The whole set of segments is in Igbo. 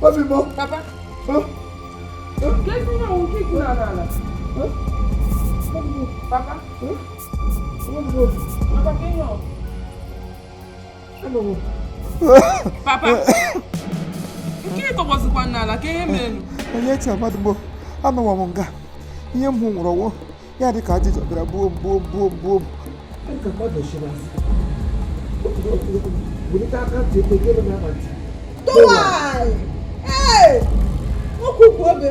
What more? Papa. Huh? Let me know who kick you out. Papa. Papa, can you? Papa. Kí tó bọ́ sí pa nala ke men. Oye ti amadugbo. Ama wa monga. Iye mu nrowo. Ya dị ka ajịjọ bịara boom. Ka mmadụ shira. Bulita aka ti ekele na amati. Towai! Hey! Ukwu obe.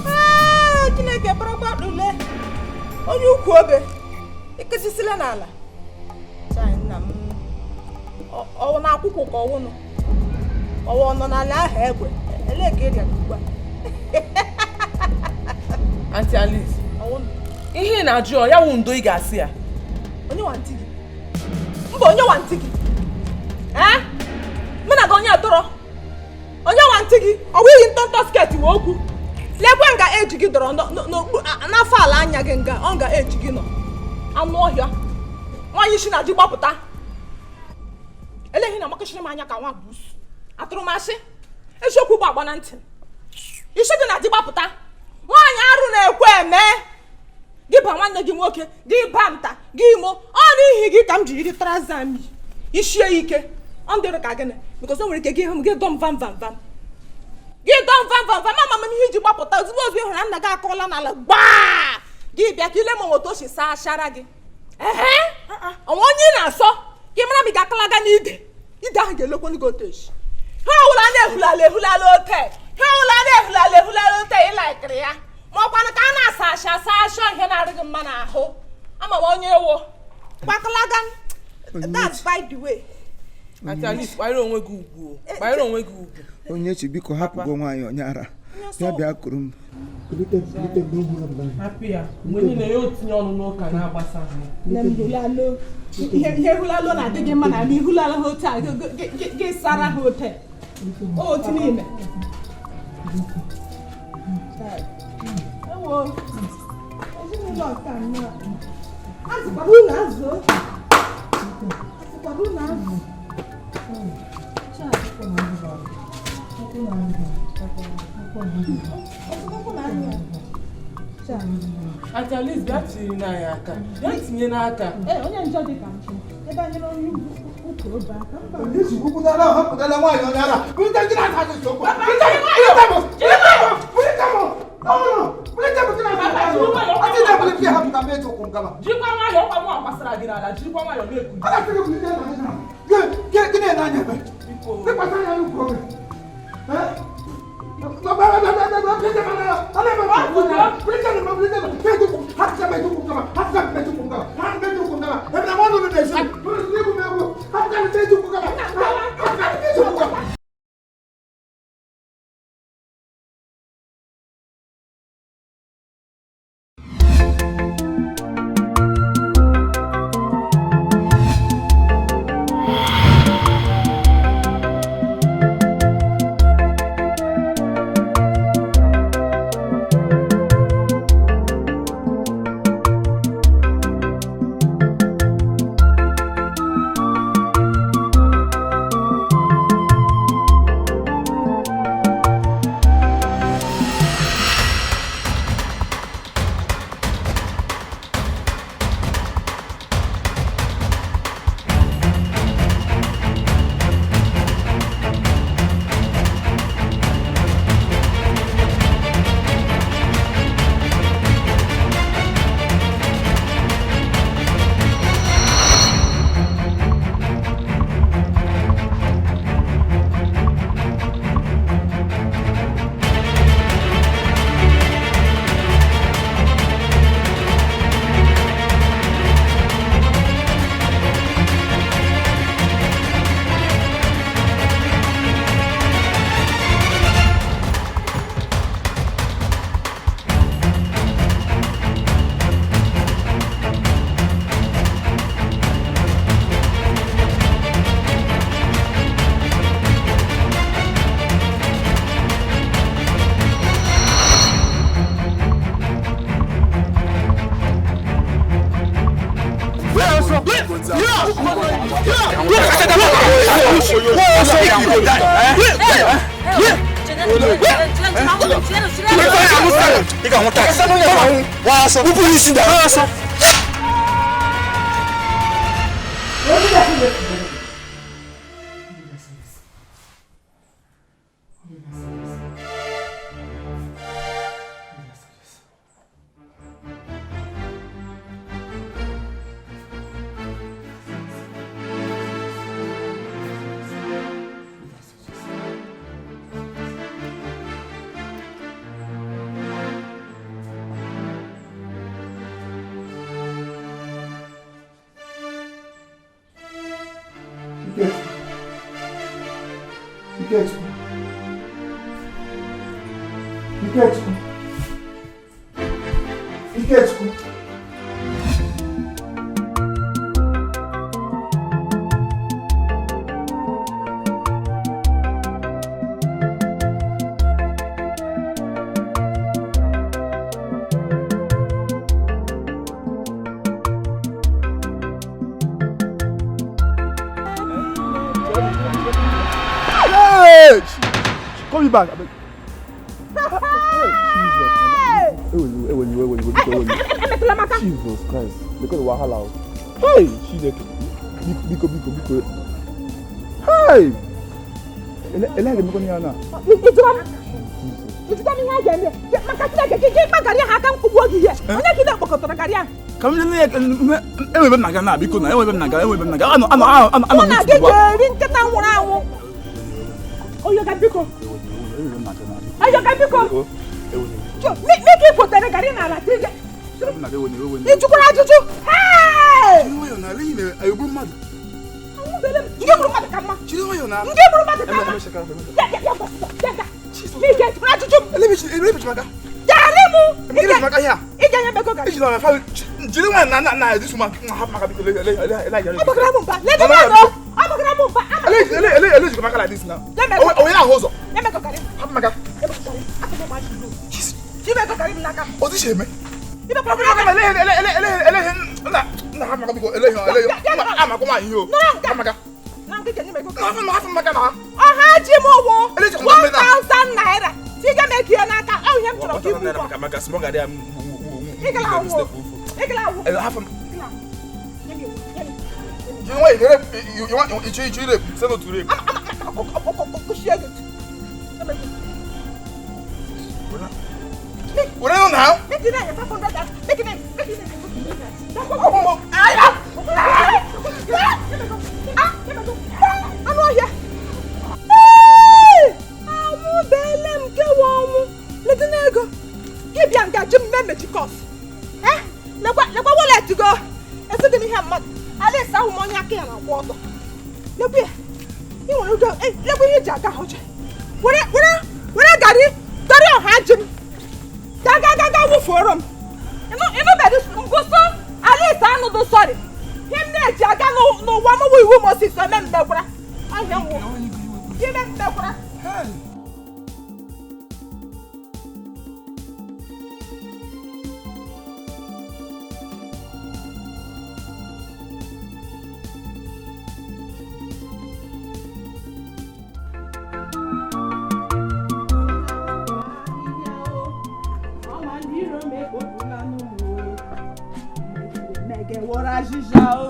Ah, Chineke paraba dule. Onye ukwu obe. Ikesisila n'ala. Chai nna m. Ọwụ na akwụkwọ ka ọwụ nọ. Ọwụ nọ n'ala ahụ egbe. Ele ka eri akugba. Auntie Alice. Ọwụ. Ihe na-ajụ ya wụ ndo ị ga-asị ya. Onye wanti gị. Mba onye wanti gị. Eh? Mena ga onye atọrọ. Onye wanti gị, ọ wụghị ntọntọ sket we okwu. Lekwe nga eji gị dọrọ n'afọ ala anya gị nga ọ nga eji gị nọ. Anụ ọhịa. Nwaanyị shi na ji gbapụta. Eleghị na makashiri m anya ka nwa busu. Atụrụ m asị. Eziokwu bụ agba na ntị. Isi dị na ji gbapụta. Nwaanyị arụ na-ekwe eme. Gị ba nwanne gị nwoke, gị ba nta, gị imo. Ọ n'ihi gị ka m jiri tara zami. Ishie ike. Ọ ndịrị ka gịnị? Because o nwere ike gị hụ m gị dọm vam. Gị dọm vam. Mama m ihe iji gbapụta ozugbo obi hụrụ na nna gị akọọla n'ala gbaa. Gị bịa ka ile m otu o si saa ashara gị. Onwe onye ị na-asọ. Gị mara m ị ga-akalaga n'ide. Ide ahụ ga-elekwa gị otu echi. Ha ọwụla na-ehulala ote. Ịlaikiri ya. Ma ọkwanụ ka a na-asa asha ihe na-adịghị mma n'ahụ. Ama m onye ewo. Gbakalaga. That's by the way. Auntie Alice, kpanyere onwe gị ugwu. Onye chi biko hapụgo nwaanyị onye ara. Ya bịa kụrụ m. Kulite n'ihu m. Hapụ ya. Mgbe niile ya otinye ọnụ n'ụka na-agbasa ha. Ihe hulalo na-adị gị mma na ama ihulala ha ote a gị sara ha ote. Otu n'ime. Ewo. Ezinụlọ ọka nnọọ. Azụkwara ụlọ azụ. Auntie Alice, bịa tinye n'aka. Onye njọ dị ka nchụ. Ebe anyị n'onye ukwu obe aka mba. Ndị chikwukwutara hapụtala nwaanyị onye ara. Bulita gị na-asa gị sokwa. Jirikwa nwayọọ ọkwa mụ agbasara gị n'ala, jirikwa nwayọọ na-ekwu. Gịnị na-anya ebe? Dịkwasị anya n'ukwu obe. Call me back. Jesus Christ. Because wahala. Hey, biko. Hey. Ele mko ni ana. Itu mi ha jende. Makati ke magari ha kan kubu ogi ye. Onye kide kpokotara gari a. Kam ni enwe na ga na biko na enwe na ga. Ano. Na ge ri nketa nwuru anwu. Oyo ga biko. Jo, make it put the gari na la tije. Ijukura ajuju. Hey! Ayo bro mad. Nge bro mad kama. Nge bro mad kama. Ya. Me get ajuju. Ele me chmaga. Jarimu. Ele chmaga ya. Ija ya beko gari. Ijina na fa. Jiri wa na this woman have maka biko ele jari. Abakara mumba. Let me know. Abakara mumba. Ele chmaga like this now. Oh ya hozo. Let me go gari. Have maka. Jibe ko gari naka. O ti se me. Ibe problem. Na have maka biko ele ama ko ma yin o. Have maka. Na nke kenyi me ko. Have maka na. Aha ji mo wo. 1000 naira. Tiga me kiyo naka. Oh yem tro ki bu. Maka small gari am. Igala wo. Have you want you rape. Send it to rape. What are you now? Make it 500. Make it. I'm not here. I'm belem ke wo. Let me go. Give you anga jim me metikos. Na kwa wallet go. Ese de mi ha mad. Ale sa hu monya ke na wo do. Le bi. Ni won do. Le bi hi jaga hoje. Wore gari o ha jim. Gaga wo forum. Ino be this ngoso. Ale sa no do sorry. Him na jaga no wa mo wi mo si so me mbekura. Ahia wo. Ye me mbekura. Hey. Jijao,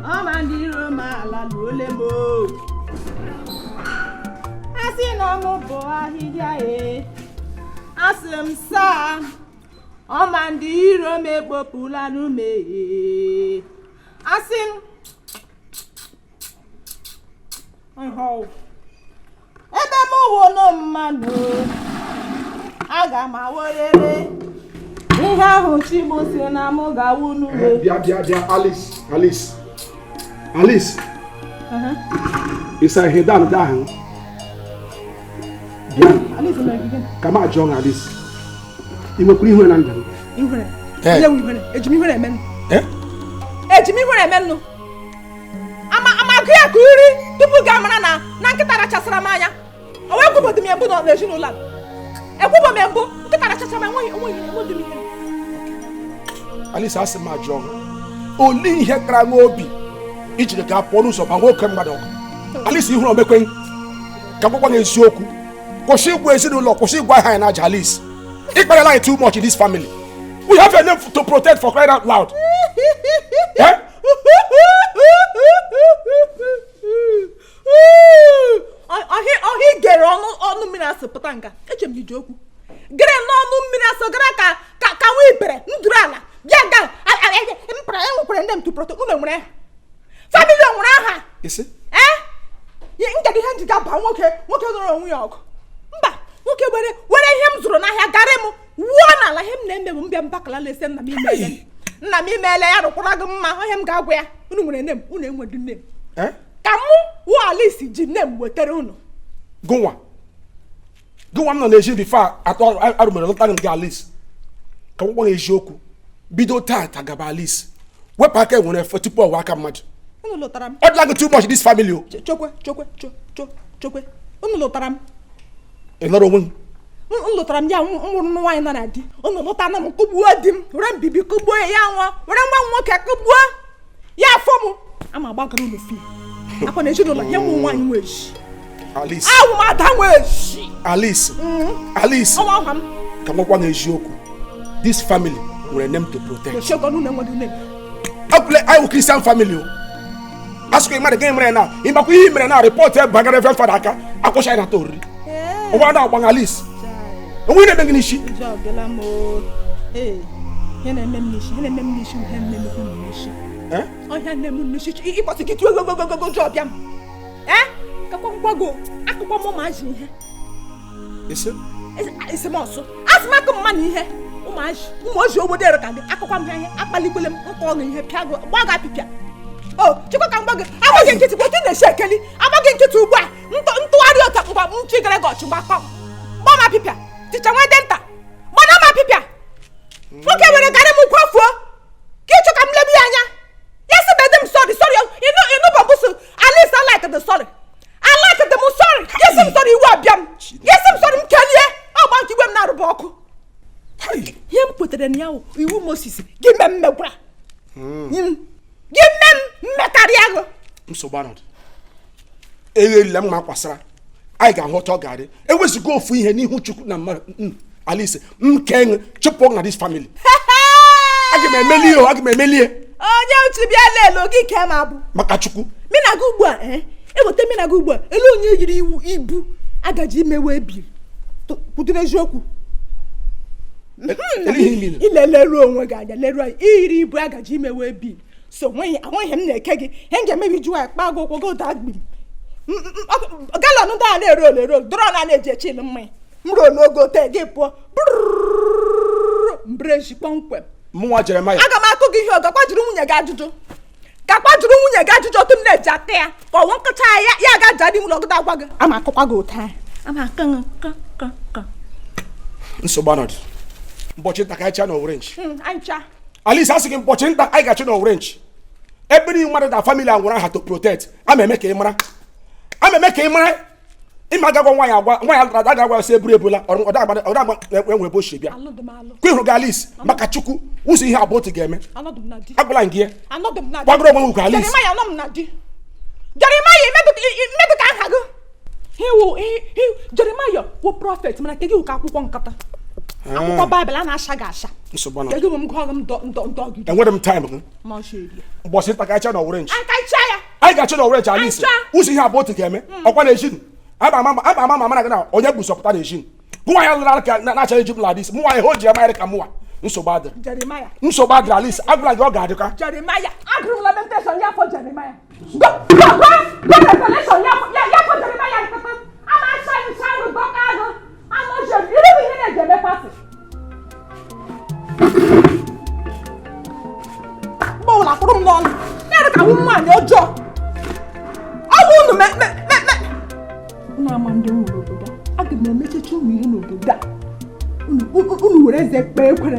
amandiro mala lolemo. Asino mo bo ahija e. Asem sa, amandiro me popula nu me. Asim. Oh. Ebe mo wo no manu. Aga ma worere. Ihe ahụ Chibusi na mụ ga-awụ n'uwe. Bịa, Alice. Ịsa ihe dan ahụ. Bịa. Alice mere gị. Ka ma jụọ na Alice. Ị nwekwara ihere na ndụ? Ihere. Ihe wu ihere. Ejimi ihere emenụ. Ejimi ihere emenụ. Ama gụ ya ka uri tupu ga mara na nkịta rachasara m anya. O wee kwubodo m ebu na ezinụlọ a. Ekwubo m ebu nkịta rachasara m enweghị m ihere. Alice asị m ajụọ. Oli ihe kara m obi ijiri ga pụọ n'ụzọ ma nwoke mmadụ ọkụ Alice ihu omekwe ka gwakwa na eziokwu kwụsị ịgwa ezinụlọ kwụsị ịgwa ha na aja Alice ịkparịla anyị too much in this family. We have a name to protect for crying out loud. Eh? Ohi gere ọnụ mmiri asị pụta nga eche m iji okwu gere n'ọnụ mmiri asị gara ka nwa ibere nduru ala bịa ga mpara enwekwara ndị m to protect unu nwere family nwere aha nke ihe ndị ga-aba nwoke zụrụ onwe ya ọgụ mba nwoke were ihe m zụrụ n'ahịa gara m wuo n'ala ihe m na-eme bụ mbịa mbakala lese nna m imeele ya rụkwara gị mma ihe m ga-agwa ya unu nwere nne m unu enwedu nne m ka mụ wụ Alice ji nne m wetara unu gụnwa m nọ na-eji bifo atọ arụmere lụtara nke Alice ka m gwa eziokwu bido taa gaba Alice wepụ aka enwere efe tupu ọwa aka mmadụ unu lụtara m ọ dịla gị too much this family o chokwe unu lụtara m ị nọrọ onwe m lụtara m ya nwụrụ nwaanyị nọ na di unu lụtara m kụgbuo di m were mbibi kụgbuo ya nwa were nwa m nwoke kụgbuo ya afọ m ama agbagara unu fi akwa na ezinụlọ ihe mụ nwaanyị nwe eji Alice awụ m ada nwe eji Alice ọnwa ọha m ka m gwa gị eziokwu this family nwere name to protect I will Christian family o asụkwa ịmadụ gị mere na ịmakwa ihe mere na report bagara Reverend Father aka akwụcha na tori ụwa na-agba Alice onwe na-eme gị n'isi ọhịa nne m n'isi ịkpọsị gị gogogogogogo ọbịa m kakwago akụkọ m ụmụazị ihe esemọsụ asị m akụ mma na ihe ụmụazị obodo ere ka gị akụkọ m ihe akpalikwele m nkọ ọṅụ ihe pịa gbaga apịpịa o chikwa ka mgba gị agbaghị nkịtị kwetị na-esi ekeli agbaghị nkịtị ugbu a ntụgharị ọta mgba nchi gara gị ọchị gbakọ gbam apịpịa ticha nwede nta gbana m apịpịa nwoke were garị m kwafuo ka ịchọ ka m lebi ya anya ya sị bede m sorry ịnụ bọbụsụ Alice I like the sorry yes m sorry iwu abịa m yes m sorry m kelie ọgba nke igwe m na-arụba ọkụ ihe m kwetere na ya iwu Moses gị mee m megwara gị mee m mmekarịa gụ nsogbu anọdụ egherila m ma kwasara anyị ga-ahụta ọ ga-adị ewezigo ofu ihe n'ihu Chukwu na mmadụ Alice m kee chụpụ na this family aga m emelie onye uchi bịa lelo gị ke m abụ maka Chukwu mina gị ugbu a eweta mina gị ugbu a elu onye yiri ibu agaji imewe ebiri pụtụ n'eziokwu ileleruo onwe gị anya leruo anyị iyiri ibu agaji imewe ebiri so nweghị m na-eke gị ihe m ga-emebi ju anyị kpa gị ụkwụ gị ụda agbiri galọn ndị a na-ero olero dọrọ na na-eji echi na mmanya m ruo n'ogo te gị pụọ mbreji kpọmkwem mụnwa Jeremiah aga m akụ gị ihe gakwa jụrụ nwunye gị ajụjụ otu m na-eji aka ya ka ọnwa nkịta ya ga-aja dị m ụlọgide agwa gị ama akụkwa gị ụta ama aka nsogbu anọdụ ụbọchị nta ka anyị chaa na orange anyị Alice asị gị ụbọchị nta anyị ga-achị na orange ebe niile mmadụ na family a nwere aha to protect ama eme ka ị mara ịma agagwa nwaanyị agwa nwaanyị aga-agwa sị ebula ọdagba enwere ebe ochie bịa kwa ịhụrụ gị Alice maka Chukwu ụzọ ihe abụọ otu ga-eme agwala gị ya gbagoro onwe ugwu Alice Jeremiah imedu ka aha gị Jeremiah wụ prọfet mana ke gị ụka akwụkwọ nkata akwụkwọ Baịbụl a na-asha gị asha enwere m time gị ụbọchị nta ka anyị chaa na orange anyị ga-achọ na orange Alice ụzọ ihe abụọ otu ga-eme ọkwa na ejin aba ama mana gị na onye bụ sọpụta na ejin mụnwa ya lụrụ aka na-achara eji m ladis mụnwa ya ho ji amayịrị ka mụnwa nsogbu adịrị Alice agwụla gị ọ ga-adịka Jeremiah agụrụ lamentation ya for Jeremiah go revelation ya for Jeremiah ama shine go kago ama je ire bi ihe na-eje me party bola kwuru m n'ọnụ na ka nwa nwanyị ọjọọ ọ bụ unu na-ama ndị nwere obodo aga m emechichi ụmụ ihe n'obodo a unu were eze kpee ekwere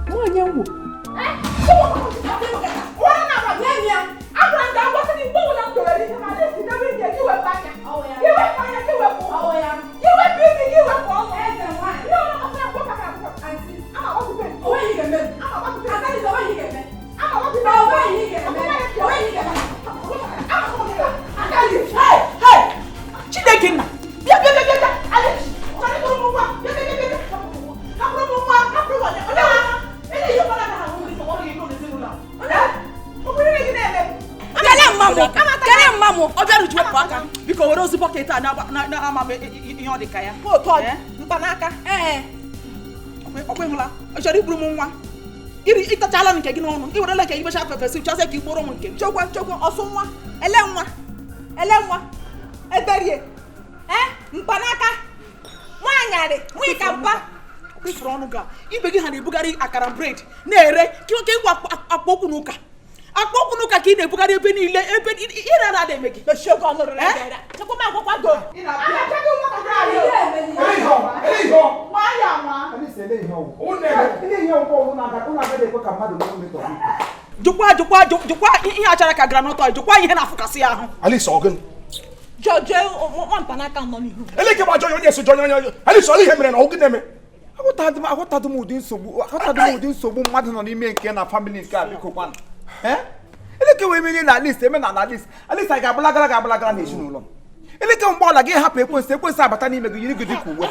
nwaanyị nwụ m ọ bịara ji wepụ aka biko were ozu bọket a na-ama ihe ọ dị ka ya mkpanaka ọkwa ịhụla ọ chọrọ iburu m nwa ịtachala nke gị n'ọnụ iwerela nke gị becha fefesi chọsị ka igboro m nke m chokwe ọsụ nwa ele nwa eberie mkpanaka nwaanyarị nwunye ka mpa ifuru ọnụ ga ibe gị ha na-ebugharị akara bred na-ere ka ịkwa akpa okwu n'ụka ka ị na-ebugharị ebe niile ebe ire na ada eme gị jụkwa ihe achara ka granọtọ jụkwa ihe na-afụkasị ya ahụ mkpanaka nọ n'ihu aghọtadụ m ụdị nsogbu mmadụ nọ n'ime nke na famili nke a biko kwana eleke wee mmiri na list eme na list a ga-agbulagara n'ezinụlọ m eleke mgbe ọla gị hapụ ekwensu abata n'ime gị yiri gị dịka uwe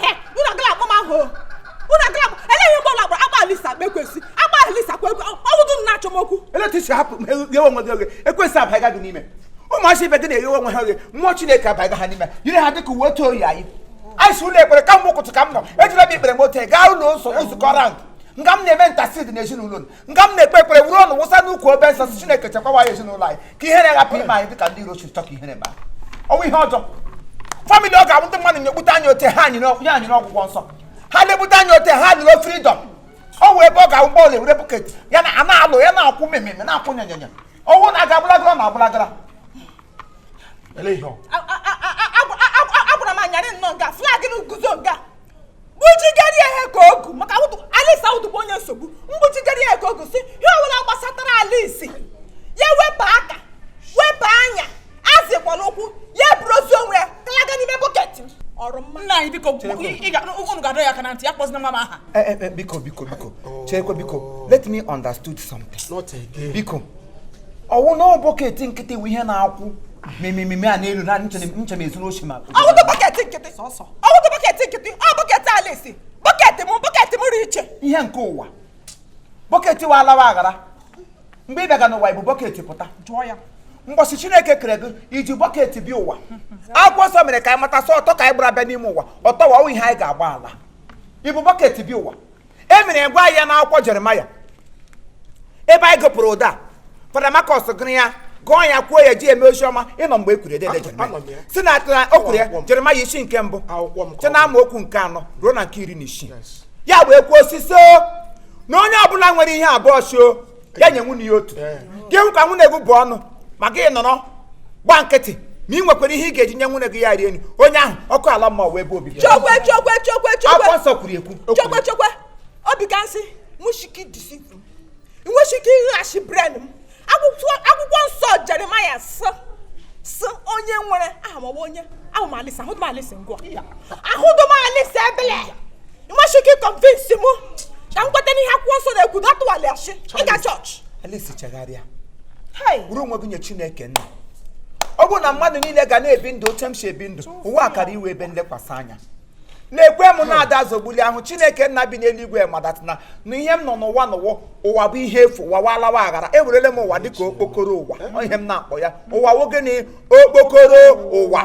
eletu isi hapụ ghewe onwe gị oghe ekwensu abaga gị n'ime ụmụasị ibe gị na-eghewe onwe ha oghe mmụọ Chineke abaga ha n'ime yiri ha dịka uwe otu oyi anyị anyị ụlọ ekpere ka mgbe ụkụtụ ka m nọ ejire m ikpere mote gaa ụlọ nsọ nzukọ rang nga m na-eme ntasid n'ezinụlọ nga m na-ekpe ekpere wuru ọnụ wụsa n'ukwu obe nsọ si Chineke chekwawa ya ezinụlọ anyị ka ihere ghapụ ime anyị dịka ndị iro chiri chọka ihere ma ọnwụ ihe ọjọọ famili ọ ga-abụ ndị mmadụ na-egbute anyị ote ha anyị n'ọgwụgwọ nsọ ha na-egbute anyị ote ha anyị n'ofridọm ọ wee ebe ọ ga-agba ụlọ ewere bụket ya na a na-alụ ya na-akwụ mmemme na-akwụ nyanyanya ọnwụ na-aga agbụlagara na agbụlagara agwara m anyarị nnọọ nga flag n'uguzo nga mgbujigari ihe ka ogu maka Alisa ụdụbụ onye nsogbu mgbujigari ihe ka ogu si ihe ọbụla gbasatara Alisi ya wepụ aka wepụ anya azịkwala ụkwụ ya buru ozu onwe ya kalaga n'ime bọket ọrụ mma nna anyị biko ụnụ ga-adọ ya aka na ntị ya kpọzina nwa m aha biko cherekwe biko let me understood something biko ọwụ na bọket nkịtị bụ ihe na-akwụ mmemme a n'elu na nche m ezuru ochi ma ọwụdụ bọket nkịtị ọ bọket Alisi bọket m ri iche ihe nke ụwa bọket wa alawa aghara mgbe ị bịaga n'ụwa ibu bọket pụta jụọ ya mgbọsị Chineke kere gị iji bọket bi ụwa akwụkwọ nsọ mere ka anyị mata sọ ọtọ ka anyị gbara bịa n'ime ụwa ọtọ wa ihe anyị ga-agba ala ibu bọket bi ụwa e mere gwa ya na akwụkwọ Jeremaya ebe anyị gụpụrụ ụda Fada Marcus gụrụ ya gụọ ya kwuo ya ji eme ozi ọma ịnọ mgbe e kwuru edede Jeremaya si na o kwuru ya Jeremaya isi nke mbụ site na amaokwu nke 4 ruo na nke 16 ya wee kwuo osisi na onye ọbụla nwere ihe abụọ sio ya nye nwunye ya otu gị hụ ka nwunye gị bụ ọnụ ma gị nọrọ gba nkịtị ma ị nwekwara ihe ị ga-eji nye nwunye gị ya rie nri onye ahụ ọkụ ala mma wee bụ obi akwụkwọ nsọ kwuru ekwu chokwe obi ka nsị mushiki disifu nwechike ịghachi bren m akwụkwọ nsọ Jeremaya sị onye nwere ahụ m Alisa ahụdụ m Alisa ngwa ahụdụ m Alisa ebele nwechike convince m ka m kweta n'ihe akwụkwọ nsọ na-ekwu datụwaliachi ịga chọọchị Alisa chegharịa bụrụ onwe gị nye Chineke nna ọ bụrụ na mmadụ niile ga na-ebi ndụ oche m si ebi ndụ ụwa akara iwe ebe nlekwasị anya na-ekwe m na-ada zogbuli ahụ Chineke nna bi n'eluigwe madatina na ihe m nọ n'ụwa ụwa bụ ihe efu ụwa walawa aghara ewerele m ụwa dịka okpokoro ụwa ihe m na-akpọ ya ụwa nwoke na okpokoro ụwa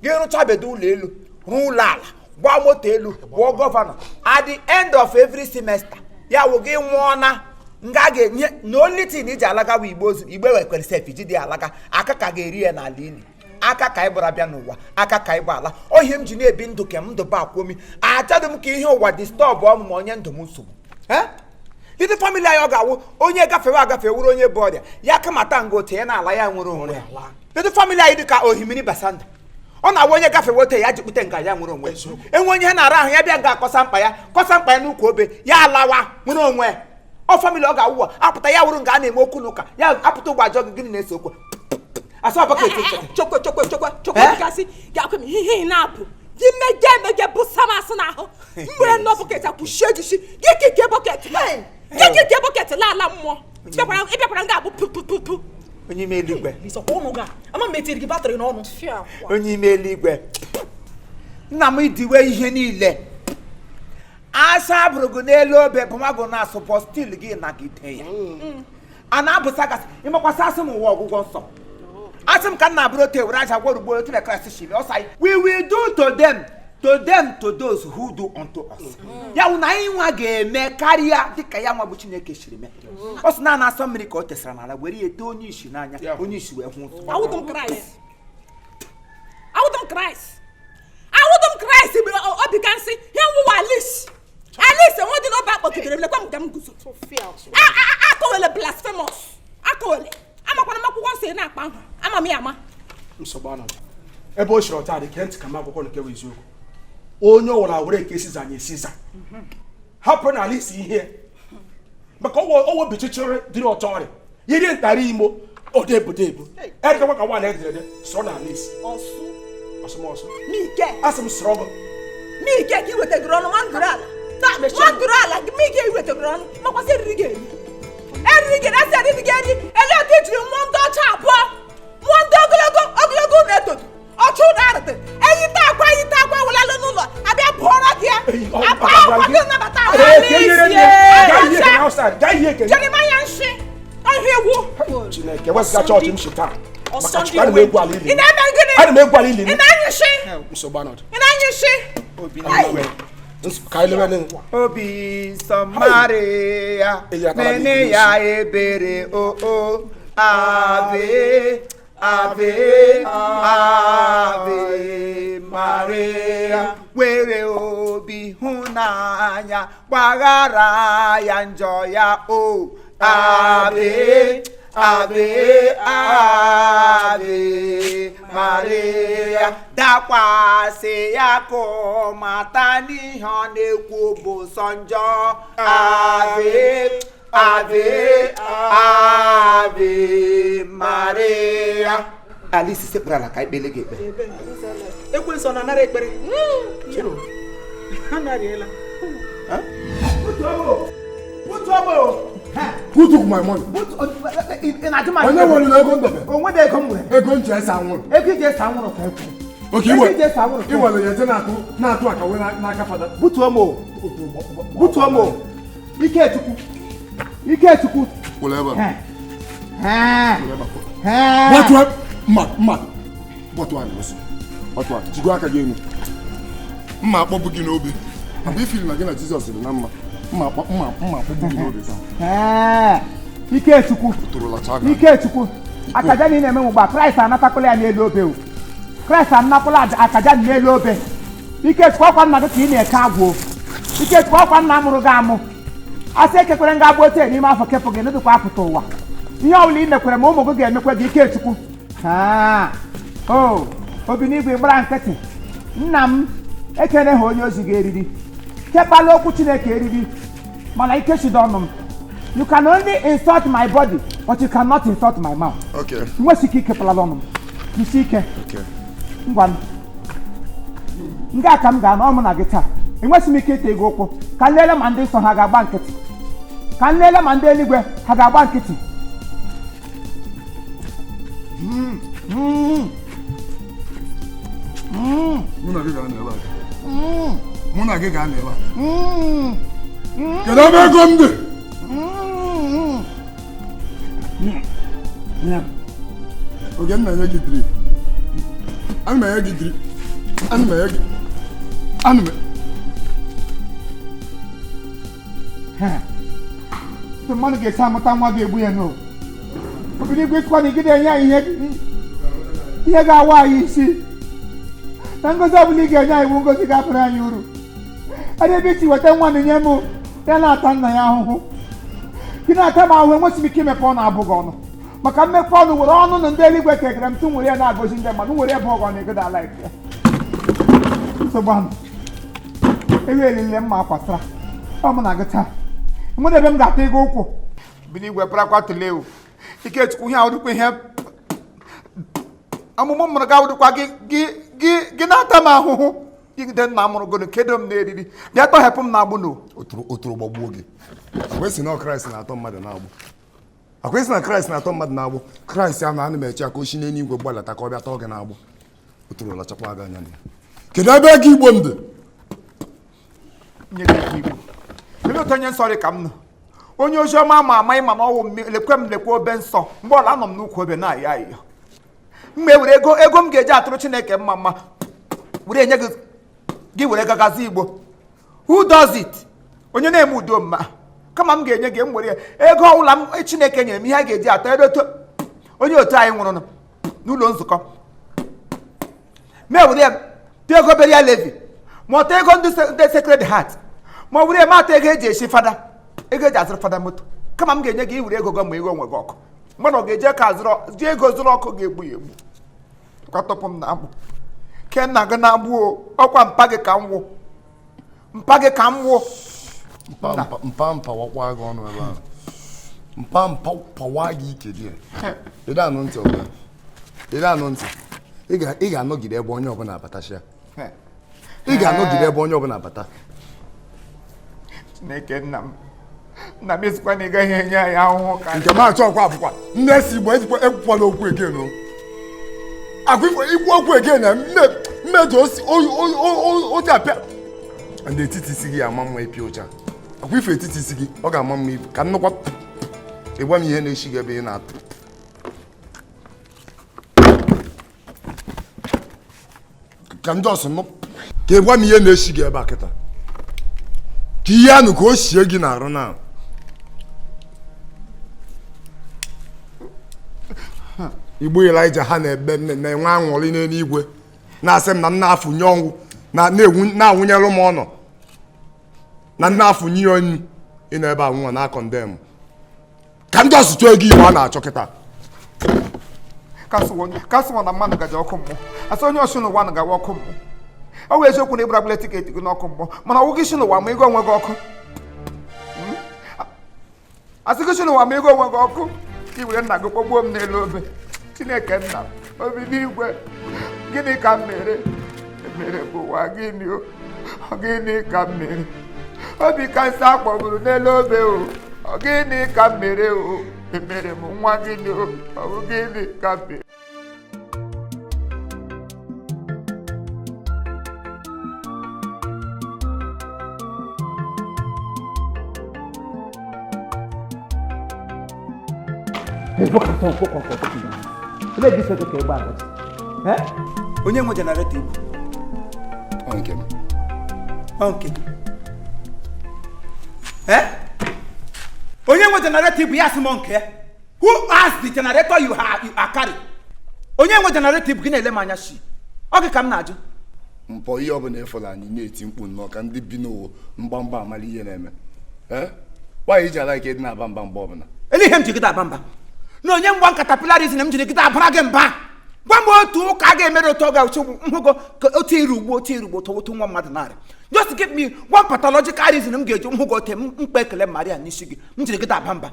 gị rụchabedo ụlọ elu rụọ ụlọ ala gbaa moto elu gbụọ gọvanọ at the end of every semester ya wụ gị nwụọ na nga ga-enye na olitin iji alagawa igbo wekwere sef iji dị alaga aka ka ga-eri ya n'ala ili aka ka anyị gbara bịa n'ụwa aka ka anyị gba ala ohe m ji na-ebi ndụ ka m ndụ ba akwomi achadụ m ka ihe ụwa distọbụ ọmụmụ onye ndụ m nsogbu ndị famili anyị ọ ga-awụ onye gafewe agafe wuru onye bụ ọrịa ya kamata nga ote ya na ala ya nwere onwe ndị famili anyị dị ka ohimiri basanda ọ na-awụ onye gafewe ote ya jikpute nka ya nwere onwe enwe onye ha na-ara ahụ ya bịa ga akọsa mkpa ya n'ukwu obe ya alawa nwere onwe ọ famili ọ ga-awụ apụta ya wụrụ nga a na-eme okwu n'ụka ya apụta ụgbọ ajọ gị gịnị na-ese okwu asa bọket chokwe gasị ga-akwe m ihe na-apụ gị mege bụ samasị n'ahụ mgbere nnọọ bọket akwụchie gị gị kike bọket laala mmụọ ịbịakwara nga abụ pupupupu onye ime eluigwe ama m etiri gị batrị n'ọnụ onye ime eluigwe nna m idiwe ihe niile asa abụrụgụ n'elu obe bụmagụ na-asụpọ stil gị nagide ya a na-abụsa gasị ịmakwasị asị m ụwa ọgwụgwọ nsọ Asim can na brote raja go to the Christ ship. We will do to them to those who do unto us. Ya una inwa ga eme karia dika ya nwa bu Chineke shiri me. Os na somebody ka o tesara na ala were ete onye ishi n'anya onye ishi we hu. I would them Christ. I would them Christ. I would them Christ be can see him who Alice. Alice won the no back but to the come dem guso. So fear. I call it blasphemous. I call it. I'm not going to say na akpa. I'm me ama. Msobana. Ebo shiro ta de kent kama akoko nke wezu. Onye wora wore kesi anye siza. Happen at least here. Maka owo bichichire diri otore. Yiri ntari imo odebodebo. E ka waka wa na edede so na Alice. Osu. Me get. Asem struggle. Me get you with the ground one girl. That me one girl like me get with the ground. Maka say rige. Erige na say rige ni. Ele teach you one do chapa. One do oglogo method. Ochu na arte. Eyi ta kwa wala lo nulo. Abi abora dia. Apa kwa na bata. Guy here can. Jani mayanshi. I hear wo. Chineke what's that church in Shita? Sunday me gwa lili. Ina me gini. Ana me gwa lili. Ina nyishi. Msobana. Ina nyishi. Obi niwe. Kaile wene. Obi Samaria. Nene ya ebere Ave Maria. Were obi hunanya gbaghara ya njọ ya Ave Maria. Dakwasị ya ka mata n'ihe ọ na-ekwu bụ sọ njọ. Ave Maria. Alice sepụrala ka ikpele gị ekpere. Ekwensu na nara ekpere. Ha nariela. Who took my money? Onye wonu na ego ndobe. Onwe de ego mwe. Ego nche esa nwuru. Ego je sa nwuru ka ekwu. Okay, iwe yete na-atụ aka we n'aka fada. Butuo mo. Ike Chukwu. Whatever. What one listen. What one? Jigo aka gị enu. Mma akpọbụ gị n'obi. Mgbe i feel na gị na Jizọs dị na mma. Mma akpọbụ gị n'obi taa. Ike Chukwu. Akaja ni na-eme mgba Christ anatakwala ya n'elu obe o. Christ anakwala akaja n'elu obe. Ike Chukwu akwa nna gị ka ị na-eke agwụ. Ike Chukwu akwa nna mụrụ gị amụ. Asị ekekwere nga agba ote n'ime afọ kepụ gị n'ụdịkwa apụta ụwa. Ihe ọbụla ị mekwere ma ụmụ gị ga-emekwa gị Ike Chukwu. Obi n'igwe gbara nkịtị. Nna m ekene ha onye ozi ga-eriri. Kepala okwu Chineke eriri. Mana ike shido ọnụ m. You can only insult my body, but you cannot insult my mouth. Okay. Nwesi ike kepala ọnụ m. Isi ike. Okay. Ngwa nga ka m ga na ọmụ na gị taa. Enwesi m ike ite ego ụkwụ. Ka nlele ma ndị nsọ ha ga-agba nkịtị. Ka nlele ma ndị eluigwe ha ga-agba nkịtị. Mụ na gị ga-anọ ebe a. Kedu ebe ego m dị? Oge m na-enye gị drip. Ana m enye gị drip. Ndị mmadụ ga-esi amụta nwa ga-egbu ya n'o. Obido igwe sikwa na igide enye anyị ihe ga-awa anyị isi. Na ngozi ọbụla ị ga-enye anyị bụ ngozi ga-apụrụ anyị uru. Adị ebe isi weta nwa na-enye m ya na-ata nna ya ahụhụ. Gị na-ata m ahụhụ enwesị m ike imepe ọnụ abụghị ọnụ. Maka mmepe ọnụ were ọnụ na ndị eluigwe kegere m tụ nwere ya na-agọzi ndị mmadụ nwere ebe ọgọ na-egodo ala ike. Nsogbu ahụ. Ewu elile mma akwasara. Ọ mụ na gị taa. Mụ na ebe m ga-ata ego ụkwụ. Bili igwe parakwa tụlee o. Ike Chukwu ihe awụdịkwa ihe amụmụ mụrụ ga awụdịkwa gị na-ata m ahụhụ. Igide nna mụrụ gị kedo m n'eriri. Bịa tọhepụ m na-agbụ n'o. Oturu gbagbuo gị. Akwesị na Kraịst na-atọ mmadụ na-agbụ. Akwesị na Kraịst na-atọ mmadụ na-agbụ. Kraịst ya na ana m eche aka oshi n'eluigwe gbalata ka ọ bịa tọọ gị na-agbụ. Oturu lachakwa gị anya na ya. Kedu ebe ego Igbo m dị? Nye gị Igbo. Ebe otu onye nsọ dị ka m nọ. Onye ozi ọma ama ịma na ọwụ lekwe obe nsọ mgbe ọla anọ m n'ukwu obe na-ayọ ayọ. mgbe were ego m ga-eji atụrụ Chineke mma were enye gị were gagazi Igbo. Who does it? Onye na-eme udo mma kama m ga-enye gị m were ego ọbụla m Chineke nyere m ihe a ga-eji atọ ebe onye otu anyị nwụrụ n'ụlọ nzukọ mee were tụọ ego burial levy ma ọtọ ego ndị Sacred Heart ma ọ were mata ego eji esi fada ego eji azụrụ fada moto kama m ga-enye gị iwere ego gị ma ego onwe gị ọkụ mmadụ ọ ga-eje ka ji ego zụrụ ọkụ ga-egbu ya egbu katọpụ m na agbụ ke nna gị na-agbụ ọkwa mpa gị ka m wụ mpa wakwa gị ọnụ ebe ahụ mpa pawa gị ike dị ịdị anụ ntị ọbụla ịdị anụ ntị ị ga-anọgide ebe onye ọbụla abatachia ị ga-anọgide ebe onye ọbụla abata. Chineke nna m esikwa na ị gaghị enye anyị ahụhụ ka nke m achọ ọkwa abụkwa nne si Igbo ekwukwa n'okwu egen agwa ikwu okwu egen na mmedu oche apịa ndị etiti isi gị ama mma ịpịa ụcha akwa ife etiti isi gị ọ ga-ama mma ibu ka nnukwu ịgwa m ihe na-eshi gị ebe ị na-atụ ka ndị ọsọ nụ ka ịgwa m ihe na-eshi gị ebe a kịta ka ihe anụ ka o sie gị na-arụ na Igbo Elija ha na-enwe aṅụrị n'eluigwe na-asị m na nna afụnye ọnwụ na-awụnyelụ m ọnụ na nna afụnye onye ị na ebe a nwa na-akọndem ka ndị ọsụtụ ego Igbo a na-achọ kịta kasịwa na mmadụ gaji ọkụ mmụọ asị onye ọchụ n'ụwa gawa ọkụ mmụọ ọ wee eziokwu na ịgbara tiketi gị n'ọkụ mmụọ mana ọwụ gị si n'ụwa ma ego onwe gị ọkụ asị gị si n'ụwa ma ego onwe gị ọkụ ka i were nna gị kpọgbuo m n'elu obe. Chineke nna obi n'igwe gịnị ka m mere bụ ụwa gịnị ka m mere obi ka nsọ akpọgburu n'elu obe o gịnị ka m mere o emere m nwa gịnị o ọ bụ gịnị ka m mere. Onye nwe generator Igbo? Onye nwe generator Igbo ya sị m nke? Who has the generator you are carrying? Onye nwe generator Igbo gị na-ele m anya shi? Ọ gị ka m na-ajụ. Mpọ ihe ọbụla efọla anyị na-eti mkpu nnọọ ka ndị bi n'ụwa mgbamgba amala ihe na-eme nwaanyị iji ala ike dị na-aba mba mgbe ọbụla ele ihe m ji gịta aba mba na onye mgba nkatapilarizm m jiri gịta abara gị mba gwa m otu ụka a ga-emere otu ọ ga-uche nhụgo ka otu irugbo otu nwa mmadụ narị. Just give me one pathological reason m ga-eji nhụgo ote mkpa ekele Maria n'isi gị m jiri gịta aba mba.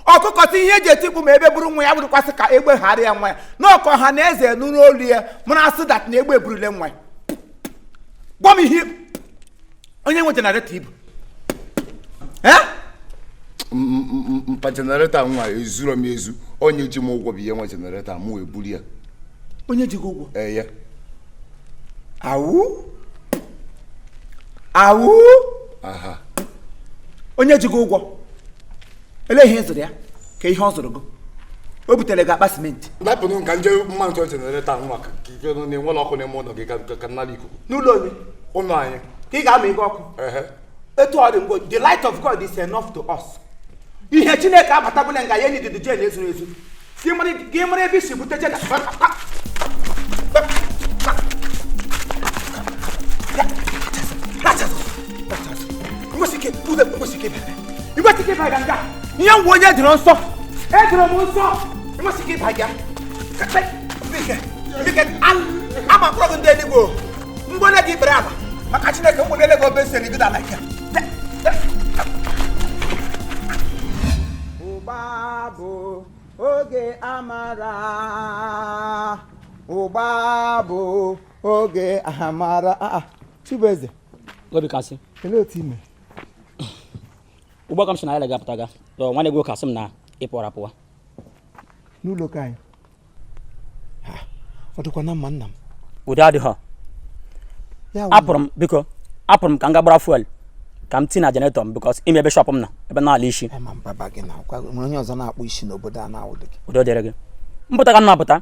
Ọkụkọta ihe eji etikpu ma ebe buru nwa ya bụrụkwasị ka egbe ghara ya nwa ya na ọkọ ha na eze nụrụ olu ya mara asị dat na egbe eburule nwa ya. Gwa m ihe onye nwe generator Igbo mpa generator nwa ezuro m ezu onye ji m ụgwọ bụ ihe nwa generator mụ eburu ya. Onye ji gị ụgwọ? Eye. Awụ? Aha. Onye ji gị ụgwọ? Ele ihe zụrụ ya ka ihe ọ zụrụ gị o butere gị akpa simenti. Napụnụ nka nje mma nchọ generator nwa ka ike nọ n'enwe ọkụ n'ime ụlọ gị ka nnara ikuku. N'ụlọ onye? Ụlọ anyị. Ka ị ga-ama ego ọkụ? Etu ọ dị mgbe the light of God is enough to us. Ihe Chineke abatabụla nga ya nididi jen ezuru ezu gị mara ebe isi bute jen igwesike ịba nga ihe ngwa onye dịrọ nsọ edịrọ m nsọ enwesike ịba ga ama mkpọrọ gị ndị eluigwe mgbole gị ikpere ala maka Chineke mgbodele gị obe nseri gị na ya. Ụgba bụ oge amara, ụgba bụ oge amara. Chibueze, obi kasị ele otu ime? Ụgbọ ka m si na ya ga-apụtaga nwanne gị kasị m na ịpụrụ apụwa n'ụlọ ka anyị. Ọ dịkwa na mma nna m. Ụdị adịghị. Apụrụ m ka m ga gbara fuel ka m tina generator m because ime ebe shop m na ebe na-ala isi. Baba gị na onye ọzọ na-akpụ isi n'obodo a na-awụdị gị. Udo dịrị gị. Mpụta ka m na-apụta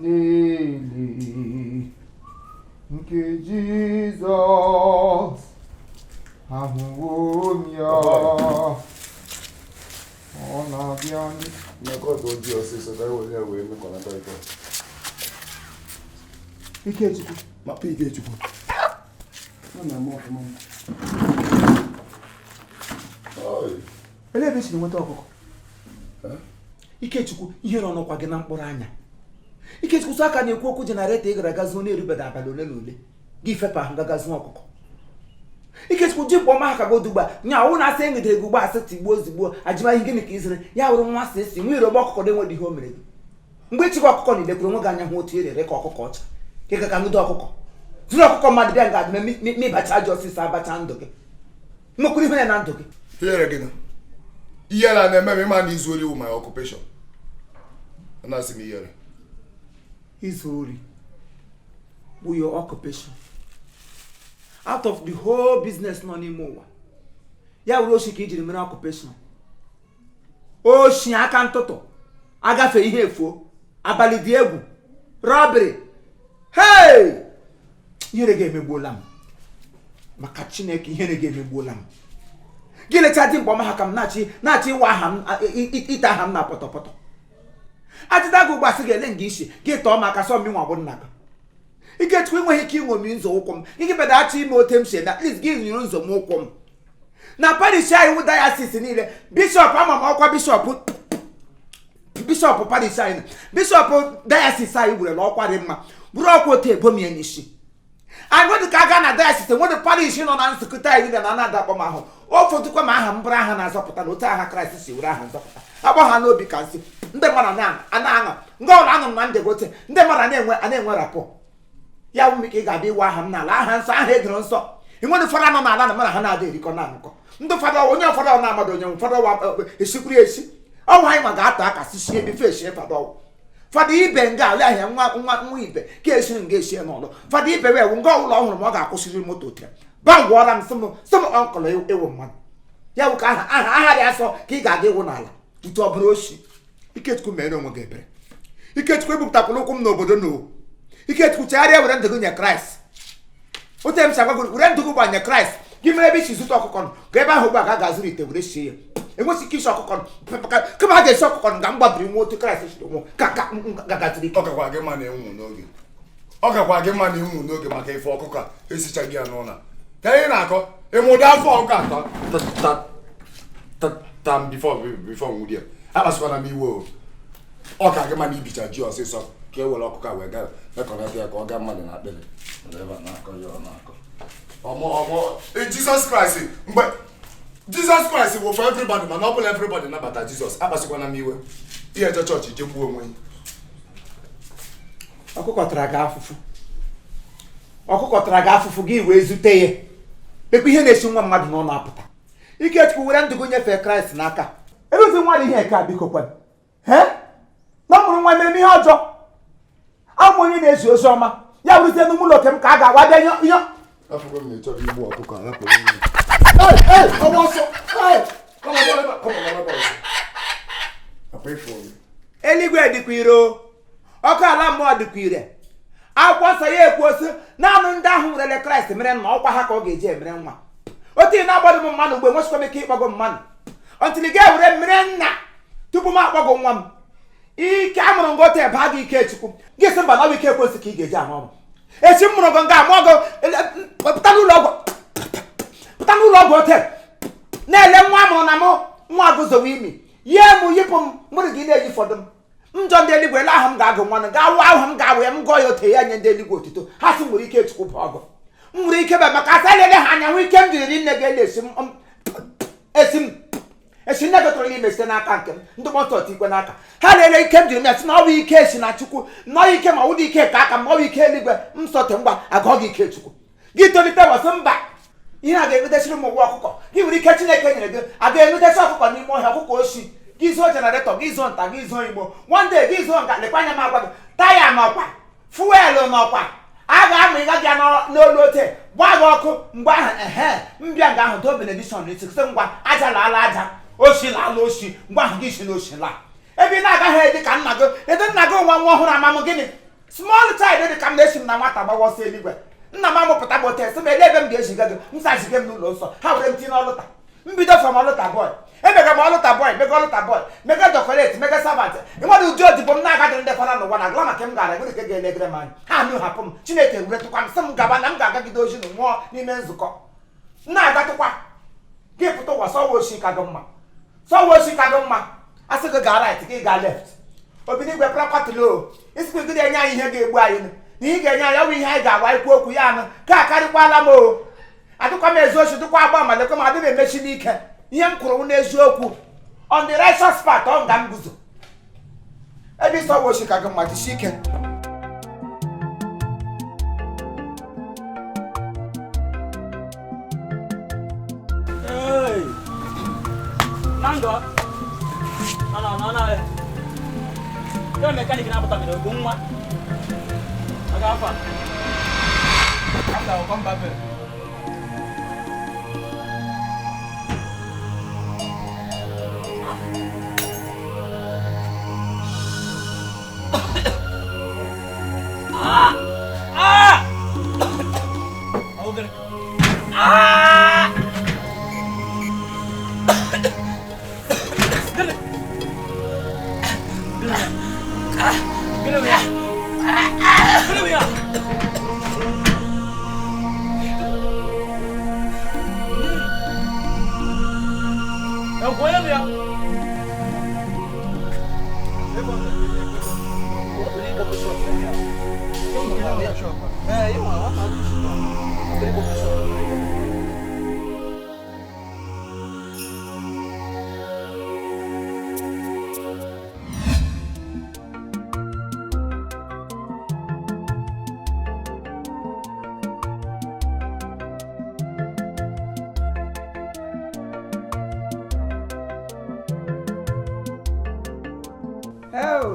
n'ili nke Jizọs ahụwo m ya ọ na-abịa mmekọta oji ọsịsọ ka were wee mekọnata ike Ikechukwu Papa Ikechukwu na-eme ọfụma ele ebe esi nweta ọkụkọ Ikechukwu ihe nọ n'ọkwa gị na mkpụrụ anya Ikechukwu so aka na-ekwu okwu jenaretọ ị gara gazuo na-erubeda abalị ole na ole gị fepụ ahụ gagazuo ọkụkọ Ikechukwu ji kpọọ ma ka godugba nya awụ na asị engidere gị ugbo asị tigbuo ozugbo ajịma ihe gịnị ka izere ya wụrụ nwa asị esi nwa irogbe ọkụkọ na-enwedị ihe o mere gị mgbe ịchịkwa ọkụkọ na ilekwuru onwe gị anya hụ otu erere ka ọkụkọ ọcha ka ị ka ngụdo ọkụkọ zụrụ ọkụkọ mmadụ bịa nga adịme mịbacha ajọ ọsịsọ abacha ndụ gị nwekwuru ihe na ndụ gị tinyere gị ihe na-eme m ịma na izu ori wụ my occupation na-asị m ihere izu ori bụ your occupation out of the whole business nọ n'ime ụwa ya were oshi ka ijiri mere occupation oshi aka ntụtụ agafe ihe efuo abalị dị egwu robbery. Hey! Ihere ga-emegbuola m. Maka Chineke ihere ga-emegbuola m. Gị lecha dị mkpọma ha ka m na-achị ịwa aha m ite aha m na pọtọpọtọ. Atịta gị ụgbasị ga-ele nga isi gị tọọ maka sọ m nwa bụ nna gị. Ikechukwu enweghị ike ịṅomi nzọ ụkwụ m. Gị beda achọ ime ote m si na at least gị nyere nzọ m ụkwụ m. Na parish anyị wụ diocese niile bishọp ama m ọkwa bishọp parish anyị bishọp diocese anyị were ọkwa dị mma bụrụ ọkwa otu ebomie n'isi. Anyị ka aga na diocese nwere parish nọ na nsụkụta anyị niile na anadakpọ m ahụ ofotukwa ma aha m bụrụ aha na-azọpụta na otu aha Kraịst si were aha nzọpụta akpọ ha n'obi ka nsị ndị mmadụ ana-aṅa nga ụlọ anọ m na ndegote ndị mmadụ na-enwe rapọ ya bụ ike ị ga-abịa iwe aha m n'ala aha nsọ aha edoro nsọ ị nwere ụfọdụ anọ n'ala na mana ha na-ada erikọ na nkọ ndị ụfọdụ onye ụfọdụ na-amadụ onye ụfọdụ esikwuru esi ọnwa anyị ma ga-atọ aka sie bife eshie fada ibe nga ala ahịa nwa ibe ka esi nga eshie n'ọlụ fada ibe wee nga ụlọ ọhụrụ ma ọ ga-akwụsịrị moto tere bangwụọra m sị m ọnkụlụ ewu mmadụ ya bụ ka aha dị asọ ka ị ga-aga ewu n'ala ute ọ bụrụ oshi. Ikechukwu mere onwe gị ebere. Ikechukwu ebupụtakwala ụkwụ m n'obodo na Ikechukwu chegharịa were ndụ gị nye Kraịst. Otu m si agwa gị were ndụ gị gbanye Kraịst gị mere ebe isi zụta ọkụkọ ka ebe ahụ ugbu a ga-azụrụ ite were sie ya enwesị ike isi ọkụkọ kama a ga-esi ọkụkọ ga m gbabiri nwa otu Kraịst siri nwụ ka gagaziri ike. Ọ gakwa gị mma na ịnwụ n'oge maka ife ọkụkọ a esichaghị ya n'ụlọ ka anyị na-akọ ịmụda afọ ọkụkọ atọ tam bifo nwụdị ya akpasịkwana m iwe ọ ka gị mana ibicha ji ọsịsọ ka e were ọkụkọ wee gaa mekọnata ya ka ọ gaa mmadụ na akpịrị Jizọs Kraịst mgbe Jizọs Kraịst bụ for everybody mana ọ bụla everybody nabata Jizọs akpasịkwana m iwe ihe eje chọọchị jegbuo onwe ọkụkọ tara gị afụfụ gị wee zute ya ekwe ihe na-esi nwa mmadụ n'ọnụ apụta. Ikechukwu were ndụ gị nyefee Kraịst n'aka eruzi nwa dị ihe ka biko kwen na mụrụ nwa mere ihe ọjọọ amụ onye na-ezi ozi ọma ya wụrụzie n'ụmụ ụlọ m ka a ga-agwa bịa nyọ eluigwe dịkwa iro ọkụ ala mmụọ dịkwa ire akwụkwọ nsọ ya ekwu osi naanị ndị ahụ werele Kraịst mere nna ọkwa ha ka ọ ga-eji emere nwa otu ị na-agbado m mmadụ mgbe nwechikwa m ike ịkpọgo mmadụ ọntịrị ga-ewere mmiri nna tupu m akpọgo nwa m ike amụrụ ngo ote baa gị Ikechukwu gị sị mba na ọ bụ ike ekwesị ka ị ga-eji ama ọrụ echi m mụrụ gị nga amụọ gị pụta n'ụlọ ọgwụ ote na-ele nwa amụrụ na mụ nwa gụzowe imi yie m yipụ m mụrụ gị na-eji fọdụ m njọ ndị eluigwe ele aha m ga-agụ nwanụ ga-awụ ahụ m ga-awụ ya m gụọ ya ote ya nye ndị eluigwe otito ha sị nwere Ikechukwu bụ ọgụ m nwere ike ba maka asa elele ha anya hụ ike m jiri nne gị esi nne gị tụrụ ime site n'aka nke m ndị mọtọ ikwe n'aka ha na-ele ike m jiri m ya sị na ọ bụ ike esi na Chukwu na ọ ike ma ọ bụ ike ka aka m ọ bụ ike eluigwe m sọte ngwa agụọ gị Ikechukwu gị tolite wasị mba ihe a ga-enwetachiri m ụgwọ ọkụkọ gị nwere ike Chineke nyere gị a ga-enwetachi ọkụkọ n'ime ọhịa ọkụkọ oshi gị zuo jenaretọ gị zuo nta gị zuo igbo nwande gị zuo nga lekwa anya m agwa gị taya n'ọkwa fuelu n'ọkwa a ga-amụ ịga gị n'olu ote gbaa gị ọkụ mgbe ahụ mbịa nga ahụ do benediction n'isi sị ngwa aja laala aja oshi laala oshi mgbe ahụ gị si n'oshi laa ebe ị na-agaghị dị ka nna gị edo nna gị nwa nwa ọhụrụ amamụ gịnị small child dị ka m na-esi m na nwata gbawa ọsọ eluigwe nna m amụpụta bụ ote sị m ele ebe m ga-eziga gị m saziga m n'ụlọ nsọ ha were m tinye ọlụta mbido fọm ọlụta bọị emega m ọlụta bọị mega dọkọreti mega savant ịnwere ụdị odibo m na-agadị ndị fara n'ụwa na agla maka m gara egwere ka ga-elegere m anya ha anụ hapụ m Chineke were tụkwa m sị m gaba na m ga-agagide ozi na nwụọ n'ime nzukọ na-agatụkwa gị pụta ụwa sọwa oshi ka gị mma asị gị gaa right gị gaa left obinigwe prakwatụlo isikwe gị enye anyị ihe ga-egbu anyị na ihe ga-enye anyị ọ bụ ihe anyị ga-agwa ikwu okwu ya anụ ka akarịkwala m o adịkwa m ezu ochi dịkwa agba ma lekwa m adịghị emechi n'ike ihe m kwuru n'eziokwu on the righteous path ọ nga m guzo ebe ịsọ wochi ka gị mma jisi ike Mango. No. Yo mechanic na bota mi do nwa. Aga afa. After come back.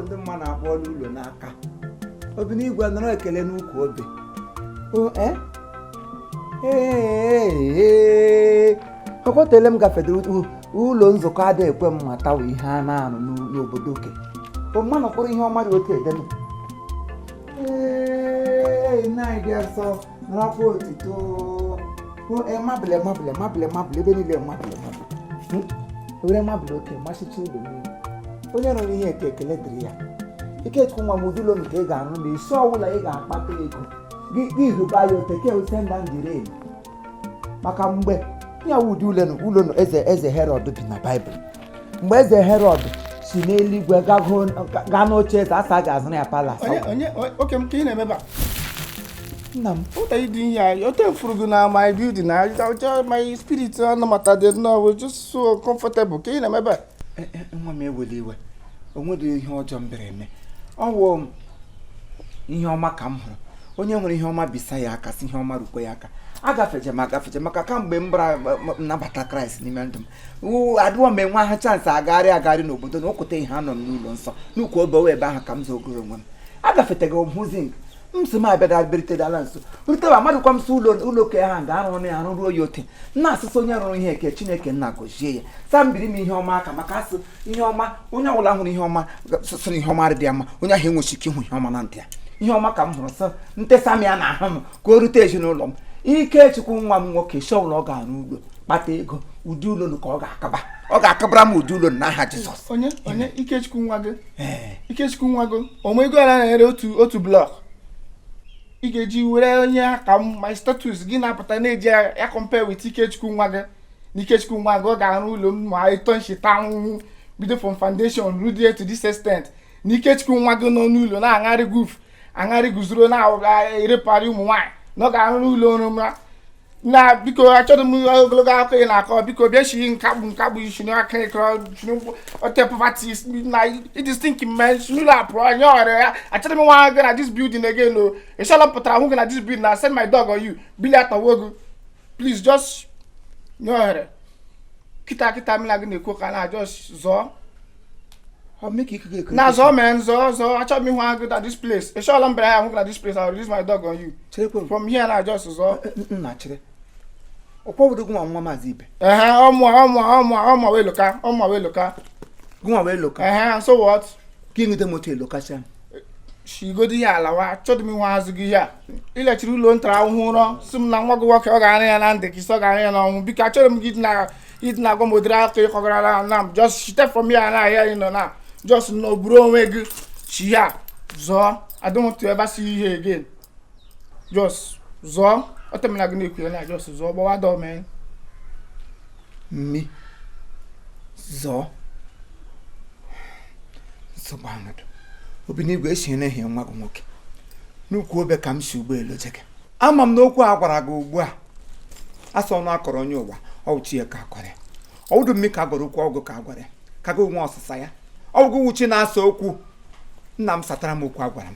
ndị mma na-akpọla ụlọ n'aka obi n'igwe nọrọ ekele n'ukwu obe ọkọtele m gafedere ụlọ nzukọ ada ekwe m mata wee ihe a na-arụ n'obodo oke mmanụ kpụrụ ihe ọma dị otu edenu na-adị asọ n'afọ otito mabịlị ebe niile ewere mabịlị oke machicha ụlọ niile onye rụrụ ihe eke ekele dịrị ya Ikechukwu nwa m ụdịlo nke ị ga-arụ na isi ọbụla ị ga-akpata ego gị hụba ya oteke usenda ndịre elu maka mgbe ya ụdị ụlọ eze Herọd bi na Baịbụl mgbe eze Herọd si n'eluigwe gaa n'oche eze asa ga-azụrụ ya palas oke m ka ị na-emeba nna m ụta ịdị ihe ote furu gị na my building na my spirit anamata dị nnọọ just so comfortable ka ị na-emeba nwa m ewele iwe onwedị ihe ọjọọ mbere eme ọ wụ ihe ọma ka m hụrụ onye nwere ihe ọma bisa ya aka si ihe ọma rukwe ya aka agafeje maka kamgbe m bara nnabata Kraịst n'ime ndụ m adịghị m enwe aha chansị agagharị n'obodo na okwute ihe anọ m n'ụlọ nsọ n'ukwu obe ebe ahụ ka m zogoro onwe m agafeteghị hụzi m si m abịa beritedala nso ruteba mmadụ kwa m si ụlọ oke ha ga-arụ ya arụ ruo ya ote nna asụsụ onye rụrụ ihe eke Chineke nna gozie ya saa mbiri m ihe ọma aka maka asụ ihe ọma onye ọbụla hụrụ ihe ọma sị na ihe ọma dị ya mma onye ahụ enwechi ike ịhụ ihe ọma na ntị ya ihe ọma ka m hụrụ sọ ntesa m ya na ahụ m ka o rute ezinụlọ m Ikechukwu nwa m nwoke shọbụla ọ ga-arụ ụlọ kpata ego ụdị ụlọ ka ọ ga-akabara m ụdị ụlọ n'aha Jizọs onye Ikechukwu nwa gị onwe ego ala na-ere otu blọk ị ga-eji were onye ka m my status gị na-apụta na-eji ya compare with Ikechukwu nwa gị na Ikechukwu nwa gị ọ ga-arụ ụlọ m ma eto nchita ahụhụ bido from foundation rudie to this extent na Ikechukwu nwa gị nọ n'ụlọ na-aṅarị guzoro na-erepari ụmụ nwaanyị na ọ ga-arụ ụlọ ọrụ na biko achọrọ m ogologo akụkọ ị na-akọ biko bịa shi nkagbu isi n'aka ịkọrọ ote poverty na ịdị thinking man n'ụlọ apụrụ onye ọrịa ya achọrọ m nwa gị na this building again o ịshala pụtara hụ gị na this building na send my dog on you bili atawo gị please just nye ohere kịta m na gị na-ekwu ka na just zọọ na zọọ men zọọ achọrọ m ịhụ agụ na this place ịshala mbere ya hụ gị na this place I'll release my dog on you from here na just zọọ nna chere ọkpọbodo nwa maazị ibe ọmụ wee loka so what ka ịnweta moto elokacha shigodi ya alawa chọdụ m nwa azụ gị ya ilechiri ụlọ ntara ahụhụ ụrọ si m na nwa gị nwoke ọ ga-arụ ya na ndị ka isi ọ ga-arụ ya n'ọnwụ biko achọrọ m gị ịdị na-agwa m ụdịrị aka ịkọgara na m just shite from ya na ahịa ịnọ na just n'oburu onwe gị chi ya zọọ adịmụtụ ebe si ihe again just zọọ otemena gị na-ekwu ya na just zọọ gbawa dọmen mmi zọọ nsogbu ọnọdụ obi n'igwe esi na-ehi nwa gị nwoke n'ukwu obe ka m si ụgbọelu jege ama m n'okwu a gwara gị ugbu a asọ ọnụ akọrọ onye ụwa ọwụchie ka akọrọ ya ọwụdụ mmi ka agwara okwu ọgụ ka agwara ya ka gị onwe ọsịsa ya ọgụ wuchi na-asa okwu nna m satara m okwu agwara m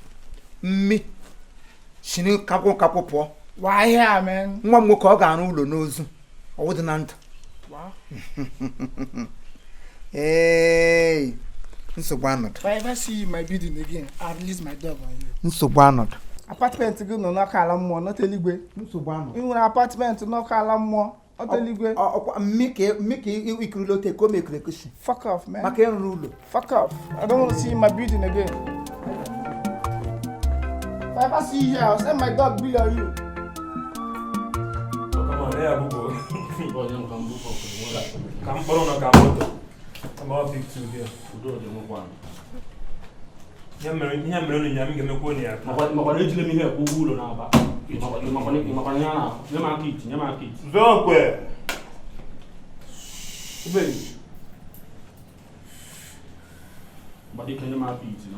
mmi si kapụ pụọ nwa m nwoke ọ ga-arụ ụlọ n'ozu ọwụdị na ndụ ee nsogbu anọdụ nsogbu anọdụ apartment gị nọ n'ọka ala mmụọ nọta eluigwe nsogbu anọdụ ị nwere apartment n'ọka ala mmụọ nọta eluigwe mmi ka ikirila ote ka o mekere ekusi fuck off man maka ịrụrụ ụlọ fuck off I don't want to see my building again if I ever see you here I'll send my dog bill on you. Come on, yeah, Bubo. Come on, Kamoto. I'm all big two here. We do the one. Yammer, Yammy, Maconia. Maka ejile m ihe ekwu ụlọ na-aba maka ya na nyema kit Zokwe. ube gbadike nyema kit na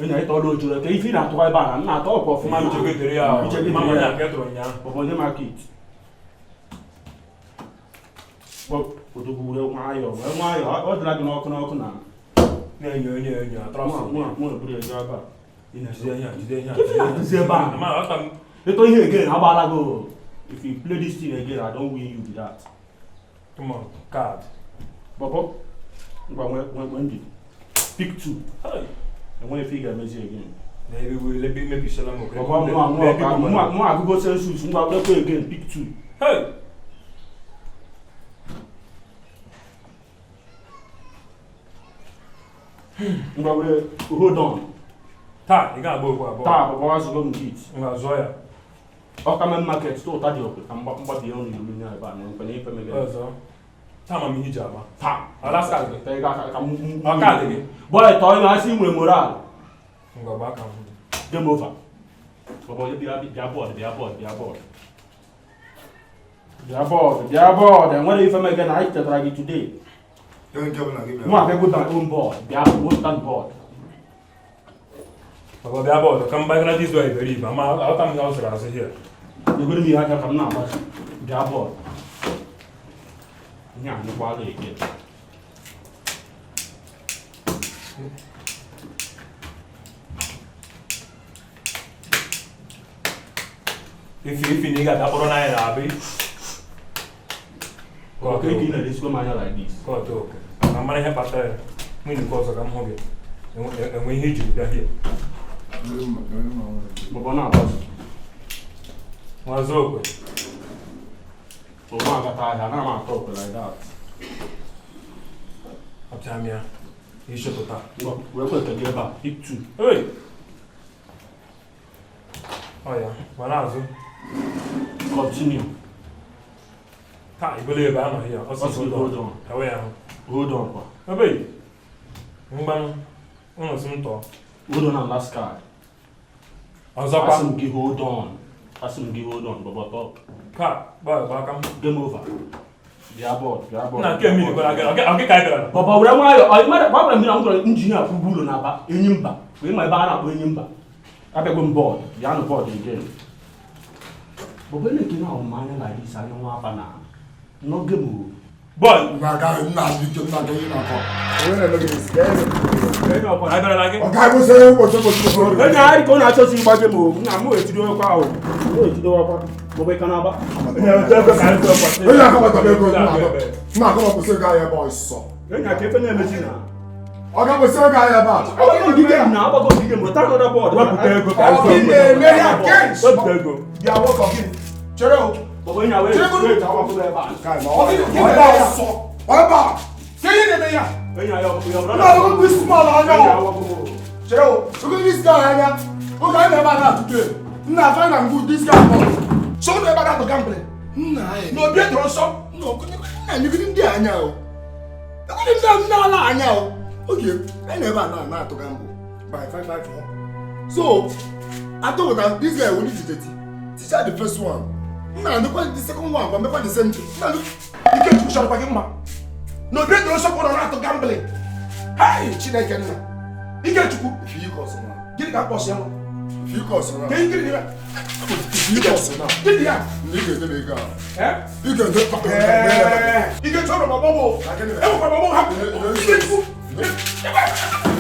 Onye anyị tọrọ ojoro ka ife na-atụkwa ebe a na atọ ọkwa ọfụma na ichegotere ya mama ya ka tụrụ nya obodo market odogwure nwayọ ọ dịla gị n'ọkụ na na-enyo atrọsị mụ na buru ejo ebe a jide ihe ebe a ma ghọta m ịtọ ihe again agbaala go if you play this thing again I don't win you with that come on card bọbọ ngwa nwe ndị pick 2 enwere ife ị ga-emezi again na ebe mebisala m bọbọ mụ agụgo census ngwa lekwa again pick 2 hey ngwa were hold on taa ị ga-agba okwu abụọ taa bọbọ azụgo m git ngwa zụọ ya ọkame market to ụta dị ọkụ ka mgbadi ya ọnụ ilu nya ebe a na nkwenye ife mege ọzọ taa ma m ihe iji ama taa alaska gị ọka dị gị bọị tọọ na asị nwere moral ngwa gbaa ka m game over bọbọ bịa bọọdụ enwere ife mege na anyị chetara gị today mụ aka go down own board bịa stand board baba bịa bọọdụ ka m gbagara dis way iberibe ama aghọta m na ọ zụrụ azụ hie egoro m ihe aka ka m na-agbachi bịa bọọdụ ihe a nyekwala eke ifi na ị ga-abịa kpọrọ n'anya na abị ọka eke ị na-eresikwa m anya like this kọtụ oke na mara ihe kpatara ya nwunye nke ọzọ ka m hụ gị enwe ihe ijiri bịa hie bọbọ na-agbachi nwazụ okwe bọbọ agata ahịa na m atọ okwe like that ọpịa m ya ishepụta wee kwe eke gị ebe a pick 2 hey ọ ya ma na-azụ continue taa ibele ebe anọghị ya hold on ewe ya hold on kwa ebe mgbanụ ụnụ si m tọọ hold on and last card ọzọkwa asị m gị hold on bọbọ tọ ka gba aka m game over bịa bọọdụ na nke mmiri gwara gị ọgị ka ị bịara bọbọ were nwayọ gbabara mmiri m gwara injinia kwụgbu ụlọ na-aba enyi mba wee ma ebe a na-akpọ enyi mba abịago m bọọdụ bịa nụ bọọdụ again bọbọ na-eke na ọmụmanya na isi anya nwa aba na n'oge m bọọlụ onye arị ka ọ na-achọsi ịgbaje m na mụ etidowekwa ahụ bọbọ ịka na-agba enyi aka efe na-emezi na ogige m na-agbago ogige m taa nọda bọọdụ wepụta ego ka wepụta ego bọbọ enyi awere straight awapụrụ ebe So, I thought that this guy will need to teach her the first one. Nah, the second one, but make the same thing. Nah, you can't push out of him. No, they don't support on to gambling. Hey, Chineke na. You can't cook if you cause now. Get that boss now. If you cause now. Can you get it? If you cause now. Get it out. You can do it. Eh? You can do it. You can turn on my bubble. I can do it. My bubble happy. You can cook. You can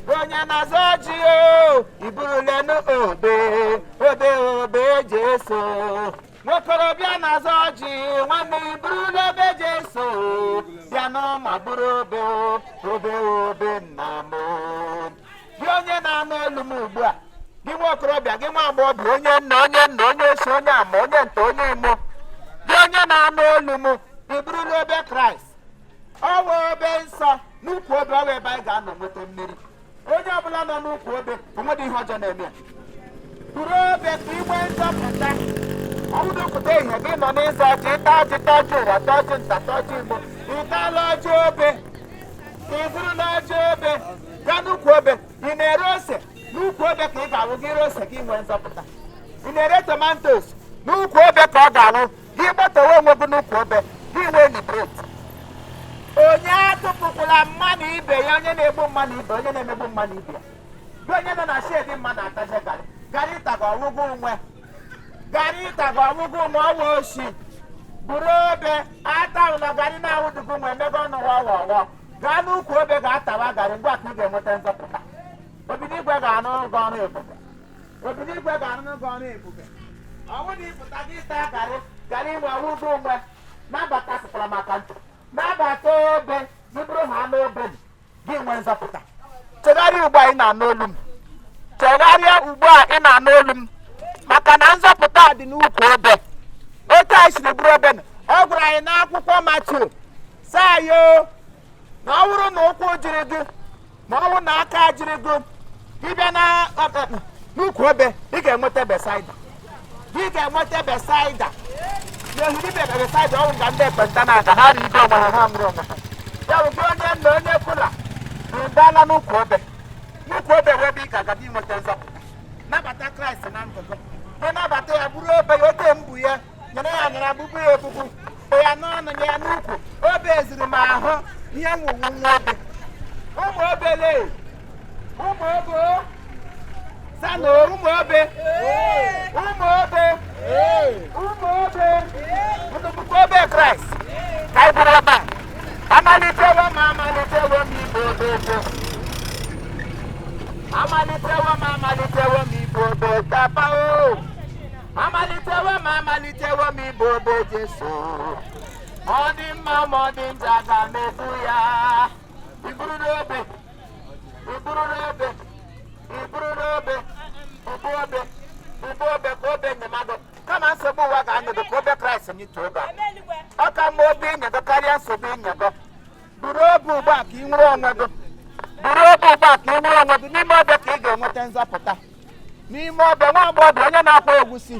Onye onye na-azọ ọjị o iburulenu obe obe obe Jesu nwokorobịa na-azọ ọjị nwanne iburule obe Jesu bịa n'ọma bụrụ obe obe obe nna m gị onye na-anụ olu m ugbu a gị nwa okorobịa gị nwa agbọghọbịa onye nna onye esi onye ama onye nta onye imo gị onye na-anụ olu m iburule obe Kraịst ọwa obe nsọ n'ukwu obe ọwa ebe anyị ga-anọ nweta mmiri onye ọbụla nọ n'ukwu obe onwedị ihe ọjọọ na-eme ya buru obe ka inwe nzọpụta ọbụdụpụta ihe gị nọ n'ịzọ ọjị ịta ọjị tọjị ụwa tọjị nta tọjị igbo ịtala ọjị obe ka ị bụrụ n'ọjị obe gaa n'ukwu obe ị na-ere ose n'ukwu obe ka ị ga-awụ gị ire ose gị nwee nzọpụta ị na-ere tomatos n'ukwu obe ka ọ ga-awụ gị gbatowe onwe gị n'ukwu obe gị nwee libret onye atụpụkwala mmadụ ibe ya onye na-egbu mmadụ ibe onye na-emegbu mmadụ ibe ya gị onye nọ na shedi mmadụ ataje garị ịta ga ọwụgwọ onwe garị ịta ga ọwụgwọ onwe ọwa oshi buru obe atahụ na garị na-awụdụgụ nwe emebe ọnụ wọwọwọ gaa n'ukwu obe ga-atawa garị ngwa ka ị ga-enweta nzọpụta obinigwe ga-anụ gị ọrụ ebube obinigwe ga-anụ gị ọrụ ebube ọnwụ na ịpụta gị taa garị inwe ọwụgwọ onwe nabata sịkwara maka ntụ nabata obe gị bụrụ ha n'obe gị nwee nzọpụta chegharịa ugbu a ị na-anụ olu m chegharịa ugbu a ị na-anụ olu m maka na nzọpụta dị n'ukwu obe otu anyị siri bụrụ obe ọ gwara anyị n'akwụkwọ Matiu saa yo na ọ bụrụ na ụkwụ jiri gị ma ọ bụrụ na aka jiri gị ịbịa n'ukwu obe ị ga-enweta Besaida gị ga-enweta Besaida n'ehiri Besaida ọnwụ nga ndị ekpenta na-aga ha rigo onwe ha ha nwụrụ onwe ha ya bụ gị onye nna onye kwula na ịdala n'ukwu obe wee bụ ị ga-aga dị inweta nzọpụta nabata Kraịst na ndụ gị ị nabata ya bụrụ obe ya ote mbụ ya nyere ya nyere agbụgbụ ya egbugbu ya n'ọnụ ya n'ukwu obe eziri m ahụ ihe nwụwu nwa obe ụmụ obele ụmụ obe sano ụmụ obe ụmụ obe ụmụ obe ụmụ obe Kraịst ka anyị bụrụ ọba amalitewo m igbo obe amalitewo m igbo obe tapa o amalitewo m igbo obe Jesu ọ dị mma ma ọ dị njọ aga m ebu ya iburu n'obe ka obe nyemadụ kama nsogbu ụwa ga-anyụdụ ka obe Kraịst nyịtụ obe ọ ka mma obe ịnyego karịa nsogbu ịnyego buru obe ugbu a ka ị nwere onwe gị n'ime obe ka ị ga-enweta nzọpụta n'ime obe nwa agbọghọ onye na-akwa egwusi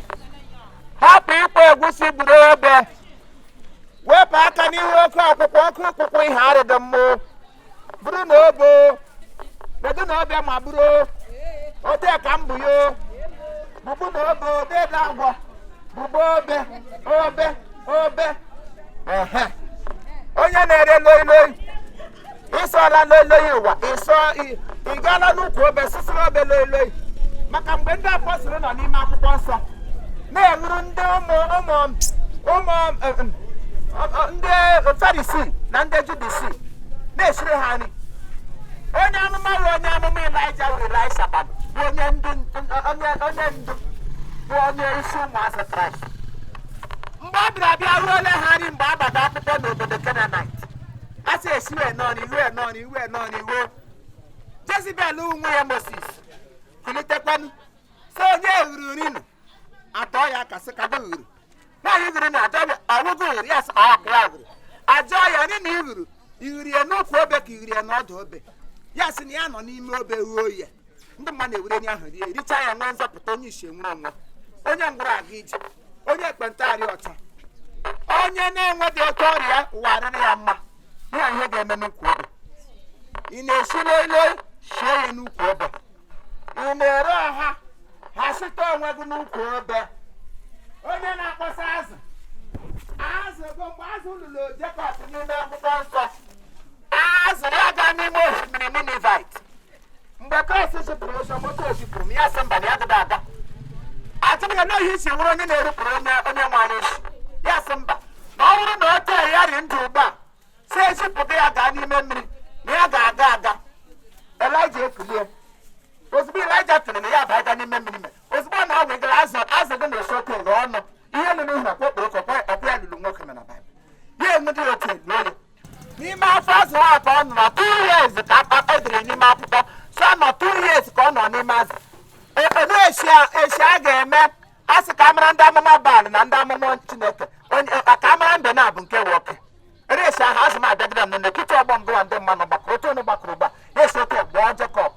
hapụ ịkwa egwusi buru obe wepụ aka n'ihu oke ọkpụkpụ ihe arịdị mmụ bụrụ na obe bedu na obe ma bụrụ ote ka m bụ yo bụbụ na obe odede agwọ bụbụ obe onye na-ere loiloi ịsọla loiloi ụwa ị gaala n'ukwu obe sisiri obe loiloi maka mgbe ndị apọstụlụ nọ n'ime akwụkwọ nsọ na-enwuru ndị ndị Farisi na ndị Judisi na-esiri ha nri onye amụma Ịlaịja wuru Ịlaịsha bụ onye ndu bụ onye isi ụmụazị Kraịst mgbe ọ bịara bịa ruole ha nri mgbe agbata akwụkwọ n'obodo Kenanite a sị esiwe iwe Jezibel onwe ya Moses kulitekwanụ sị onye huru rinu atọ ya ka sị ka gị huru nwaanyị huru na ọwụgụ huru ya sị ọkụ ya huru ajọ ya ndị na ihuru ya n'ukwu obe ka ihuru ya n'ọdụ obe ya sị na ya nọ n'ime obe ruo ya ndị mmadụ na-ewere nye ahụ rie richa ya nwee nzọpụta onye isi nwere onwe onye ngwụrụ aga ije onye ekpenta arịa ọcha onye na-enweghị oke ọrịa ụwa arịrị ya mma ya ihe ga-eme n'ukwu obe ị na-esi loiloi shie ya n'ukwu obe ị na-ere ọha ha site onwe gị n'ukwu obe onye na-akpọsa azụ bụ mgbe azụ lụrụ Jekọb n'ime akwụkwọ nsọ azụ ya gaa n'ime osimiri Ninivite mgbe Kraịst zipụrụ ụzọ moto ozipụrụ m ya sị mba na ya gada aga atụghị n'ohi isi nwere onye na-erupụrụ onye nwanyị isi ya sị mba na ọ bụrụ na o tee ya ri ndụ ugbu a si ezipụta ya gaa n'ime mmiri na ya ga-aga Elaịja ekulie ozugbo Ịlaịja tụrụ na ya baa n'ime mmiri ozugbo na ọ wegara azụ dị na eshoke ụlọ ọnụ ihe nụ n'ihi na kpọkpọrọ ọkwa ya lụrụ nwoke na Baịbụl ya enwe dị otu eluo ya n'ime afọ azụ ha ka ọ nọ 2 years ka edere n'ime akwụkwọ so nọ 2 years ka ọ nọ n'ime azụ esi a ga-eme a sị ka amara ndị amụma Baal na ndị amụma Chineke ka amara mbe na-abụ nke nwoke esi ahụ azụ m abịagide m n'etiti ọgbọ ngụwa ndị mmanụ gbakọrọ otu onye gbakọrọ ugbu a ya esi oke gbọọ Jekọb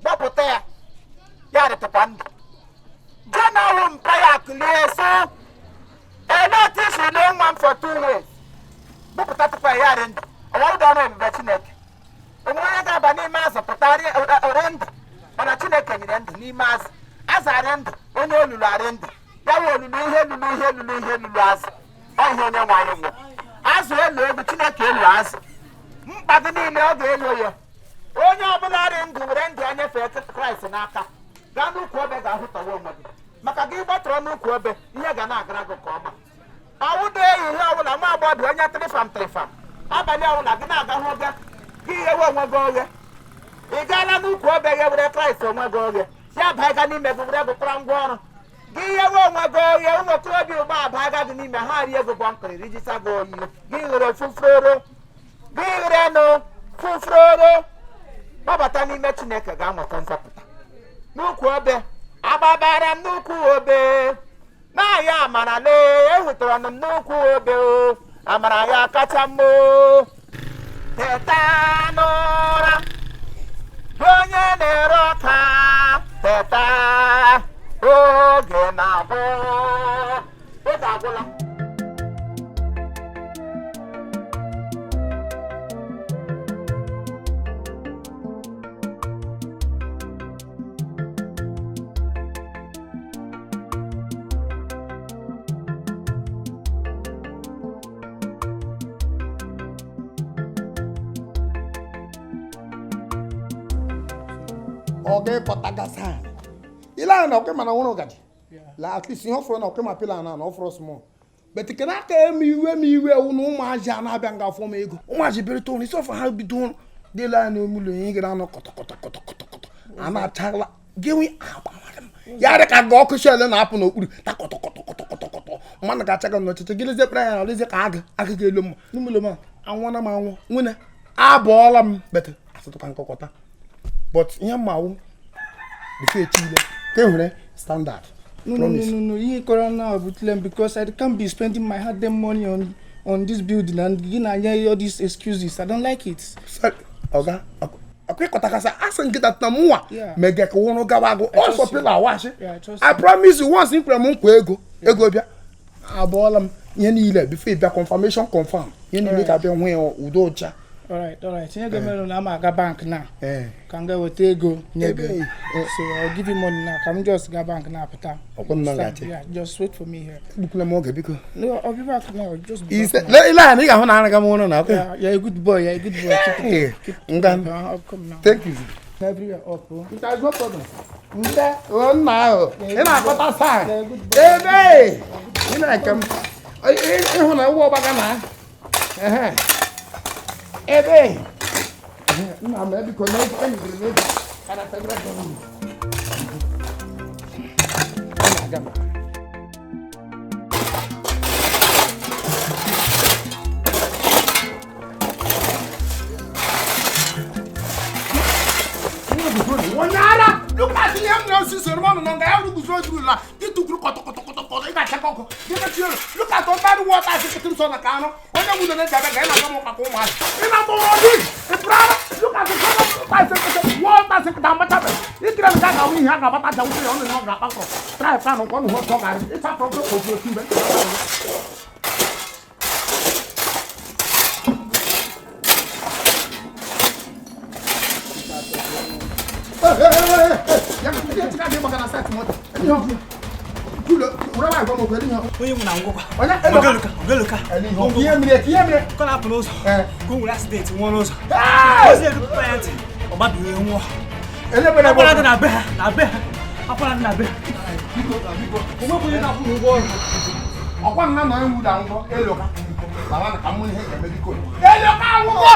gbapụta ya rịtụkwa ndụ Jona hụ mpa ya akụlie so ele otu isi lee nwa m for 2 years gbapụta tupu ya rị ndụ ọwụda ọrụ ebube Chineke onwe onye ga-aba n'ime azụ pụta rị ndụ mana Chineke nyere ndụ n'ime azụ arị ndụ onye olulu arị ndụ ya wee olulu ihe lulu azụ ọ ihe onye nwe anyị gwụ azụ elu egwu Chineke elu azụ mkpa gị niile ọ ga-elu ya onye ọbụla rị ndụ were ndụ ya nyefee Kraịst n'aka gaa n'ukwu obe ga-ahụtawa onwe gị maka gị gbatọrọ n'ukwu obe ihe ga na-agara gị nke ọma ọwụda eyi ihe ọbụla nwa agbọghọ onye tịrịfam abalị ọbụla gị na-aga hụ oge gị ghewe onwe gị oghe ị gaala n'ukwu obe ghe were Kraịst onwe gị oghe ya baiga n'ime gị were gụkwara ngwa ọrụ gị ghewe onwe gị oghe ụmụ okorobịa ugbo abaiga gị n'ime ha rie ego bọnkịrị rijisa gị oyi gị ghere fufuroro gbabata n'ime Chineke ga-anweta nzọpụta n'ukwu obe agbabara m n'ukwu obe na-aya amara lee ehụtara m n'ukwu obe o amara ya kacha mma teta n'ụra onye na-ere ọka teta oge na-agwụ oge agwụla oge kọtagasa ila na oke mana wono gadi la at least ihe ofro na oke ma pila na ofro small but ke na ka mi iwe unu ma aja na abia nga fo ma ego ma ji bere to ni so fa ha bido de la na omulo yin gira na koto ana tagla gewi ya re ka go ko shele na apu na okpuru ta koto man ga chaga no tete gileze pra ya leze ka aga ga elo mo numulo ma anwona ma anwo nwune aboola m bet asụtụ ka nkọkọta but ihe mmawu before chile ke hore standard no you corona butlem because I can't be spending my hard earned money on this building and all these excuses. I don't like it. Sorry, oga akwe kotakasa asan get at namwa mega ko wono gawago also pila wash I promise you once in kwem ego bia abola m ihe niile before bia confirmation confirm ihe niile ka bia hwe udo ocha. All right. You get me na ma ga bank now. Can get with ego nyebe. So I'll give you money now. Come just go bank now pata. Yeah, just wait for me here. Bukule mo ge biko. No, I'll be back now. Just be. Ila ni ga ho na ga mo no na. Yeah, you're a good boy. Keep Ngan. I'll come now. Thank you. Everywhere up. There's no problem. Nda on now. Ina kota sa. Ebe. Ina kam. Ai ho na wo baga na. Ebe. Na me biko na any grenade. Kana sagra domi. Ana gama. Wonyara, look at him now sister man no ga you go through la. Itu group koto ika chakoko. Look at all that water I think so na kano. Onye mu na jabe ga na mo ka ko ma. Ina mo odi. Look at the water se ka mata be. Ikira ga ga wi ha ga bata ja wi on no ga pa ko. Try plan on ko no to ga. It's a problem ko ko ti be. Onye mụ na ngwụkwa ogeluka kọ na-apụ n'ụzọ ka o nwere asidenti nwụọ n'ụzọ ozi edupụta ya ntị ọ gbabighị nwụọ akwara dị na be ha akwara dị na be onwebụ onye na-akwụ ụgwọ ọrụ ọkwa nna nọ ewu da ngwọ eloka ma ka mụ ihe ga-eme biko Eloka agwụgwọ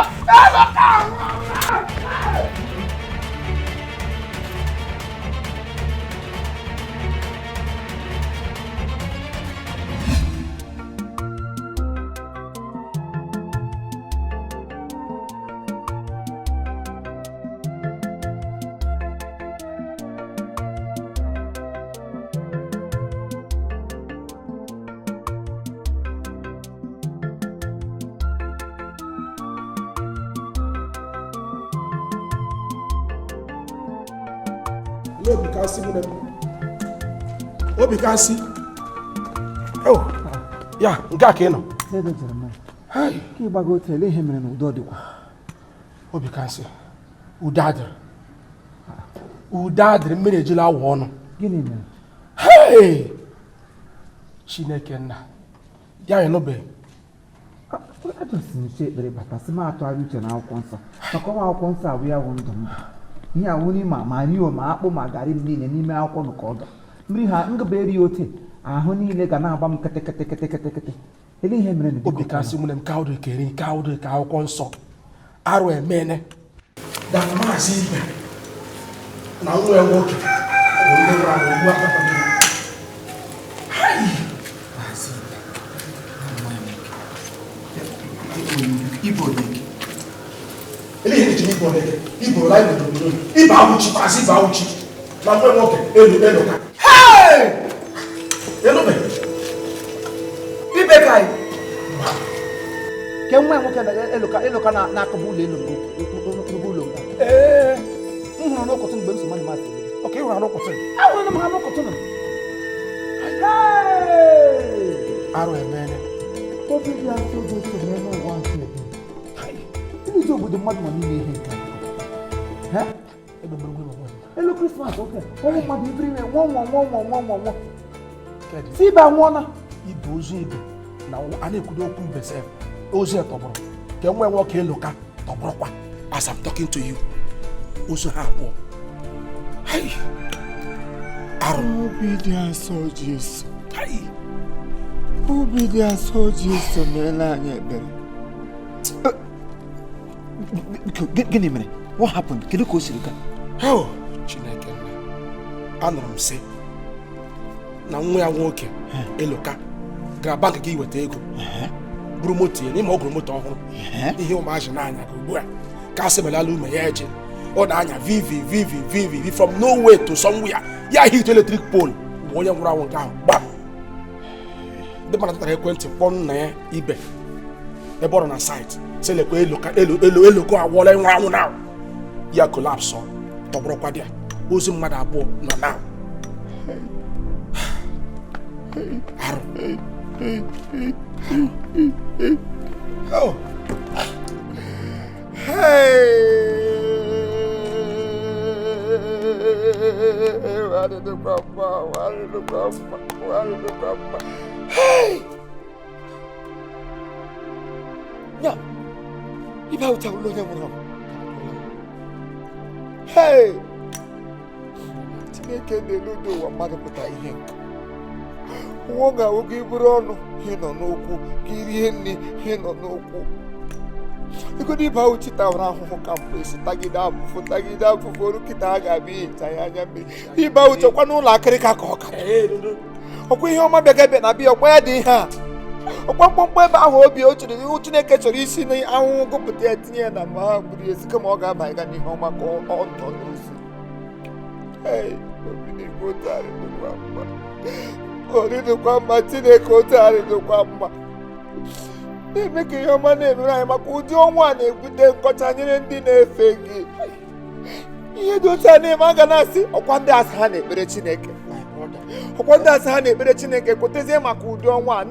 Obi ka nsị mụ na obi ka nsị. Oh, ya nke a ka ị nọ. Ka ịgbago otu ele ihe mere na udo dịkwa. Obi ka nsị. Udo adịrị. Udo adịrị mmiri ejila awụ ọnụ. Gịnị mere? Hey! Chineke nna. Ya ịnụbeghị. Ajọsi nche ekpere bata sị m atụgharị uche na akwụkwọ nsọ. Maka ọnwa akwụkwọ nsọ abụ ya wụ ndụ ndụ. Ihe awụ n'ime ma rio ma akpụ ma garị m niile n'ime akwụkwọ nụ ka ọ dọ. Mmiri ha ngaba eri ote ahụ niile ga na-agba m kete. Ele ihe mere na obi ka nsị mụ na m ka ụdị kere nke ụdị ka akwụkwọ nsọ. Arụ emene. Da maazị ibe na nwa ya nwoke bụ ndị nwere anụ ugbu a. Igbo deke. Ele ihe ji Igbo deke. Igbo la Igbo deke. Ibe awuchi pasi ibe awuchi. Na nwa nwoke elu ka. Hey! Elu be. Ibe kai. Ke nwa nwoke na elu ka na akụbụ ụlọ elu ụlọ. M hụrụ n'ụkọtụ mgbe m so mmadụ masị. Okay, we're not cutting. Ahụrụ m ha n'ụkọtụ nọ. Arụ emene. Obi dị asọ dị eso n'ime ụwa nke ebe. Ndị obodo mmadụ nọ n'ime ihe nke ha. Elu Krismas oke. Ọnwụ mmadụ ibiri ime nwụọ. Si ibe anwụọna. Ibe ozu ibe na a na-ekwudo okwu ibe sef. Ozu tọgbọrọ. Ka nwa nwoke elu ka tọgbọrọkwa. As I'm talking to you. Ozu ha abụọ. Hey. Arụ. Obi dị asọ Jesu. Hey. Obi dị asọ Jesu meela anyị ekpere. Gịnị mere? What happened? Kedu ka o siri ka? Oh, Chineke nna. Anụrụ m sị na nwa ya nwoke Eloka gara bank gị iweta ego. Buru moto ya n'ime ọ gụrụ moto ọhụrụ. Ihe ụmụazị n'anya ka ugbu a ka a sịbalala ume ya eje. Ọ na-anya VV from nowhere to somewhere. Ya hit electric pole. Onye nwụrụ anwụ nke ahụ gbam. Ndị mmadụ tara ekwentị kpọọ nna ya ibe ebe ọ nọ na site sị lekwa Eloka awụọla nwa anwụ na ya kolapsụ tọgbọrọkwa dị ya ozu mmadụ abụọ nọ na arụ. Hey! Ya, ibe ahụ chawụrụ onye nwụrụ anwụ. Hey! Chineke na-eludo ụwa mmadụ pụta ihe nka. Nwa ga-awụ gị bụrụ ọnụ ihe nọ n'okwu, gị rie nri ihe nọ n'okwu. Igodo ibe ahụ chitawara ahụhụ ka mbụ esi tagide afụfụ oru kịta ha ga-abịa ihicha ya anya mmiri. Ibe ahụ chọkwa n'ụlọ akịrịka ka ọ kara. Ọkwa ihe ọma bịaga ebe na bịa ọkwa ya dị ihe a. Ọkwa mkpọmkpọ ebe ahụ obi o chere ihu Chineke chọrọ isi na ahụhụ gụpụta ya tinye ya na ma ha gburu ezi kama ọ ga-abanye n'ihe ọma ka ọ nọ n'ozi. Obi n'igwe otu arịdịkwa mma. Ọrịdịkwa mma Chineke otu arịdịkwa mma. Na-eme ka ihe ọma na-emere anyị maka ụdị ọnwa a na-ebute nkọcha nyere ndị na-efe gị. Ihe dị otu a na-eme a ga na-asị ọkwa ndị asị ha na-ekpere Chineke. Ọkwa ndị asị ha na-ekpere Chineke kwetezie maka ụdị ọnwa a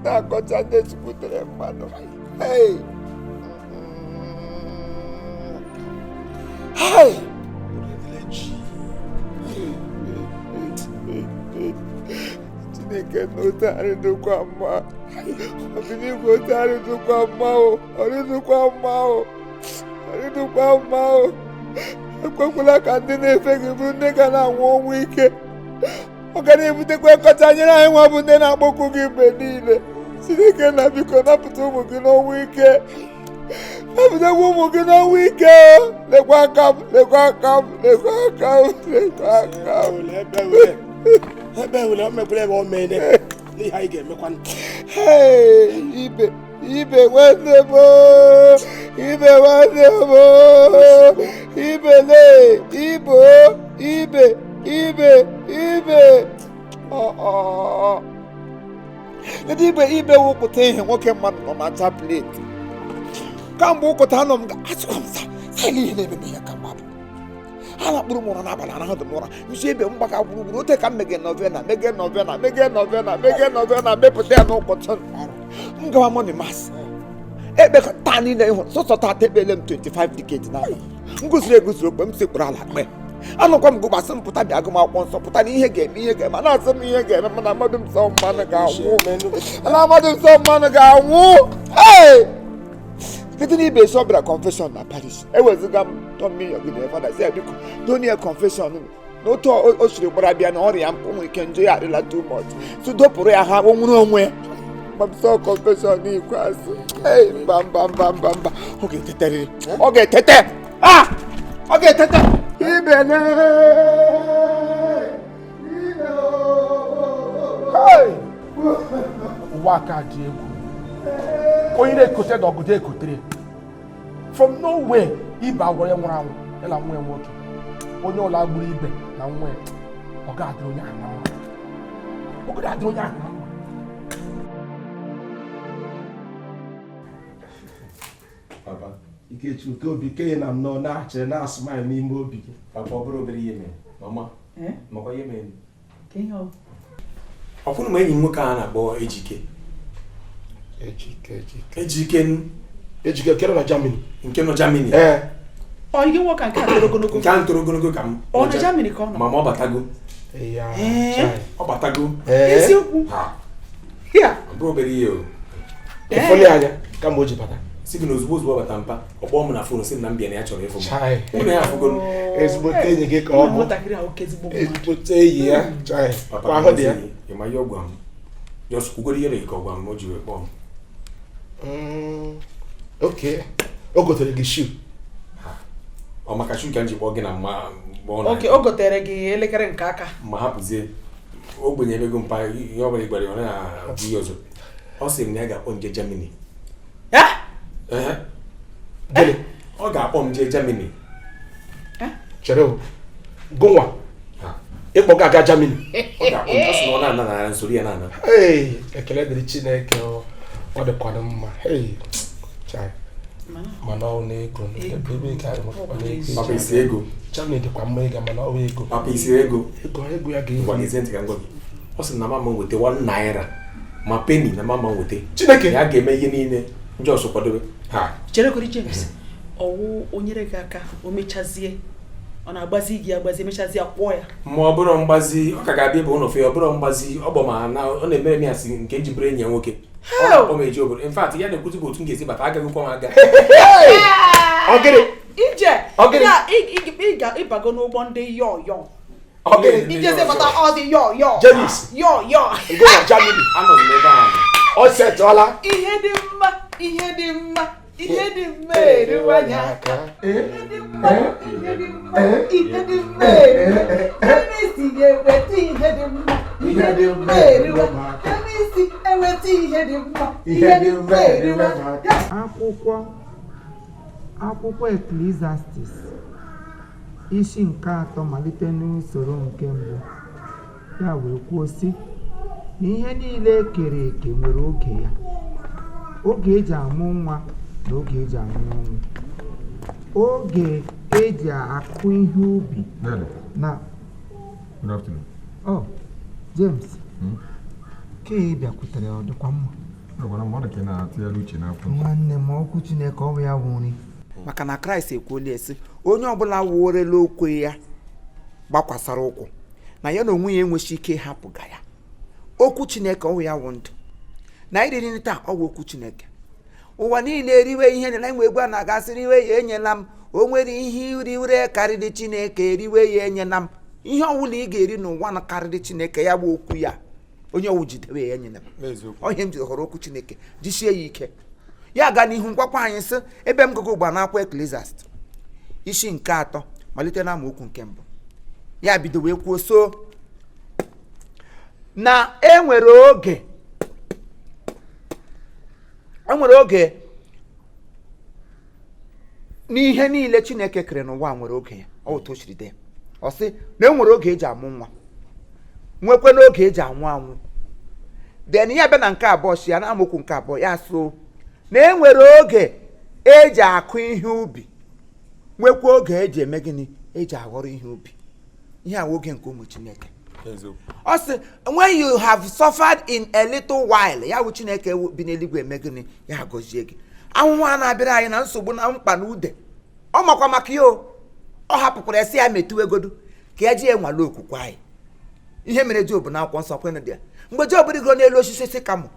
na-akọcha ndị ejiputere mmadụ. Chineke na otu arịdịkwa mma. Ọdịnihu otu arịdịkwa mma o. Ọrịdịkwa mma o. Ekwekwala ka ndị na-efe gị bụrụ ndị ga na-anwụ ọnwụ ike. Ọ ga na-ebutekwa nkọcha nyere anyị nwa bụ ndị na-akpọkwu gị mgbe niile. Chineke na biko napụta ụmụ gị n'ọnwụ ike. Napụtakwa ụmụ gị n'ọnwụ ike. Lekwa aka m. Ebe ule omekwere ebe o mene ihe anyị ga-emekwa. Ibe nwanne m. Ndị ibe wụpụta ihe nwoke mmadụ nọ na-acha pleti. Kamgbe ụkọta anọ m ga-asịkwa m sa ihe na-ememe ya ka mmadụ. ha na-akpụrụ m ụra n'abalị anahụdụ m ụra nsi ebe mgbaka gburugburu ote ka m mege novena mepụta ya n'ụbọchị ọrụ m gawa mọni mas ekpekọta niile ịhụ sọsọ tata ekpele m 25 decades n'ala m gụziri eguziri okpe m sekpụrụ ala kpe anụkwa m gụgbasị m pụta bịa agụmakwụkwọ nsọ pụta na ihe ga-eme mana asị m ihe ga-eme mana amadụ m sọ mmanụ ga-anwụ kedu na ibe esi ọ bịara confession na Paris eweziga m tọmmiyo gị na fada si biko donie confession n'otu o siri gbara bịa na ọrịa mpụ nwere ike njọ ya adịla too much tụdopụrụ ya ha onwere onwe gbapụsọ confession n'ikweazụ mba ọ ga-eteterịrị ọ ga-etete ibene ụwa aka dị egwu onye na-ekote na ọgụdụ ekotere from nowhere ibe agwọ ya nwụrụ anwụ ya na nwa ya nwoke onye ụlọ gburu ibe na nwa ya ọ ga-adịrị onye ahụ na mma Papa, Ikechukwu obi kenye na m nọ na-achịrị na-asụmanya n'ime obi gị. Papa, ọ bụrụ obere ihe mere. Mama, makwa ihe mere. Ọ fụrụ m enyi m nwoke a na-akpọ Ejike nke nọ na Germany. Nke nọ Germany. Ọ ihe nwoke nke a toro ogologo. Nke a toro ogologo ka m. Ọ na Germany ka ọ nọ. Mama ọ batago. Ọ batago. Eziokwu. Ya, ọ bụrụ obere ihe o. Ifoli anya kama o ji bata. Si gị na ozugbo bata mpa, ọ kpọọ m na fon si na m bịa na ya chọrọ ịfụ m. Ụlọ ya afụgo. Ezigbote enyi gị ka ọ bụ. Ezigbote enyi ya. Kwa ahụ dị ya. Ị ma ihe ọ gwa m. Just kwugoro ihe ka ọ gwa m o ji wee kpọọ m. Okay. O gotere gị shoe. Ọ maka shoe ka m ji kpọọ gị na mma. Okay, o gotere gị elekere nke aka. Ma hapụzie ogbenye emego mpa ihe ọbụla ịgbara ọ na-abụ ihe ọzọ. Ọ sị m na ya ga-akpọ nje Germany. Gịnị? Ọ ga-akpọ m jee Germany. Chere o. Gụnwa. Ịkpọga aga Germany. Ọ ga-akpọ m ọsọ na ọ na-ana na nsoro ya na-ana. Ekele dịrị Chineke ọ dịkwana mma. Mana ọ na-ego ebe ka Papa isi ego. Germany dịkwa mma ịga mana ọ ego. Papa isi ego. Ego ya ga-ewu. Ngwa n'ezi ntị ka ngwa gị. Ọ sị na mama m weta 1 naira. Ma penny na mama m weta. Chineke ya ga-eme ihe niile ndị ọsọ kwadobe. Cherekori James, ọwụ onyere gị aka o mechazie ọ na-agbazi gị agbazi mechazie kwụọ ya. Ma ọ bụrụ mgbazi ọ ka ga-abịa ebe ụlọ fe ọ bụrụ mgbazi ọ gbọ ma na ọ na-emere m ya si nke njibere enyi ya nwoke. Ọ na-akpọ m eji obodo. In fact ya na-ekwuzi bụ otu m ga-esi bata agaghịkwa m aga. Ije ya ịbago n'ụgbọ ndị yọyọ. Ije bata ọ dị yọyọ. James. Yọyọ. Go na Germany. Anọzi m ebe ahụ. Ọ setụọla. Ihe dị mma. Ihe dị mma eruwa anyị aka. Ihe dị mma eweta ihe dị mma eruwa. Eweta ihe dị mma eruwa. Akwụkwọ Ecclesiastes isi nke 3 malite n'usoro nke mbụ ya wee kwuo sị na ihe niile ekere eke nwere oge ya, oge eji amụ nwa na oge eji amụ ọnwụ, oge eji akụ ihe ubi na Good afternoon. Oh, James. Ka ị bịakwutere ọ dịkwa mma. Nwanne m okwu Chineke ọ bụ ya bụ nri. Maka na Kraịst ekwuola esi onye ọbụla worela okwe ya gbakwasara ụkwụ na ya na onwe ya enweghị ike hapụga ya. Okwu Chineke ọ bụ ya bụ ndụ. Na iri nri taa ọ bụ okwu Chineke. Ụwa niile eriwe ihe na enwe egwu a na-agasịrị iwe ya enyela m. O nwere ihe iri ure karịrị Chineke eriwe ya enyela m. Ihe ọbụla ị ga-eri n'ụwa na karịrị Chineke ya bụ okwu ya. Onye ọwụ jidewe ya enyela m. Onye m jidehọrọ okwu Chineke jisie ya ike. Ya ga n'ihu ngwakwa anyị sị ebe m gụgụ gba n'akwụkwọ Ecclesiastes isi nke 3 malite na amaokwu nke mbụ. Ya bido wee kwuo so na enwere oge n'ihe niile Chineke kere n'ụwa nwere oge ya. Ọ otu o siri dị. Ọ sị na enwere oge eji amụ nwa, nwekwe n'oge eji anwụ anwụ. Then ya bịa na nke abụọ si ya na amaokwu nke abụọ ya so na enwere oge eji akụ ihe ubi, nwekwa oge eji eme gịnị eji aghọrọ ihe ubi ihe a oge nke ụmụ Chineke ọ sị when you have suffered in a little while ya bụ Chineke bi n'eluigwe eme gịnị ya gọzie gị ahụhụ a na-abịara anyị na nsogbu na mkpa na ude ọ makwa maka ya ọ hapụkwara esi ya metuwe godu ka ya ji enwale okwukwe anyị ihe mere Job na akwụkwọ nsọ kwenụ dị ya mgbe Job rigoro n'elu osisi sikamụ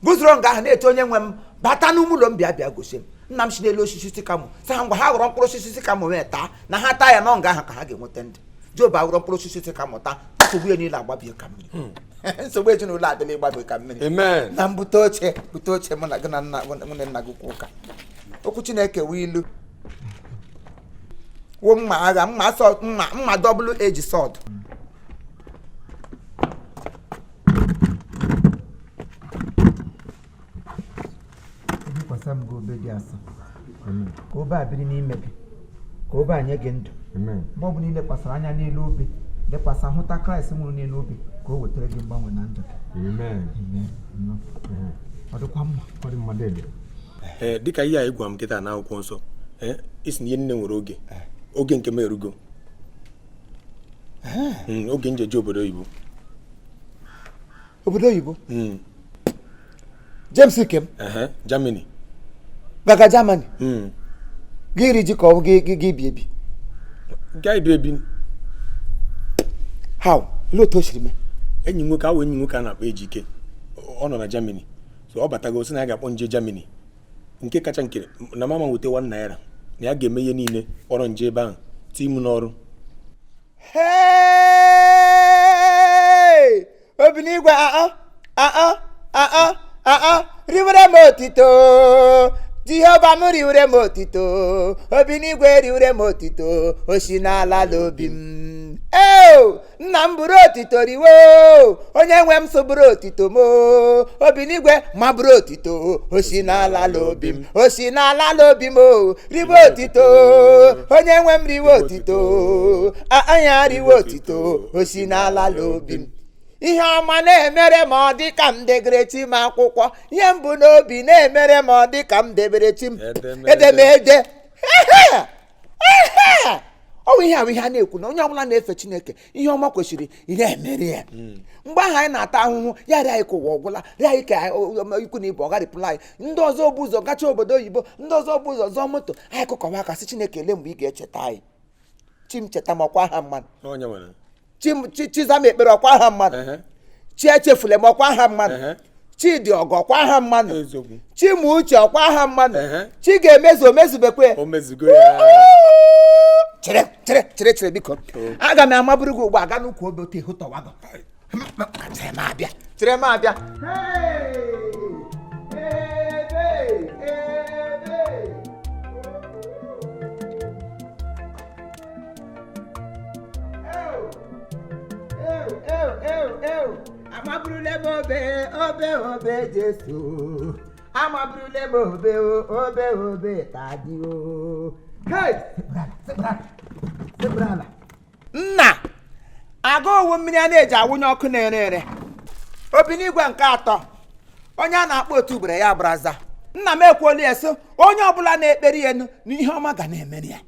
guzoro nga ahụ na-eto onye nwe m bata n'ime ụlọ m bịa gosi m nna m si n'elu osisi sikamụ sị ha ngwa ha ghọrọ mkpụrụ osisi sikamụ wee taa na ha taa ya nọ nga ahụ ka ha ga-enweta ndụ Job aghọrọ mkpụrụ osisi sikamụ taa nsogbu ya niile agbabie ka mmiri nsogbu ezinụlọ adịla ịgbabie ka mmiri na mbute oche mụ na gị na nna gị kwa ụka okwu Chineke wee ilu wo mma agha mma double edge sword ebikwasa m gị obe dị asọ ka obe a biri n'ime gị ka obe a nye gị ndụ mgbe ọ bụla ilekwasara anya n'elu obe lekwasị hụta Kraịst nwụrụ n'elu obe ka o wetara gị mgbanwe na ndụ gị ọ dịkwa mma dịka ihe a ịgwa m nkịta na akwụkwọ nsọ isi na ihe nne nwere oge nke m erugo oge njeje obodo oyibo James Ikem Germany gaga Germany gị iri ji ka ọ bụ gị bi ebi gaa ibi ebi how ile otu o siri mee enyi nwoke ahụ enyi nwoke a na-akpọ Ejike ọ nọ na Germany so ọ batago osi na ya ga-akpọ nje Germany nke kacha nke na mama weta 1 naira na ya ga-eme ihe niile ọrụ nje ebe ahụ tii m n'ọrụ obi n'igwe riwere m otito Jehova m riwere m otito obi n'igwe riwere m otito osi n'ala l'obi m nna m bụrụ otito riwo onye nwe m so bụrụ otito m obi n'igwe ma bụrụ otito osi n'ala l'obi m osi n'ala l'obi m riwe otito onye nwe m riwe otito anya riwe otito osi n'ala l'obi m ihe ọma na-emere ma ọ dị ka m degere chi m akwụkwọ ihe m bụ n'obi na-emere ma ọ dị ka m debere chi m edemede ọ bụ ihe ahụ ihe a na-ekwu na onye ọbụla na-efe Chineke ihe ọma kwesịrị ire emere ya mgbe ahụ anyị na-ata ahụhụ ya rịa anyị ka ụwa ọgwụla rịa anyị ka ikwu na ibe ọ gharịpụla anyị ndị ọzọ bụ ụzọ gacha obodo oyibo ndị ọzọ bụ ụzọ zọọ moto anyị kụkọwa aka sị Chineke ele mgbe ị ga-echeta anyị chi m cheta m ọkwa aha mmadụ Chizama ekpere ọkwa aha mmadụ chi echefule m ọkwa aha mmadụ Chidi ọgọ ọkwa aha mmadụ Chimuche ọkwa aha mmadụ chi ga-emezu omezubekwe chere biko aga m amaburu gị ugbu a ga n'ukwu obe ote hụtọwago chere m abịa amaburule m obe Jesu amaburule m obe tadio nna aga owu mmiri a na-eji awụnye ọkụ na-ere ere obi n'igwe nke atọ onye a na-akpọ otu ugbere ya braza nna m ekwuola ya so onye ọbụla na-ekpere ya na ihe ọma ga na-emere ya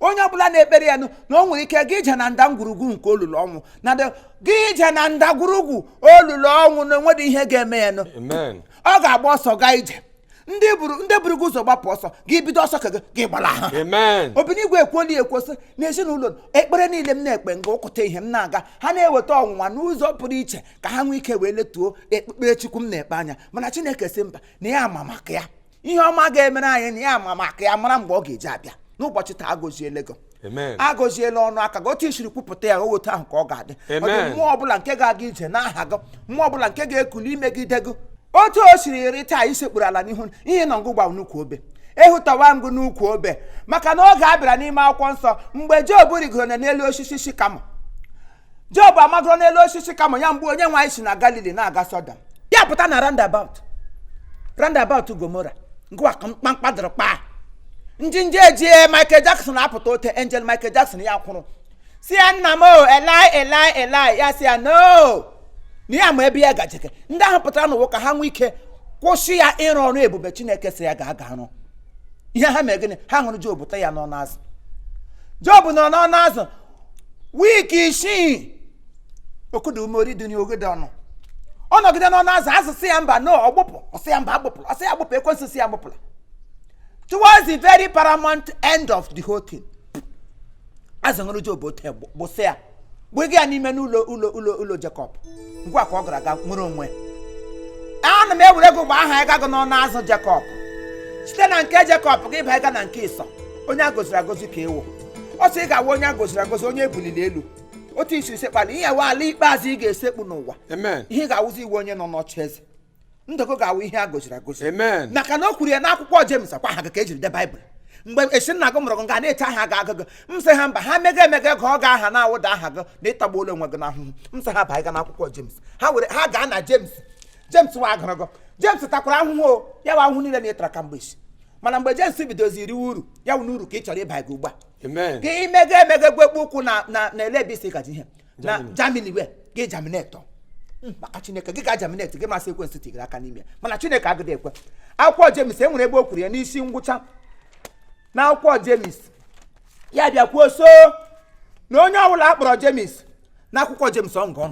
onye ọbụla na-ekpere ya na o nwere ike gị ije na ndagwurugwu nke olulu ọnwụ na gị ije na ndagwurugwu olulu ọnwụ na enweghị ihe ga-eme ya ọ ga-agba ọsọ gaa ije ndị buru gị ụzọ gbapụ ọsọ gị bido ọsọ ka gị gbara ha Obinigwe ekwuola ekwosi n'ezinụlọ ekpere niile m na-ekpe nga ụkụta ihe m na-aga ha na-eweta ọnwụnwa n'ụzọ pụrụ iche ka ha nwee ike wee letuo ekpere Chukwu m na-ekpe anya mana Chineke sị mba na ya ama maka ya ihe ọma ga-emere anyị na ya ama maka ya mara mgbe ọ ga-eji abịa n'ụbọchị taa agọziele gị agọziela ọnụ aka gị otu isiri kwupụta ya otu ahụ ka ọ ga-adị ọ dị mmụọ ọbụla nke ga-aga ije n'aha gị mmụọ ọbụla nke ga-ekuli imegide gị otu o siri ri taa isekpuru ala n'ihu ihe nọ ngụgba n'ukwu obe ehụtawa ngụ n'ukwu obe maka na oge a bịara n'ime akwụkwọ nsọ mgbe Job rigoro n'elu osisi shikamọ Job amagoro n'elu osisi shikamọ ya mgbe onye nwaanyị si na Galili na-aga Sodom ya pụta na roundabout Gomora ngwa mkpamkpa dịrị kpaa ndị ejie Michael Jackson apụta ote Angel Michael Jackson ya kwụrụ si ya nna m Eli ya si ya no na ya ma ebe ya gajeke ndị ahụ pụtara n'ụwa ka ha nwee ike kwụsị ya ịrụ ọrụ ebube Chineke sị ya ga-aga arụ ihe ha mere gịnị ha hụrụ Job ta ya nọ n'azụ Job nọ n'ọnụ azụ wiki isii okudu umori dị n'ogede ọnụ ọ nọgide n'ọnụ azụ asụsụ ya mba no ọgbụpụ ọsị ya mba agbụpụrụ ọsị ya agbụpụ ekwensị ya agbụpụla towards the very paramount end of the whole thing azụ ṅụrụ Job ote gbụsị ya gbụghị ya n'ime n'ụlọ Jacob ngwa ka ọ gara aga nwere onwe ana m egwuregwu gba aha ịgago n'ọnụ azụ Jacob site na nke Jacob gị ịba ịga na nke Ịsọ onye agoziri agozi ka ewu ọ sị ị ga-awa onye agoziri agozi onye ebuliri elu otu isi sekpala ihe wa ala ikpeazụ ị ga-esekpu n'ụwa ihe ga-awụzi iwe onye nọ n'ọchị eze ndụkọ ga-awụ ihe agoziri agozi maka na o kwuru ya n'akwụkwọ James akwa ha ka ejiri de Baịbụl mgbe esi nna gị mụrụ gị ga na-ete aha ga agụgụ m sị ha mba ha emega ka ọ ga aha na-awụda aha gị na ịtagbuola onwe gị n'ahụhụ m sị ha ba ịga n'akwụkwọ James ha gaa na James nwa agụrụgọ James takwara ahụhụ ya wa ahụhụ niile na ịtara ka mgbe isi mana mgbe James bidoziri uru ya wụ n'uru ka ị chọrọ ịba gị ugbu a ka imega gbekpu ụkwụ na elebisi gaji ihe na Germany wee gị jaminetọ maka Chineke gị ga jaminetị gị masị ekwensị tigiri aka n'ime ya mana Chineke agịdị ekwe akwụkwọ James e nwere ebe o kwuru ya n'isi ngwụcha na akwụkwọ James ya bịa kwuo so na onye ọbụla akpọrọ James na akwụkwọ James ọ ngọ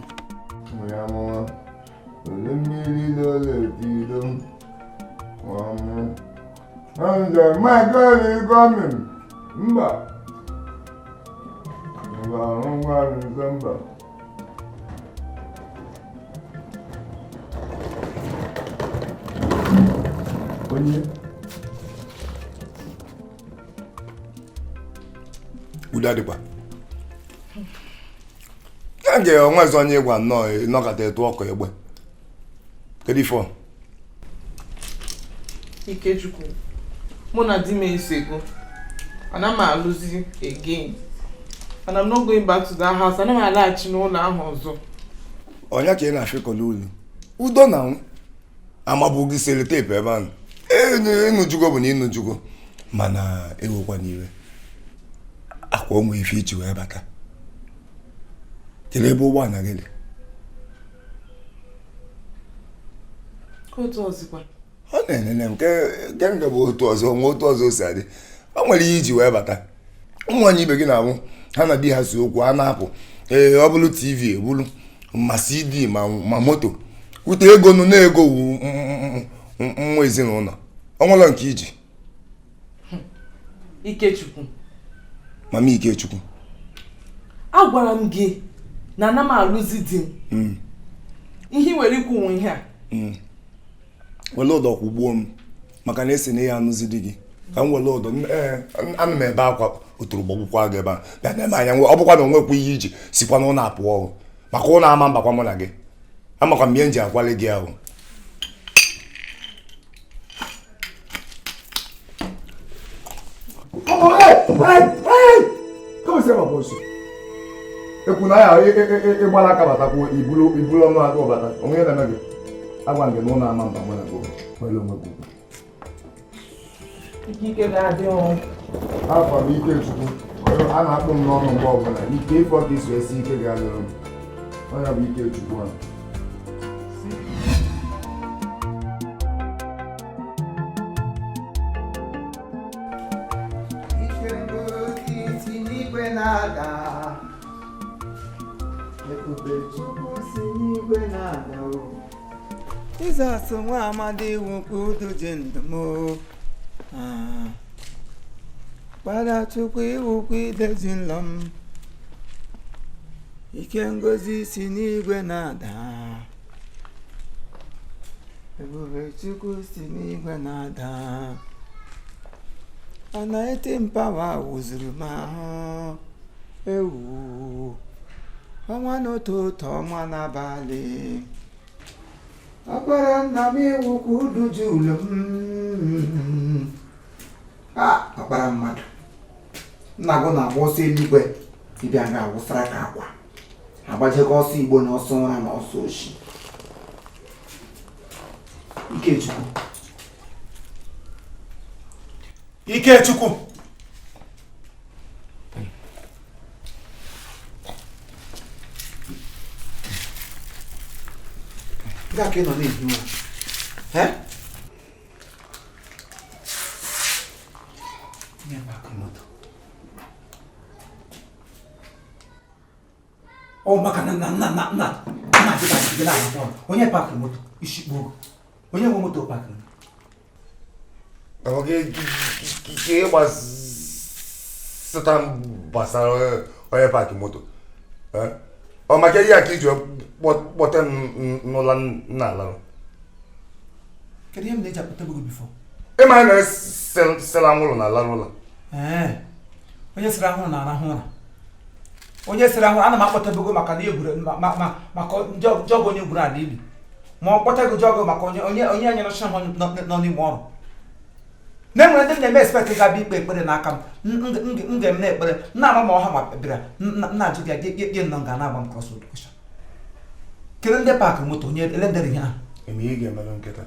udo dịkwa ka nje onwezi onye ịgwa nnọọ ịnọkọta etu ọkụ egbe Therefor Ikechukwu mụ na di m esego ana m alụzi again and I'm not going back to that house. Ana m alaghachi n'ụlọ ahụ ọzọ. Onye ka ị na-afịkọla ulu udo na amabụghị selotepụ ebe ahụ ịnụjugo bụ na ịnụjugo mana ewekwa n'iwe akwa onwe ife iji wee bata kelee ebe ụgbọala gị dị otu ọzọkwa ọ na-enene m nke bụ otu ọzọ nwa otu ọzọ si adị o nwere ihe iji wee bata ụmụ onye ibe gị na-abụ ha na di ha si okwu a na-apụ ọ bụrụ TV ebulu ma CD ma moto wute ego nụ na-ego wu nwa ezinụlọ ọnwụlọ nke iji Ikechukwu mama Ikechukwu agwara m gị na ana m alụzi di m ihe nwere ikwu nwe ihe a wele ụdọ kwugbuo m maka na esi na ihe anụzi di gị ka m wele ụdọ ana m ebe akwa oturu gbọgbukwa gị ebe a bịa na eme anya ọ bụkwa na onwekwa ihe iji sikwa na ụlọ apụ ọrụ maka ụlọ ama mbakwa mụ na gị amakwa m ihe nji akwali gị ahụ ekwu na ya ịgbala aka batakwuo ibulu ọnụ aka ọbata onwe ya na-eme gị agwa gị n'ụlọ ama mba mụ na gị nwere onwe gị ike ga-adị ọrụ afọ m Ikechukwu a na-akpụ m n'ọnụ mgbe ọbụla ike ịfọ ka iso esi ike ga-adịrị m onye bụ Ikechukwu ahụ Jizọs nwa amadi wukwu udu ji ndụm gbara Chukwu iwukwu idezi nlọ m ike ngozi si n'igwe na-ada ebube Chukwu si n'igwe na-ada anointing power wụzuru m ahụ ewu ọnwa n'ụtụtụ ọnwa n'abalị ọkpara nna m iwukwu udu ji ụlọ m ọkpara mmadụ nna gụ na-agba ọsọ eluigwe ịbịa ga-awụsara ka akwa agbajego ọsọ Igbo na ọsọ ụra na ọsọ oshi Ikechukwu Ikechukwu ga ka ị nọ na-ehi ụra ọ maka na dị na onye pakịrị moto ishikpo onye nwe moto pakịrị oge ka ịgbasịta gbasara onye paakị moto ọ maka ihe a ka iji kpọte n'ụlọ na-alarụ kedu ihe m na-eji akpọta ego bifo ịma na sela anwụrụ na alarụ ụlọ onye sịrị ahụrụ na-arahụ ụra onye sịrị ahụrụ ana m akpọta ego maka na egwure maka jọgụ onye gwuru ala ili ma ọ kpọta ego jọgụ maka onye anyere ọcha nọ n'ime ọrụ na-enwere ndị na-eme expect ga-abịa ikpe ekpere n'aka m ga-eme na ekpere na-ama ma ọha ma bịara na-ajụ gị nọ nga na-agba m crossroad question kedu ndị paakị moto onye elendere ihe ahụ eme ihe ga-emelụ nkịta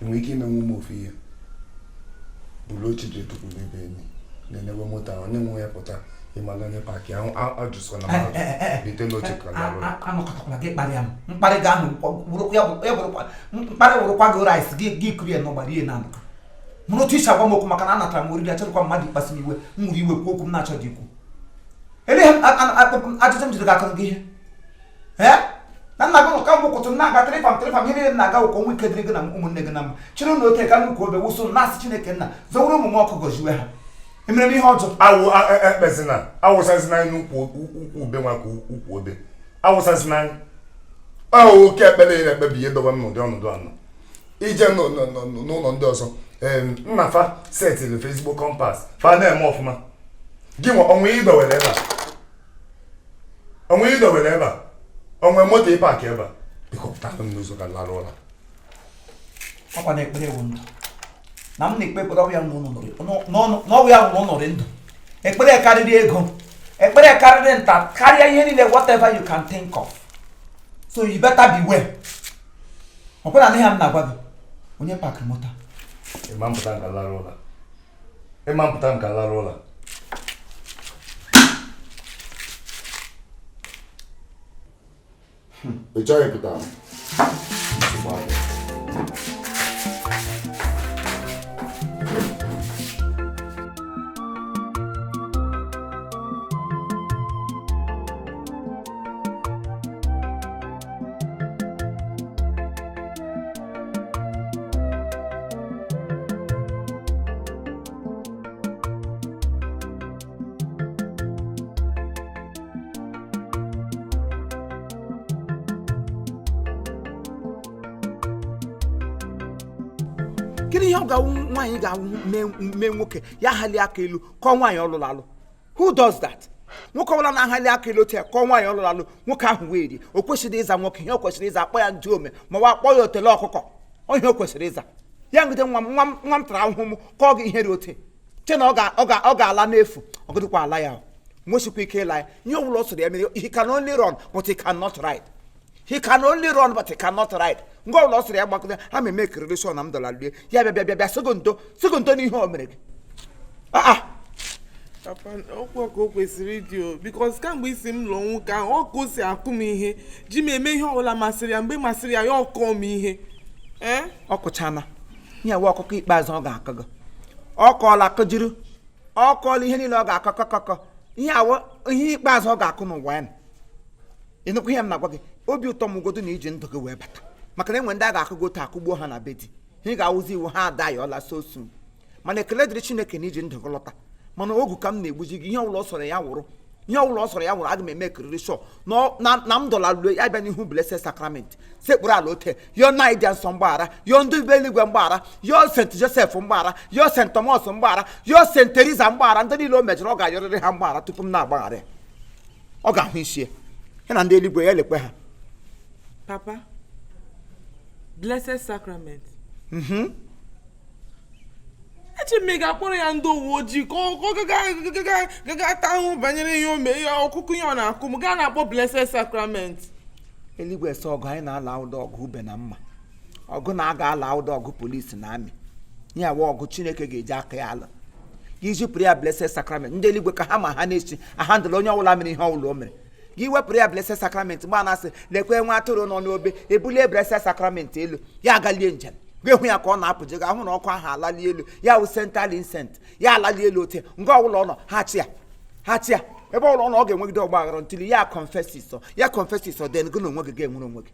enwere ike imenwe ụmụ ofu ihe bụrụ ochiche tupu ebe enyi na-enyewe moto ahụ onye nwe ya pụta ịmalụ onye paakị ahụ ajụsọ na mmadụ bite n'oche ka anọkọtakwala gị kparịa m mkparị gị ahụ mkparị wụrụkwa gị rice gị kiri ya n'ọgbara ihe na-anọkọ mụrụ otu isi agwa m okwu maka na anatara m oriri achọrọkwa mmadụ ikpasị m iwe m nwere iwe kwuo okwu m na-achọ dị ikwu eleghị ajụjụ m jiri gị aka gị ihe na nna gị ka mbụ kwụtụ na-aga trịfam ihe niile na-aga ụkọ nwa ike dịrị gị na ụmụnne gị na mma chịrị na ote ka nnukwu obe wụso na-asị Chineke nna zọwere ụmụ m ọkụ gọziwe ha emere m ihe ọjọọ ekpezina awụsazina n'ukwu ube nwa ka ukwu obe awụsazina oke ekpere na-ekpebi ihe dobe m n'ụdị ọnọdụ anọ ije n'ụlọ ndị ọzọ nna fa setịrị Facebook kompas fa na-eme ọfụma gị nwe onwe idowere ebe a onwe moto ịpakị ebe a biko pụtara m n'ụzọ ka lara ụla ọkwa na ekpere ewu ndụ na m na-ekpe ekpere ọbụ ya n'ọbụ ya nwụrụ ọnọrị ndụ ekpere karịrị ego ekpere karịrị nta karịa ihe niile whatever you can think of so you better beware ọkwena na ihe m na-agwa gị onye pakịrị moto ịma mpụta nka lara ụla ị chọghị pụta gịnị ihe ọ ga-awụ nwaanyị ga-awụ mee nwoke ya hali aka elu kọọ nwaanyị ọlụlụ alụ who does that nwoke ọbụla na-ahali aka elu otu ya kọọ nwaanyị ọlụlụ alụ nwoke ahụ wee rie o kwesịrị ịza nwoke ihe o kwesịrị ịza akpọ ya ndị ome ma wa akpọ ya otele ọkụkọ ihe o kwesịrị ịza ya ngide nwa m tara ahụhụ m kọọ gị ihe dị ote che na ọ ga-ala n'efu ọ gịdịkwa ala ya nwesikwa ike ịla ya ihe ọbụla ọ sọrọ ya mere he can only run but he cannot ride he can only run but he cannot ride ngwa ụlọ sịrị ya gbakọta ha ma eme kereleshọn na m dọla lie ya bịa segondo n'ihe o mere gị papa okwu ka o kwesịrị ịdị o bikos kamgbe isi m lụọ nwoke ahụ ọ ka o si akụ m ihe ji m eme ihe ọbụla masịrị ya mgbe masịrị ya ya ọkọọ m ihe ọ kụchana nyewe ọkụkọ ikpeazụ ọ ga-akọ gị ọ kọọla kụjiri ọ kọọla ihe niile ọ ga-akọ ihe ikpeazụ ọ ga-akụ n'ụwa ya ịnụkwa ihe m na-agwa gị obi ụtọ m godo na iji ndụ gị wee bata maka na enwe ndị a ga-akụgo otu akụgbuo ha na be di ihe ga-awụzi iwu ha ada ya ọla sosu mana ekele dịrị Chineke na iji ndụ gị lọta mana ogu ka m na-egbuji gị ihe ọbụla ọ sọrọ ya wụrụ aga m eme ekiriri shọ na m dọla lue ya bịa n'ihu blessed sacrament sekpụrụ ala ote yo naịdịa nsọ mgbaghara yo ndị be eluigwe mgbaghara yo St. Joseph mgbaghara yo St. Thomas mgbaghara yo St. Teresa mgbaghara ndị niile o mejọrọ ọ ga-ayọrịrị ha mgbaghara tupu m na-agbaghara ya ọ ga-ahụ isi ya na ndị eluigwe ya lekwe ha papa blessed sacrament eche m ga-akpọrọ ya ndị uwe ojii ka ọ gaga ata ahụhụ banyere ihe ome ihe ọkụkụ ihe ọ na-akụ m gaa na-akpọ blessed sacrament eluigwe sọ ọgụ anyị na-ala ụda ọgụ ube na mma ọgụ na-aga ala ụda ọgụ polisi na amị ya wa ọgụ Chineke ga-eji aka ya ala gị jupụrụ ya blessed sacrament ndị eluigwe ka ha ma ha na-echi ahandụl onye ọbụla mere ihe ọbụla o mere gị wepụrụ ya blessed sacrament mgbe a na-asị lekwe nwa atụrụ nọ n'obe ebulie blessed sacrament elu ya agalie njem hụ ya ka ọ na-apụje gị ahụ na ọkụ ahụ alali elu ya wụ central incent ya alali elu ote ngwa ọbụla ọ nọ ha chi ya ebe ọrụ na ọ ga-enwegide ọgba aghara ntili ya confesses then gị na onwe gị ga-enwere onwe gị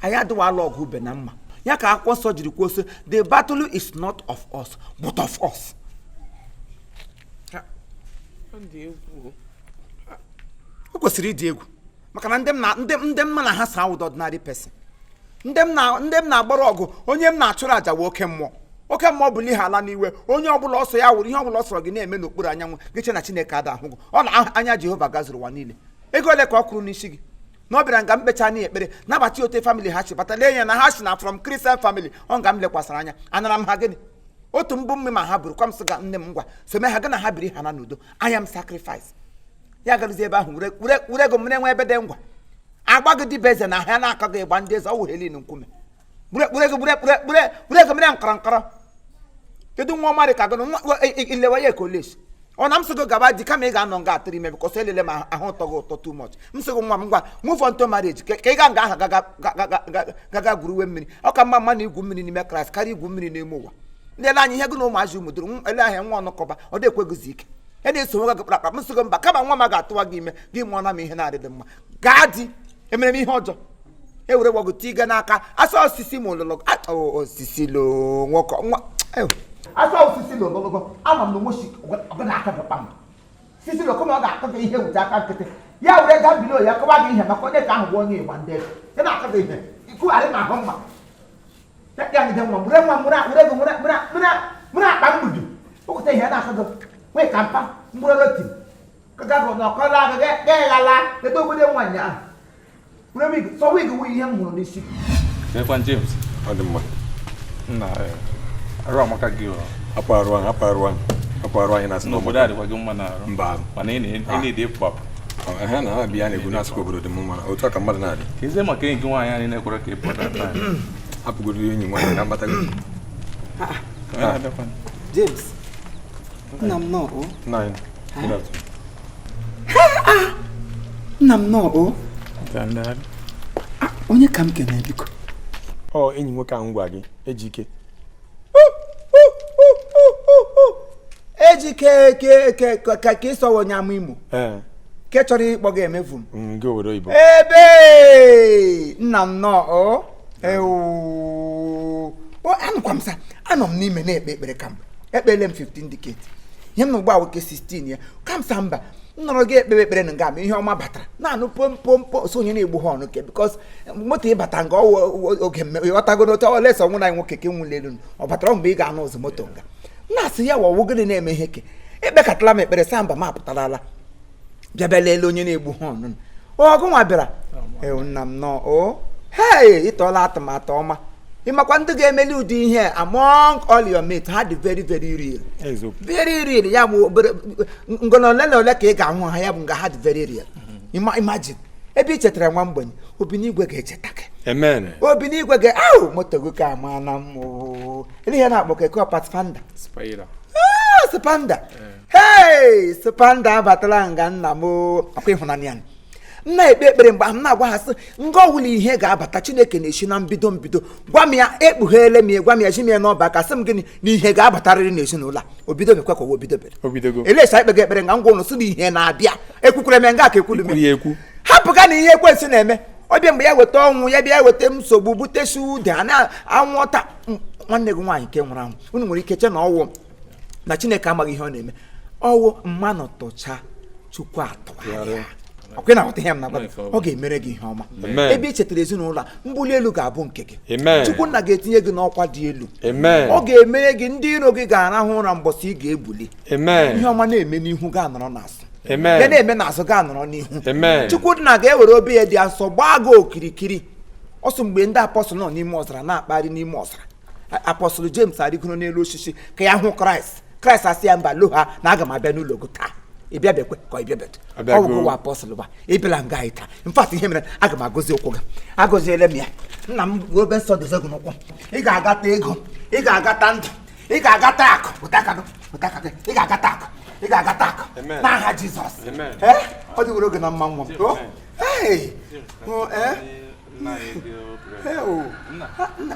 anyị adịwala ọgụ ube na mma ya ka akwụkwọ nsọ jiri kwuo sị the battle is not of us but of us. O kwesịrị ịdị egwu maka na ndị mma na ha saa wụd ordinary person ndị m na-agbara ọgụ onye m na-achụrụ àjà wee oke mmụọ bụ ihe ala n'iwe onye ọbụla ọsọ ya wụrụ ihe ọbụla ọ sọrọ gị na-eme n'okpuru anyanwụ gị che na Chineke ada ahụ gị ọ na anya Jehova gazuru ụwa niile ego ole ka ọ kwụrụ n'isi gị na ọ bịara nga mkpecha n'ihi ekpere nabata ote famili ha chi bata lee ya na ha si na from Christian family ọ nga m lekwasara anya anara m ha gịnị otu mbụ mme ma ha bụrụ kwa m sị ga nne m ngwa some ha gị na ha biri ha na n'udo anya m sacrifice ya garuzie ebe ahụ were ego m na-enwe ebe dị ngwa agba gị dịbe eze na ha na-aka gị ịgba ndị eze ọ wụ helin nkume were ego mere nkara kedu nwa ọmarị ka gị ilewe ya koleji ọ na m sị gị gaba di kama ị ga-anọ nga atịrị ime bikọs elele ma ahụ ụtọ gị ụtọ too much m sị gị nwa m ngwa move on to marriage ka ị ga nga aha gaga gwuruwe mmiri ọ ka mma mma na igwu mmiri n'ime Kraịst karịa igwu mmiri n'ime ụwa ndị ele anya ihe gị na ụmụazị ụmụdoro ele ahịa nwa ọnụkọba ọ dị ekweghịzi ike ya na-eso nwe gị kpakpa m sị gị mba kama nwa m ga-atụwa gị ime gị mụọ na m ihe na-adịdị mma gaa di emere m ihe ọjọọ ewere gbọgụ tiga n'aka asa osisi ma ololo osisi lo nwoke nwa asa osisi lo ogologo ama m na nwochi ọgụ na-aka gị kpam sisi lo kama ọ ga-akọ gị ihe wute aka nkịtị ya were gaa bilo ya kọba gị ihe maka onye ka ahụ bụ onye ịgba ndị ya na-aka gị ihe ikugharị ma ahụ mma ya ngide nwa mụre nwa mụre akpa mgbudu okwute ihe na-aka gị nwee ka mpa mgbụrụ roti ka gagụ na ọkọrọ agụ ga-eghala leta obodo nwaanyị ahụ sọ wig wụ ihe m hụrụ n'isi Ekwan James, ọ dị mma. nna arụ amaka gị ọ Apụ arụ anyị na-asị n'obodo adịkwa gị mma na-arụ mba mana ị na-ede pụpụ ha na-abịa na-egwu na-asịkwa obodo dị mma otu a ka mmadụ na-adị ka eze maka enyi gị nwaanyị anyị na-ekwere ka ị pụta taa hapụgodo enyi nwaanyị na mbata gị James nna m nọ nna m nọ onye ka m kene biko ọ enyi nwoke ahụ ngwa gị Ejike ka ịsọwa onye ama Imo ke chọrọ ịkpọ gị emefu m gị obodo Igbo ebe nna m nọ anụkwa m sa anọ m n'ime na-ekpe ekpere ka m ekpele m 15 decade ihe m na ugbu a nwoke 16 ya ka m sa mba m nọrọ gị ekpere ekpere na nga ama ihe ọma batara na-anụ pompo so onye na-egbu ha ọnụ ke bikos moto ịbata nga oge ọtago n'otu olesa ọnwụ na nwoke ke nwụle elu ọ batara mgbe ị ga-anụ ụzọ moto nga na-asị ya wọwụ gịnị na-eme ihe ke ekpekatala m ekpere sa mba m apụtarala bịabịa leele onye na-egbu ha ọnụ ọgụ nwa bịara nna m nọ ịtọọla atụmatụ ọma ịmakwa ndị ga-emeli ụdị ihe among all your mates ha dị very very real ya bụ ngọnọ ole ka ị ga-ahụ ha ya bụ nga ha dị very real imagine ebe ị chetara nwa mgbenye obinigwe ga-echeta gị obinigwe ga moto gị ka ama na ele ihe na-akpọ keke patfanda spanda abatala nga nna m akwa ịhụnanya ya nna ekpe ekpere mgbe m na-agwa ha sị nga ọwụla ihe ga-abata Chineke na-esi na mbido gwa m ya ekpugheele m ya gwa m ya ji m ya n'ọba aka sị m gịnị na ihe ga-abatarịrị n'ezinụlọ a obido mekwa ka obidobere elesa ikpe ga ekpere nga ngwa ụlọ sị na ihe na-abịa ekwukwere m nga ka ekwulu m hapụga na ihe ekwensu na-eme ọbịa mgbe ya weta ọnwụ ya bịa weta nsogbu butesi ude a na-anwụọta nwanne gị nwaanyị nke nwụrụ anwụ unu nwere ike che na ọwụ na Chineke amaghị ihe ọ na-eme ọwụ mmanụ tụcha Chukwu atụgharịa ọkwe na ọtịghị m na ọ ga-emere gị ihe ọma ebe ị chetara ezinụlọ mbuli elu ga-abụ nke gị Chukwu nna ga-etinye gị n'ọkwa dị elu ọ ga-emere gị ndị iro gị ga-arahụ ụra mbọsị ị ga-ebuli ihe ọma na-eme n'ihu ga-anọrọ n'azụ ya na-eme n'azụ ga-anọrọ n'ihu Chukwu nna ga-ewere obi ya dị asọ gbaa gị okirikiri ọsọ mgbe ndị apọstụl nọ n'ime ọzara na-akparị n'ime ọzara apọstụl James arịgoro n'elu osisi ka ya hụ Kraịst asị ya mba lo ha na aga m abịa n'ụlọ gị taa ịbịa bekwe ka ịbịa betu ọgwụgwụ apọstụl ba ịbịala nga anyị taa mfat ihe mere aga m agọzi ụkwụ gị agọziele m ya nna m obe nsọ dozie gị n'ụkwụ ị ga-agata ego ị ga-agata ndụ ị ga-agata akụ ị ga-agata akụ n'aha Jizọs ọ dịwere oge na mma nwa m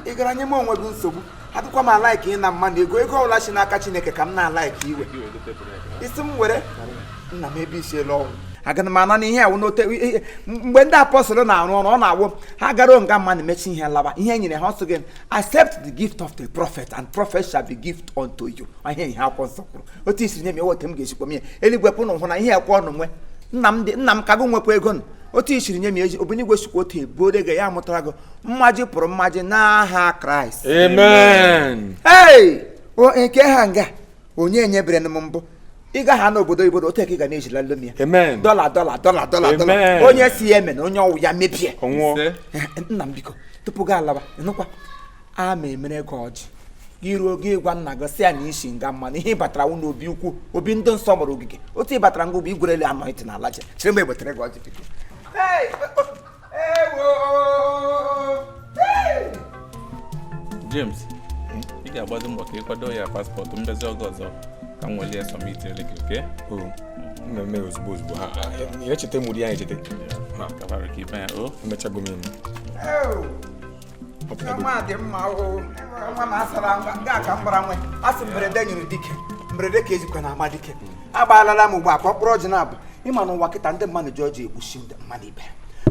ị gara nye m onwe gị nsogbu adịkwa m alaiki ị na mma na ego ọbụla si n'aka Chineke ka m na-alaiki iwe isi m were nna m ebe isiela ọnwụ agana m ana na ihe awụ n'ote mgbe ndị apọstụl na-arụ ọrụ ọ na-awụ ha gara nga mmadụ mechi ihe lawa ihe nyere ha ọsọ gị accept the gift of the prophet and prophet shall be gift unto you ihe ihe akwụkwọ nsọ kwuru otu isi nye m ewote m ga-esikwa m ya eluigwe pụnụ hụ na ihe ekwe ọnụ nwe nna m kago nwekwa ego nụ otu isiri nye m eji obenigwe sikwa otu ebuore gị ya mụtara gị mmaji pụrụ mmaji n'aha Kraịst amen. hey nke ha nga onye nyebere m mbụ ịga ha n'obodo oyibo otu eke ga na-ejila lomi ya $, onye si ya eme na onye ọwụ ya mebie nna m biko tupu gị alawa nụkwa a ma emere gị ọjị gị ruo gị gwa nna gị si ya na isi nga mma na ihe batara wụ n'obi ukwu obi ndị nsọ gbara ogige otu ị batara nga obi igwerele anọghịtị na ala chere mgbe egbetere gị ọjị biko James, ị ga-agbazi mbọ ka ị kwado ya paspọtụ mbezi oge ọzọ ka m welie sọmit ele gị oke? mmemme ozugbo ha echeta mụrụ ya echeta kabara ka ibe ya o emechagbo m nwa dị mma nwa ma asara nga ka mgbara nwe asị mberede nyere dike mberede ka ejikwa na ama dike agbaalala m ugbu a ka ọkpụrụ ọjị na-abụ ịma na ụwa kịta ndị mmadụ ji ọjị egbuchi ndị mmadụ ibe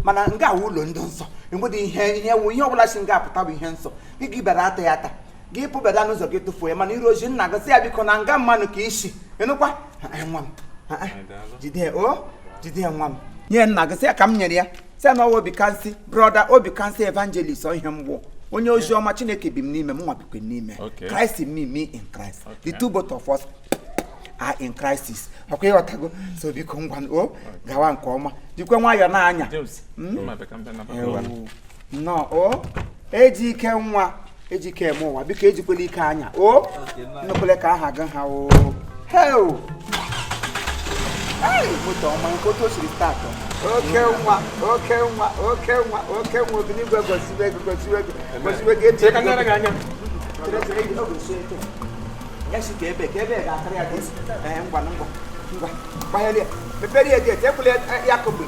mana nga awụ ụlọ ndị nsọ enwedị ihe ọbụla si nga apụta bụ ihe nsọ gị bịara ata ya ata gị pụbeda n'ụzọ gị tụfuo ya mana iru oji nna gị sị ya biko na nga mmanụ ka isi ịnụkwa nwa m jide nwa m nye nna gị sị ya ka m nyere ya sị na ọwa obi kansị brọda obi kansị evangelist ọ ihe mgbụ onye ozi ọma Chineke bi m n'ime m nwa bikwe n'ime Christ in me in Christ the two both of us are in crisis ọkwa ịghọtago so biko ngwa gawa nke ọma jikwe nwayọọ na-anya nnọọ ejike nwa ejike eme ụwa biko ejikwela ike anya nnukwele ka aha gị ha moto ọma nke otu o siri staatụ oke nwa obiligwe gosiwe gị eji ya si ka ebe ga-akarị ya gị ngwa gbanyere ya mepere ya geti ekwule ya kogbe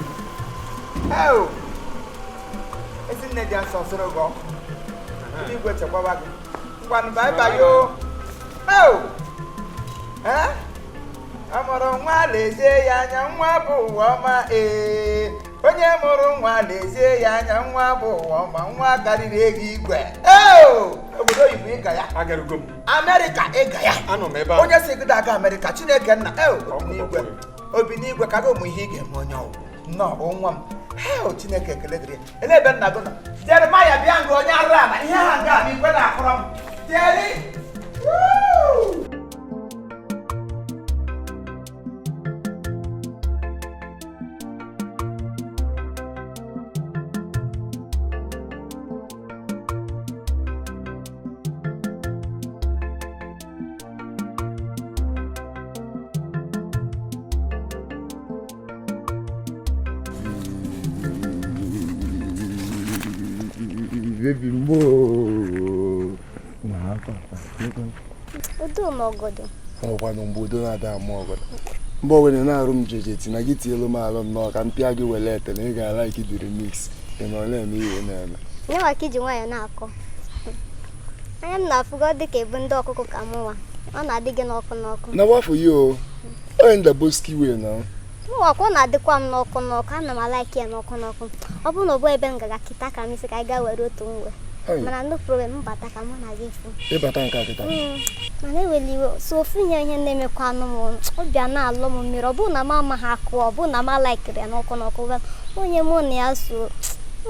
ezi nne dị nsọ soro gị ọkụ igwe chekwaba gị ngwanụ baịbayo amụrụ nwa lezie ya anya nwa bụ ụwa ọma onye mụrụ nwa lezie ya anya nwa bụ ụwa ọma nwa karịrị ego igwe obodo oyibo ịga ya Amerịka ịga ya onye si gịda aga Amerịka Chineke nna obi n'igwe ka gị ụmụ ihe ị ga-eme onye ọwụ nnọọ nwa m Chineke ekele dịrị ele ebe nna gị nọ Jeremaya bịa nga onye arụ ala ihe ha nga m igwe na-akụrọ m tieri ọkwanụ mgbe udo na-ada ama ọgọdọ mgbe ọwere na-arụ m jejeti na gị tielu m alụ m n'ọka mpịa gị wele ete na ị ga-ala ike dịrị mix ị nọ na-eme ihe na-eme nye maka iji nwaanyị na-akọ anya m na-afụgo dịka ebu ndị ọkụkọ ka mụnwa ọ na-adị gị n'ọkụ na wafọ ya onye ndaboski wee na mụwakwa ọ na-adịkwa m n'ọkụ ana m alaiki ya n'ọkụ ọ bụrụ na ọ bụ ebe m gaga kịta ka m isi ka anyị gaa were otu nwe mana ndị problem mbata ka mụ na gị fụ ịbata nke kịta mana eweli iwe so ofu ihe na-emekwa anụ m ọbịa na-alụ m mmiri ọ bụrụ na m amaghị akụ ọ bụrụ na m alaikiri ya n'ọkụ onye mụ na ya so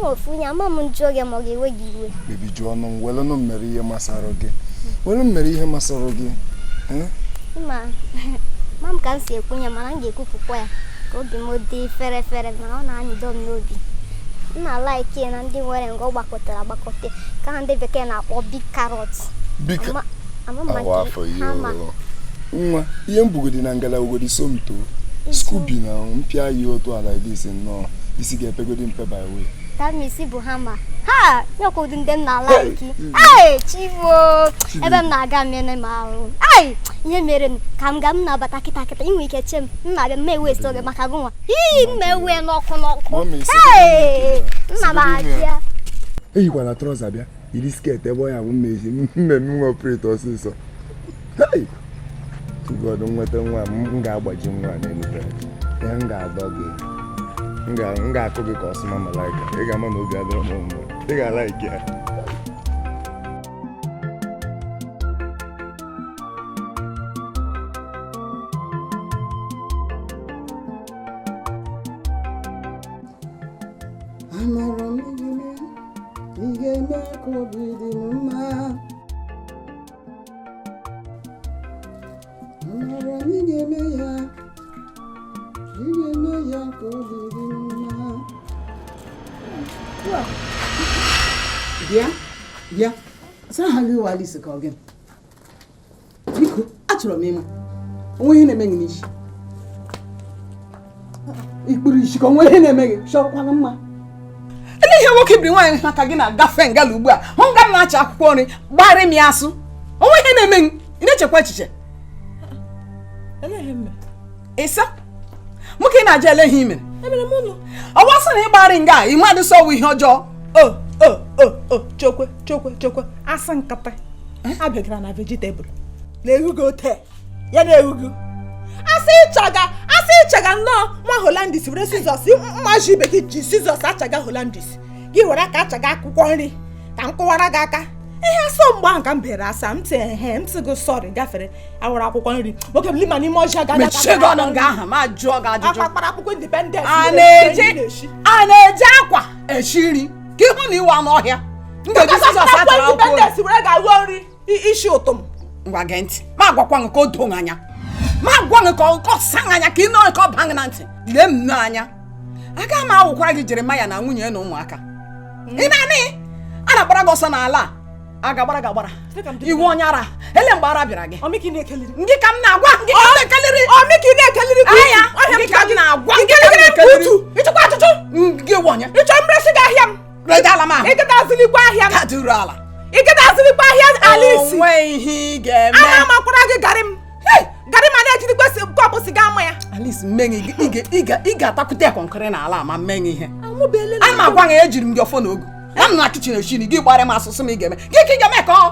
ofu ihe ama m njụ oge ma ọ ga-ewe gị iwe bebi jụọ ọnụ m welụnụ mmere ihe masara gị ma m ka m si ekwenye mana m ga-ekwupụkwa ya ka obi m dị fere mana ọ na-anyịdo m n'obi m na-alaiki na ndị nwere nga ọ gbakọtara agbakọta ka ha ndị bekee na-akpọ big carrot nwa ihe mbugodi na ngala ugodi somto skubi na mpịa ya otu ala idisi nnọọ isi ga-epegodi mpe by way tamisi bụ hama ha nyekwudu ndị m na-alaiki chivo ebe m na-aga mmene m ahụ ihe mere ka m ga m na-abata kịta inwe ike che m na-abịa m ewe esi oge maka gụnwa mmewe n'ọkụ nna m abịa eyikwana trọza bịa iri sket ebe ọ ya bụ mmemme nwa operate ọsịsọ tugod nweta nwa m ga-agbaji nwa n'elu bed ya m ga-adọ gị m ga-akụ gị ka ọsịma malaika ị ga-ama na obi adịrọ m mma ị ga-alaiki ya amara m ị ga-eme ka obi dị m mma amara m ị ga-eme ya ka obi dị m mma bịa asa ha gị wa Alice ka ọ gị biko achọrọ m ịma onwe ihe na-eme gị n'isi ikpuru isi ka onwe ihe na-eme gị chọkwana mma ele ihe nwoke biri nwaanyị ha ka gị na-agafe ngala ugbu a hụ nga m na-acha akwụkwọ nri gbarị m ya asụ onwe ihe na-eme gị ị na-echekwa echiche ịsa nwoke ị na-aja ele ihe imere ọwa sị na ịgbarị nga ị mmadụ sọwa ihe ọjọọ chokwe asị nkata abịagara na vegetable na-ehugo ote ya na-ehugo asị ịchaga nnọọ nwa Hollandis were sizọs mmaji ibe gị ji sizọs achaga Hollandis gị were aka achaga akwụkwọ nri ka m kụwara gị aka ihe asọ mgbe ahụ ka m bere asa m tị gị sọrị gafere awara akwụkwọ nri nwoke bụ lima n'ime ọjọọ akpakpara akwụkwọ independent a na-eji akwa eshi nri ka ịhụ na iwe anụ ọhịa independence were ga-aghọ nri isi ụtọ m ngwa gee ntị ma agwakwa gị ka o doo anya ma gwa gị ka ọ sa anya ka ị nọrọ ka ọ baa gị na ntị lee m n'anya aga m awụkwara gị Jeremaya na nwunye na ụmụaka ị na-anị a na-agbara gị ọsọ n'ala a ga-agbara gị agbara iwu onye ara ele mgbe ara bịara gị ndị ka m na-agwa ndị ka m na-ekeliri anya ndị ka m na-agwa ịchụkwa achụchụ gị wonye ịchọ mresị gị ahịa m redala m ahụ ịgada azụlikwa ahịa m kaduru ala ịgada azụlikwa ahịa Alice onwe ihe ị ga-eme ana m akwara gị garị ma na-ejidikwa kọpụ siga ama ya Alice mmeghe ị ga-atakwute akọnkịrị n'ala ma mmeghe ihe ana m agwa gị ejiri m gị ọfọ n'ogu na m na kichin eshini gị gbara m asụsụ m ị ga-eme gị ka ị ga-eme ka ọ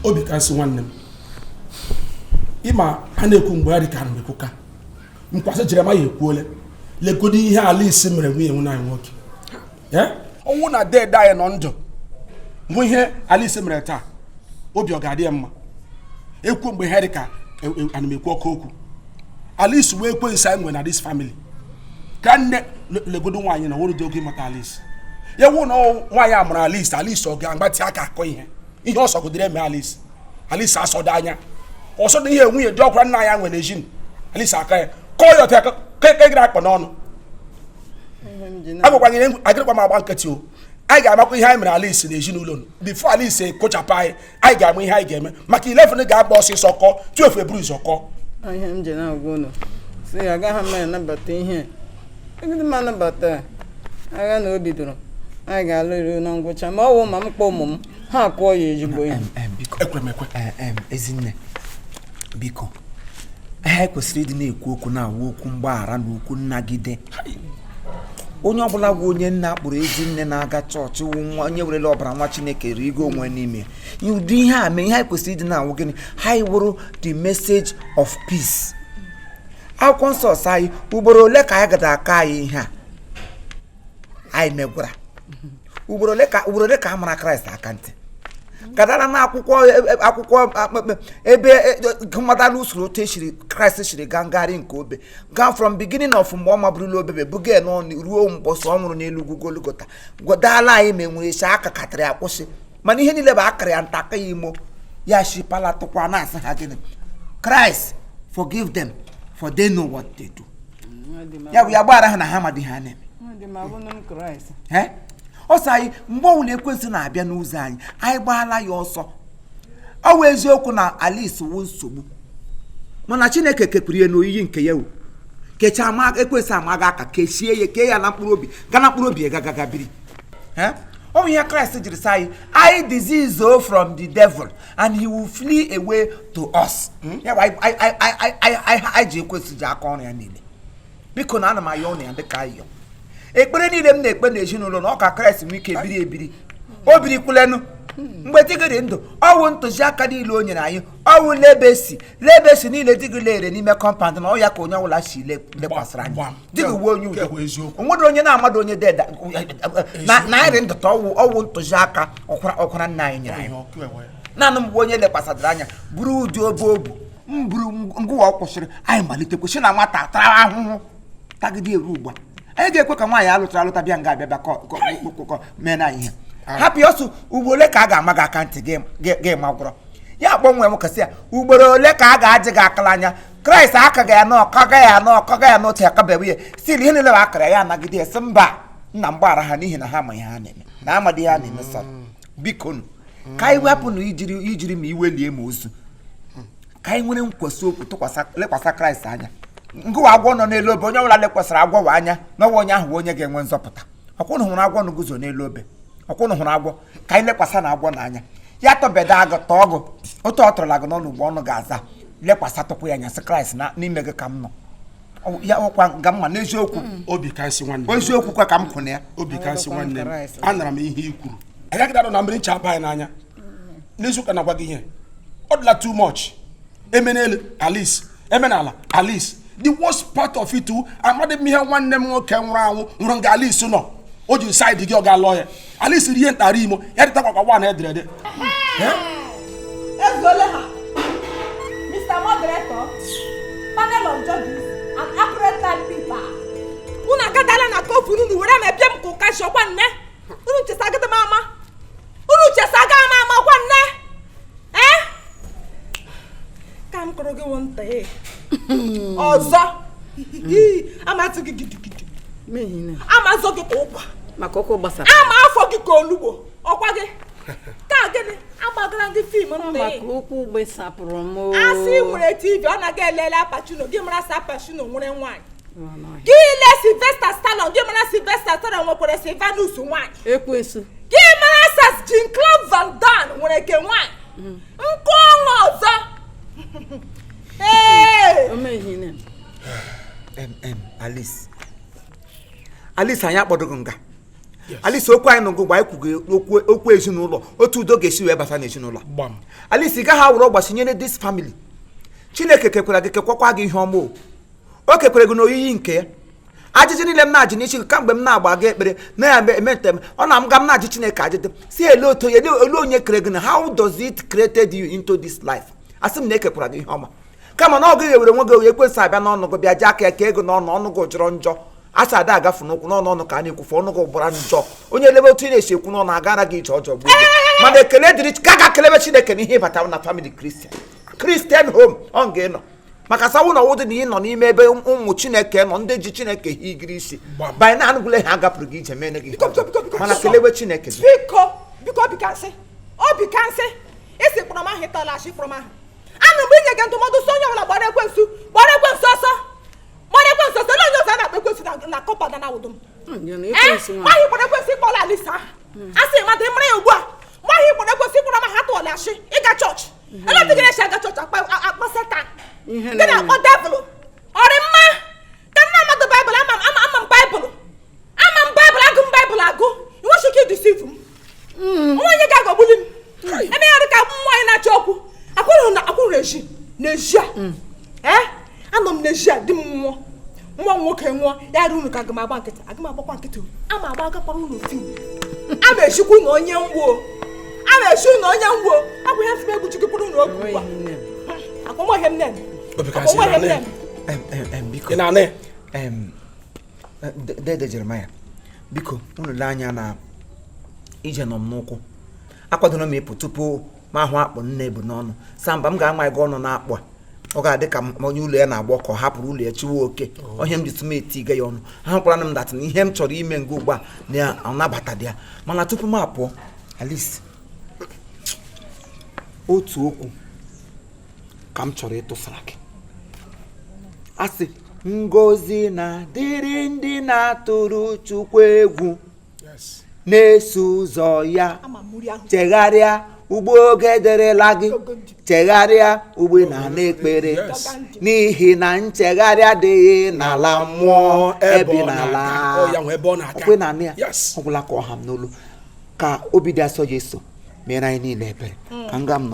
obi kasị nwanne m ịma a na-ekwu mgbe ya dị ka ekwuka mkwasị Jeremaya ekwuole legodo ihe Alice mere nwunye anyị nwoke ọnwụ na dede anyị nọ ndụ bụ ihe Alice mere taa obi ọ ga-adị ya mma ekwu mgbe ha dị ka ana m ekwu ọkụ okwu Alice wee kwe nsa nwe na this family ka nne legodo nwaanyị na nwere dị oge ịmata Alice ya wụ na nwaanyị a mụrụ Alice ọ ga-agbatị aka akọ ihe ọ sọgodere eme Alice asọdo anya ọsọdụ ihe nwunye dị ọkwara nna ya nwere ejin Alice aka ya kọọ ya ọtọ ka gara akpọ n'ọnụ agwakwanyere agịrịkwa m agba nkịtị o anyị ga-amakwa ihe anyị mere Alice na ezinụlọ bifo Alice kpochapụ anyị ga-ama ihe anyị ga-eme maka 11 ga-agba ọsịsọ kọ 12 eburu ụzọ kọ ihe m ji na-agwa ụlọ si agaghị m anabata ihe egide m anabata agha na o bidoro anyị ga-alụ iru na ngwụcha ma ọ wụ ma m kpọọ ụmụ m ha akụọ ya ezigbo ihe Ezinne biko anyị kwesịrị ịdị na-ekwu okwu na-awụ okwu mgbaghara na okwu nnagide onye ọbụla bụ onye nna kpụrụ Ezinne na-aga chọọchị wụ nwa onye werele ọbara nwa Chineke rigo onwe n'ime ụdị ihe a mee ihe anyị kwesịrị ịdị na-awụ gịnị anyị wụrụ the message of peace. Akwụkwọ nsọ sị anyị ugboro ole ka anyị gada aka anyị ihe a anyị megwara ugboro ole ka a mara Kraịst aka ntị gadara na akwụkwọ ebe gụmada n'usoro otu eshiri Kraịst shiri gaa ngagharị nke obe gaa from beginning of mgbe ọ maburula obebe buga n'ọnụ ruo mgbọsọ ọ nwụrụ n'elu ugwu Golgota gwadala anyị ma enwere isi aka katara ya kwụsị mana ihe niile bụ akara ya ntaka ya imo ya shi palatụkwa na-asị ha gịnị Christ forgive them for they know what they do ya bụ ya gbara ha na ha amadị ha na-eme ọsọ anyị mgbe ọnwụla ekwensị na-abịa n'ụzọ anyị gbaala ya ọsọ ọ wụ eziokwu na Alice wụ nsogbu mana Chineke kepụrụ ya n'oyiyi nke ya kecha ama ekwesị amaga aka kechie ya kee ya na mkpụrụ obi ga na mkpụrụ obi gaga biri ọ ihe Christ jiri sị anyị I disease from the devil and he will flee away to us. I ji ekwesị ji aka ọrụ ya niile biko na ana m ayọ ọnụ ya dịka ayọ ekpere niile m na-ekpe n'ezinụlọ na ọka Christ nwee ike ebiri o biri kwulenu mgbe tigiri ndụ ọwụ ntụziaka niile o nyere anyị ọwụ lebesi niile digilere n'ime kọmpand na ọ ya ka onye ọbụla si lekwasịrị anyị dịka uwe onye udo onwere onye na-amadụ onye deda na iri ndụta ọwụ ntụziaka ọkwara nna anyị nyere anyị naanị mgbe onye lekwasịrị anya bụrụ ụdị obe obu mburu ngụwa ọ kwụsịrị anyị malite kwesị na nwata tara ahụhụ tagide eru ugbu a anyị ga-ekwe ka nwaanyị alụta bịa nga abịa mee na ihe hapụ ọsụ ugboro ole ka a ga-ama gị aka ntị gị magwụrọ ya gbanwee m kasị ya ugboro ole ka a ga-ajị gị akala anya Kraịst akaghị ya n'ọkọga ya n'otu akabeghị ya sili ihe niile akara ya anagide ya sị mba nna mgbaghara ha n'ihi na ha ma ihe ha na-eme na amadị ha na-eme sọ biko ka anyị wepụ na ijiri ma iwe lie ma ozu ka anyị nwere nkwesị okwu lekwasị Kraịst anya ngụwa agwọ nọ n'elu obe onye ọbụla lekwasịrị agwọwa anya n'ọnwa onye ahụ onye ga-enwe nzọpụta ọkwụnụ hụrụ agwọ n'guzo n'elu obe ọkwụnụ hụrụ agwọ ka anyị lekwasị na agwọ n'anya ya tọbeda agụ tọọ gụ otu ọ tụrụla gị n'ọnụ ugbo ọnụ ga-aza lekwasị tụpụ ya nyasị Kraịst na n'ime gị ka m nọ ya ọkwa nga mma n'eziokwu obi ka nsị nwanne eziokwu kwa ka m kwụna ya obi ka nsị nwanne m anara m ihe i kwuru agaghị adọ na mmiri ncha aba anyị n'anya n'eziokwu na-agwa gị ihe ọ dịla too much emenelu Alice emenala Alice the worst part of it amadị m ihe nwanne m nwoke nwụrụ anwụ nwụrụ nga Alice nọ o ji saịdị gị ọ ga-alọ ya Alice rie ntara imo ya dịtakwa nwa na ederede ezuole ha Mr. Moderator, panel of judges and apprentice people unu agadala na kofu unu were mebie m ka ụka shi ọkwa nne unu chesagada m ama ọkwa nne ka m kụrụ gị nwata ọzọ amazụ gị gidigidi amazụ gị ka ụkwa maka ọkụ gbasara ama afọ gị ka olugbo ọkwa gị ka gịnị agbagara ndị fim maka okwu gbesapụrụ m asị nwere TV ọ na-aga elele Apachino gị mara sị Apachino nwere nwaanyị gị ile Sylvester Stallone gị mara Sylvester Stallone nwekwara Sylvanus nwaanyị ekwesu gị mara Sas Jean-Claude Van Damme nwere ke nwaanyị nkụ ọṅụ ọzọ Alice anyị akpọdoghị nga Alice okwu anyị nụgụ gba anyị kwugo okwu ezinụlọ otu udo ga-esi wee bata n'ezinụlọ Alice ị gaghị awụrụ ọgbasinyere this family Chineke kekwara gị kekwakwa gị ihe ọma o kekwere gị n'oyiyi nke ya ajịjị niile m na-ajị n'isi kamgbe m na-agba gị ekpere na ya eme ntem ọ na m ga m na-ajị Chineke ajịdị si ele onye kere gị na how does it created you into this life asị m na ekekwara gị ihe ọma kama na ọ gị ewere nwe gị onye ekwensị abịa n'ọnụ gị bịa ji aka ya ka ego n'ọnụ gị jọrọ njọ asa ada agafe n'ụkwụ n'ọnụ ka a na-ekwufe ọnụ gị gbara njọ onye elebe otu ị na-esi ekwu n'ọnụ agara gị ije ọjọọ gbuo mana ekele dịrị ka ga kelebe Chineke n'ihe ịbata na family Christian home ọ ga-enọ maka sawu na ụdị na ị nọ n'ime ebe ụmụ Chineke nọ ndị ji Chineke higiri isi banye na anụgụle ha agapụrụ gị ije mee gị mana kelebe Chineke biko obi kansị isi kpọrọ m ahụ ịtọla achị kpọrọ m ahụ anụ mgbe inye gị ndụmọdụ so onye ọbụla gbara ekwensu ọsọ na onye ọzọ na-akpa ekwensu na kọmpada na awụdụ m nwaanyị kpọrọ ekwensu ịkpọla Alice ahụ a sị mmadụ ịmara ya ugbu a nwaanyị kpọrọ ekwensu ịkpọrọ m ha tụọla achị ịga chọọchị ele ndị gị na-echi aga chọọchị akpa Satan gị na-akpọ devil ọrị mma ka nna mmadụ baịbụl ama m baịbụl agụ m baịbụl agụ inwechi ike idisivu m nwaanyị ga-agọgbuli m emegharị ka nwaanyị na-achọ okwu akwụrụ n'ezi anọ m n'ezi a di m nwụọ nwa nwoke nwụọ ya rụ unu ka aga m agbakwa nkịtị ama agba agakwara unu fim ama echikwu na onye mgbuo ọ bụ ya mfe egwu chikwuru unu okwu ugbu a akwụmọhe m dede Jeremaya biko unu lee anya na ije nọ m n'ụkwụ akwadoro m ịpụ tupu ma ahụ akpụ nne ebu n'ọnụ samba m ga-ama gị ọnụ na-akpụ a ọ ga-adị ka onye ụlọ ya na-agba ọkọ hapụrụ ụlọ ya chiwe oke onye m jitụ m etiga ya ọnụ ha hụkwara m datị na ihe m chọrọ ime nga ugbu a na ọnabata dị ya mana tupu m apụọ Alice otu okwu ka m chọrọ ịtụsara gị asị ngozi na dịrị ndị na-atụrụ Chukwu egwu na-eso ụzọ ya chegharịa ugbo oge derela gị chegharịa ugbe na n'ekpere n'ihi na nchegharị adịghị n'ala mmụọ ebi n'ala okwe na ya ọgwụla ka ọha m n'olu ka obi dị asọ Jesu mere anyị niile ebere ka nga m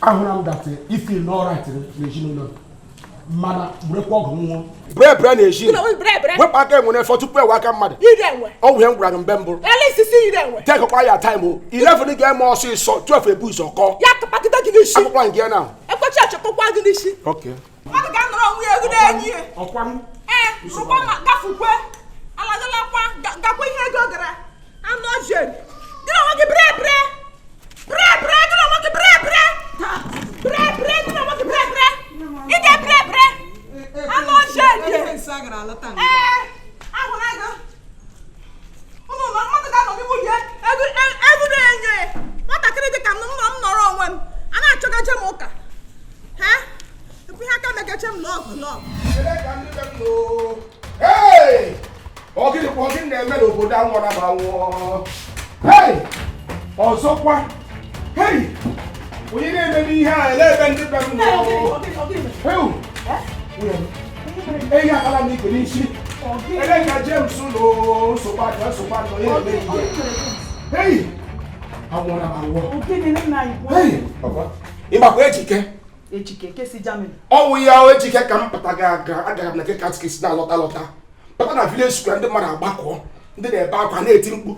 ahụra m dat ife n'ọrait n'ezinụlọ mana burekwa ọgụ nwụọ bre na-eji wepụ aka enwe n'efọ tupu ewe aka mmadụ ọ wụ ihe m gwara gị mgbe mbụ tekọkwa ya taim o 11 ga-eme ọsịsọ 12 ebu ụzọ kọ akwụkwọ nke na ọgịnị na-eme n'obodo anwụ na anwụ ọzọkwa onye na-eme ihe a ele ebe ndị be m ehi akala m ikpe n'isi ele ka James ụlọ nsogbu ihe anwụ na anwụ ịgbakwa ejike ọnwụ ya ejike ka m pụta agara m na nke katikisi na-alọta pụta na village square ndị mmadụ agbakọ ndị na-ebe akwa na-eti mkpu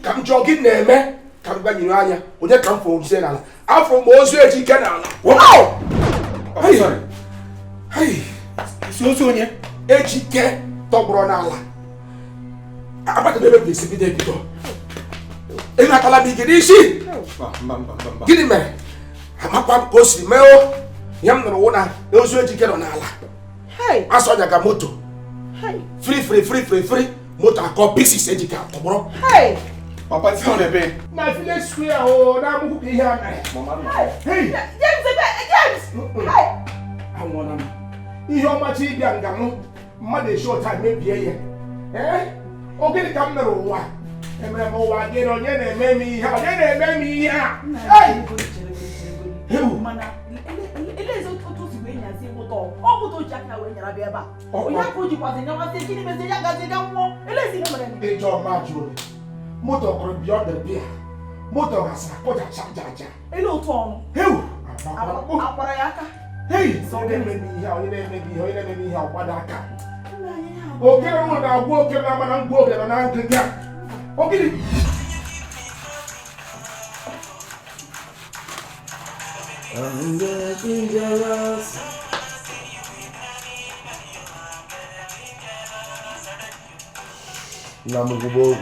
ka m jụọ gị na-eme ka m gbanyere anya onye ka m fọrọ ise n'ala afọ m ozu ejike n'ala isi ozu onye ejike tọgbọrọ n'ala agbadebe bụ isi bido ebido ịnatala m ike n'isi gịnị mere amakwa m ka o siri mee ya m nụrụ wụ na ozu ejike nọ n'ala asọnya ka moto free moto akọ pieces ejike atọgbọrọ papa ti on ebe na village square o na amuku ka ihe a mere anwụọla m ihe ọmachi ịbịa nga m mmadụ eshi ụta mebie ya ogịnị ka m mere ụwa emere m ụwa gịnị onye na-eme m ihe a onye na-eme m ihe a moto kụrụ beyond the beer moto gasịrị kụja chajaja onye na-eme ihe ọgbado aka okere nọ na-agwa okere na ama na ngwa oge nọ na ngịga ogiri na mgbogo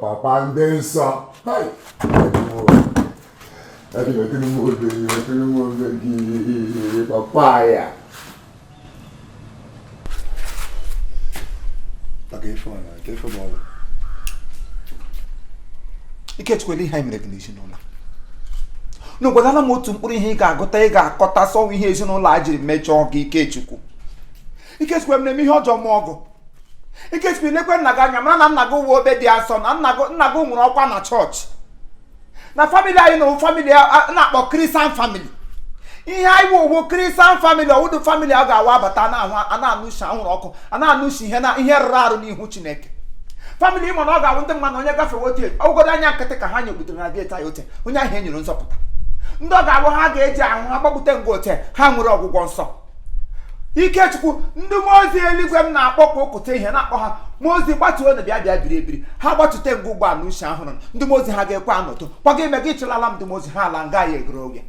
Papa Ndensa. Hai. Aduh, ketemu lagi. Papaya. Therefor bọọlụ Ikechukwu ihe anyị mere gị n'ezinụlọ n'ogwadala m otu mkpụrụ ihe ị ga-agụta ị ga-akọta sọnwa ihe ezinụlọ a jiri mejọọ gị Ikechukwu m na-eme ihe ọjọọ m ọgụ Ikechukwu lekwe nna gị anya mara na nna gị uwe obe dị asọ na nna gị nwere ọkwa na chọọchị na famili anyị na famili na-akpọ Christian family ihe anyị bụ owo Christian family ọwụdụ famili a ga-awa abata na-anụshi anwụrụ ọkụ a na-anụshi ihe rụrụ arụ n'ihu Chineke famili ịmụ na ọ ga-abụ ndị mmadụ onye gafere ote ogodo anya nkịtị ka ha nyegbutere na geeti anyị ote onye ahụ enyere nzọpụta ndị ọ ga-abụ ha ga-eji ahụ ha gbagbute ngwa ote ha nwere ọgwụgwọ nsọ Ikechukwu ndị mmụọ ozi eluigwe m na-akpọ ka okute ihe na-akpọ ha mmụọ ozi gbatuo na bịa biri ebiri ha gbatute ngwa ụgbọala uche ahụrụ ndị mmụọ ozi ha ga-ekwe anọtụ kwaga ime gị chịlala m ndị mmụọ ozi ha ala nga ya egoro oge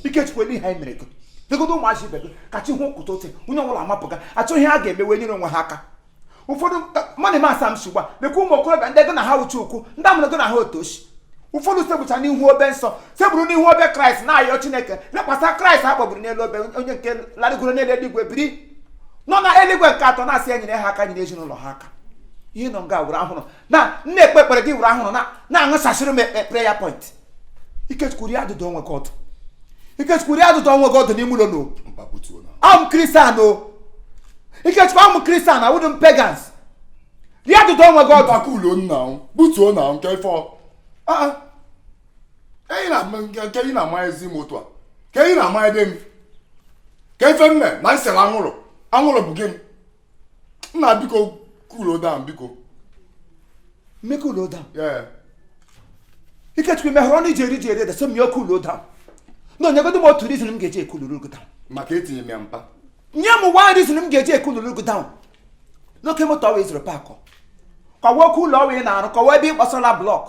Ikechukwu ihe anyị mere go legodo ụmụazị ibe gị ka chi hụ ụkụta ote onye ọbụla amapụga achọghị ha ga-emewe nyere onwe ha aka ụfọdụ mmadụ eme asa m shigba lekwa ụmụ okorobịa ndị ego na ha uche ukwu ndị amụrụ ego na ha otoshi ụfọdụ sebụcha n'ihu obe nsọ sebụrụ n'ihu obe kraịst na-ayọ chineke lekwasa kraịst ha kpọgburu n'elu obe onye nke larịgoro n'elu eluigwe biri nọ na eluigwe nke atọ na-asị ya nyere ha aka nyere ezinụlọ ha aka ihe nọ nga wụrụ ahụrụ na nna ekpe ekpere gị wụrụ ahụrụ na-aṅụsasịrị m prayer point Ikechukwu rie adụdụ onwe gị ọdụ Ikechukwu rie adụdụ onwe gị ọdụ n'ime ụlọ no am kristian o Ikechukwu am kristian awụdụ m pagans rie adụdụ onwe gị ọdụ ụlọ nna butuo na nke ifọ nke ị na-amaghịzi m otu a ka ị na-amaghịde m ka ife mme na nsere anwụrụ bụ gịnị nna biko kulo down biko make cool down Ikechukwu mehụrụ ọnụ iji eri ede so m ya cool down na onyegodo m otu reason m ga-eji ekuluru gị down maka etinye m ya mpa nye m one reason m ga-eji ekuluru gị down n'oke moto ọwa izuru paakọ kọwa oke ụlọ ọwa ị na-arụ kọwa ebe ị kpọsara blọk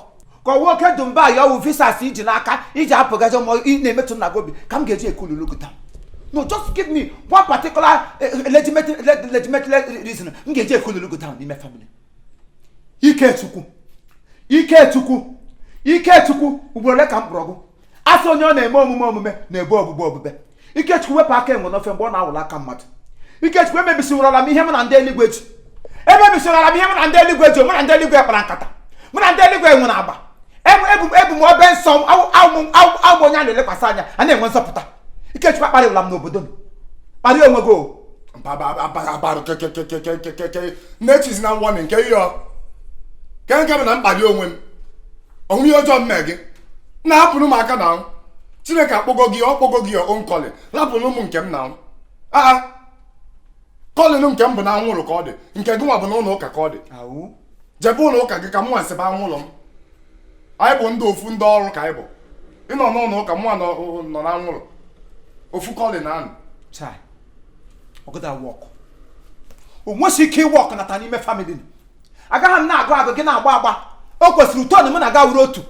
kọwa oke dumba ya ọwụ visas iji n'aka iji apụgazi ma ị na-emetụ nna gị obi ka m ga-eji ekuluru gị down no just give me one particular legitimate reason m ga-eji ekuluru gị down n'ime family Ikechukwu ugboro ole ka m kpọrọ gị asị onye ọ na-eme omume na-ebe ogbugbe Ikechukwu wepụ aka enwe n'ofe mgbe ọ na-awụla aka mmadụ Ikechukwu emebisiwarala m ihe m na ndị eluigwe ji emebisiwarala m ihe m na ndị eluigwe ji mụ na ndị eluigwe kpara nkata mụ na ndị eluigwe nwere agba ebu m obe nsọ awụ onye a na-elekwasị anya a na-enwe nzọpụta Ikechukwu akparịwala m n'obodo m kparịa onwe gị nechizi na nwa nke ihe nke bụ na mkpali onwe m onwe ihe ọjọọ mme gị na-hapụrụ m aka na Chineke akpọgo gị on calling lapụrụ ụmụ nke m na calling nke m bụ na anwụrụ ka ọ dị nke gị nwa bụ na ụlọ ụka ka ọ dị jebe ụlọ ụka gị ka m nwa nsebe anwụlọ m anyị bụ ndị ofu ndị ọrụ ka anyị bụ ịnọ n'ụlọ ụka m nwa nọ na anwụrụ ofu calling na anụ o nwesi ike ịwọk nata n'ime famili agaghị m na-agụ gị na-agba agba o kwesịrị uto na m na-aga wuru otu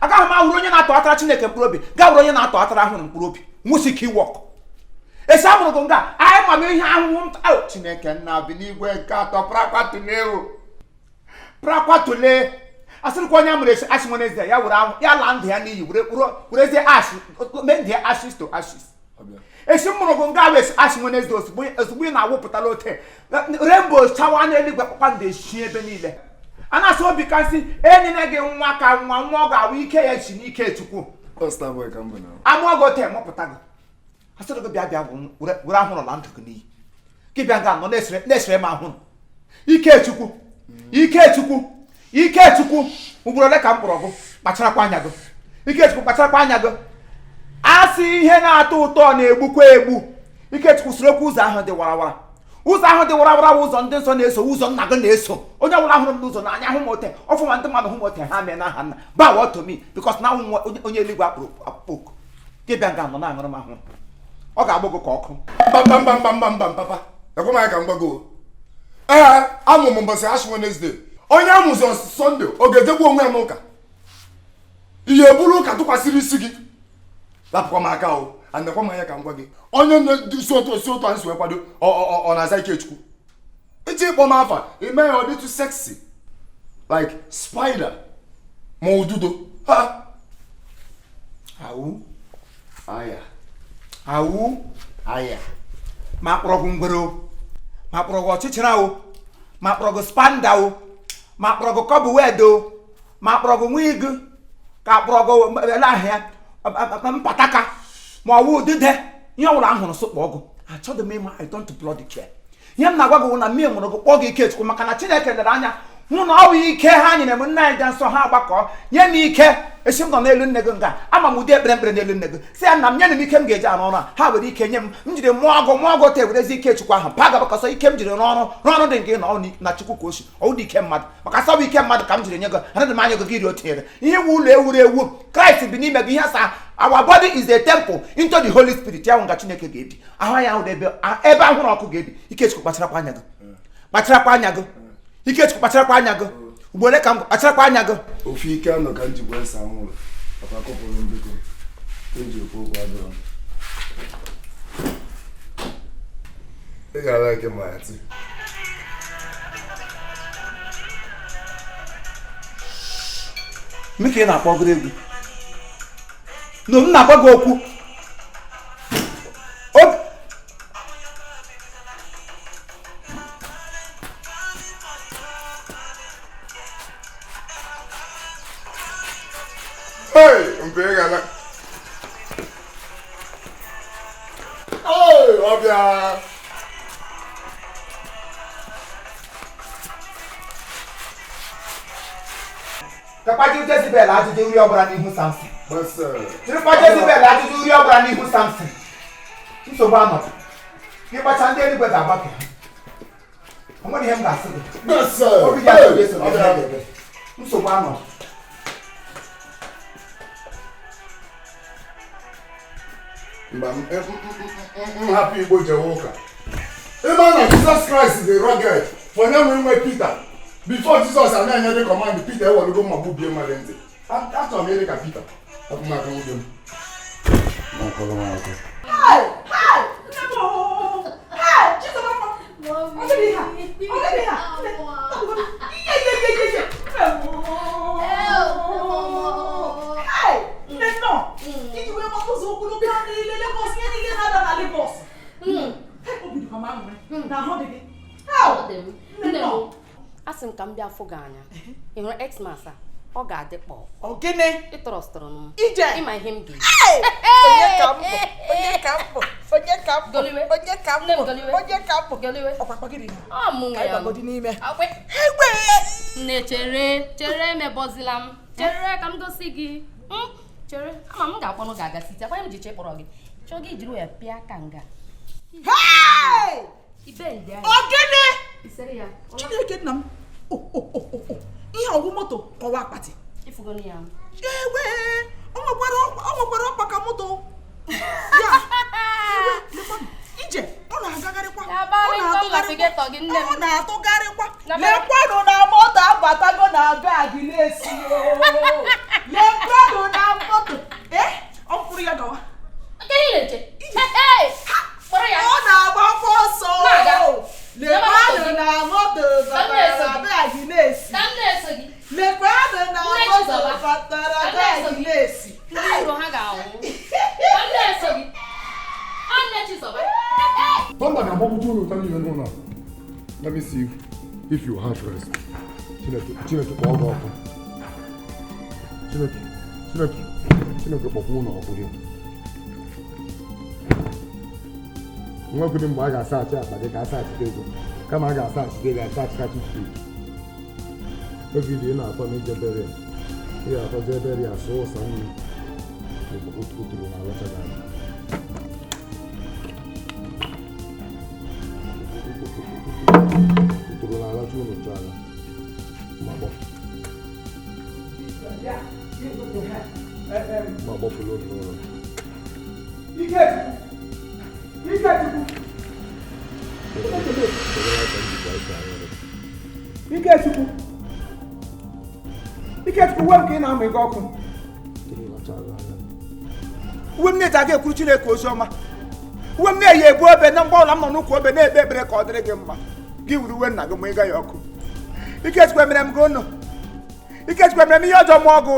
agaghị m awụrụ onye na-atọ atara Chineke mkpụrụ obi gaa wụrụ onye na-atọ atara ahụrụ mkpụrụ obi nwesi ike ịwọk esi amụrụ gị nga anyị ma m ihe ahụhụ Chineke nna bi n'igwe nke atọ prakwatule asịrịkwa onye amụrụ asị Wednesday ya were ahụ ya laa ndụ ya n'iyi werezie mee ndụ ya ashes to ashes esi mụrụ gị nga wee asị Wednesday ozugbo ị na-awụpụtala ote rainbow chawa n'eluigwe kpakpando eshi ebe niile a na-asị obi kasị enyere gị nwa ka nwa ọ ga-awụ ike ya esi n'ike Chukwu amụọ gị ote mụpụta gị asịrị gị bịa were ahụrụ la ndụ gị n'iyi gị bịa ga nọ na-esere m ahụrụ Ikechukwu ugboro ole ka m kpọrọ gị kpacharakwa anya gị Ikechukwu kpacharakwa anya gị asị ihe na-atọ ụtọ na-egbukwa egbu Ikechukwu sorokwa ụzọ ahụ dị warawara ụzọ ndị nsọ na-eso ụzọ nna gị na-eso onye ọbụla hụrụ m n'ụzọ n'anya hụ m ote ọfụma ndị mmadụ hụ m ote ha mee n'aha nna bawa otomi bikos na onye eluigwe akpụrụ akpụkpọ gị bịa ga nọ na-aṅụrụ m ahụrụ ọ ga-agbụ gị ka ọkụ mba papa ekwemaghị ka m gbago amụ m mbọsị Ash Wednesday onye amụzi Sọnde ọ ga-ejegbu onwe ya n'ụka ihe bụrụ ụka tụkwasịrị isi gị lapụkwa m aka o andekwa m anya ka m gwa gị onye na-esi otu anyị si wee kwado ọ na-aza Ikechukwu iji ịkpọ m afa ime ya ọ dịtụ sexy like spider ma ududo aya ma kpọrọgwụ ngwere ma kpọrọgwụ ọchịchịrị o ma kpọrọgwụ spanda o ma kpọrọgwụ kọbụwed o ma kpọrọgwụ nwig ka kpọrọgwụ elahịa mpataka ma ọ wụ udide ihe ọbụla ahụrụ sụkpọ ọgụ achọghị m ịma I don't bloody care ihe m na-agwa gị na mmiri mụrụ gị kpọọ gị Ikechukwu maka na Chineke lere anya hụ na ọ bụ ike ha nyere m nna anyị dị nsọ ha agbakọ nye m ike esi m nọ n'elu nne gị nga ama m ụdị ekpere n'elu nne gị si ya nna m nye m ike m ga-eji arụ ọrụ a ha were ike nye m jiri mụọ ọgụ te werezi Ikechukwu ahụ pa gabakọsọ ike m jiri rụọ ọrụ dị nke nọ na Chukwu ka osi ọ dị ike mmadụ maka sọ bụ ike mmadụ ka m jiri nye gị anaghị m anya gị iri o tinyere ihe wu ụlọ ewuru ewu Kraịst bi n'ime gị ihe asa our body is a temple into the Holy Spirit ya nga Chineke ga-ebi ahụ ya ahụ ebe ahụrụ ọkụ ga-ebi Ikechukwu kpacharakwa anya gị Ikechukwu kpacharakwa anya gị ugboro ka m kpacharakwa anya gị ofu ike anọ ka njikwa esa nwụrụ papa kọpụrụ mbiko eji ekwu okwu adọrọ I like him, Marty. Make it up for good. No, never go. Hey, I'm big. I like. Oh, Obia. Kapati Jezebel, I do your brand new something. But sir, Jezebel, I do your brand new something. So, Bama, give us a daily with a bucket. I'm going to have that. Yes, sir. So, Bama. I'm happy Igbo Jewoka. Even Jesus Christ is a rugged. For them we were Peter. Before Jesus and then the command Peter will go my book Malenze. After America Peter. I'm not going to do. Hey! No! Hey! Jesus, Mama! Asị m ka m bịa fụ gị anya ị hụrụ Xmas a ọ ga-adị kpọ gịnị ịtọrọstọrọ m ije ịma ihe m ga onye ka m bụ ọkpakpa gịrị nne chere emebọzila m chere ka m gosi gị chere ama m ga-akpọnụ gị aga site akwa m ji chekpọrọ gị chọọ gị jiri wee pịa ka nga ogene isere ya Chineke nna m ihe ọgwụ moto kọwa akpati ifugonu ya ewe o nwekwara ọkpaka moto ya ije ọ na-agagharịkwa ọ na-atụgharịkwa lekwanụ na moto abatago na bag na-esi lekwanụ na moto ọ kwụrụ ya gawa ọ na-agbakwa ọsọ lekwanụ na moto batara na bag na-esi lekwanụ na moto batara bag na-esi Thunder can bubble to you, tell you no now. Let me see if you have rest. Chineke go. Chineke popu no obodo. Nwa kwudi mgbe a ga-asa achị akpa dị ka asa achị ego kama a ga-asa achị ego asa achị kachi street. David ị na-akpọ n'ije bere ya akpọ je bere ya so ụsa nri oturu na alọcha gị. Oturu na alọcha unu chara ma gbapụrụ otu ụlọ. Ikechukwu uwe m ka ị na-amụ ego ọkụ uwe m na-eji aga ekwuru Chineke ozi ọma uwe m na-eyi ebu obe na mgbe ọla m nọ n'ụkwụ obe na-ekpe ekpere ka ọ dịrị gị mma gị wuru uwe nna gị ma ịga ya ọkụ Ikechukwu emere m gị ụnụ Ikechukwu emere m ihe ọjọọ mụọ gụ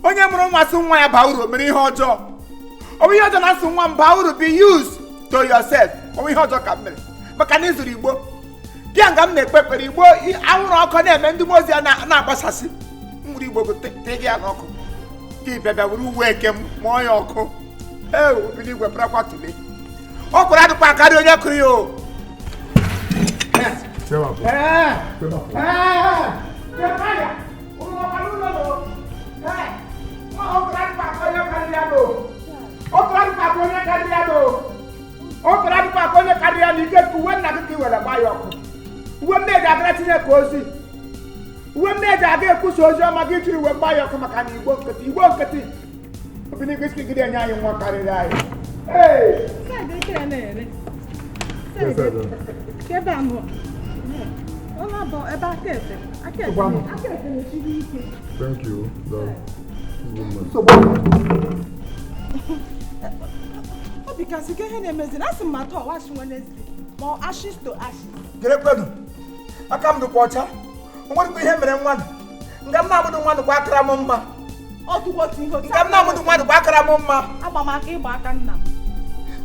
onye mụrụ nwa sị nwa ya baa uru mere ihe ọjọọ ọ bụ ihe ọjọọ na nsị nwa m baa uru be used to yourself ọ bụ ihe ọjọọ ka m mere maka na ịzụrụ Igbo bịa nga m na-ekpe ekpere Igbo anwụrụ ọkụ na-eme ndị mmụọ ozi ya na-agbasasị nwere Igbo bụ tege ya n'ọkụ gị bịa were uwe eke m mụọ ya ọkụ obido igwe bụrakwa tule ọ kwụrụ adịkwa akarị onye kụrụ ya o onye karịrị ya na ike uwe nna gị ka i were gba ya ọkụ uwe m na-eji agara Chineke ozi uwe m na-eji aga ekwusa ozi ọma gị jiri uwe mgba ya ọkụ maka na Igbo nkịtị obiligwe isi gide enye anyị nwa karịrị anyị Thank you. because ihe na-emezi na asị m atọ wash Wednesday ma ashes to ashes. Gere kwenu. Aka m dịkwa ọcha. Onwere ihe mere nwa. Nga m na-amụdụ nwa dịkwa akara m mma. Ọtụkwọtụ ihe. Nga m na-amụdụ nwa dịkwa akara m mma. Agba m aka ịgba aka nna m.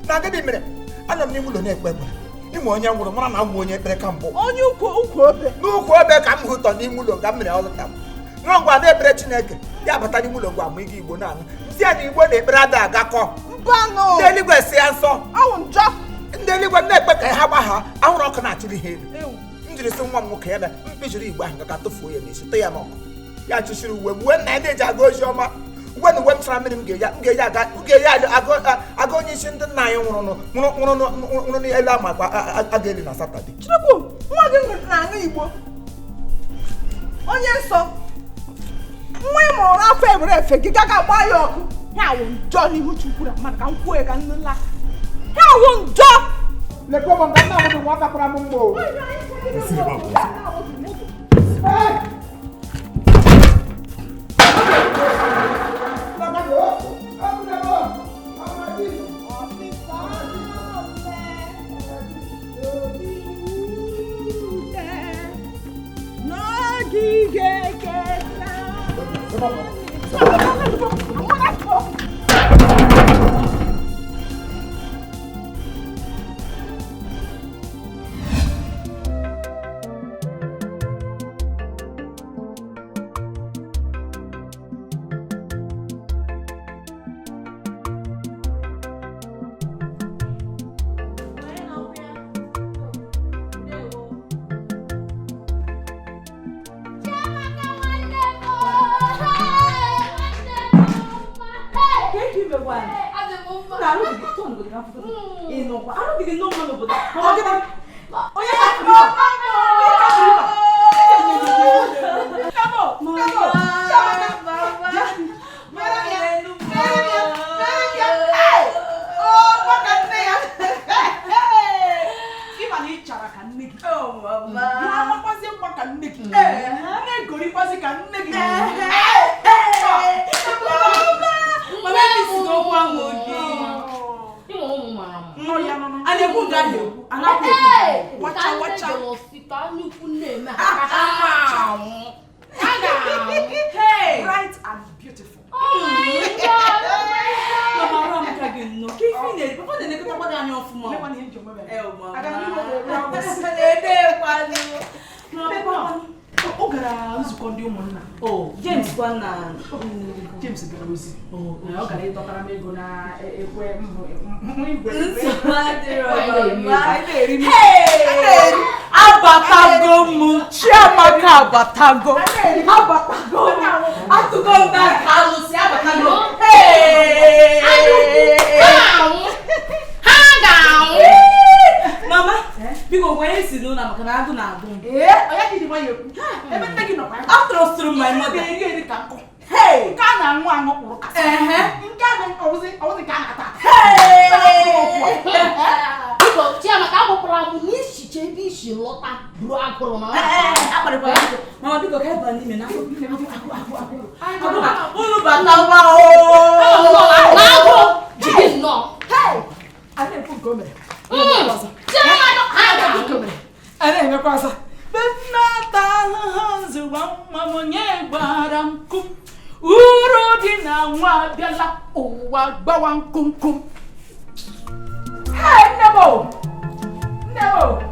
Na gịnị mere? Ana m n'ime ụlọ na-ekpe ekpere. Ịma onye nwụrụ mara na m onye ekpere ka mbụ. Onye ukwu obe. N'ukwu obe ka m hụtọ n'ime ụlọ nga m mere ọlụta m. Nwa ngwa na-ekpere Chineke ya bata n'ime ụlọ ngwa mụ ịga Igbo na-anụ. Nsị ya na Igbo na-ekpere ada agakọ. Mbanụ. Ndị eluigwe si ya nsọ. Awụ njọ. Ndị eluigwe na-ekpe ka ha gbagha ahụrụ ọkụ na-achịrị ha elu. M jiri sị nwa m nwoke ebe mkpijiri Igbo ahụ ka tụfuo ya n'isi tụ ya n'ọkụ. Ya chụsiri uwe uwe nna ya na-eji aga ozi ọma. Uwe na uwe m chara mmiri m ga-eyi aga onye isi ndị nna anyị nwụrụ n'elu ama aga eli na Satọde. Chukwu, nwa gị na-aṅụ Igbo. Onye nsọ. Nwa ị mụrụ afọ ebere efe gị gaga gbaa ya ọkụ. Ya awụ njọ n'ihu Chukwu na mmadụ ka m kwuo ya ka nnu la. Ya awụ njọ. Lekwa m nga nna m bụ nwata kwara m mgbo. James Berosi. Oh, okay. You talk about me go na Hey! Abatago mu, Chiamaka abatago. Abatago. Atugo na kalusi abatago. Hey! Mama, biko kwa yesi no na makana agu na agu. Oya kidi mo yeku. Ebe tegi no pa. After through my mother. Ege ka ko. Hey! Kana nwa anwo kuru ka. Nke na ozi ka na ta. Hey! Biko, Chiamaka agbapụrụ m n'isi chebi isi lọta buru akụrụ na. Mama biko ka eba n'ime na akụ. Unu batawa o. Na-agụ. Jigi nnọọ. Hey! Ana efu gome. Ana emekwa asa. Benata hanzu mama nye gbara nkum. Uru dị na nwa bịala ụwa gbawa nkumkum. Hey, Nebo! Nebo!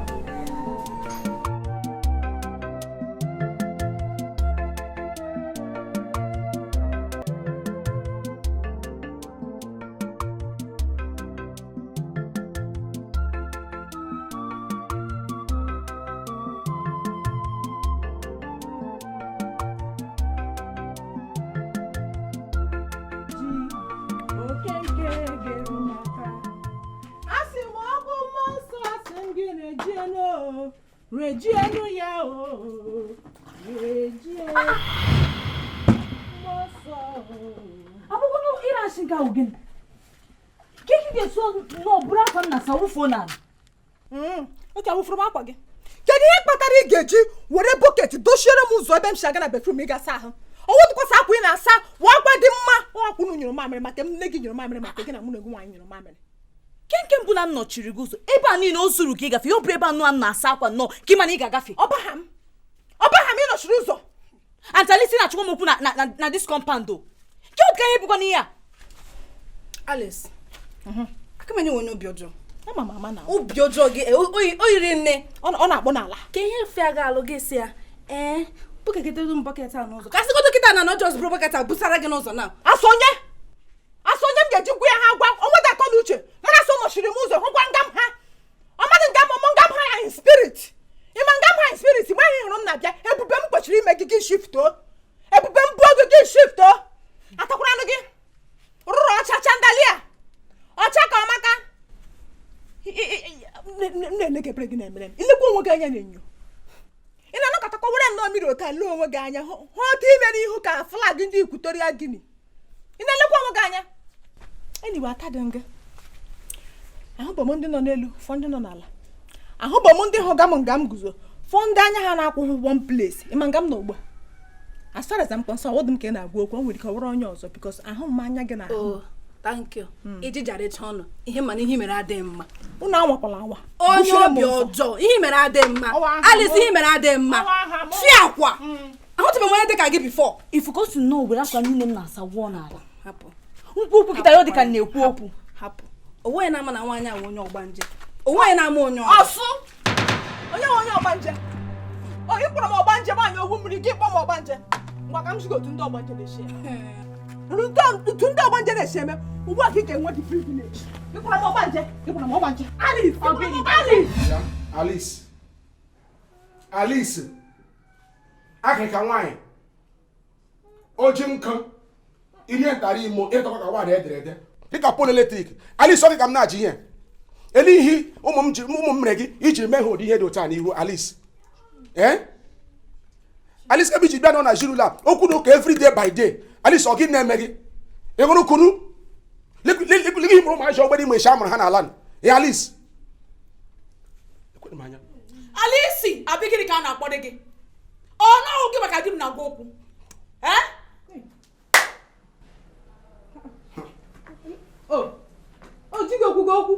Regienu ya o. Regienu. Moso. Abugono ira shinga ugin. Kiki ge so no bra kan na sawu fona. O ka wufuru akwa gị. Kedu ihe kpatara ị ga-eji were bucket doshiere m ụzọ ebe m shaga na bedroom ịga saa ahụ? Owo dịkwasa akwa ị na-asa, wa agwa dị mma. Ọ akwụ na nyụrụ mamịrị maka nne gị nyụrụ mamịrị maka gị na mụ na gị nwaanyị nyụrụ mamịrị. Kenke mbụ na nnọchiri gị ụzọ ebe a niile o zuru ka ị gafe ọ bụ ebe anụ a na-asa akwa nnọọ ka ị ma na ị ga-agafe ọbaha m ịnọchiri ụzọ antalisi na-achụkwa m okwu na dis compound o ke ọ ka ihe bụkwa n'ihe a Alice aka m enye onye obi ọjọọ ama m ama na obi ọjọọ gị o yiri nne ọ na-akpọ n'ala ka ihe fe ga alụ gị si ya bukeketedu m bọket a n'ụzọ ka sịgo dọkịta na nọjọs bụrụ bọket a busara gị n'ụzọ na asonye m ga-eji gwa ya ha gwa onwe ga akọ n'uche mana so nọchiri m ụzọ hụkwa ngam ha ọmadụ ngam ha in spirit ịma ngam ha in spirit ma ihe hụrụ m na-abịa ebube m kwesịrị ime gị shifto ebube m bụ oge gị shifto atakwaranụ gị rụrụ ọchacha ndalia ọcha ka ọmaka na-elegebere gị na-emere m ilekwa onwe gị anya na-enyo ị na-anọkọtakwa were nnọọ mmiri otu a lee onwe gị anya hụ otu ime n'ihu ka flag ndị Equatorial Guinea ị na-elekwa onwe gị anya enyiwe aka dị nga ahụbọ m ndị nọ n'elu fọ ndị nọ n'ala ahụbọ m ndị hụga m nga m guzo fọ ndị anya ha na-akwụghị one place ịma nga m na ugbu as far as I'm concerned ọwụdị m ka ị na-agwa okwu o nwere ike ọ bụrụ onye ọzọ because ahụ m anya gị na ahụ thank you iji jarịcha ọnụ ihe mana ihe mere adịghị mma unu anwakwala anwa onye obi ọjọọ ihe mere adịghị mma Alice ihe mere adịghị mma fi akwa ahụtụbe m onye dị ka gị before ifukosi nnọọ were akwa niile m na-asa wụọ n'ala okwu kịta ya ọ dị ka na-ekwu okwu hapụ onwe na-ama na nwaanyị ahụ onye ọgbanje onwe na-ama onye ọsụ onye ọgbanje ị kpọrọ m ọgbanje nwaanyị ogwu mmiri gị kpọ m ọgbanje ngwa ka m zigo otu ndị ọgbanje na-eshi otu ndị ọgbanje na-eshi eme ugbu a ka ị ga-enwe dị privilege ịkpọrọ m ọgbanje Alice akịka nwaanyị oji nkụ ihe ntara imo ịtọkwa ka nwaanyị ederede dịka pol eletrik Alice ọ dị ka m na-achị ihe elihi ụmụ m mere gị iji mee ha ụdị ihe dị otu a n'ihu Alice Alice ebe iji bịa nọ na jirula okwu na ụka every day by day Alice ọ gị na-eme gị ịhụrụ kunu ligi mụrụ ụmụaji ọgbere ime isha amụrụ ha n'ala Alice Alice abịgịrị ka a na-akpọrọ gị ọ naghị gị maka di m na-agwa okwu o jighị okwugo okwu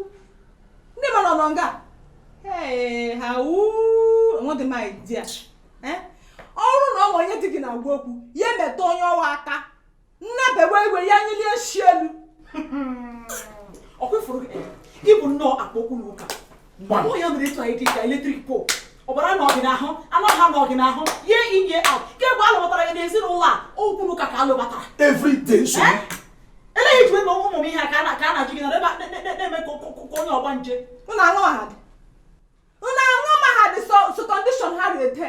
ndị mara nọ nga nwadị m idea ọrụ na ọnwa onye dị gị na-agwa okwu ya emeta onye ọwa aka nnabewe iwe ya nyelie shi elu ọkwefụrụ gị bụ nnọọ akpa okwu na ụka ọ ya mere etu anyị dị ka eletrik pol ọbara na ọdịnahụ anụ ha na ọdịnahụ ye inye out kemgbe alụbatara ya n'ezinụlọ a okwu na ụka ka alụbatara every day so eleghị ijwe na ụmụ m ihe a ka a na-ajụ gị na na-eme ka onye ọgba nje unu aṅụ mahadị so condition ha rete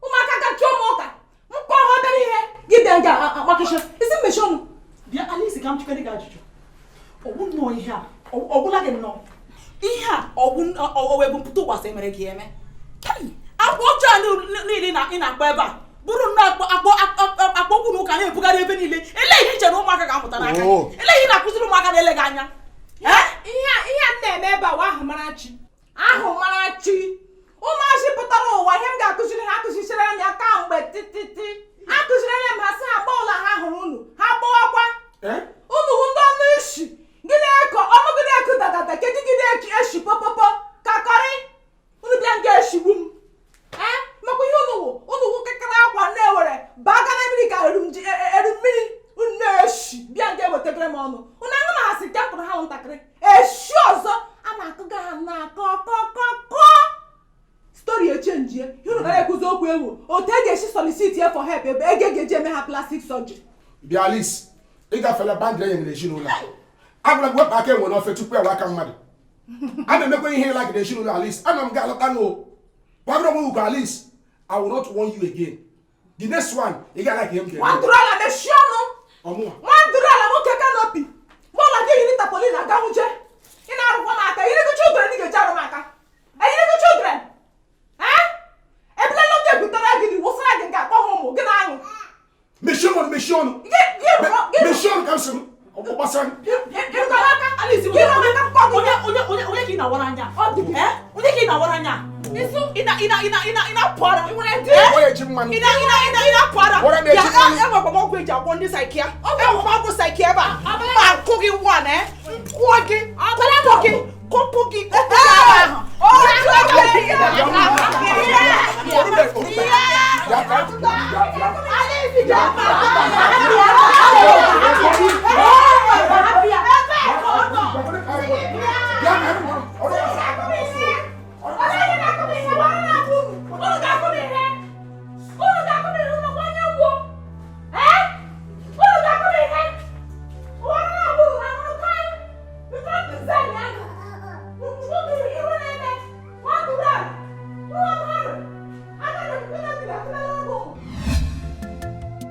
ụmụaka ga-achụ ụmụ ụka mkpọ ha obere ihe gị bịa nga agbakịcha isi mmechi ọnụ bịa Alice ka m chụkere gị ajụjụ ọgwụ nnọọ ihe a ọgwụla gị nnọọ ihe a ọgwụ ebumpụta ụgbasa emere gị eme akwa ọjọọ niile ị na-akpọ ebe a bụrụ nnọọ akpọ okwu na ụka na-ebugharị ebe niile eleghị iche na ụmụaka ga-amụta n'aka eleghị na-akụziri ụmụaka na-ele gị anya ihe a na-eme ebe a ahụ mara chi ụmụazị pụtara ụwa ihe m ga-akụziri ha akụzichere anya kamgbe tititi akụzirere m ha sị ha gba ụlọ ha hụrụ unu ha gbawakwa unu hụ ndị ọnụ isi gị na-eko ọnụ gị na-eku dadada kedu gị na-eshi popopo ka kọrị unu bịa nga eshigbu m makwa ihe unu wụ kekere akwa na-ewere baga na mmiri ka eru mmiri unu na-eshi bịa nga ewetegere m ọnụ unu aṅụ na ha si kepụrụ ha ntakịrị eshi ọzọ a na-akụga ha na-akọ kọkọkọ story echenjie ihe unu gara ekwuzi okwu ewu otu e ga-esi solicit ya for help ebe ego ga-eji eme ha plastic surgery bịa Alice ịgafela bandịrị enye n'ezinụlọ agwara gị wepụ aka enwe n'ofe tupu ewe aka mmadụ a na-emekwa ihe ịla gị n'ezinụlọ Alice ana m ga alọta n'o gbagoro onwe ugo Alice I will not warn you again the next one ị ga-ala ka ihe m ga-eme nwandụrụala meshi ọnụ nwandụrụala nwoke kanopi mụla gị yiri tapolin aga nwuje ị na-arụkwa m aka yiri gị children ị ga-eji arụ m aka eyiri gị children ebilela ndị ebutere gị dị wụsara gị ga-akpọ ha ụmụ gị na-aṅụ mechie ọnụ ka m sị m ọgbasara Alice onye ka ị na-awara anya onye ka ị na-awara anya ina para. Oye ji mmanụ. Ina para. Wara na-eji mmanụ. Ya enwe ọgwụ eji agwọ ndị saikia. Enwe ọgwụ saikia ebe a. Ma nkụ gị one kwụọ gị. Kọpụ gị.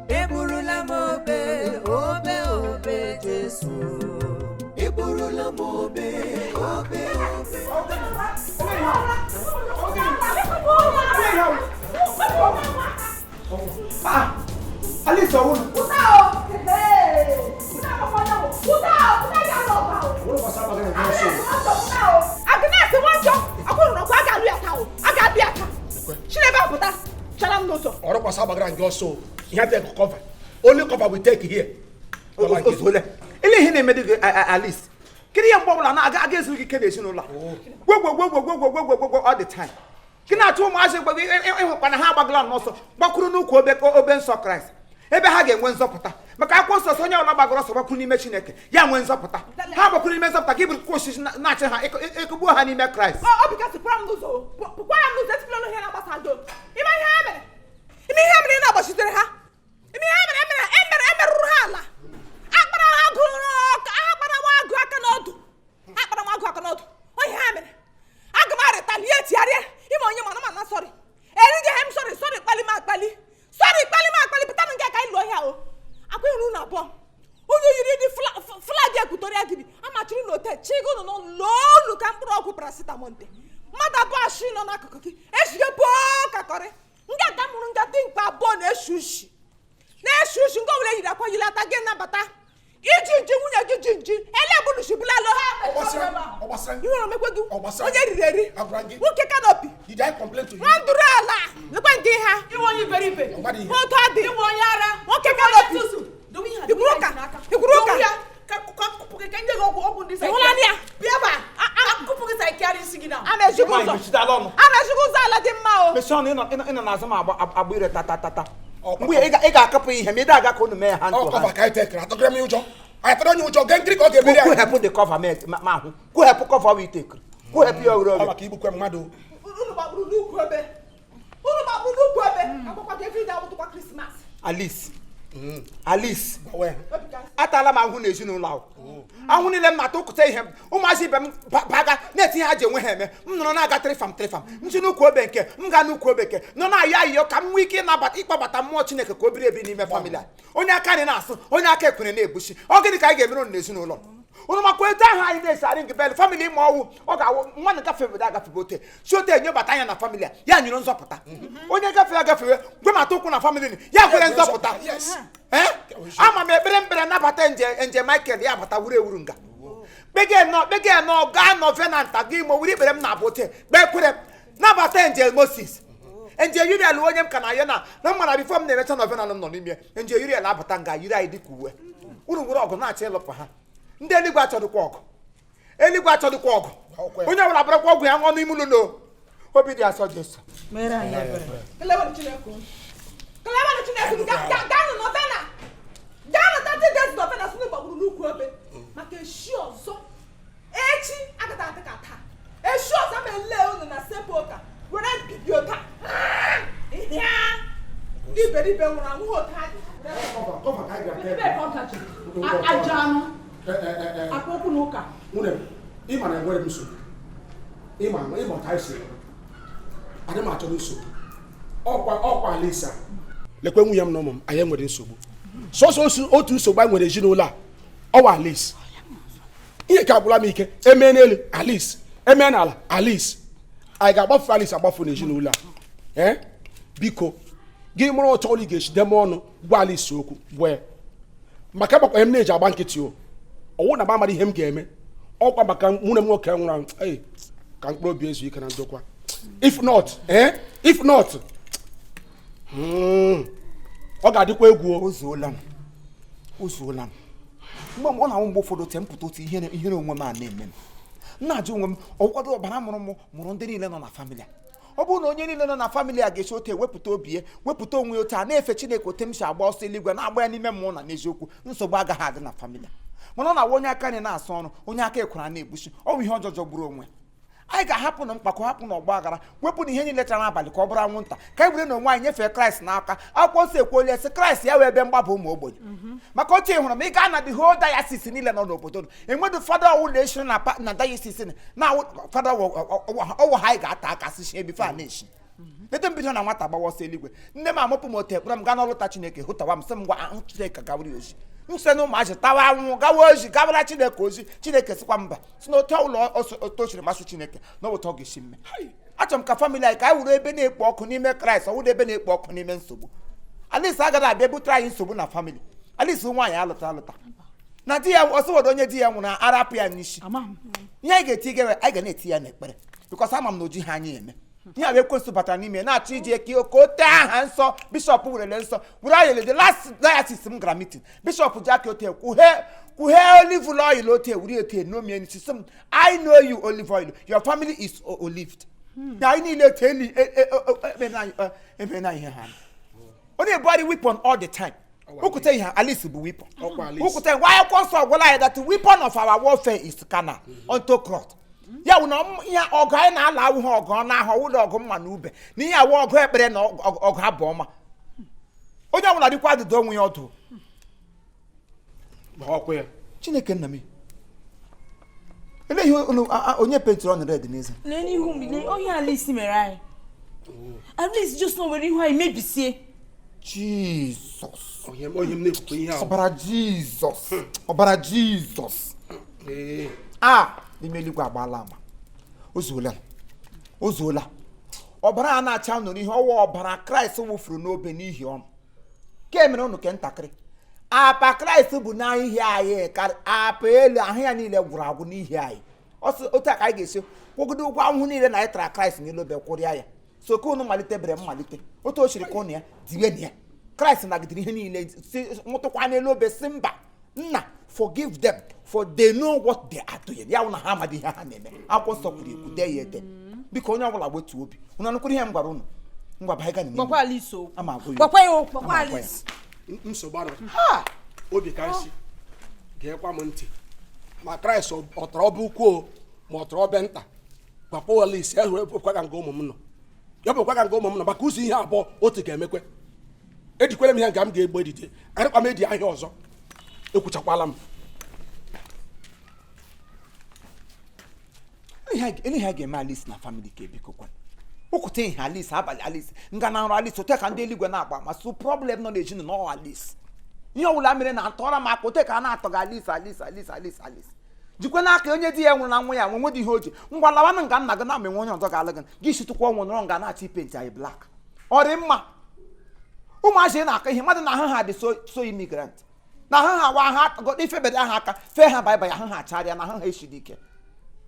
Eburula mobe, obe obe Jesu. Eburula mobe, obe obe. Alice ọwụlụ. Agnes nwanjọ akwụrụ n'ọkwa a ga-alụ ya taa o. A ga-abịa ya taa. Chinebe apụta chala m n'ụzọ. Ọrụ gbasa gbagara nke ọsọ. Ihe take cover. Only cover we take here. Ozole. Ile ihe na-emedi gị Alice. Kiri ya mgbe ọbụla na-aga ezu gị kede ezinụlọ. Gwogwogwogwogwogwogwogwogwo all the time. Gị na-atụ ụmụazị gbago ịhụkwa na ha agbagala n'ọsọ gbakwuru n'ukwu obe nsọ Kraịst. Ebe ha ga-enwe nzọpụta maka akwụkwọ nsọ onye ọbụla gbagoro ọsọ gbakwuru n'ime Chineke ya nwee nzọpụta. Ha gbakwuru n'ime nzọpụta ka iburu osisi na-achị ha ekugbuo ha n'ime Kraịst. Ọ bịgasị pụkwara m n'ụzọ etifụla ihe na-agbasa ndo. Ime ihe ha mere. Ime ihe mere na-agbachitere ha. Ime ihe mere emerụrụ ha ala. Akpara ha agụ aka n'ọdụ. Onye ha mere. Aga m arịtalie tigharịa ime onye mana sọrị. Erighị hem sọrị kpali m akpali. Pụta na nke ka ịlụ ọhịa o. Akwa iru na abụọ. Onye yiri dị flag Equatorial Guinea amachiri n'otel chigo nọ n'ụlọ ka mkpụrụ ọgwụ paracetamol dị. Mmadụ abụọ ashị nọ n'akụkụ gị eshige bụọ kakọrị. Ngata mụrụ ngata mkpa abụọ na-eshi ushi nke ọbụla yiri akwa yilata gị nabata. Iji nji nwunye gị ji nji ele bụrụshi bụlalụ ha. Iwere omekwe gị onye riri eri. Nwoke kanopi. Nwandụrụ ala lekwe nke ha. Iwe onye iberibe. Otu adị. Iwe onye ara. Nwoke kanopi. Ikwuru ụka. Ka ndị gị ọgwụ ndị Ịhụla ndị ya? Bịa ba. Akụpụ gị saịkịarị isi gị na. A na-ejikwa ụzọ ala dị mma o. Mesi ọnụ ịnọ n'azụ m agba ire tata. Mgbe ị ga-akapụ ihe ma ị daga ka unu mee ha ntụ ha. Kwuhepụ the cover ma ahụ. Kwuhepụ cover wee tekiri. Kwuhepụ ya ore maka igbukwe mmadụ. Unu gbagburu n'ukwu ebe. Akwụkwọ David abụtụkwa Krismas. Alice. Atala m ahụ n'ezinụlọ ahụ. Ahụ niile m na-atụ ụkụta ihe ụmụazị ibe m baga na-etinye ha ji enwe ha eme m nọrọ na-aga trịfam m si n'ukwu obe nke m gaa n'ukwu obe nke nọ na-ayọ ayọ ka m nwee ike ịkpọbata mmụọ Chineke ka o biri ebi n'ime famili a. Onye aka anyị na-asụ onye aka ekwere na-egbuchi ọ gịnị ka anyị ga-emere unu n'ezinụlọ unu makwa etu ahụ anyị na-esi arị nke bel famili ma ọwụ ọ ga-awụ nwa na gafe obodo agafebe ote si ote enyebata anya na famili a ya nyere nzọpụta onye gafere agafewe gwe mata ụkwụ na famili ya kwere nzọpụta ama m ekpere nabata nje Michael ya bata wuru ewuru nga kpege nọ gaa nọvenanta gị imo wuri ikpere m na-abụ ote kpekwere nabata nje Moses nje Uriel onye m ka na ya na mmara bifo m na-emecha novenal nọ n'ime nje Uriel abata nga yiri anyị dịka uwe unu nwere ọgụ na-achọ ịlụpụ ha ndị eluigwe achọdịkwa ọgụ onye ọbụla bụrụkwa ọgwụ ya ṅụọ n'ime ụlọ obi dị asọ Jesu gaa nọta 30 days novena sinu gbagburu n'ukwu ebe maka eshi ọzọ echi agata ata ka taa eshi ọzọ ma ele unu na sepu ụka were bidio taa iberibe nwụrụ anwụ otu ha dị aja anụ akpa okwu n'ụka ịma na enwere m nsogbu ịma ka isi adị m achọ nsogbu ọkwa Alisa lekwe nwunye m na ụmụ m anyị nwere nsogbu sọsọ otu nsogbu anyị nwere ezinụlọ a ọwa Alice ihe ka agwụla m ike emee n'elu Alice emee n'ala Alice anyị ga-agbafu Alice agbafu n'ezinụlọ a biko gị mụrụ ọchọ ọlụ ga-echide m ọnụ gwa Alice okwu gwa maka gbakwa m na-eji agba nkịtị ọwụ na amara ihe m ga-eme ọkwa maka nwunye m nwoke nwụrụ anwụ ka mkpụrụ obi ezu ike na ndokwa if not ọ ga-adịkwa egwu. Ozuola m mgbe ọ na-anwụ mgbe ụfọdụ te mpụta otu ihere onwe m a na-eme m na-ajụ onwe m ọkwado ọbara mụrụ ndị niile nọ na famili a. Ọ bụrụ na onye niile nọ na famili a ga-esi otu wepụta obi ya wepụta onwe ya otu a na-efe Chineke otu m si agba ọsọ eluigwe na-agba ya n'ime mmụọ na n'eziokwu, nsogbu agaghị adị na famili a. Mana ọ na-awa onye aka anyị na-asụ ọrụ, onye aka ekwara na-egbuchi, ọ bụ ihe ọjọọ jọgburu onwe. Anyị ga-ahapụ na mkpakọ, hapụ na ọgba aghara, wepụ na ihe niile chara n'abalị ka ọ bụrụ anwụnta, ka anyị were na onwe anyị nyefee Kraịst n'aka. Akwụkwọ nsọ ekwuola sị Kraịst ya wee ebe mgbaba ụmụ ogbenye. Maka otu ịhụrụ m ị gaa na the whole diocese niile nọ n'obodo enweghị fada ọwụ na-eshiri na diocese na fada ọwụ ha anyị ga-ata aka sisi ebe fe a na-eshi. Ede mbido na nwata gbawa ọsọ eluigwe, nne m amụpụ m otu ekpere m gaa n'ọlụta Chineke hụtawa m sị m gwa ahụ Chineke gawara ozi nse na ụmụazị tawa anwụ gawa ozi gawara Chineke ozi. Chineke sịkwa mba, si na otu ụlọ tochiri masị Chineke na ọ bụ ọ ga-esi mme. Achọrọ m ka famili anyị ka anyị wuru ebe na-ekpo ọkụ n'ime Kraịst, ọ wụrụ ebe na-ekpo ọkụ n'ime nsogbu. Alisi agaghị abịa butere anyị nsogbu na famili. Alisi nwaanyị alụta na di ya ọsọwọdụ onye di ya nwụrụ arapụ ya n'isi. Ihe anyị ga-eti gere anyị ga na-eti ya n'ekpere bikọs ama m na oji ha anyị eme. Ihe a ekwensu batara n'ime na-achọ ije ka o tee aha nsọ. Bishọp werele nsọ were ayele the last diocese m gara meeting, bishọp ji aka ote kwuhe olive oil ote wuri ete nomie n'isi sị m I know you olive oil, your family is olived. Na anyị niile ete eli ebe na ihe ha onye body weapon all the time. Ukute ihe Alice bụ weapon. Ukute why akwụkwọ nsọ gwara anyị that the weapon of our warfare is carnal unto God. Ya wụ na ihe ọgụ anyị na-ala awụ ha ọgụ na-ahụ ụlọ ọgụ mma na ube na ihe awụ ọgụ ekpere na ọgụ abụ ọma. Onye ọbụla dịkwa adịdo onwe ya ọdụ. Chineke nna m eleghị onye pentụrụ ọnụ red n'eze n'ihu m onye Alice mere anyị. Alice just na were ihu anyị mebisie. Jesus. Ọbara Jizọs. N'ime eluigwe agbaala ama. Ozuola. Ọbara a na-acha nọ n'ihe ọwa ọbara Kraịst wụfuru n'obe n'ihi ọnụ. Ka emere unu ke ntakịrị. Apa Kraịst bụ n'ihi anyị karị apa elu ahụ ya niile gwụrụ agwụ n'ihi anyị. Otu a ka anyị ga-esi kwụgide ụgwọ ahụhụ niile na anyị tara Kraịst n'elu obe kwụrịa ya. So ka unu malite bere mmalite otu o chiri ka ụnụ ya diwe na ya. Kraịst nagidere ihe niile nwụtụkwa n'elu obe si mba nna forgive them for they know what they are doing. Ya wụ na ha amadị ihe ha na-eme. Akwụkwọ nsọ kwuru ekwu dee ya ede. Biko onye ọbụla gbetu obi unu anụkwara ihe m gwara unu ngwa ba ịga n'ime ama agụ ya nsogbu obi ka nsi ga-ekwa m ntị ma Kraịst ọ tọrọ ọbụ ukwu ma ọ tọrọ ọbịa nta gwakwa Alice ya were bụkwa ka nga ụmụ m nọ ya bụkwa ka nga ụmụ m nọ maka ụzọ ihe abụọ otu ga-emekwe ejikwere m ihe nga m ga-egbe edide arịkwa m edi ahịa ọzọ ekwuchakwala m ihe a ga-eme Alice na famili ka ebikokwa okwute ihe Alice abalị Alice nga na nrụ Alice ote ka ndị eluigwe na-agba ma so problem nọ n'ezinụlọ n'ọ Alice ihe ọbụla mere na atọrọ m aka ote ka a na-atọ gị Alice jikwe n'aka onye di ya nwụrụ na nwa ya nwedị ihe o ji ngwa lawanụ nga nna gị na menwe onye ọzọ ga-alụ gị gị situkwa ọnwụ nọrọ nga na-achọ ipenti anyị blak ọ dị mma ụmụazị na-aka ihe mmadụ na ahụ ha dị so imigrant na ahụ ha wa ha godo ifebede aha aka fee ha baịba ya ahụ ha charịa na ahụ ha eshiri ike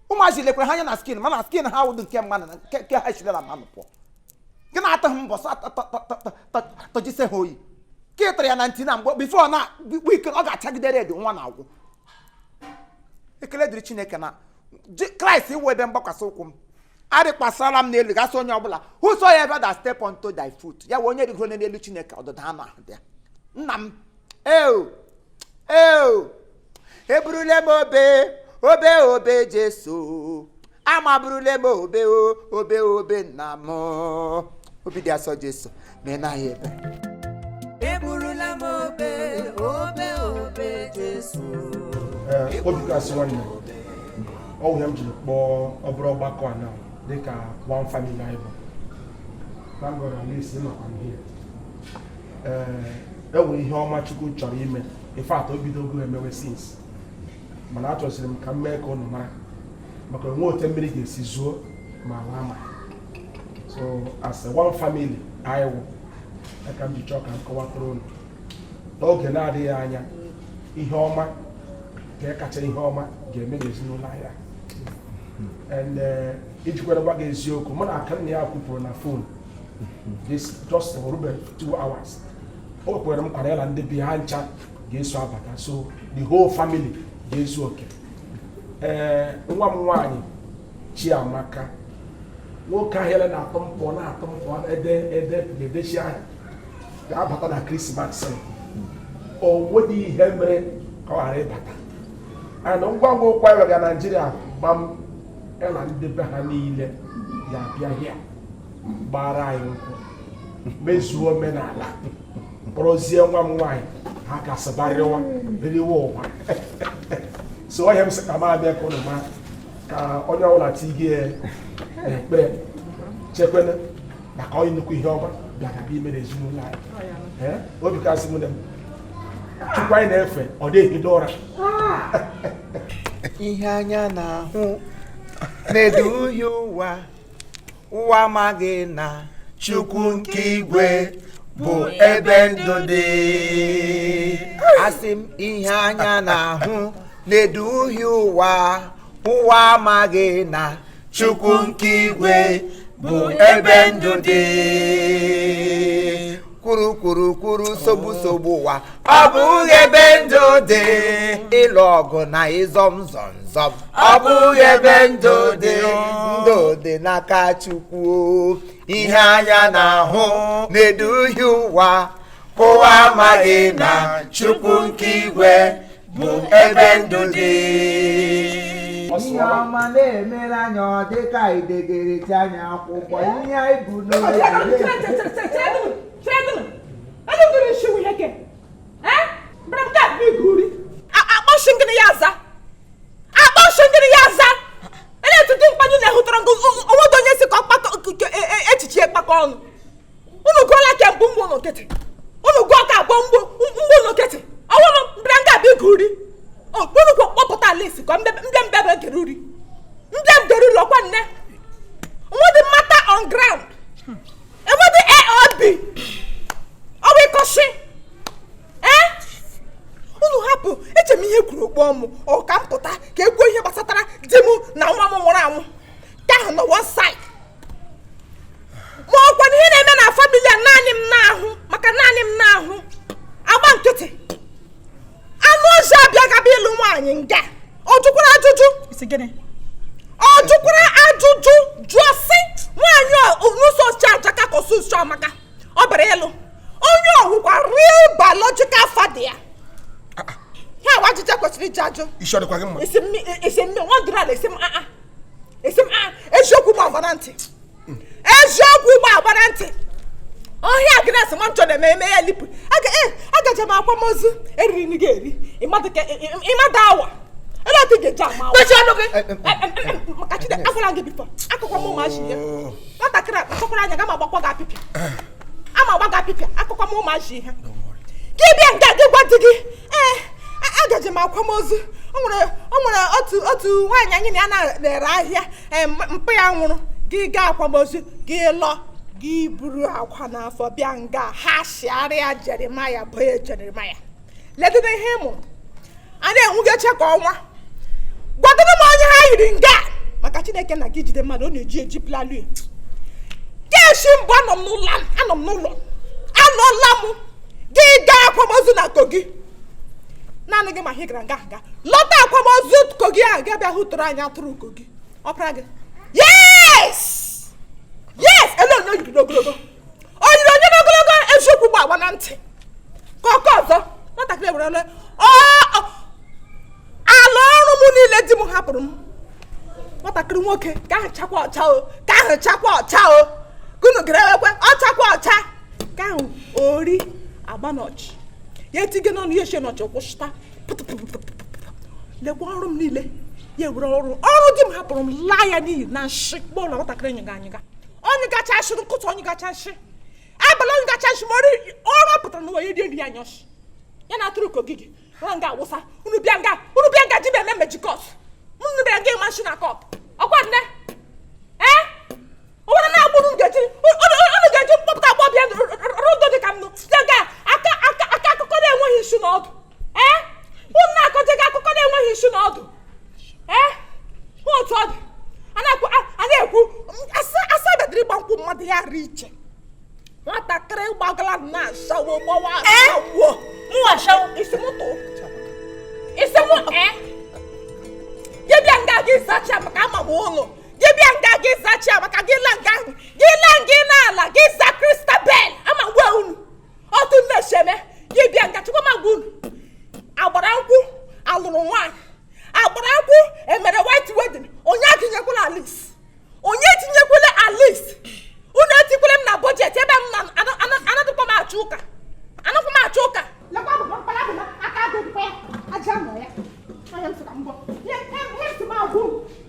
ụmụazị lekwere ha anya na skin mana skin ha wụdụ nke mmadụ na nke ha eshirila mmanụ pụọ gị na-ata ha mbọsọ tọjise ha oyi ka ị tara ya na ntị na mgbe bifo na wike ọ ga-achagidere edi nwa na-agwụ ekele dịrị Chineke na Kraịst iwu ebe mgbakwasị ụkwụ m arịkpasara m n'elu gasị onye ọbụla whosoever that step onto thy foot ya wee onye rigoro n'elu Chineke ọdụda ha na ahụ ya nna m eburule m obe Jesu amaburule m obe nna m obi dị asọ Jesu mee na ya ebe eburula m obe Jesu obi gasị nwanne ọwụ ya m jiri kpọọ ọbụrụ ọgbakọ a na dịka one family anyị bụ na ngọrọ Alice nọkwa m hie enwere ihe ọma Chukwu chọrọ ime ife atọ obidogo emewe since mana achọsiri m ka m mee ka ụnụ mara maka onwe ote mmiri ga-esi zuo ma ala ama so as a one family anyị wụ aka m ji chọọ ka m kọwatara ụnụ n'oge na-adịghị anya ihe ọma ka kacha ihe ọma ga-eme n'ezinụlọ anyị and ijikwere gwa gị eziokwu mụ na aka nna ya kwupụrụ na phone this just for Ruben 2 hours o kwekwere m kwara ya na ndị bi ha ncha ga-eso abata so the whole family ga-ezu oke nwa m nwaanyị Chiamaka nwoke ahịa na-atọ mpọ edechi ahịa ga-abata na Krismas o nwedị ihe mere ka ọ ghara ịbata ana ngwa ngwa ụkwa ewega Naijiria gbam na ndị be ha niile ya bịa hịa gbara anyị nkwụ mezuo omenala kpọrọzie nwa m nwaanyị ha kasịbarịwa eriwe ụwa so ọhịa m sị ka m abịa ka ụnụ ma ka onye ọbụla tigie ekpere chekwene maka onye nnukwu ihe ọma bịara bịa imere ezinụlọ anyị obi kasị m chukwu anyị na-efe ọ na-ehido ụra ihe anya na-ahụ na-eduhie ụwa amaghị na Chukwu nke igwe bụ ebe ndụ dị. Asị m ihe anya na-ahụ na-eduhie ụwa amaghị na Chukwu nke igwe bụ ebe ndụ dị. Kwuru sogbu ụwa ọ bụghị ebe ndụ dị. Ịlụ ọgụ na ịzọm ọ bụghị ebe ndụ dị n'aka Chukwu. Ihe anya na-ahụ na-eduhie ụwa amaghị na Chukwu nke igwe bụ ebe ndụ dị. Ihe ọma na-emere anya ọ dị ka idegereti anya akwụkwọ ihe anyị bụ n'oge na-etutu mkpanye na-ehụtara onwedo onye si ka echichi ekpakọ ọnụ unu gụọla ka mbụ mgbo n'okete unu gụọ ka abụọ mgbo n'okete ọnwụrụ mbịa nga abịa igu uri unu kpọpụta ala isi ka mbịa gere uri ọkwa nne nwedị mata on ground enwedị AOB ọwa ịkọshi unu hapụ eche m ihe kwuru okpo ọmụ ọ ka m pụta ka ekwuo ihe gbasatara di m na nwa m nwụrụ anwụ ka ahụ na one side ma ọkwa na ihe na-eme na famili a naanị m na-ahụ maka naanị m na-ahụ agba nkịtị anụ ọzọ abịaghaba ịlụ nwaanyị nga ọ jụkwara ajụjụ jụọ sị nwaanyị n'ụzọ ọchị ajaka ka ọsụsụ amaka ọ bịara ịlụ onye ọhụkwa real biological father ya ihe awa ajụjụ kwesịrị iji ajụ isi mme nwandụrụ ala esi m eziokwu gba agbara ntị ọhịa Agnes Manchọ na-eme ya lipụ agaje m akwamozu eriri n ga-eri ịmada awa eletị ga-eji ama maka chide agwara gị bifọ akụkọ m ụmụaji ihe nwatakịrị akpachakwara anya ga ma agbakwa gị apịpịa akụkọ m ụmụaji ihe gị bịa nga gị gwa di gị agaje m akwamozu o nwere otu nwaanyị anyị na ya na-ere ahịa mpụ ya nwụrụ gị gaa akwamozu gị lọ gị buru akwa n'afọ bịa nga ha shịarịa Jeremaya bụ Jeremaya ledịna ihe mụrụ a na-enwugeche ka ọnwa gwadoro m onye ha yiri nga maka Chineke na gị jide mmadụ ọ na-eji plalu keshi mbụ anọ m n'ụlọ anọla m gị gaa akwamozu na Kogi naanị gị ma ihe gara nga lọta akwamozu Kogi ahụ gị bịa hụtụrụ anyị atụrụ Kogi ọpara gị yes elu onye oyiri n'ogologo eziokwu gba agba na ntị ka ọkọ ọzọ nwatakịrị ewerele ala ọrụ m niile di m hapụrụ m nwatakịrị nwoke ka ahụ chakwa ọcha o gụnụ gara ekwe ọchakwa ọcha ka ahụ ori agba n'ọchị ya etige n'ọnụ ya eche n'ọchị kwụsịta lekwa ọrụ m niile ya ewere ọrụ di m hapụrụ m laa ya n'ihi na nshị kpọọ na nwatakịrị nyịga onye gacha nshị nkụtụ onye gacha nshị abalị onye gacha nshị ma ọrụ pụtara n'ụwa ya rie anya ọshị ya na atụrụ Kogi gị nga awụsa unu bịa nga ji eme mejikọt unu bịara nga ịma nshị na kọp ọkwa nne onwere na-agbụrụ unu ga-eji mkpọpụta agbọ bịa rụdo dị ka m nụ ga aka akụkọ na-enweghị isi n'ọdụ unu na-akọje gị akụkọ na-enweghị isi n'ọdụ otu ọ dị nkwụ mmadụ ya riche nwatakịrị gbagala na-asawo gbawa asawo mwasawo isi moto isi mo gịbịa nga gị zacha maka amagba ụlọ gịbịa nga gị zacha maka gị la nga n'ala gị za Christabel ama ngwa unu otu nnesheme gịbịa nga chukwu magwa unu agbara nkwụ alụrụ nwaanyị agbara nkwụ emere white wedding onye atinyekwala Alice onye tinyekwala Alice unu etikwele m na budget ebe m anadụkwa m achụ ụka anakwa m achụ ụka lekwa bụ aka adịkwa ya aja nọ ya onye m sị ka mbọ ihe si m agwụ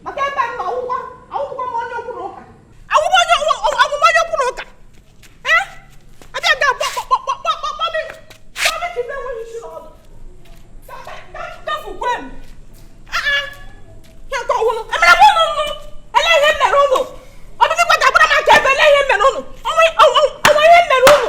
maka ebe m na ọwụkwọ m onye kwuru ụka ọwụkwọ onye kwuru ụka abịa ga kpọmi ka na-enweghị isi n'ọdụ gafukwe m ihe nke ọhụrụ emere m ụnụ nnu ele ihe m mere ụnụ ọ bụzikwa ka agbara m aka ebe ele ihe m mere ụnụ ọnwa ihe m mere ụnụ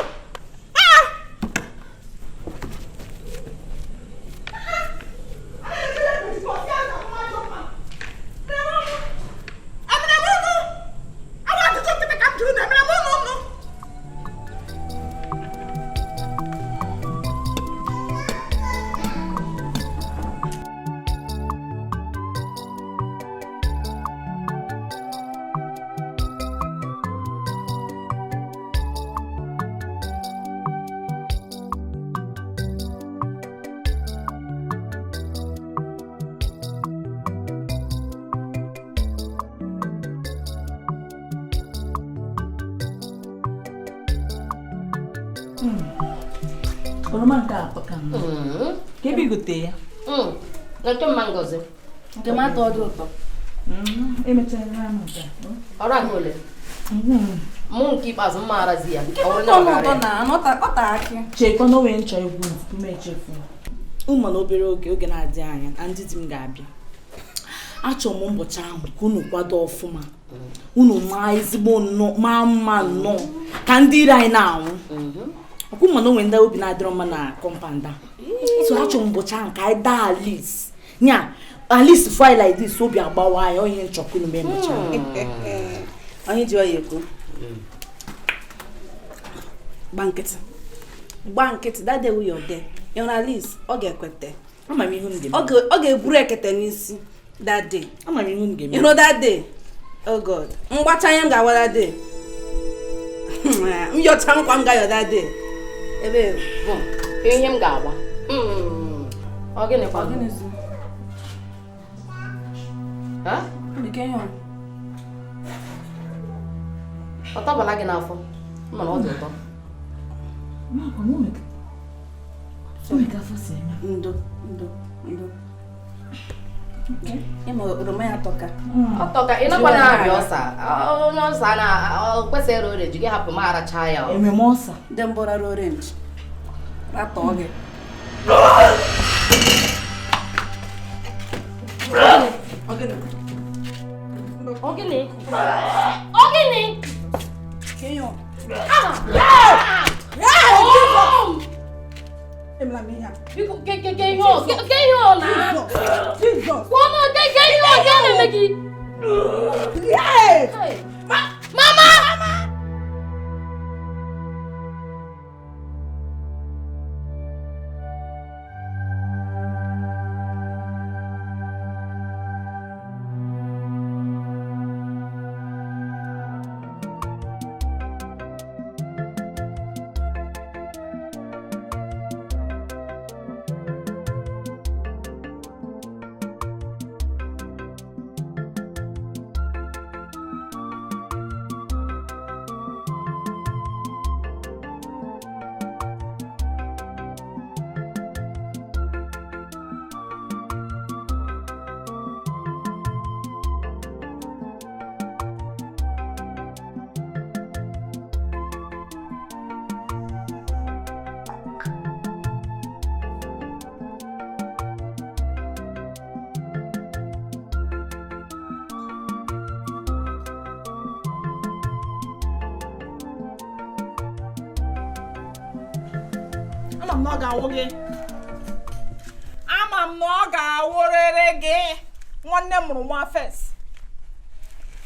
oroma nke atọ ka mma ka ebe igote ya nke mma ngozi nke m atọ dị ụtọ emechara ya nke ọrụ ahụ ole mụ nke ikpeazụ mma arazi ya chekwa na onwe nchọ egwu tupu m echefu ụmụ na obere oge na-adị anya na ndị di m ga-abịa achọrọ m ụbọchị ahụ ka unu kwado ọfụma unu maa ezigbo nnọọ maa mma nnọọ ka ndị ire anyị na-anwụ ọkwụ mana onwe ndị obi na-adịrọ mma na kọmpanda so achọrọ m ụbọchị ahụ ka anyị daa Alice nya Alice file like this obi agbawa ya onye nchọkunu m emechaa onye ji oyi ekwu gba nkịtị dade wuye ode ịhụrụ Alice ọ ga-ekwete ama m ihe m ga-eme ọ ga-eburu ekete n'isi dade ama m ihe m ga-eme ịhụrụ dade oh God mgbacha anya m ga-awa dade myọcha nkwa m ga-ayọ dade ebe ihe m ga-agba ọ gịnị kwa ọ tọbala gị n'afọ mana ọ dị ụtọ ndo ịma oroma ya tọka ọtọka ị nọkwa na-arịa ọsa onye ọsa na kwesịrị orange gị hapụ m aracha ya ememe ọsa ndị mbụ rara orange ratọ gị Ogini. Kenyo. Emla miya. Kenyo na. Jesus. Kono kenyo gane meki. Yes. Mama. Ama m na ọ ga-awụrịrị gị nwanne mụrụ nwa fes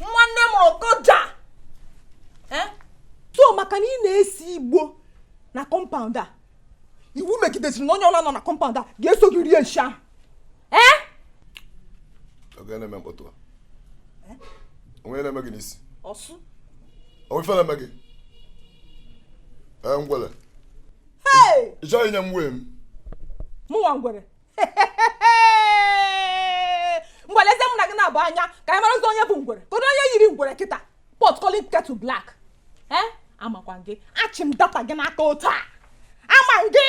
nwanne mụrụ koja ọ maka na ị na-esi Igbo na compound a iwu megidesiri na onye ọla nọ na compound a ga-eso gị rie nshi ahụ oge na-eme mkpọtụ onwe na-eme gị n'isi ọsụ onwe ife na-eme gị ngwele ị chọghị inye m wee m mụnwa ngwere ngweleze m na gị na-abụ anya ka anyị marazi onye bụ ngwere kedu onye yiri ngwere kịta pot calling kettle black amakwa gị achị m data gị n'aka otu a ama gị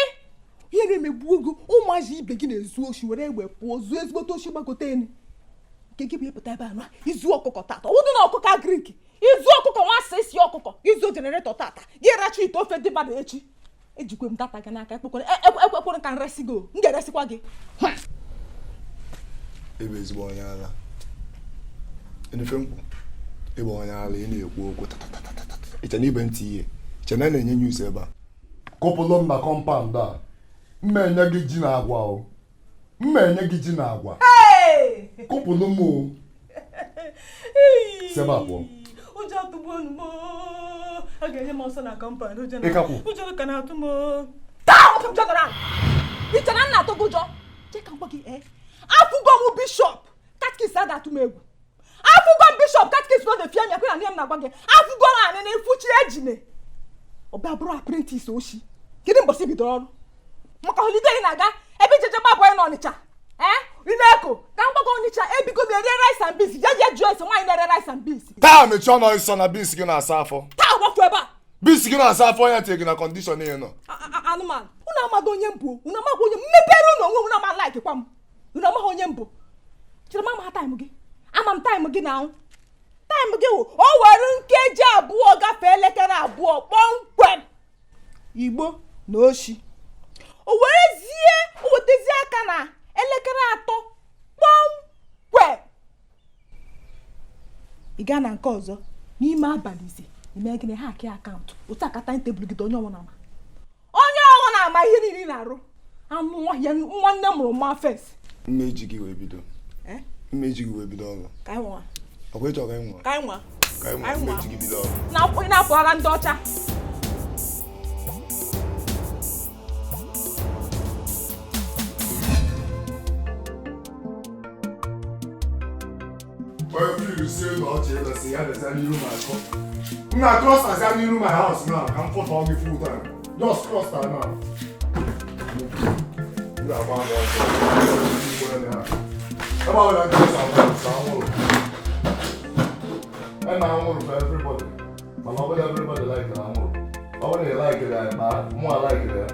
ihe na-emegbu ogo ụmụazị ibe gị na-ezu oshi were egbe pụọ zuo ezigbote oshi gbagote enu nke gị bụ ịpụta ebe anụ izu ọkụkọ tata ụdị na ọkụkọ agrik izu ọkụkọ nwa isi ọkụkọ izu jeneretọ tata gị racha ite ofe dị mmadụ echi ejikwe m data gị n'aka ekwekwere ka nresi gị m ga-eresikwa gị ebe ezigbo onye ala enefe nkwụ ebe onye ala ị na-ekwu okwu iche na ibe ntị ihe iche na na-enye news ebe a kụpụlụ m na kọmpaụnd a mma enye gị ji na agwa o mma enye gị ji na agwa kụpụlụ m o sebe abụọ ụjọ atụgbu unu m a ga-enye m ọsọ na kọmpaụnd ụjọ ka na-atụ m iche na nna atụ gị ụjọ cheka mkpọ gị afụgo m bishọp katkis a ga-atụ m egwu afụgo m bishọp katkis nọ na-efie anya kwena m na-agwa gị afụgo m anyị na-efuchi ejine ọbịa bụrụ aprentis oshi kedu mbọsị bidoro ọrụ maka holiday na-aga ebe ijeje gbabụ anyị n'Ọnịcha Ineko ka m gbago Ọnịcha ebigo m ere rice and beans je jụọ ese nwaanyị na-ere rice and beans taa mechie ọnụ ịsọ na beans gị na-asa afọ taa gbafu ebe a beans gị na-asa afọ onye tee gị na kọndishọn ihe nọ anụmanụ unu amaghị onye mbụ unu amaghị onye mmepere unu onwe unu ama laikikwa m unu amaghị onye mbụ chere m ama taịm gị ama m taịm gị na anwụ taịm gị wụ o were nkeji abụọ gafee elekere abụọ kpọmkwem Igbo na oshi o wetezie aka na elekere atọ kpọmkwem ị gaa na nke ọzọ n'ime abalị ise ime gịnị ha akị akaụntụ otu akata tebụl gị onye ọnwa na-ama ihe niile na-arụ anụ nwanne mụrụ ma fes mmeji gị wee bido ọrụ ọkwa ịchọ ka anyị nwa mmeji gị bido ọrụ na-apụghara ndị ọcha I'm not cross as I in my house now. I'm for all the full time. Just cross that now. You are one come on, I and I want for everybody. I love everybody like it. I want to like it, but more like it.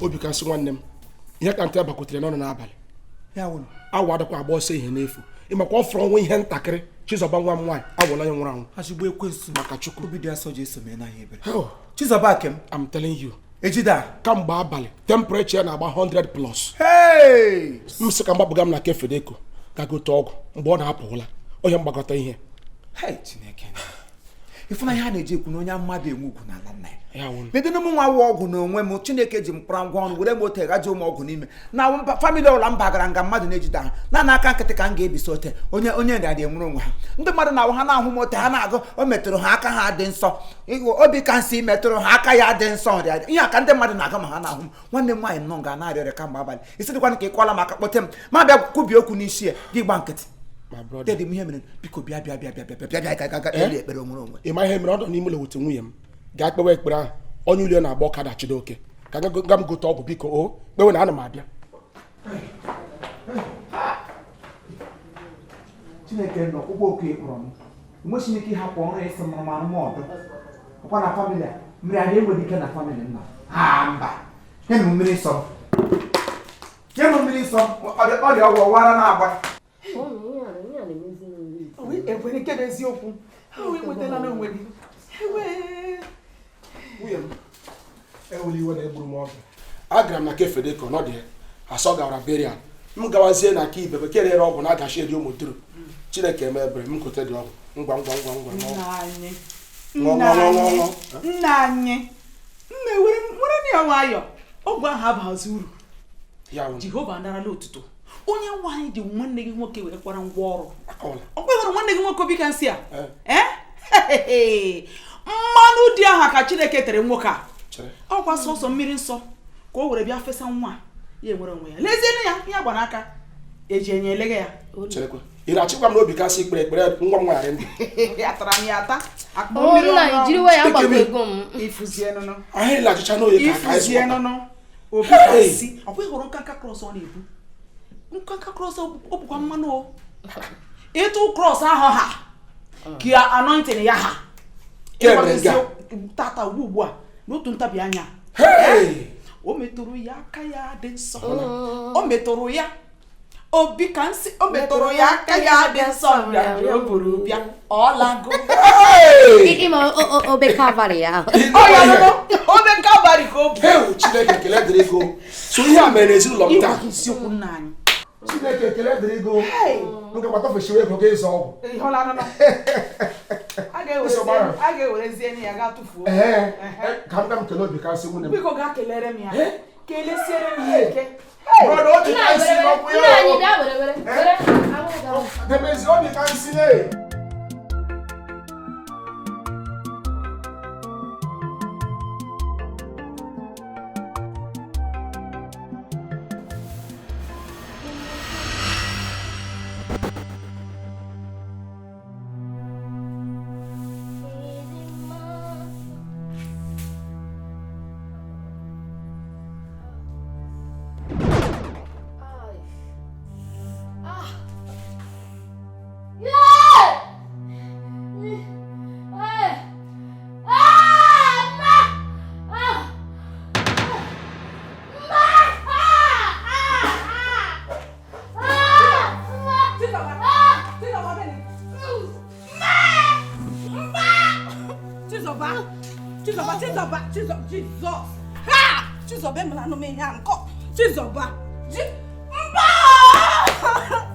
Obi ka nsị nwanne m ihe ka ntị abakwutere n'ọnụ n'abalị awa adịkwa agba ọsọ ihe n'efu ịmakwa ọ fọrọ nwa ihe ntakịrị Chizọba nwa m nwaanyị awụla ya nwụrụ anwụ azugbo ekwensu maka Chukwu obi dị asọ ji eso mee n'ahịa ebere Chizọba Akem I'm telling you ejida kamgbe abalị temperature na-agba 100 plus m sị ka mgbapụga m na Kefedeko ka gote ọgwụ mgbe ọ na-apụla onye mgbakọta ihe Chineke ịfụnanya ha na-eji ekwu na onye mmadụ enwe ugwu n'ala nna ya medena m nwa wụ ọgwụ n'onwe m Chineke ji mkpụrụ ngwa ọrụ were m ote gaji ụmụ ọgwụ n'ime na famili ọla mba gara nga mmadụ na-ejide ha na n'aka nkịtị ka m ga-ebisi ote onye nrịadị enwere onwe ha ndị mmadụ na-awụ ha na-ahụ m ote ha na-agụ o metụrụ ha aka ha dị nsọ obi ka nsị metụrụ ha aka ya dị nsọ nrịadị ihe aka ndị mmadụ na-aga ma ha na-ahụ m nwanne m nwaanyị nọ ga na-arịọrịa kamgbe abalị isi dịkwana ka ịkwala m aka kpọte m ma bịa kwubi okwu n'isi ya gị gba nkịtị Dedi m ihe mere biko bịa ka ekpere onwe ịma ihe mere ọdọ n'ime ụlọ wute nwunye m gaa kpewe ekpere ahụ onye ụlọ na-agba ọkada Chidoke ka ga m gote ọgwụ biko o kpewe na ana m abịa Chineke nọ ụgbọ oku ịkpọrọ m enweghị ike ịhapụ ọrụ ịsị m ọdụ ọkwa na famili a mmiri adị enweghị ike na famili nna mba nye m mmiri nsọ ọrịa ọgwụ ọwara na-agba Ekwere nke eziokwu ha wee nwetala n'onwe gị nwunye m ewuli iwe na-egburu m ọgụ agara m na Kefedeko n'ọdị asọ gara berial m gawazie na aka ibe bekee rere ọgwụ na-agachi edi ụmụduru Chineke eme ebere m kote dị ọgwụ ngwa nna anyị were na ya nwayọ ọgwụ ahụ abaghịzi uru Jehova anarala otuto onye nwaanyị dị nwanne gị nwoke were kwara ngwa ọrụ ọ kweghara nwanne gị nwoke obi ka nsị a mmanụ dị aha ka Chineke tere nwoke a ọkwa sọsọ mmiri nsọ ka o were bịa fesa nwa ya enwere onwe ya lezienụ ya ihe agba n'aka eji enye eleghe ya ị na-achịkwa m n'obi kasị ikpere ekpere nwa m nwaanyị ndụ ya tara m ya ata ahịrị na achịcha n'oye ka obi kasị ọ kweghị hụrụ nkanka krọs ọ na-ebu nkanka krọs ọ bụkwa mmanụ o ịtụ krọs ahụ ha ka anointing ya ha tata ugbu a n'otu ntabi anya o metụrụ ya aka ya dị nsọ o metụrụ ya obi ka nsị o metụrụ ya aka ya dị nsọ nrịa o buru bịa ọlago obe kalvarị ya obe kalvarị ka o bụ Chineke ekele dịrị ego so ihe a mere ezinụlọ m taa isiokwu nna anyị Chineke ekele dịrị ego nke gbata ofesiwe ego ga-ịzọ ọgwụ a ga-ewerezie ya gaa tụfuo ka m ga m kelee obi kasị nwunye m biko gaa kelere m ya kelesiere m ya eke obi ka nsị Chizoba emela anụ m ihe a nkọ Chizoba mba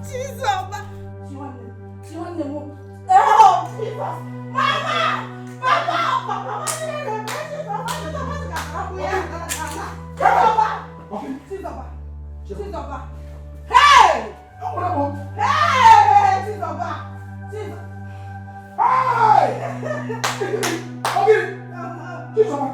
Chizoba nwanne m Chizoba hey Chizoba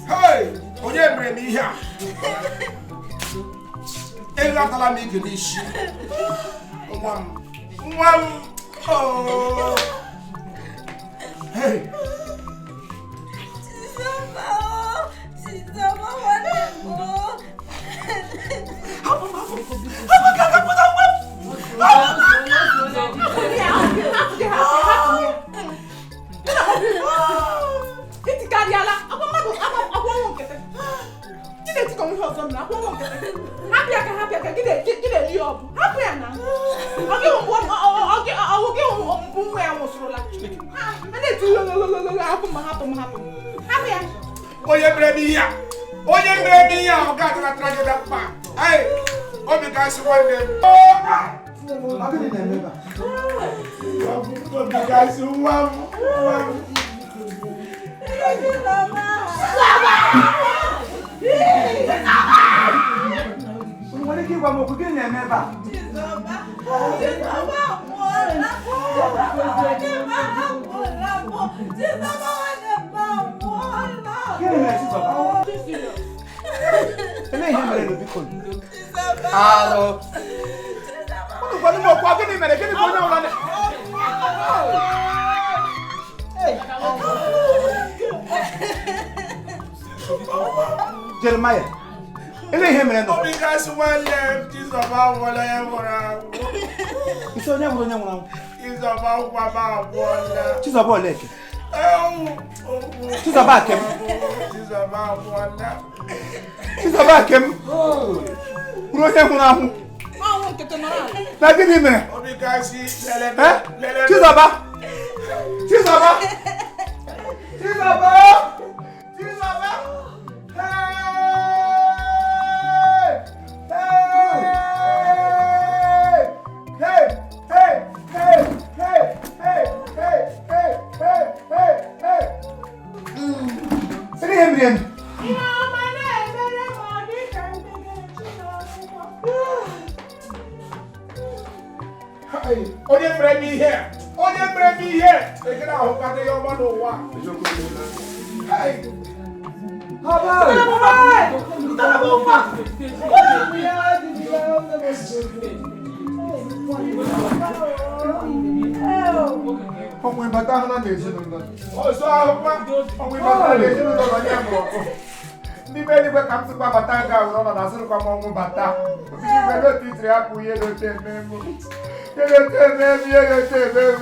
Hey, onye mere m ihe a? Elatala m ike n'isi. Nwa m. Oh. Hey. Onye mere m ihe a? Onye mere m ihe a ọ ga-adịla tragedy mkpa. Hey, obi ga-asị nwanne m. Obi ga-asị nwa m. Nwere ike ịgwa m okwu gị na-eme ebe a? Gịnị mere Chizoba? Ele ihe mere n'obiko? Arụ. Unu gwara m okwu, gịnị mere? Gịnị bụ onye ọbụla na... Jeremiah, ele ihe mere nọ? Obi ga-asị nwanne m Chizoba nwụọla ya nwụrụ anwụ. Isi onye nwụrụ anwụ? Chizoba ngwa m agwụọla. Chizoba Oleke? Chizoba Akem? Chizoba agwụọla. Chizoba Akem? Bụrụ onye nwụrụ anwụ? Na gịnị mere? Obi ga-asị lele. Chizoba! Chizoba! Chizoba! Chizoba! Onye mere m ihe! Onye mere m ihe! Ekele ahụkata ya ọma n'ụwa. Ọmụ ịbata ahụ na ezinụlọ. Ọzọ ahụkwa ọmụ ịbata na ezinụlọ na nye mụrụ ọkụ. Ndị be eluigwe ka m tụkwa bata nga ahụrụ ọnọ na asịrịkwa m ọnwụ bata. Obi igwe n'otu itiri hapụ ihe n'ote eme mụ.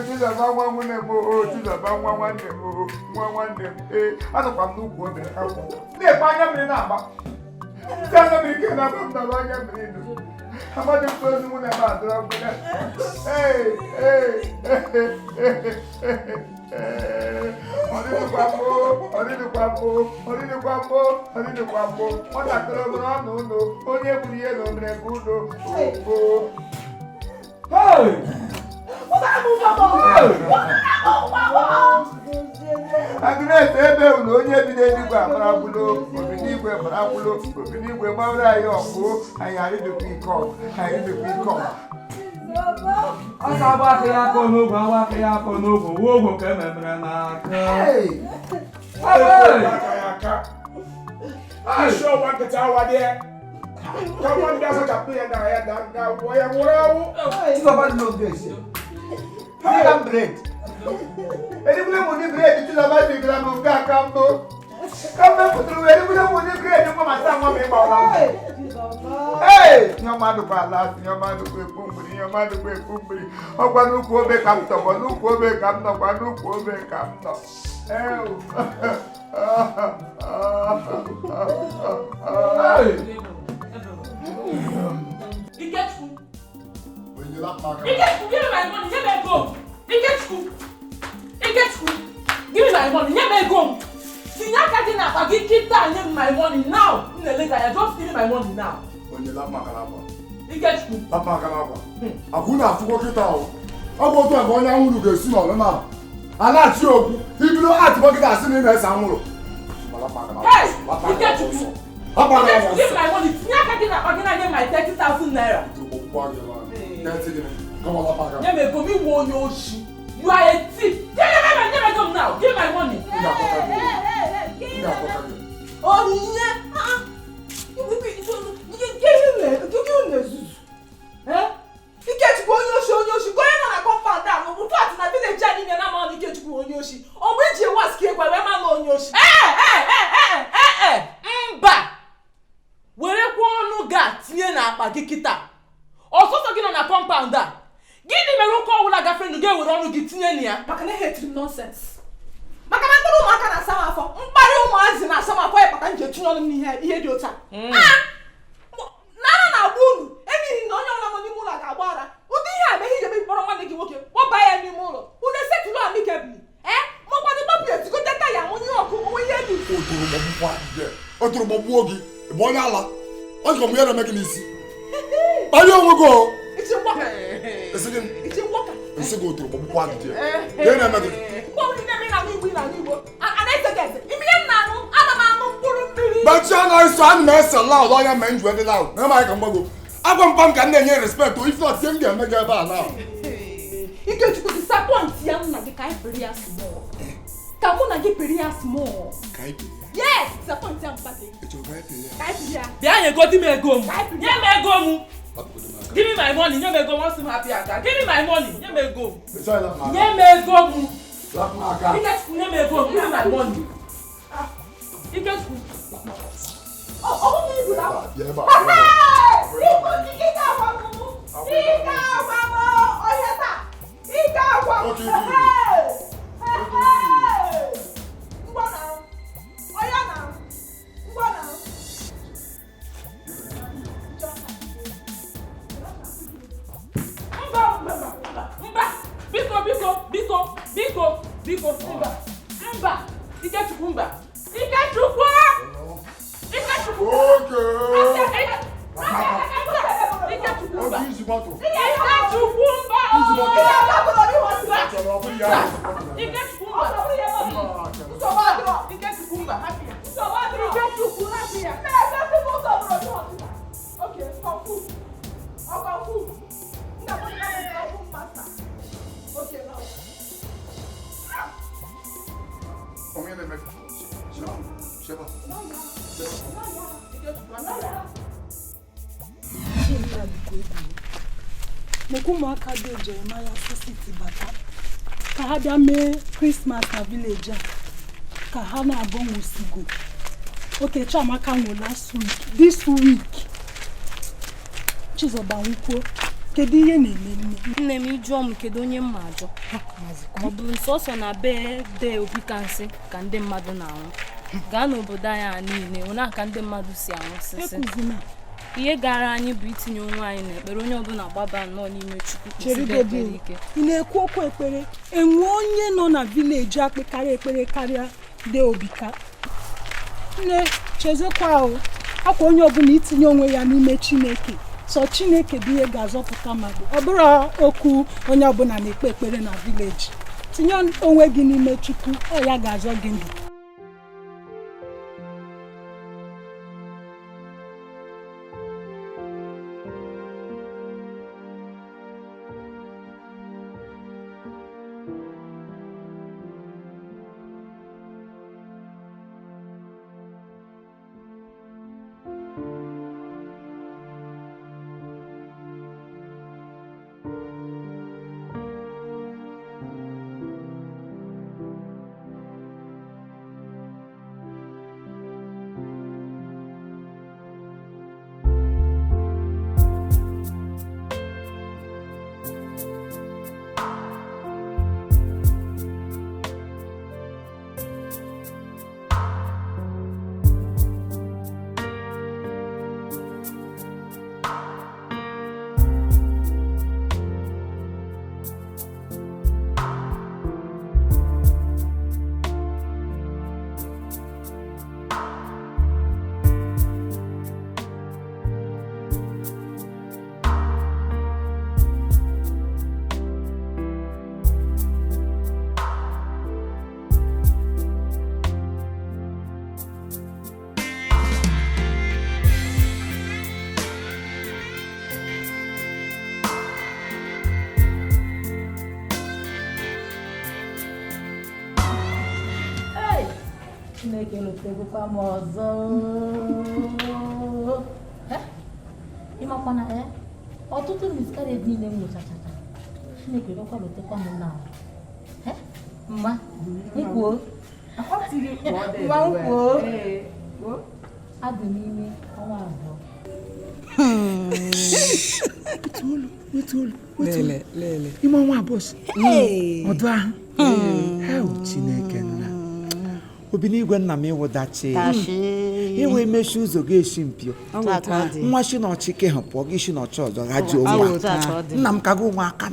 Chizoba nwa nwunye m o, Chizoba nwa nwanne m o, nwa nwanne m. Ee, anọkwa m n'ukwu obe akwụ. Na-ekpe anya mmiri na-agba. Ndị anya mmiri ke na-agba m na anya mmiri nụ. Amadị m ozi mụ na ebe adịrọ mgbede. Ọdịdịkwa mbụ. Nwatakịrị obere ọnụ ụlọ, onye gburu ihe na omere nke ụlọ. Agnes ebe ụlọ onye bi n'eluigwe amaragbulu, obi n'igwe maragbulu, obi n'igwe gbawara anyị ọkụ, anyị arịdịkwa ike ọgụ. Ọsọ agba aka ya akọ n'ogwe, agba aka ya akọ n'ogwe, wuo ogwe ka ememere n'aka. Asọ nwa nkịta awa dị ya. Kama ndị asachapụ ya na ya na ụgbọ ya nwụrụ anwụ. Chizoba dị n'oge esi. Fịla m bred. Edigbule m ụdị bred Chizoba dị gara m nke aka mbụ. Ka m mepụtara m edigbule m ụdị bred nwa masa nwa m ịgba ọla m. Nye ọmadụ bụ ala, nye ọmadụ bụ ekpu mgbiri, nye ọmadụ bụ ekpu mgbiri. Ọkwa n'ukwu obe ka m tọkwa, n'ukwu obe ka m nọkwa, n'ukwu obe ka m nọ. Ikechukwu, give me my money, give me go. Ikechukwu, give me my money, give me go. Sinyaka getting up. I keep telling my money now. Just give me my money now. Onye la makalaba. You get me? La makalaba. Akuna afuko kita o. Ogo to ego nya nwuru ga-esi no na. Ala ti ogu. Ibido ati bo kita asi ni na esa nwuru. La makalaba. Hey, you get me? Give my money. Nyaka getting up. I get my 30,000 naira. Come on, la makalaba. Yeah, me go me won your shit. You are a thief. Give me come now. Give my money. Oh yeah. You get to go on your show, going on a compound down. We put in a village and in a man, you get to go on your shit. On which you was killed by a man on your shit. Mba. Where a no gat, Tiena, Pakikita. Also talking on a compound down. Give him a room call like a friend to get with all the Tinia. But can I hate him nonsense? Makanakuru makana sama for. Mbari umazi na sama for e pata nje tuno ni ihe di ota. Na bulu. Emi no nyo na moni mula ga gbara. Udi ihe me hije be boro nwanne gi nwoke. Wo ba ya ni mulo. Une settle amicably. Mo kwa di papi e go teta ya mo ni oku mo ye ni. Otoro mo bua de. Otoro mo buo gi. E bo nya ala. O ko mo ye na make ni si. Ayo mo go. It's a walker. It's a walker. It's a go otoro mo bua de. Ye na make. But you know, so I'm not so loud. I am men very loud. No, I can go. I come pump can then respect. If not, same game, make it bad now. You get to disappoint young na the kai perias more. Come on, get perias more. Yes, disappoint young party. It's your kai perias. Yeah, you got him a go. Yeah, me go. Give me my money. You may go. Want some happy aka. Give me my money. You may go. You may go. You get you may go. Give me my money. You get. Oh, you do that. Yeah, but. Ụmụaka dị Jeremiah City bata ka ha bịa mee Christmas na village a ka ha na-agbanwe osigo. Okay, Chiamaka nwụ last week. This week Chizoba nwukwuo. Kedu ihe na-eme nne m ịjụọ m kedu onye m ma ajụ ọ bụ nsọsọ na be de obi kansị ka ndị mmadụ na-anwụ gaa n'obodo anyị niile ona ka ndị mmadụ si anwụ sisi ihe gara anyị bụ itinye onwe anyị n'ekpere onye ọbụla gbaba nnọọ n'ime Chukwu kpesịrị ekpere ike. Ị na-ekwu okwu ekpere enwe onye nọ na village akpekarị ekpere karịa de obika. Nne chezekwa o akwa onye ọbụla itinye onwe ya n'ime Chineke so Chineke bụ ihe ga-azọpụta mmadụ. Ọ bụrụ okwu onye ọbụla na-ekpe ekpere na village. Tinye onwe gị n'ime Chukwu ọ ya ga-azọ gị ndụ. Chineke lotegokwa m ọzọ. Ịmakwa na ọtụtụ miscarriage niile m nyochachacha Chineke lokwa lotekwa m na mma nkwuo mma nkwuo adị n'ime ọnwa abụọ. Lele. Ime ọnwa abụọ ọdụ ahụ Chineke nna obi n'igwe nna m ịwụdachi iwe emechi ụzọ ga-eshi mpio nwa shi na ọchịke ha pụọ gị shi na ọchị ọzọ ha ji onwe nna m kago nwa aka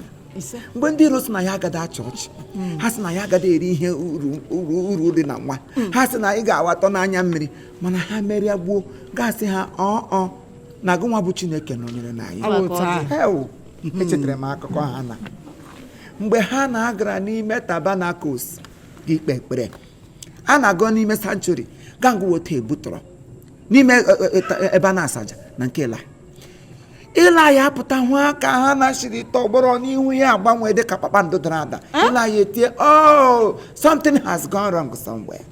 mgbe ndị iro si na ya agada achị ọchị ha sị na ya agada eri ihe uru dị na nwa ha sị na ị ga-awatọ n'anya mmiri mana ha merịa gbuo gasị ha na agụ nwa bụ Chineke nọnyere na anyị echetara m akụkọ ha na mgbe ha na-agara n'ime tabanakos gị ikpe ekpere a na-agụ n'ime sanctuary gangụ wote ebutọrọ n'ime ebe a na-asaja na nke ịla ya apụta hụ aka ha na-achiri tọgbọrọ n'ihu ya agbanwe dị ka kpakpando dara ada ịla ya etie something has gone wrong somewhere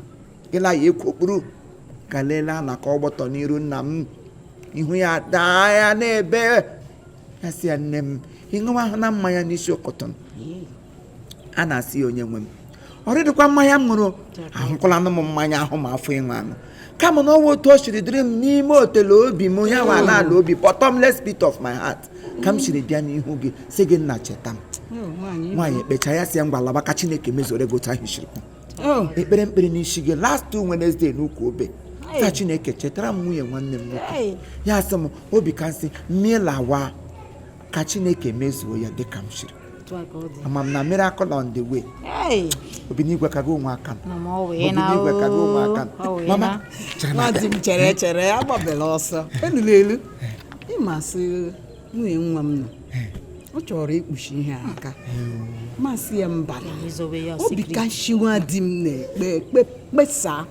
ịla ya ekwu okpuru ka lelee na ka ọ gbọtọ n'iru nna m ihu ya daa ya n'ebe ya si ya nne m ịṅụwa ahụ na mmanya n'isi ụkọtọ a na-asị ya onye nwe m ọrịdịkwa mmanya m ṅụrụ ahụkwala m mmanya ahụ ma afọ ịṅụ anụ kama na ọwa otu o siri dịrị m n'ime otele obi m ya nwa n'ala obi bottomless pit of my heart ka m siri bịa n'ihu gị sị gị nna cheta m nwaanyị ekpecha ya si ya mgbalaba ka Chineke mezore gote ahụ isiri ekpere mkpere n'isi gị last Wednesday n'ukwu obe sa Chineke chetara m nwunye nwanne m nwoke ya sị m obi ka nsị mmelawa ka Chineke mezuo ya dịka m siri ama m na miracle on the way obi n'igwe ka gị onwe aka mama nwadị m chere agbabela ọsọ enula elu ịmasị nwunye nwa m nọ ọ chọrọ ikpuchi ihe aka masị ya mba obi ka nshi nwadị m na-ekpe kpesa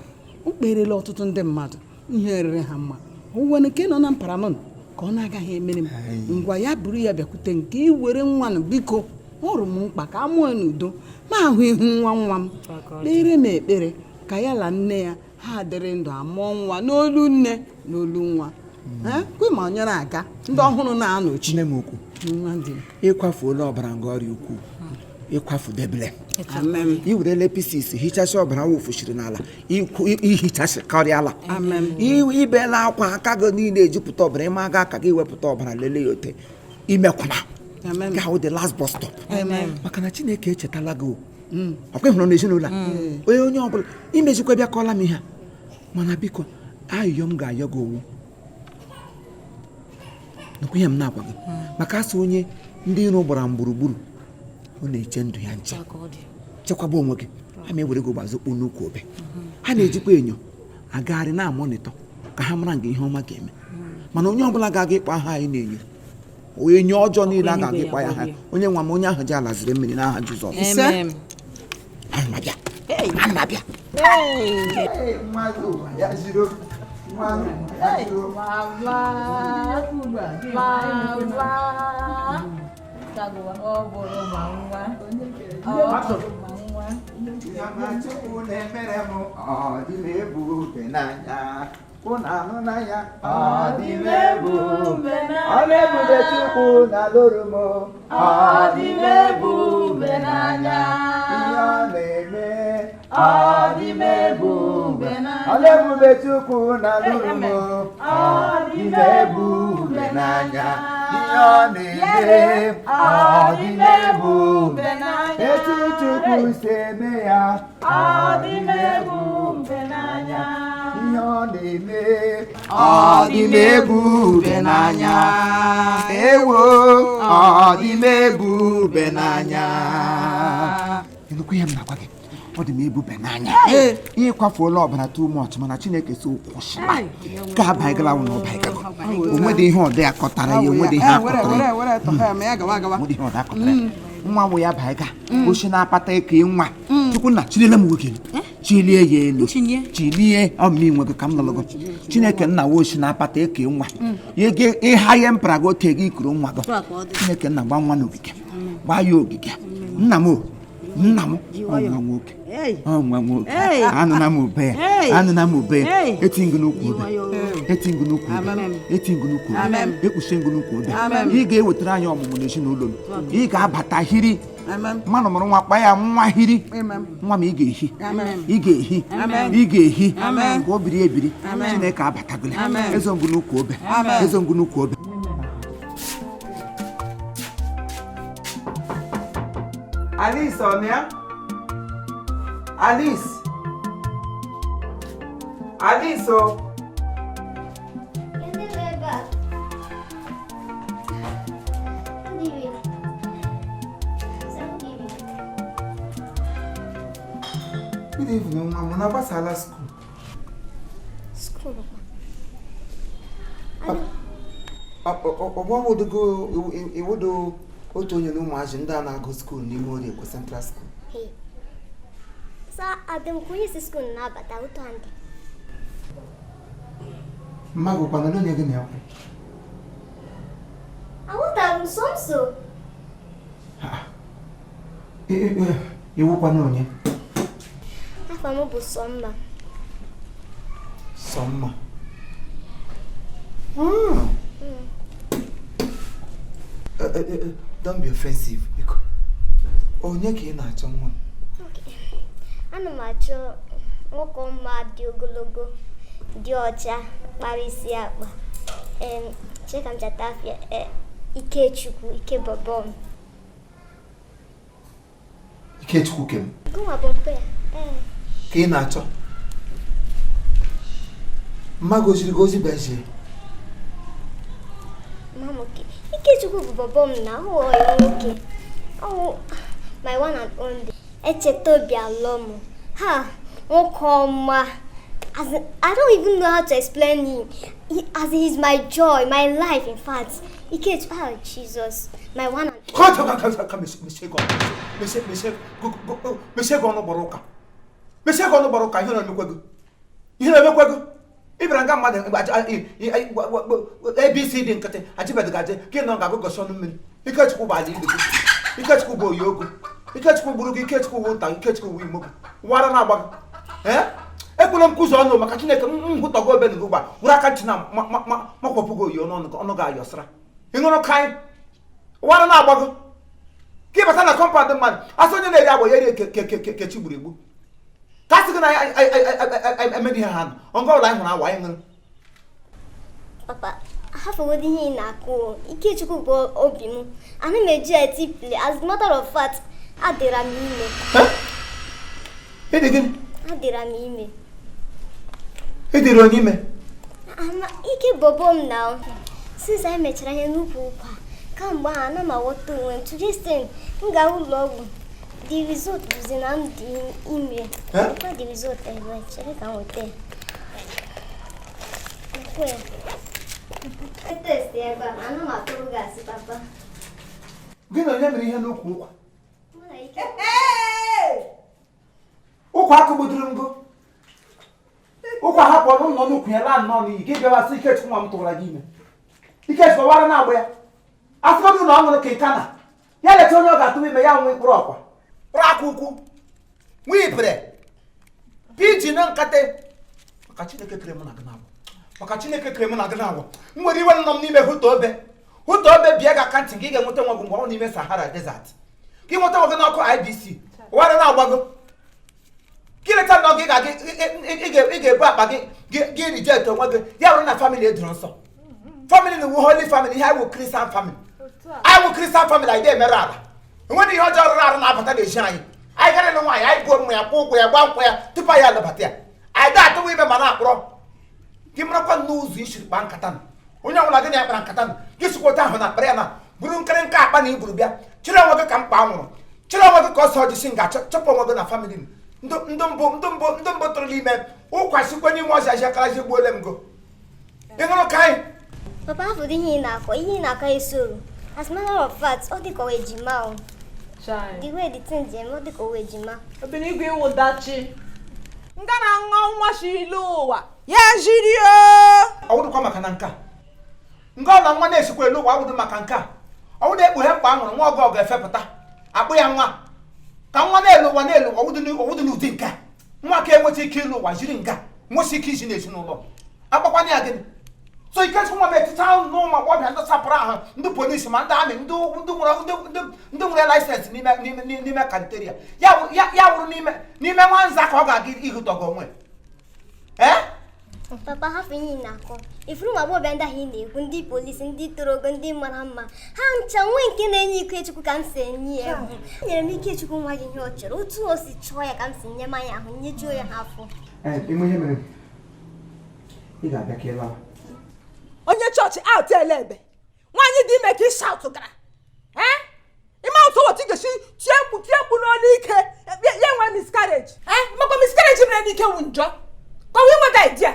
o kperela ọtụtụ ndị mmadụ ihe rere ha mma onwere nke nọ na mparamon ka ọ na-agaghị emere m ngwa ya buru ya bịakwute nke iwere nwa m biko ọrụ m mkpa ka amụọ n'udo ma ahụ ihu nwa m kpere m ekpere ka ya la nne ya ha dịrị ndụ amụọ nwa n'olu nne n'olu nwa kwe ma ọ nyere aka ndị ọhụrụ na-anọchi nne m ukwu ịkwafuola ọbara nga ọrịa ukwu ịkwafu debele iwerele pieces hichasị ọbara wụfuchiri n'ala ihichasị karịala ibela akwa aka gị niile ejupụta ọbara ịma aga aka gị wepụta ọbara lelee ya ote imekwana ga the last bus stop maka na Chineke echetala gị ọkwa ịhụrụ n'ezinụlọ onye ọbụla imezikwa bịa kọọla m ihe mana biko ayụyọ m ga-ayọ gị owu nakwa ihe m na-agwa gị maka asị onye ndị iro gbara m gburugburu ọ na-eche ndụ ya nche chekwaba onwe gị ha ma ewere gị gbazokpo n'ukwu obe ha na-ejikwa enyo agagharị na-amonitọ ka ha mara nga ihe ọma ga-eme mana onye ọbụla ga-aga ịkpa aha anyị na-enyo enyo ọjọọ niile a ga-aga ịkpa ya ha onye nwa m onye ahụ ji ala ziri mmiri n'aha Jizọs Ọlẹ́bùbẹ̀ Chukwu na lóru mo ọdịmebube n'anya ihe ọ na-eme ọdịmebube n'anya Ọlẹ́bùbẹ̀ Chukwu na lóru mo ọdịmebube n'anya ihe ọ na-eme ọdịmebube n'anya etu Chukwu si eme ya ọdịmebube n'anya ihe ọ na-eme ọdịmebube n'anya ewo ọdịmebube n'anya enukwu ihe m na-agwa gị ọ dị m ebube n'anya ihe kwafuola ọbara too much mana Chineke so kwụsịla ka abaghịgala ụlọ ọbaghịgago onwedị ihe ọdị akọtara ya onwedị ihe akọtara ya nwa nwụ ya baịga ochi na-akpata eke nwa Chukwunna chiliele m nwoke chilie ya elu chilie ọmị nwe gị ka m nọlụgo Chineke nna wa ochi na-akpata eke nwa ịha ihe mpara gị ote gị ikuru nwa gị Chineke nna gba nwa n'ogige gbaa ya ogige nna m ọnwa nwoke Oh, Mamu. Ananamupe. Ananamupe. Etingunuku. Etingunuku. Etingunuku. Ekushengunuku. Ige wetara anya ọmụmụ n'echi n'ụlọ. Ị ga-abata hiri. Mmanụ mụrụ nwa kpa ya nwa hiri. Nwa m ị ga-ehi. Ị ga-ehi. Ị ga-ehi. Ka o biri ebiri. Chineke abatagole. Ezongunuku obe. Ezongunuku obe. Alice on ya? Alice. Alice o. Good evening, Mama. Na basala school. School. Ọgbọ would go iwodo otu onye na ụmụazị ndị a na-agụ skuul n'ime Orie Ekwe Central School. Sa adem kunye si school na-abata ụtọ ndị. Mmago kwana n'onye gị na-ekwu. Awụtara m sọmso. Iwu kwana onye? Afa m bụ Sọmma. Sọmma. Don't be offensive. Onye ka ị na-achọ nwa? Ana m achọ nwoke ọma dị ogologo, dị ọcha, kpara isi akpa. Cheka m chata afịa Ikechukwu, Ikebobom. Ikechukwu kem? Gụnwa bụ mpe ya. Ka ị na-achọ? Mma goziri gozi bezie. Mama, Ikechukwu bụ bobom na ahụ ya nwoke. Oh, my one and only. Echetobi Alomo. Ha, Okoma. I don't even know how to explain him. He's my joy, my life, in fact. Oh, Jesus. My one and only. Ibranga mmadụ ABCD nkịtị achịbedịgaje gị nọ ga-agụ gosi ọnụ mmiri. Ikechukwu bụ aja iligbo. Ikechukwu bụ oyi ogu. Ikechukwu gburu gị, Ikechukwu bụ nta, Ikechukwu bụ imogu. Wara na-agba gị. Ekwela m kụzi ọnụ maka Chineke nhụtọgo obe n'ugwu gba were aka nchi na makwapụgo oyi ọnụ ga-ayọsara. Ị ṅụrụ ka anyị wara na-agba gị. Ka ịbata na kọmpandị mmadụ asị onye na-eri agba ya eri kechi gburu egbu. Kasi gana emedi ha ongo la huna wa yin. Papa, half of the na ko. Ikechukwu bụ obi mu. Ana meji eti play. As a matter of fact, adịra m ime. Edigin? Adịra m ime. Ediro n'ime? Ama ike bobom now. Since I mechara ihe n'ukwu ụkwa. Kamgbe ana m aghọta onwe m. Today thing, m ga ụlọ ọgwụ. The result was in the email. What the result I went? Check it out there. Okay. Test there, but I know my two guys, Papa. Gị na onye mere ihe n'okwu ụkwa? Ụkwa aka gbudoro ngo. Ụkwa hapụ ọnụ nọ n'ukwu ya laa nnọọ n'iyi ka ị bịawa sị Ikechukwu nwa m tụwara gị ime. Ikechukwu wara na-agba ya. Asịgodị na ọ ṅụrụ ka ịkana. Ya leta onye ọ ga-atụ ime ya nwe mkpụrụ ọkwa. Rakuku Wibре Piji na nkate maka Chineke kere m na gị na-agwọ. Maka Chineke kere m na gị na-agwọ. M nwere iwe nọ m n'ime Hutobe bịa ga kantị gị ga-enweta nwa gị mgbe ọ n'ime Sahara Desert. Gị nweta nwa gị n'ọkụ IBC wara na-agbago. Gị leta nọ gị ga-ebu akpa gị reject onwe gị ya bụrụ na family edoro nsọ. Family na wu holy family ihe iwu Christian family. Iwu Christian family anyị emere ala. When you are around about the shine, I got no why I go my poke where one where to buy the batia. I got to women man up, bro. Give me up news issue bankatan. When you are like a bankatan, this is what I have a prayer. Burun can cap and Ibrubia. Children want to come pound. Children want to cause her to sing at chop over the family. Don't bother me. Oh, quite when you was as a class, you will let go. You know, kind. Papa, for the Hinaka is so. As a matter of fact, all the college mouth. The way the things are not the college ma. I've been agreeing with that. Ngana nwa shiluwa. Yes, Jidio. I would come a cananka. Ngana one is where no one would makanka. I would have one more go get fepata. I put one. ka nwa na-elu ụwa na-elu ụwa ọwụdị n'ụdị nke nwa ka enweta ike ịlụ ụwa jiri nga nwesị ike iji n'ezinụlọ akpakwana ya gịnị so Ikechukwu nwa m etita n'ụmụ agbọghọbịa ndị sapụrụ ahụ ndị polisi ma ndị amị ndị nwere laịsensị n'ime kanteria ya wụrụ n'ime nwanza ka ọ ga-aga ịhụtọgị onwe papa hafụ ihe ị na-akọ ifuru ụmụ agbọghọbịa ndị ahụ ị na-ekwu ndị polisi ndị toro ogo ndị mara mma ha ncha nwee nke na-enye Ikechukwu ka m si enye ya ahụ nyere m Ikechukwu nwa gị ihe ọ chọrọ otu o si chọọ ya ka m si nye mmanya ahụ nyejuo ya ha afọ ime ihe mere ị ga-abịa ka ị lawa onye chọọchị out elebe nwaanyị dị ime ka ị shout gara ịma ụtụ otu ga-esi tie mkpu n'ọnụ ike ya nwee miscarriage makwa miscarriage mere n'ike wụ njọ ka ọ nweta idea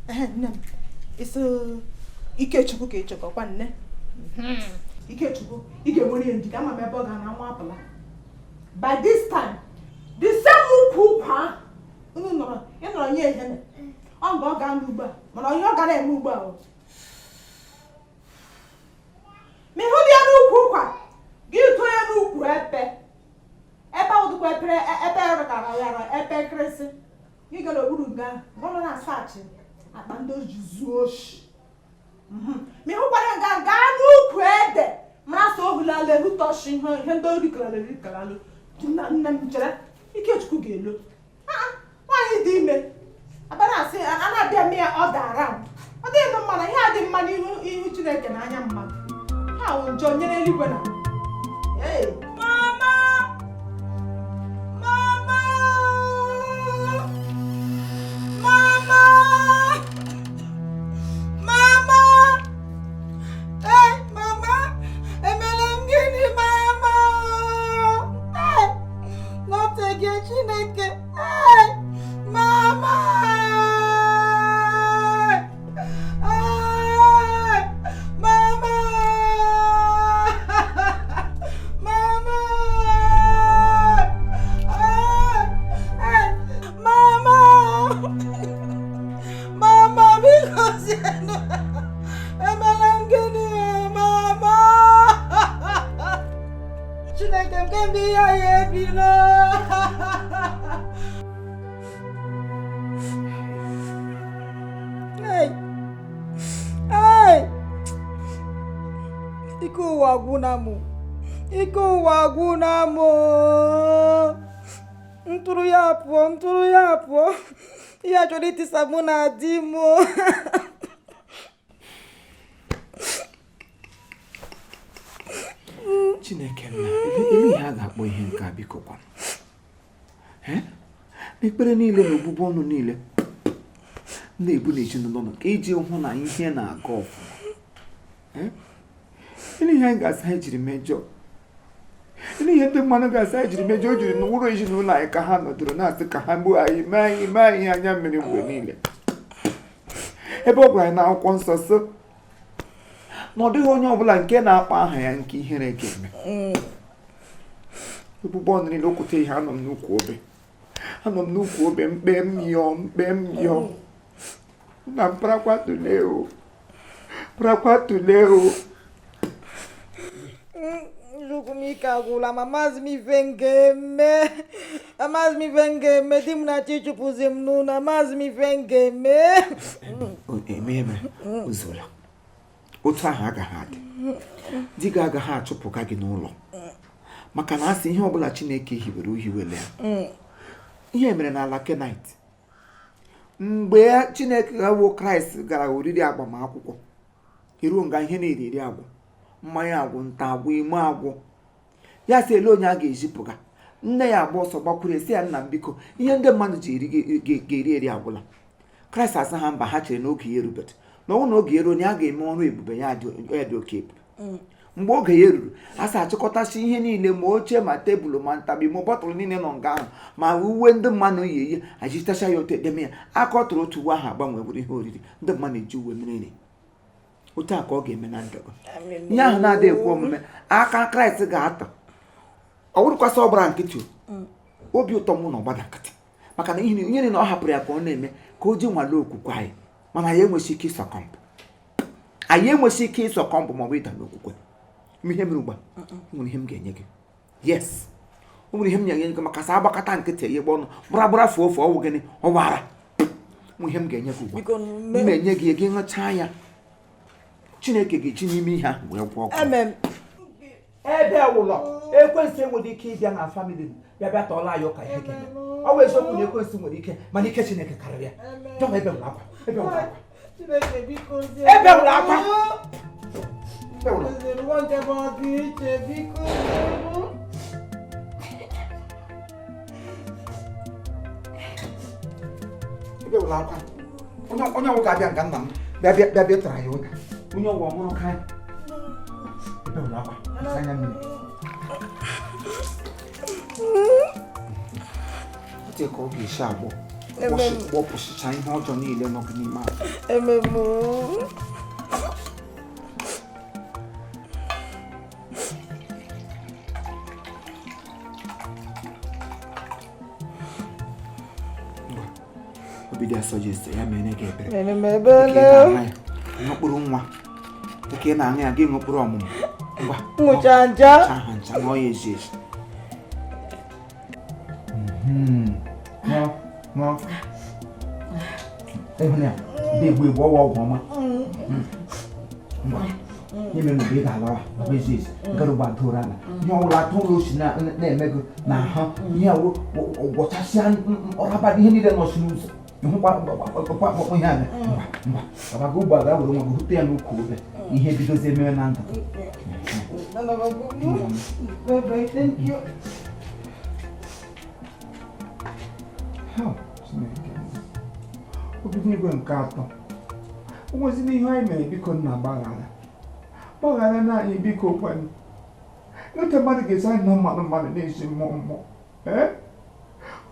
nne m isi Ikechukwu ka ị chọkọkwa nne Ikechukwu ị ga-enwere ya ndidi ama m ebe ọ ga na nwa apụla by this time the same ukwu ụkwa unu nọrọ nye ehene ọ ga ọ ga n'ugbo a mana onye ọ gara eme ugbo a ma ịhụ dị ya n'ukwu ụkwa gị tụọ ya n'ukwu ebe ụdụkwa ebe rụkara ebe nkịrịsị gị gara okpuru nga gọnọ na asaachị akpa ndị oji zuo oshi ma ịhụkwara nga gaa n'ukwu ede mara so ohulala ehutọshi ihe ndị orikaralụ nne m chere Ikechukwu ga-elo nwaanyị dị ime abana asị a na-abịa mee ọ dara ọ dịghị mma na ihe a dị mma n'ihu Chineke na anya mmadụ ha wụ njọ nyere eluigwe na ike ụwa agwụna m ntụrụ ya pụọ ihe chọrọ itisa mụ na di m Chineke nna elu ihe a ga-akpọ ihe nke a biko kwa n'ekpere niile na ogbugbo ọnụ niile na-ebu n'ezinụlọ nọ ka iji hụ na ihe na-aga ọfụma ele ihe anyị ga-asa anyị jiri mejọ ele ihe ndị mmadụ ga-asa anyị jiri mejọ o jiri n'ụlọ ezinụlọ anyị ka ha nọdụrụ na-asị ka ha gbuo anyị mee anyị anya mmiri mgbe niile ebe ọ gwara anyị n'akwụkwọ nsọ so na ọ dịghị onye ọbụla nke na-akpọ aha ya nke ihere ga-eme ebubo ọnụ niile okwute ihe anọ m n'ukwu obe mkpe m yọọ na prakwatule o Chukwumike agwụla ma amaghịzi m ife m ga-eme di m na-achọ ịchụpụzi m n'ụlọ amaghịzi m ife m ga-eme eme ozuola otu ahụ agaghị adị di gị agaghị achụpụga gị n'ụlọ maka na asị ihe ọbụla Chineke hiwere uhiwele ya ihe mere n'ala Kenite mgbe Chineke gawo Kraịst gara oriri agbamakwụkwọ iruo nga ihe na-eri agwụ mmanya agwụ nta agwụ ime agwụ ya si ele onye a ga-ezipụga nne ya agba ọsọ gbakwuru esi ya nna m biko ihe ndị mmadụ ji ga-eri agwụla Kraịst asa ha mba ha chere na oge ya erubet na ọnwụ na oge ya ruo onye a ga-eme ọrụ ebube ya dị oke ebube mgbe oge ya ruru a sị achịkọtasị ihe niile ma oche ma tebụl ma ntabi ma bọtụlụ niile nọ nga ahụ ma uwe ndị mmadụ yi eyi ajitacha ya otu edeme ya aka ọ tụrụ otu uwe ahụ agbanwe ihe oriri ndị mmadụ eji uwe mmiri otu a ka ọ ga-eme na ndụ ihe ahụ na-adịghị ekwe omume aka Kraịst ga-atọ ọ bụrụkwasị ọ gbara nkịtị obi ụtọ mụ na ọgbada nkịtị maka na ihe na ọ hapụrụ ya ka ọ na-eme ka o ji nwale okwukwe anyị mana anyị enweghị ike ịsọkọmpụ ma ọ bụ ịda n'okwukwe ihe mere ugbu a nwere ihe m ga-enye gị yes o nwere ihe m nyere gị maka sa agbakọta nkịtị ya gbọnụ gbara fuo ofe ọwụ gịnị ọwara nwe ihe m ga-enye gị ugbu a m na-enye gị gị ṅụchaa ya Chineke ga-eji n'ime ihe ahụ wee gwọọ ọgwụ ebe ụlọ ekwensu enwere ike ịbịa na famili bịa bịa tọọla anyị ụka ihe ga-eme ọ bụ eziokwu na ekwensu nwere ike mana ike Chineke karịrị ya dọba ebe ụlọ akwa ebe ụlọ akwa ebe ụlọ akwa ebe ụlọ akwa onye ọwụ ga-abịa nga nna m bịa bịa tara ya ụka onye ọwụ ọhụrụ ka ebe ụlọ akwa anya mmiri otu ka ọ ga-esi agbọ gbọpụsịcha ihe ọjọọ niile nọ gị n'ime ahụ obido asọjist ya mere gị ebere mkpụrụ nwa dịka ị na-aṅụ ya gị ṅụkpụrụ ọmụmụ ngwụcha ncha ncha na ọya ezi ezi ndị Igbo ọwa ọgwụ ọma ihe mere mgbe ị ga-alawa ọbụ ezi ezi gara ụgbọ atụrụ ala ihe ọbụla atụrụ osi na-eme gị na ahụ ihe gwọchasịa ọraba ihe niile nọsi n'ụzọ ịhụkwa akpọkpọ ihe anya ọbaga ụgbọ aga were nwa gị hụta ya n'ukwu obe ihe bidozi emewe na ndụ obido igwe nke atọ o nwezila ihe anyị mere biko nna gbaghara na anyị biko kwanye n'ote mmadụ ga-esi anyị na mmadụ na-esi mmụọ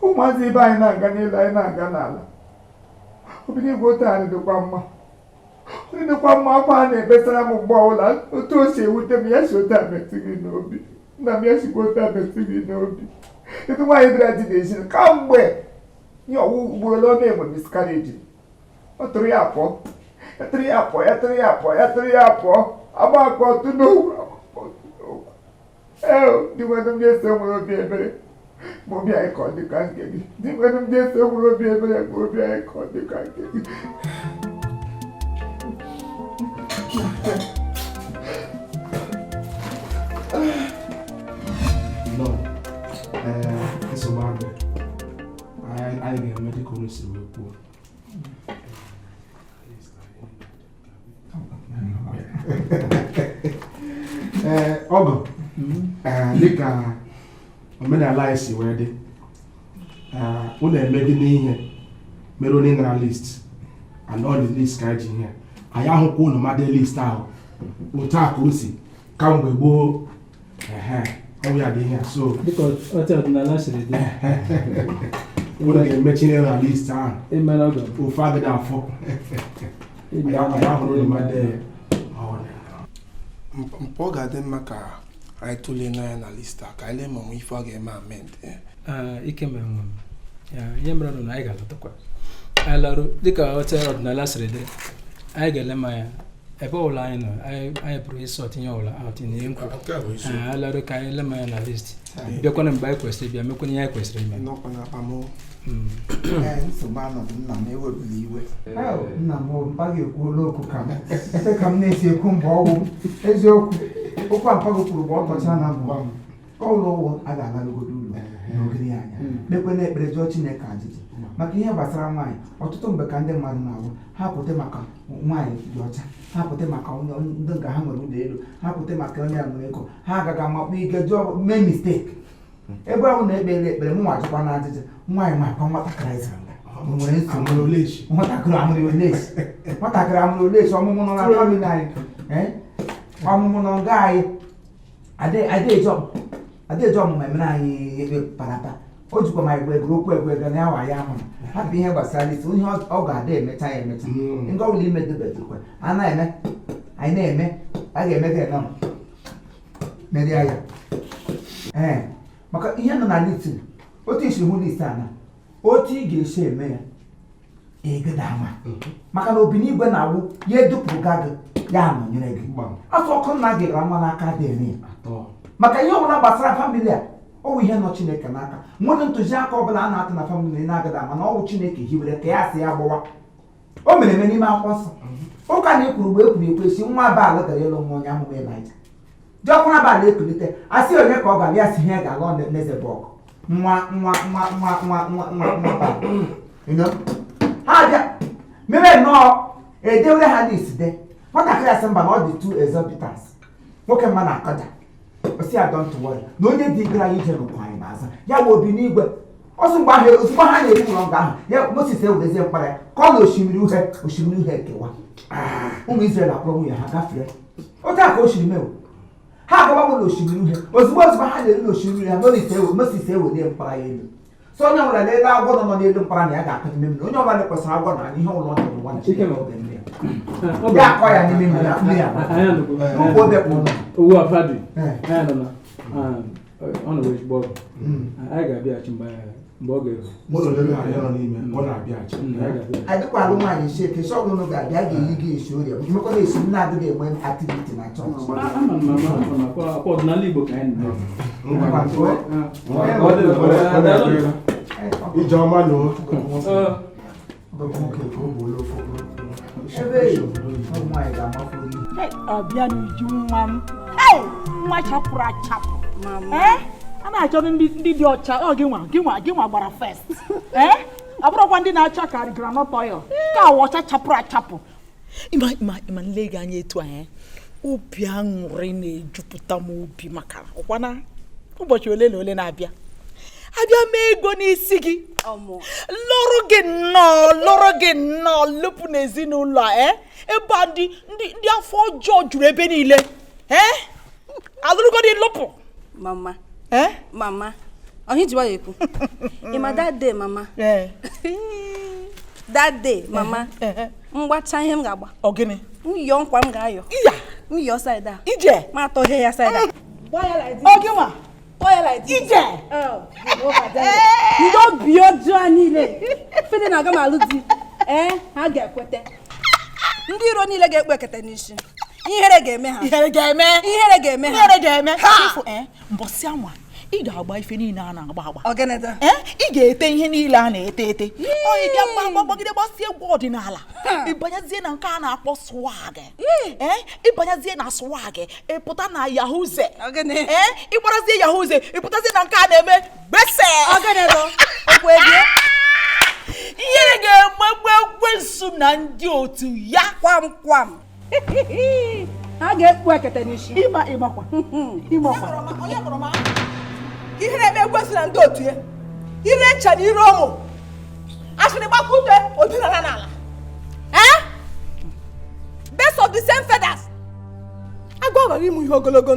ụmụazị ebe anyị na-aga n'elu anyị na-aga n'ala obido igwe ote anyị dịkwa mma onye dịkwa mma akwa a na-ebesara m mgbe ọbụla otu o si ewute m ya si ote ametụ gị n'obi nna m ya sikwa ote ametụ gị n'obi etu nwaanyị bịara di na-esi kamgbe ihe ọwụ ugboro ọ na-enwe miskareji ọ tụrụ ya apụọ ya tụrụ ya apụọ ya tụrụ ya apụọ ya tụrụ ya apụọ agba akọ ọtụ n'ogwu dị nwere ndị ese nwere obi ebere ma obi anyị ka ọ dị ka nke gị dị nwere ndị ese nwere obi ebere ma obi anyị ka ọ dị ka nke gị nsogbu adị anyị ga-eme dịka onye si wee kwuo ọgọ dịka omenala anyị si wee dị unu emegide n'ihe mere onye nara list and all the list ka anyị ji ihe anyị ahụkwa unu made list ahụ otu a ka o si kamgbe gboo ọwụ ya dị ihe so dịka otu ọdịnala siri dị unu ga-emechi na list ahụ ofe adịghị afọ anyị ahụrụ unu made mpụ ọ ga-adị mma ka anyị tụlee n'anya na list a ka anyị lee ma nwe ife ọ ga-eme amend ike mere nwe m ihe mere na anyị ga-alọtakwa anyị larụ dịka otu ọdịnala siri dị anyị ga-ele ma ya ebe ọbụla anyị nọ anyị pụrụ isi ọtinye ọbụla atinye nkwu anyị larụ ka anyị le ma ya na list bịakwana mgbe anyị kwesịrị bịa mekwana ihe anyị kwesịrị ime nsogbu anọdụ nna m ewebula iwe nna m mpaghị ekwuola okwu ka m na-esi ekwu mgbe ọgwụ eziokwu okwu ampaghị kwuru bụ ọtọcha na mbụ ọụlọ ụgwọ a ga-agalogodo ụlọ n'ogiri anya kpekwe ekpere jụọ Chineke ajụjụ maka ihe gbasara nwaanyị ọtụtụ mgbe ka ndị mmadụ na-awụ ha pụta maka nwaanyị dị ọcha ha pụta maka ndị nga ha nwere ụlọ elu ha pụta maka onye a nwere ego ha agaghị amakpụ ike jụọ mee misteki ebe ahụ na-ekpere ekpere m nwajikwa na ajụjụ nwaanyị makwa nwatakịrị zara nwere nsogbu nwatakịrị amụrụ olechi ọmụmụ nọ na famili anyị ọmụmụ nọ nga anyị adaeji ọmụmụ emere anyị ekpe parapa o jikwa ma igwe ego okwu egwe ego na yawa ya ahụ hapụ ihe gbasara isi ihe ọ ga-ada emecha ya emecha nke ọbụla ime debezikwe a na-eme anyị na-eme a ga-eme gị nọ merie ya maka ihe nọ na list otu isi hụ list a na otu ị ga-esi eme ya egede ama maka na obinigwe na-awụ ya edupụga gị ya anọnyere gị afọ ọkụ nna gị gara nwa n'aka dị eme maka ihe ọbụla gbasara famili a ọ wụ ihe nọ Chineke n'aka nwere ntụziaka ọbụla a na-atụ na famili na-agada mana ọ wụ Chineke hiwere ka ya si ya gbawa o mere eme n'ime akwụkwọ nsọ ụka na ekwuru mgbe ekwuru ekwesị nwa Baal gara ịlụ nwa onye amụma Elaịja jọkwara Baal ekulite asị onye ka ọ gara ya si ihe ga-alụ Nezebọg nwa Baal ha bịa mere nnọọ edewere ha n'iside nwatakịrị asị mba na ọ dị too exorbitant nwoke mma na akọda osi ya don't worry na onye dị gara ije n'ụkwa anyị n'aza ya bụ obi n'igwe ọsọ mgbe ahụ ozugbo ha na-eri ụlọ nga ahụ ya Moses ewerezie mkpara ya ka ọ na osimiri uhie ekewa ụmụ Izrel akpọrọ nwunye ha gafere otu a ka osimiri mewo ha agabagbo na osimiri uhie ozugbo ha na-eri na osimiri ha Moses ewere mkpara ya elu so onye ọbụla n'elu agwọ nọ n'elu mkpara na ya ga-akọ n'ime mmiri onye ọbụla kwesịrị agwọ na ihe ụlọ ndụ ụwa ya akọ ya n'ime mmiri ya ụgbọ obe owu afadi nọ na ọ nọ ezigbo ọgụ anyị ga-abịaghachi mgbe ọ ga-eru adịkwa alụ nwaanyị isi eke sọ ọbụla ga-abịa ga-eyi gị esi orie mmekọ na-esi m na-adịghị enwe aktiviti na chọọchị ọdịnala Igbo ka anyị ije ọma na ọbịa n'uju nwa m nwa chapụrụ achapụ a na-achọ ndị dị ọcha ọ gị nwa gbara fest ọ bụrụkwa ndị na-acha ka granọt oil ka awụ ọcha chapụrụ achapụ ịma nle gị anya etu anyị obi aṅụrị na-ejupụta m obi maka ọkwana ụbọchị ole na ole na-abịa mee ego n'isi gị lụrụ gị nnọọ lụpụ n'ezinụlọ ebe ndị afọ ọjọọ juru ebe niile alụrụgodị lụpụ mama ọhị jiwa ya ekwu ịma that day mama mgbacha ihe m ga-agba ọgịnị myọ nkwa m ga-ayọ myọ saịda ije ma atọ ihe ya saịda ọgịnwa ije ndị obi ọjọọ niile fede na-aga m alụ di ha ga-ekwete ndị iro niile ga-ekpu ekete n'isi ihere ga-eme ha mbọsị anwa ị ga-agba ife niile a na-agba ị ga-ete ihe niile a na-ete onye bịa gbagide gbasịa egwu ọdịnala ịbanyezie na nke a na-akpọ swag ịbanyezie na swag ịpụta na yahuze ịgbarazie yahuze ịpụtazie na nke a na-eme gbese ihe ga-emegbu ekwensu na ndị otu ya kwam ha ga-ekpu ekete n'isi ịmakwa ihe na-eme ekwensu na ndị otu ya ire ncha na ire ụmụ asịrị gbakute odinala n'ala best of the same feathers agwa ghara ịmụ ihe ogologo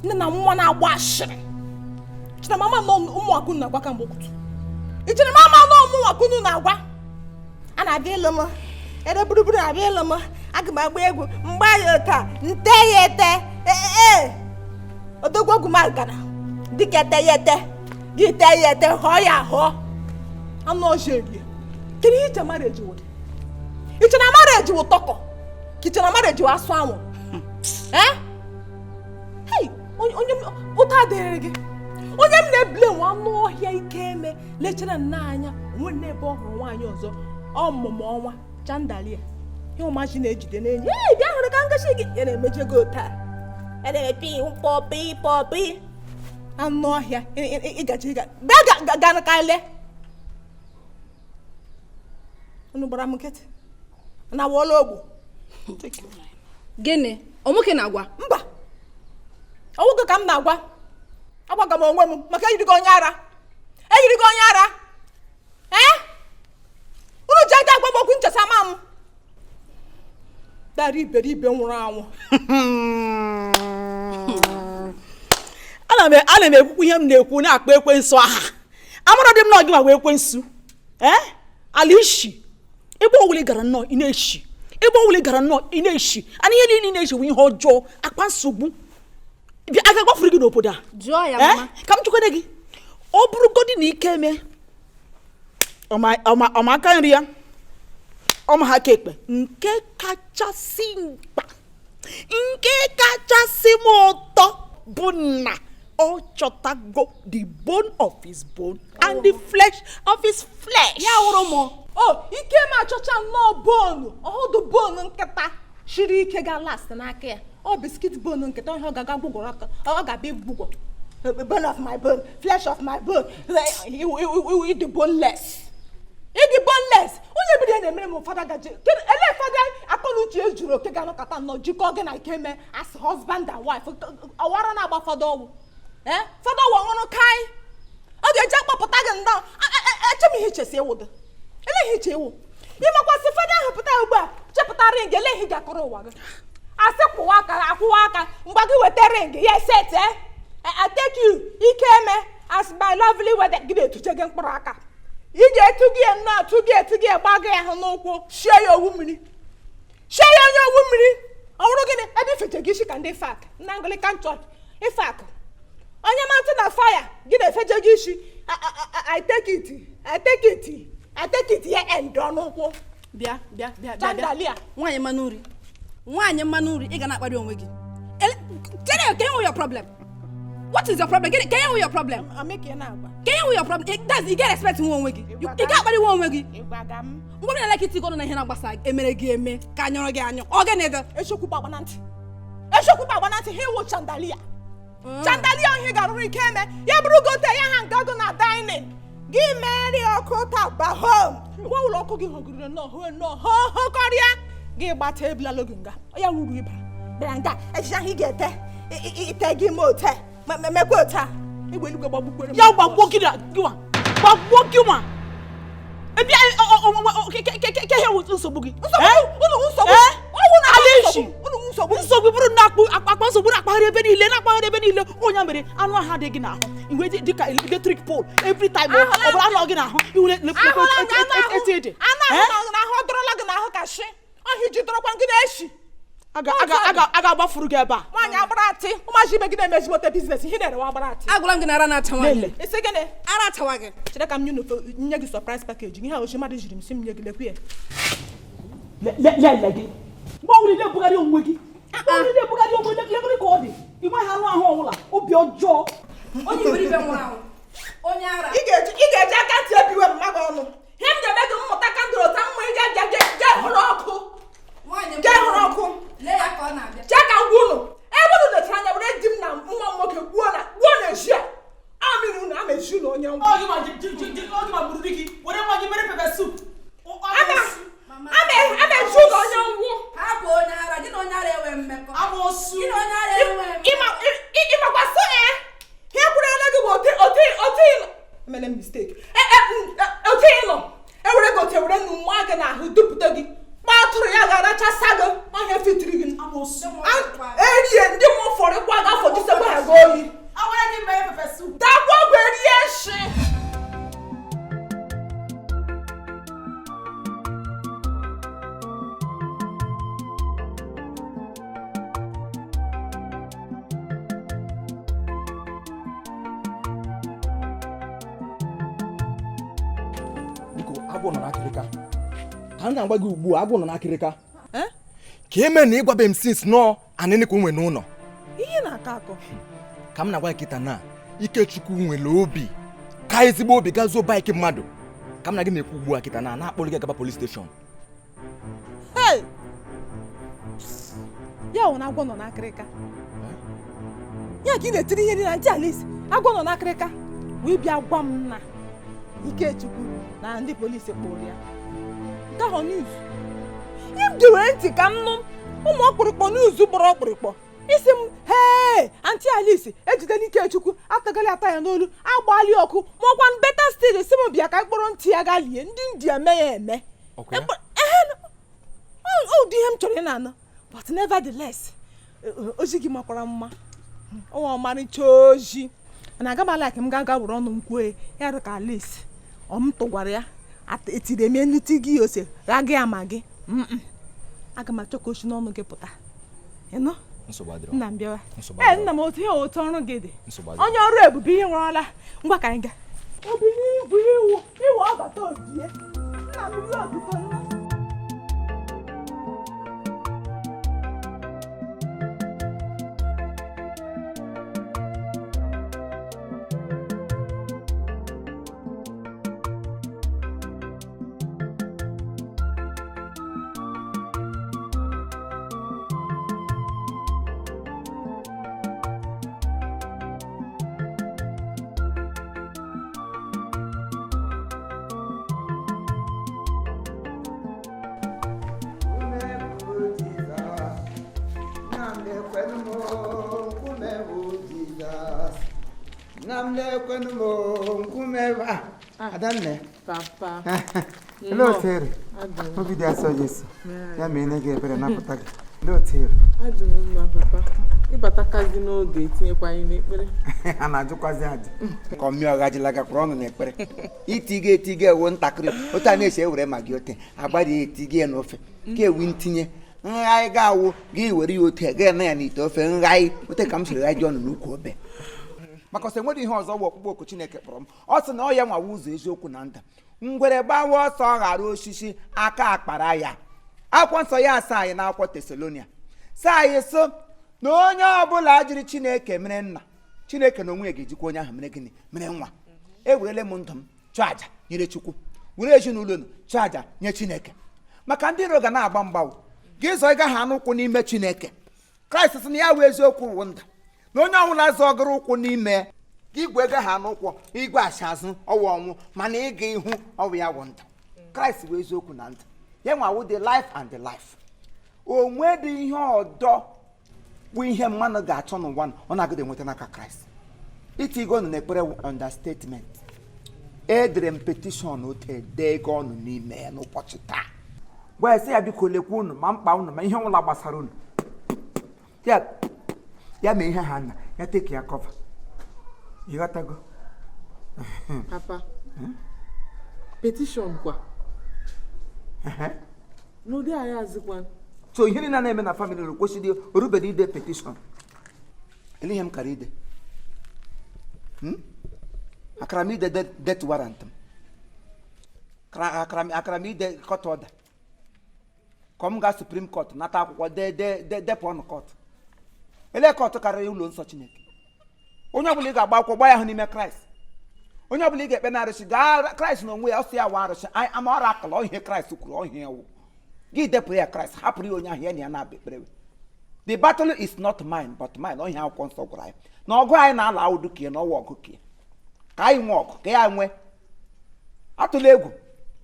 nne na nwa na-agba ashịrị chere mama nọ ụmụnwaku na-agwa ka mgbe okwutu ichere mama nọ ụmụnwaku na-agwa a na-abịa ịlụ m ere burugburu na-abịa ịlụ m aga m agba egwu mgbe ya taa nte ya ete odogwu ogwu m gana dịka ete ya ete gị te ya ete họọ ya ahụọ anụ ọjọọ erie kedu ihe iche mara ejiwo iche na mara ejiwo tọkọ ka iche na mara ejiwo asụ anwụ onye ụta dịrị gị onye m na-ebule nwa anụ ọhịa ike eme lechara nna anya onwe nne ebe ọ hụrụ nwaanyị ọzọ ọmụmụ ọnwa chandalia ihe ụmachi na-ejide n'enyi bịa hụrụ ka ngachi gị ya na-emeje gị taa na-emepe pọpị anụ ọhịa ịgachi bịa ga ka ile unu gbara m nkịtị na wọla ogbo gịnị ọmụke na-agwa mba ọwụgo ka m na-agwa agwaga m onwe m maka eyiri gị onye ara unu ji aja agwa m okwu nchesa ma m dara iberibe nwụrụ anwụ ana m ekwukwu ihe m na-ekwu na-akpa ekwensu aha amara dị m na gị ma wee ekwensu ala ishi ebe owuli gara nnọọ ị na-eshi ana ihe niile na-eshi bụ ihe ọjọọ akpa nsogbu a ga-agbafuru gị n'obodo a ka m chụkwere gị ọ bụrụgodị na ike eme ọmaka nri ya ọma ha ka ekpe nke kachasị mkpa nke kachasị m ụtọ bụ na O chotago, the bone of his bone and the flesh of his flesh. Ya uromo. Oh, ike ma chocha no bone. Oh, the bone nketa. Shiri ike ga last na aka. Oh, biscuit bone nketa o ga gbugoraka. O ga be gbugo. Bone of my bone, flesh of my bone. You eat the boneless. Eat the boneless. Onye bi na emere mo father gaje. Ele father akoluchi ejuro ke ga no kata no jiko ge na ikeme as husband and wife. Awara na agba father owu. Father wa ngono kai. O ge ja kpapụta gị ndọ. Eche m ihe chesi ewu. Ele ihe che ewu. Imakwa si father hapụta ugbu a. Chepụta ring ele ihe ga-akọrọ ụwa gị. Asị kwụwa aka mgba gị weta ring ya set I take you ikeme as my lovely weather gị na-etuche gị mkpụrụ aka. Ị ga-etu gị nnọọ etu gị gba gị ahụ n'ụkwụ shie ya owu mmiri. Shie ya onye owu mmiri. Ọ bụrụ gịnị ebe ifeche gị isi ka ndị fak na Anglican Church ifak. Onye matụ na fire gị na-efeje gị isi I take it ya end n'ụkwụ. Bịa. Nwaanyị mmanụ nri ị ga na-akparị onwe gị. Can you hear your problem? What is your problem? Can you hear your problem? I'm making now. Can you hear your problem? You get respect in one way. You can't buy one way. What do you like it to go on a hand basa? Emere game, can you again? Organizer, a shokuba bananti. A shokuba bananti, he will chandalia. Chandalia, he got recame. Yabrugo, Tayan, Gagona dining. Give Mary or Kota back home. What will Oko give her no, Korea? Give back table Logunga. I am Ruba. Branda, and shall he get there? It take him out. Me quota. He will go back. Ya walking out. You want. Walk you want. Ebi ke he wo so bugi. So we buru na akpa so buru akpa rebe ni ile onya mere anu ha de gi na ho. Iwe di ka electric pole every time o buru anu gi na ho. Iwe le etede. Ana na ho drola gi na ho ka hye. O hiji dro kwa gi na eshi. Aga gbafuru gị ebe a. Nwaanyị agbarati, ụmụaji ibe gị na-eme ezigbote biznes, ihe na-ere agbarati. Agwala m gị na ara na-atawa gị. Isi gịnị? Ara atawa gị. Chere ka m nye gị surprise package. Ihe a ochi mmadụ jiri m si m nye gị lekwu ya. Le gị. Mgbe ọbụla ị na-ebugharị onwe gị. Lekọrị ka ọ dị. Ị nweghị anụ ahụ ọbụla. Obi ọjọọ. Onye iberibe nwụrụ anwụ. Onye ara. Ị ga-eji aka ntị ebiwe mma gị ọnụ. Ihe m ga-eme gị mmụta kandụl ụta mma ị ga hụrụ ọkụ. Jee hụrụ ọkụ. Cheka ngwụnụ. Ebe unu letara anya were di m na nwa nwoke gbuo na ezi a. Amịrị unu ama ezi unu onye ngwụ. Oge ma gburu di gị. Were nwa gị mere pepe soup. Ama ezi unu onye ngwụ. Ha bụ onye ara. Gị na onye ara enwe mmekọ. Amosu. Gị na onye ara enwe mmekọ. Ịmakwasị ihe kwurela gị bụ otu ịlọ. Emele mistake. Otu ịlọ. Ewere gị otu ewere nnu nwa gị n'ahụ dupụta gị. Atụrụ ya ga-arachasa gị onye fitiri gị erie ndị mmụọ fọrịkwa ga-afọ jisekwa ha gị oyi dakwa ọgwụ erie eshi. Biko, agwọ nọ n'akịrịka. A na-agba gị ugbu a, agwọ nọ n'akịrịka. Ka eme na ịgwabe m since nọ anịnị ka o nwe n'ụlọ. Ihe na-akọ akọ. Ka m na-agwa nkịta na Ikechukwu nwere obi ka ezigbo obi gazuo baịkị mmadụ. Ka m na gị na-ekwu ugbu a kịta na akpọrọ gị agaba police station. Ya ọ na-agwọ nọ n'akịrịka. Ya ka ị na-etiri ihe dị na ntị Alice. Agwọ nọ n'akịrịka wee bịa gwa m na Ikechukwu na ndị polisi kpụrụ ya. Gaho news. Im dịwere ntị ka m nụ ụmụ ọkpụrụkpọ news gbọrọ ọkpụrụkpọ. Isi m Aunty Alice ejidela Ikechukwu atagali ata ya n'olu agbali ọkụ maọkwa beta still si m bịa ka mkpụrụ ntị ya ga lie ndị India eme ya eme. Dị ihe m chọrọ ị na-anụ but nevertheless ozi gị makwara mma. Ọnwa ọmarịcha ozi na aga m ala ka m ga-aga were ọnụ m kwue ya dị ka Alice m tụgwara ya etiri eme nnuti gị ose gha gị ama gị aga m achọ ka ochi n'ọnụ gị pụta ịnụ nna m bịawa nna m otu ihe otu ọrụ gị dị onye ọrụ ebube ihe nwụrụla ngwa ka anyị gaa obi n'ibu iwu ọbata ojie nna m ihe ọdụtọ nna Adanne. Papa. Hello, Terry. Obi dị asọ Yesu. Ya mee na ga-ebere napụta gị. Hello, Terry. Adị m mma, papa. Ịbatakazi n'oge etinyekwa anyị n'ekpere. A na-ajụkwazi ajụ. Ka ọmị ọghajila gakwuru ọnụ n'ekpere. Itiga ewu ntakịrị. Otu a na-eche ewere ma gị ote. Agbari etiga n'ofe. Ka ewu ntinye. Nghai ga-awụ gị were ya ote ga na ya n'ite ofe nghai. Ote ka m siri ghaji ọnụ n'ukwu obe. Maka ọsọ enwere ihe ọzọ bụ ọkpụkpọ oku Chineke kpọrọ m. Ọ sị na ọ ya nwawa ụzọ eziokwu na ndụ. Ngwere gbawa ọsọ ghara osisi aka akpara ya. Akwụkwọ nsọ ya asa anyị n'akwụkwọ Tesalonia. Sa anyị so na onye ọbụla jiri Chineke mere nna, Chineke na onwe ya ga-ejikwa onye ahụ mere gịnị mere nwa. Ewerele m ndụ m chụọ aja nyere Chukwu, were ezinụlọ unu chụọ aja nye Chineke. Maka ndị iro ga na-agba mgbawo gị zọ ịgaghị anụ ụkwụ n'ime Chineke. Kraịst sị na ya wee eziokwu wụ ndụ na onye ọbụla zọgoro ụkwụ n'ime gị igwe gaghị anụ ụkwụ igwe achị azụ ọwụ ọnwụ mana ịga ihu ọwụ ya wụ ndụ. Kraịst wee eziokwu na ndụ ya nwawo the life and the life. Onwe dị ihe ọdọ bụ ihe mmadụ ga-achọ n'ụwa ọ na-agụda enweta n'aka Kraịst. Itigo nọ n'ekpere understatement. Edere m petishọn ote dee ego ọnụ n'ime ya n'ụbọchị taa. Gwa esi ya biko lekwa unu ma mkpa unu ma ihe ọbụla gbasara unu. Ya mee ihe ha nna ya teki ya kọva. Ịghọtago? Papa. Petition kwa. N'ụdị anyị azịkwa. So ihe niile na-eme na family rụ kwesịrị orubere ide petition. Ele ihe m kara ide. Akara m ide death warrant m. Akara m ide court order. Ka m gaa Supreme Court nata akwụkwọ depụ ọnụ court. Ele court karịrị ụlọ nsọ Chineke. Onye ọbụla ị ga-agba akwụkwọ gba ya ahụ n'ime Kraịst. Onye ọbụla ị ga-ekpe na arụsị gaa Kraịst na onwe ya ọsọ ya wa arụsị ama ọrụ akala ihe Kraịst kwuru ihe ewu. Gị depụrụ ya Kraịst hapụrụ ya onye ahụ ya na ya na-abịa ekpere. The battle is not mine but mine. Onye akwụkwọ nsọ gwara anyị na ọgụ anyị na-ala awụdụ ka na ọwa ọgụ ka anyị nwee ọgụ ka ya nwee. Atụla egwu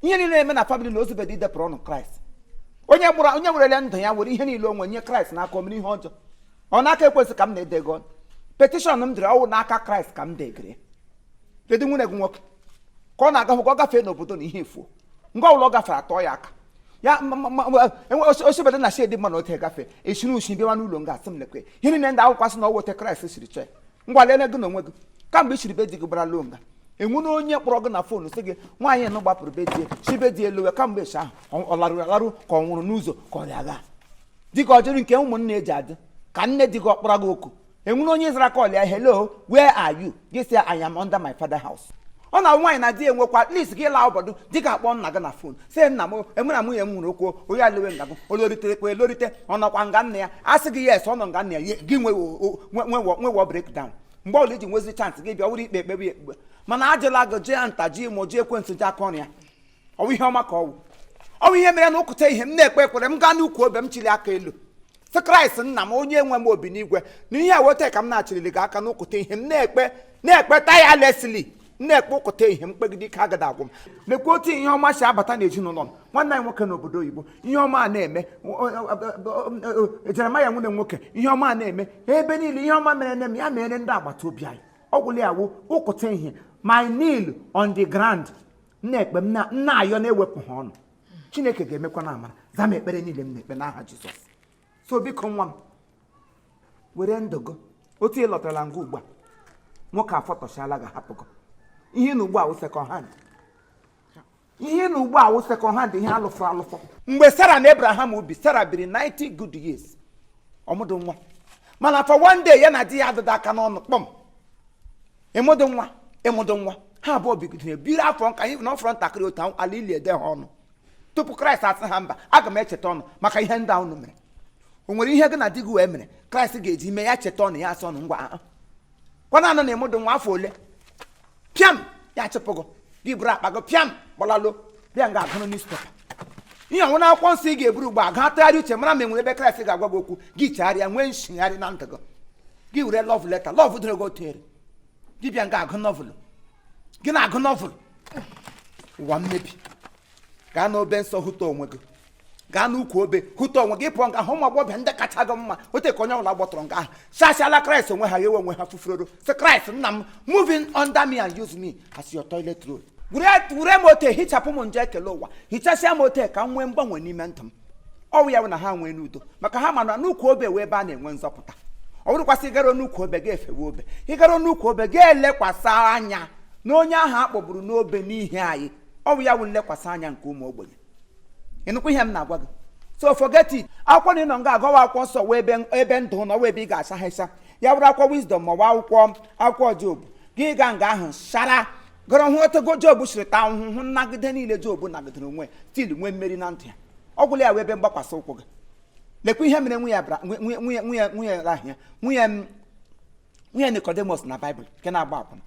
ihe niile eme na family na ozubedị idepụrụ ọnụ Kraịst. Onye werele ndụ ya were ihe niile onwe nye Kraịst n'aka omere ihe ọjọọ. Ọ n'aka ekwesị ka m na-edego petishọn m dịrị ọwụ n'aka Kraịst ka m degere. Kedu nwunye gị nwoke ka ọ na-agahụ ka ọ gafee n'obodo na ihe efuo ngwa ụlọ ọ gafere atọ ya aka ya osebede na shedi mmanụ ote gafe eshiri ushi bịawa n'ụlọ nga asị m lekwe ihe niile ndị akwụkwọ sị na ọwote Kraịst siri chọọ ngwa lele gị na onwe gị kamgbe ishiri be di gị gbara loo nga enwu na onye kpọrọ gị na foonu sị gị nwaanyị nụ gbapụrụ be die chibe di eluwe kamgbe echi ahụ ọ larụ ka ọ nwụrụ n'ụzọ ka ọ rịagha dịka ọ jiri nke ụmụnne eji adị ka nne di gị ọkpọrọ gị oku enwere onye zara kọl ya hello where are you gị sị I am under my father house. Ọ na nwaanyị na di enwekwa at least gị laa obodo dị ka akpọ nna gị na fon sị nna m enwere m nwunye m nwere okwu onye alewe nga gị oloritere kwa elorite ọ nọkwa nga nna ya a sị gị yes ọ nọ nga nna ya gị nwewo breakdown mgbe ọbụla iji nwezi chance gị bịa were ikpe ekpebe ekpebe mana ajụla gị jee nta ji mụ ji ekwentị ji aka ọrụ ya ọwụ ihe ọma ka ọwụ ihe mere na ụkụta ihe m na-ekpe ekpere m gaa n'ukwu obe m chili aka elu sị Kraịst nna m onye nwe m obi n'igwe na ihe a weta ka m na-achịrịlị gị aka n'ụkụta ihe m na-ekpe taya Leslie na-ekpe ụkụta ihe mkpegide ike agada agwụ m lekwa otu ihe ọma si abata n'ezinụlọ m nwanne anyị nwoke n'obodo oyibo ihe ọma a na-eme Jeremaya nwunye nwoke ihe ọma a na-eme ebe niile ihe ọma mere na-eme ya mere ndị agbata obi anyị ọ gwụla ya wụ ụkụta ihe my kneel on the ground na-ekpe m na-ayọ na-ewepụ ha ọnụ Chineke ga-emekwa na amara za m ekpere niile m na-ekpe n'aha Jizọs. So biko nwa m were ndụ gị otu ị lọtara nga ugbu a nwoke afọtọchala ga-ahapụgo ihe na ugbu a wụ second hand ihe alụfọ alụfọ. Mgbe Sarah na Abraham ubi Sarah biri 90 good years ọmụdụ nwa mana for one day ya na di ya adịda aka n'ọnụ kpọm ịmụdụ nwa ha abụọ bigidere biri afọ nka anyị na ọfọrọ ntakịrị otu ala ili ede ha ọnụ tupu Kraịst asị ha mba aga m echeta ọnụ maka ihe ndị ahụ mere. O nwere ihe gị na di gị wee mere Kraịst ga-eji mee ya cheta ọnụ ya asị ọnụ ngwa kwana anọ na-emụdụ nwa afọ ole pịam ya chịpụgo gị buru akpa gị pịam gbalalo bịa nga agụrụ newspaper ihe ọnwụ na akwụkwọ nsọ ị ga-eburu ugbo aga tụgharị uche mara ma enwere ebe Kraịst ga-agwa gị okwu gị chegharịa nwee nshigharị na ndụ gị were love letter love dịrị gị otere gị bịa nga agụ novel gị na-agụ novel ụwa mmebi gaa n'obe nsọ hụta onwe gị gaa n'ukwu obe hụta onwe gị pụọ nga ahụ ụmụ agbọghọbịa ndị kacha gị mma ote ka onye ọbụla gbọtọrọ nga ahụ chasiala Kraịst onwe ha ewe onwe ha fufuroro sị Kraịst nna m moving under me and use me as your toilet roll were m ote hichapụ m nje ekele ụwa hichasịa m ote ka m nwee mgbanwe n'ime ndụ m ọwụ ya bụ na ha nwee n'udo maka ha mana n'ukwu obe wee ebe a na-enwe nzọpụta ọ bụrụkwasị ịgara n'ukwu obe ga-efewe obe ịgara n'ukwu obe ga-elekwasị anya na onye ahụ akpọgburu n'obe n'ihe anyị ọ bụ ya bụ nlekwasị anya nke ụmụ ogbenye ịnụkwa ihe m na-agwa gị so forget it akwụkwọ na ịnọ nga agọwa akwụkwọ nsọ wee ebe ndụ na ebe ị ga-acha ha ịcha ya bụrụ akwụkwọ wisdom ma ọ bụ akwụkwọ Job gị ga nga ahụ shara gọrọ hụ otego Job siri taa ahụhụ nnagide niile Job nagidere onwe til nwee mmeri na ndụ ya ọ gwụla ya wee ebe mgbakwasị ụkwụ gị lekwa ihe mere nwunye Nicodemus na Baịbụl nke na-agba akwụna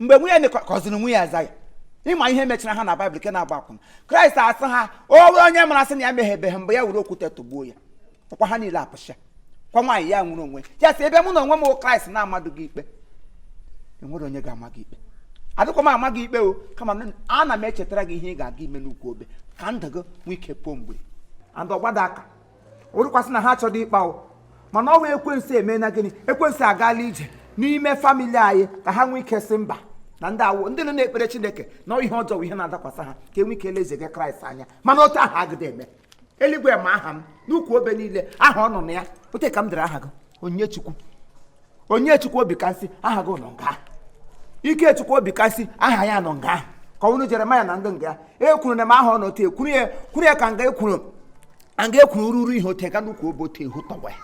mgbe nwunye kọziri nwunye aza ya ịma ihe mechara ha na Baịbụl nke na-agba akwụna Kraịst asị ha onye mara sị na ya meghebeghị mgbe ya were okwute tụgbuo ya ọkwa ha niile apụsha kwa nwaanyị ya nwere onwe ya sị ebe mụ na onwe m Kraịst na-amadụ gị ikpe enwere onye ga-ama gị ikpe adịkwa m ama gị ikpe o kama ana m echetara gị ihe ị ga-aga ime n'ukwu obe ka ndụ gị nwee ike pụọ mgbe andị ọgbada aka orụkwasị na ha achọghị ịkpa o mana ọ wee ekwensu eme na gịnị ekwensu agaala ije n'ime famili anyị ka ha nwee ike sị mba na ndị nọ na-ekpere Chineke na ihe ọjọọ ihe na-adakwasị ha ka enwe ike elezege Kraịst anya mana otu aha agịda eme eluigwe ma aha m n'ukwu obe niile aha ọ nọ na ya ote ka m dere aha gị Onyechukwu obi kasị aha gị nọ nga Ikechukwu obi kasị aha ya nọ nga ka ọnụ Jeremaya na ndị nga ekwuru na m aha ọ nọ te kwuru ya ka nga ekwuru ruru ihe ote ga n'ukwu obe ote ihu tọwa ya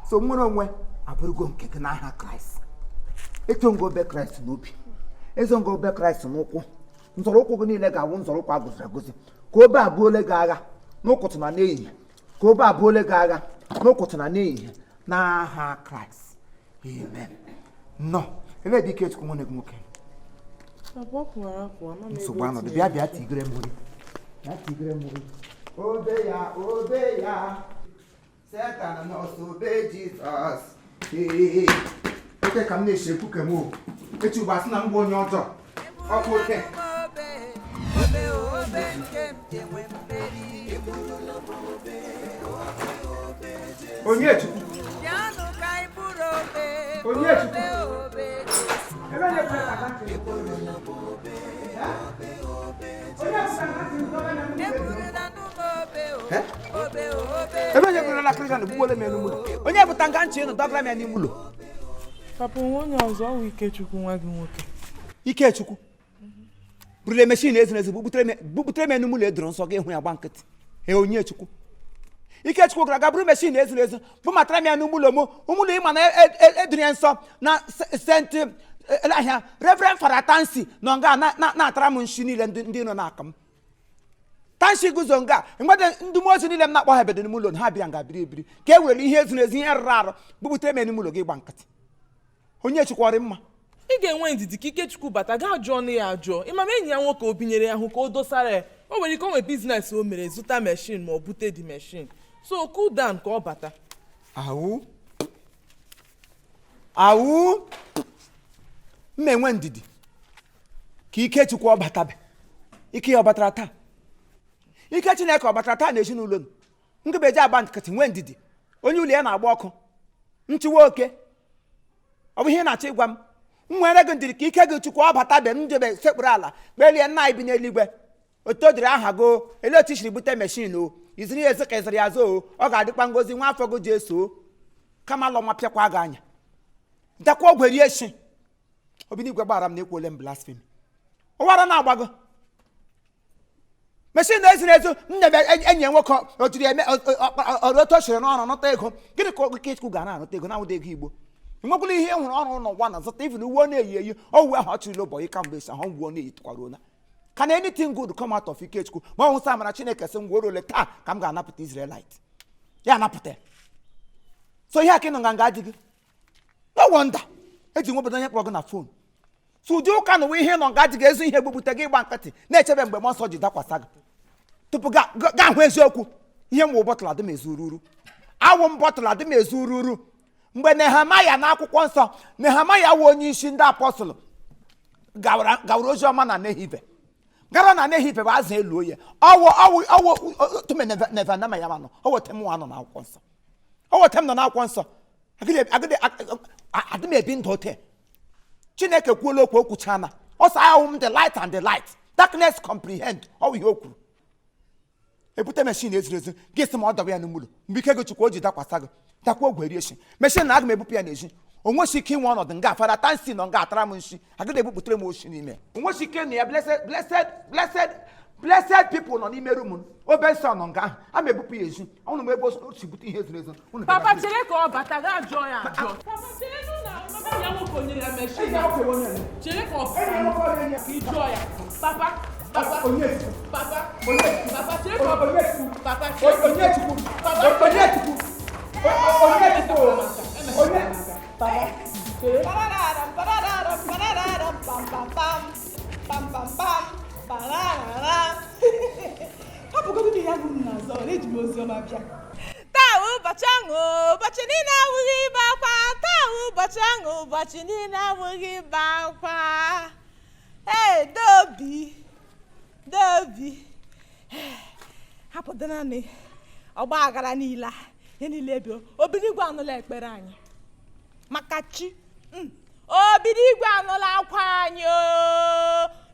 so nwere onwe abụrụgo nke gị n'aha Kraịst etongo obe Kraịst n'obi ezongo obe Kraịst n'ụkwụ nzọrọụkwụ gị niile ga-awụ nzọrọụkwụ agụziri agụzi ka obe abụole gị agha n'ụkwụtụ na n'ehihie ka obe abụole gị agha n'ụkwụtụ na n'ehihie n'aha Kraịst amen nọ ebe dị Ikechukwu nwanne gị nwoke nsogbu anọdụ bịa tigere mmiri obe ya Satan nọọsụ obe Jizọs oke ka m na-echekwu ke m echi ụba sị na mgbe onye ọjọọ ọkụ oke Onyechukwu ebe onye kwere na Kristian bụgbole m n'ụlọ onye bụta nga nchi ịnụ dọgara m ya n'ime ụlọ papa onye ọzọ ọwụ Ikechukwu nwa gị nwoke Ikechukwu burule meshin ezuru ezu bubutere m n'ime ụlọ edoro nsọ gị hụ ya gba nkịtị Onyechukwu Ikechukwu gara aga buru meshin ezuru ezu bụ matara m ya n'ime ụlọ m ụmụlọ ịma na eduru ya nsọ na St. ahịa Reverend Fara Tansi nọ nga na-atara m nshi niile ndị nọ n'aka m Tansi guzo nga mgbe ndị mmụọ ozi niile m na-akpọ ha ebedo n'ime ụlọ ha bịa nga biri ebiri ka e were ihe ezuru ezu ihe rụrụ arụ bubutere m n'ime ụlọ gị gba nkịtị Onyechukwu ọrị mma ị ga-enwe ndidi ka Ikechukwu bata gaa jụọ ọnụ ya ajụọ ịmama enyi ya nwoke o binyere ya hụ ka o dosara ya o nwere ike o nwee biznes o mere zụta meshin ma ọ bute dị meshin so cool down ka ọ bata awụ m enwe ndidi ka Ikechukwu ọ batabe ike ya ọ batara taa ike Chineke ọ batara taa na ezinụlọ m ngbeji agba nkịtị nwee ndidi onye ụlọ ya na-agba ọkụ nchiwa oke ọ bụ ihe na-achọ ịgwa m nwere gị ndidi ka ike gị Chukwu ọ bata be m njebe sekpụrụ ala kpelie nna anyị bi n'eluigwe otu o diri aha go ele otu isiri bute meshin o iziri ya ezi ka iziri ya zo ọ ga-adịkwa ngozi nwa afọ gị ji eso kama lọ nwa pịakwa gị anya dakwa ọgwụ eri echi obi n'igwe gbara m na ekwuole m blasfemi ụwara na-agba gị meshin na-eziri ezo nnebe enyi nwoke o jiri eme ọrụ otu o chiri n'ọrụ nụta ego gịnị ka Ikechukwu ga na-anụta ego na-awụda ego Igbo enwekwala ihe hụrụ ọrụ n'ụwa na zụta ivin uwe na-eyi eyi ọwụ ahụ ọ chịrịla ụbọchị kamgbe esi ahụ wuo na-eyi tụkwara ona ka na anything good come out of Ikechukwu ma ọ hụsa amara Chineke sị ngwa ole taa ka m ga-anapụta Israelite ya anapụta so ihe aka ịnọ nga adịghị no wonder eji nwebata onye kpọrọ gị na fon so ụdị ụka na uwe ihe nọ nga adịghị ezu ihe gbupụta gị gba nkịtị na-echebe mgbe mmụọ nsọ ji dakwasa gị tupu ga hụ eziokwu ihe mwụ bọtụlụ adị m ezu ruru awụ m bọtụlụ adị m ezu ruru mgbe Nehemaya na akwụkwọ nsọ Nehemaya wụ onye isi ndị apọstụlụ gawara ozi ọma na Nehive gara na nehi pe baza elu oye owo to me never na ya no owo tem wa no na akwụkwọ nsọ owo tem no na akwụkwọ nsọ agide ebi ndote Chineke kwuola okwu okwuchana osa ahụ the light and the light darkness comprehend owo ihe okwu ebute machine ezirezu gisi ma odobe ya n'umulo mbike go chukwu oji dakwasa go dakwa ogweri eshi machine na aga mebupu ya n'eji onwe shi ike nwe ọnọdụ nga afara tansi no nga atara m nshi agide ebuputere m oshi n'ime onwe shi ike na ya blessed people no n'ime room obe nsọ no nga ama ebupu ya eji ọnụ m ebe osi bute ihe ezirezu papa chere ka ọ bata ga ajọ ya ajọ papa chere na mama ya nwoke onye ya machine chere ka ọ ijọ ya papa Papa, chere ko papa Hey, Dobi hapụdana ni ọgba agara niile ihe niile bi obinigwe anụla ekpere anyị maka chi obinigwe anụla akwa anyị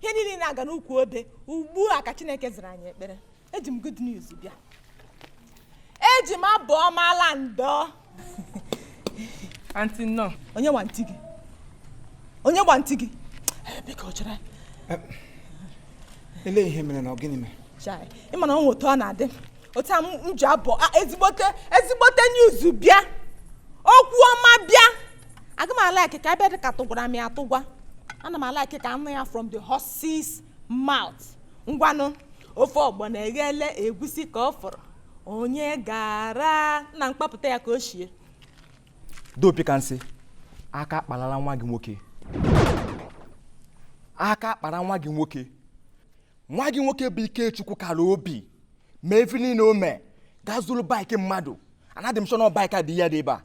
ihe niile na-aga n'ukwu obe ugbu a ka Chineke zara anyị ekpere eji m good news bịa eji m abụ ọmala ndọ anti no onye gwa ntị gị biko chere ele ihe mere na ogini me chai ịma na onwe otu ọ na-adị otu a m ji abụ ezigbote news bịa okwu ọma bịa aga m ala ka ebe dị ka tụgwara m ya atụgwa ana m ala ka anụ ya from the horse's mouth ngwanụ ofe ọgbọ na-eghele egwusi ka ọ fọrọ onye gara na mkpapụta ya ka o shie Dopi kansị aka kpalala nwa gị nwoke bụ Ikechukwu kara obi ma efi niile o mee gaa zụrụ baịkị mmadụ anadị m shọ na baịkị a dị ya dị ebe a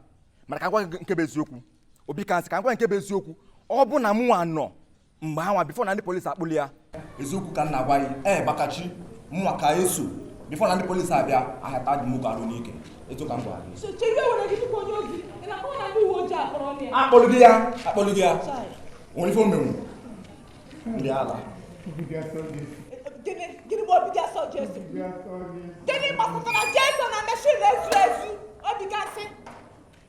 mana ka ngwa nke bụ eziokwu obi kansị ka ngwa nke bụ eziokwu ọ bụ na m nwa nọ mgbe anwa bifo na ndị polisi akpụli ya eziokwu ka m na-agwa gị gbakachi mụnwa ka eso bifo na ndị polisi abịa ahata dị m ụka arụ n'ike etu ka m gwara gị akpọlụ gị ya nwere ife omenwu ndị ala gịnị bụ obi ga-asọ Jesu gịnị gbasatara Jesu na meshin ezu obi gasị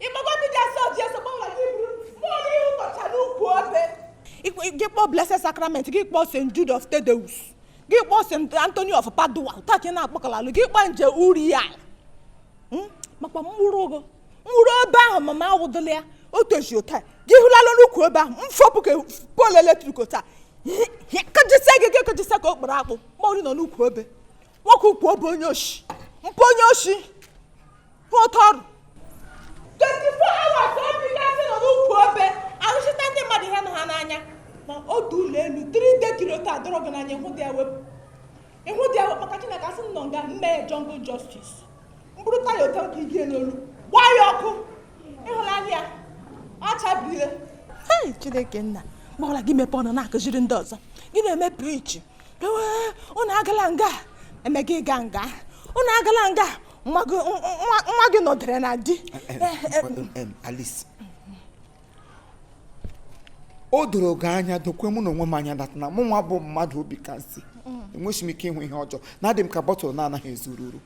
ịgbago obi ga-asọ Jesu gbanwere gị bụrụ mmụọ ihe ụbọcha n'ukwu obe gị kpọọ Blessed Sacrament gị kpọọ St. Jude of Thaddeus gị kpọọ St. Anthony of Padua ụtaki na-akpọkalalụ gị kpọọ nje Uriel makwa mkpụrụ obe ahụ mama awụdụla ya otu eji ụta gị hụlalụ n'ukwu obe ahụ mfọpụ ka polu eletrik taa kejise ka o kpara akpụ mgbe nọ n'ukwu obe nwoke ukwu obe onye oshi mpụ onye oshi otu ọrụ 24 hours obi gasị nọ n'ukwu obe arụchita ndị mmadụ ihe nọ ha n'anya na otu ụlọ elu 3 kilomita adọrọ gị n'anya ịhụ dị ya wepụ maka Chineke asị nọ nga mmee jungle justice mkpụrụ taya ote nke igie n'olu gbaa ya ọkụ ịhụla ya ọ chabire Chineke nna gbawara gị mepe ọnụ na-akụziri ndị ọzọ gị na-eme prichi unu agala nga eme gị ga nga unu agala nga nwa gị nọdere na di Alice o doro gị anya dokwe mụ na onwe m anya data na mụ nwa bụ mmadụ obi kansị enweghị m ike ịhụ ihe ọjọọ na-adị m ka bọtụlụ na-anaghị ezuru uru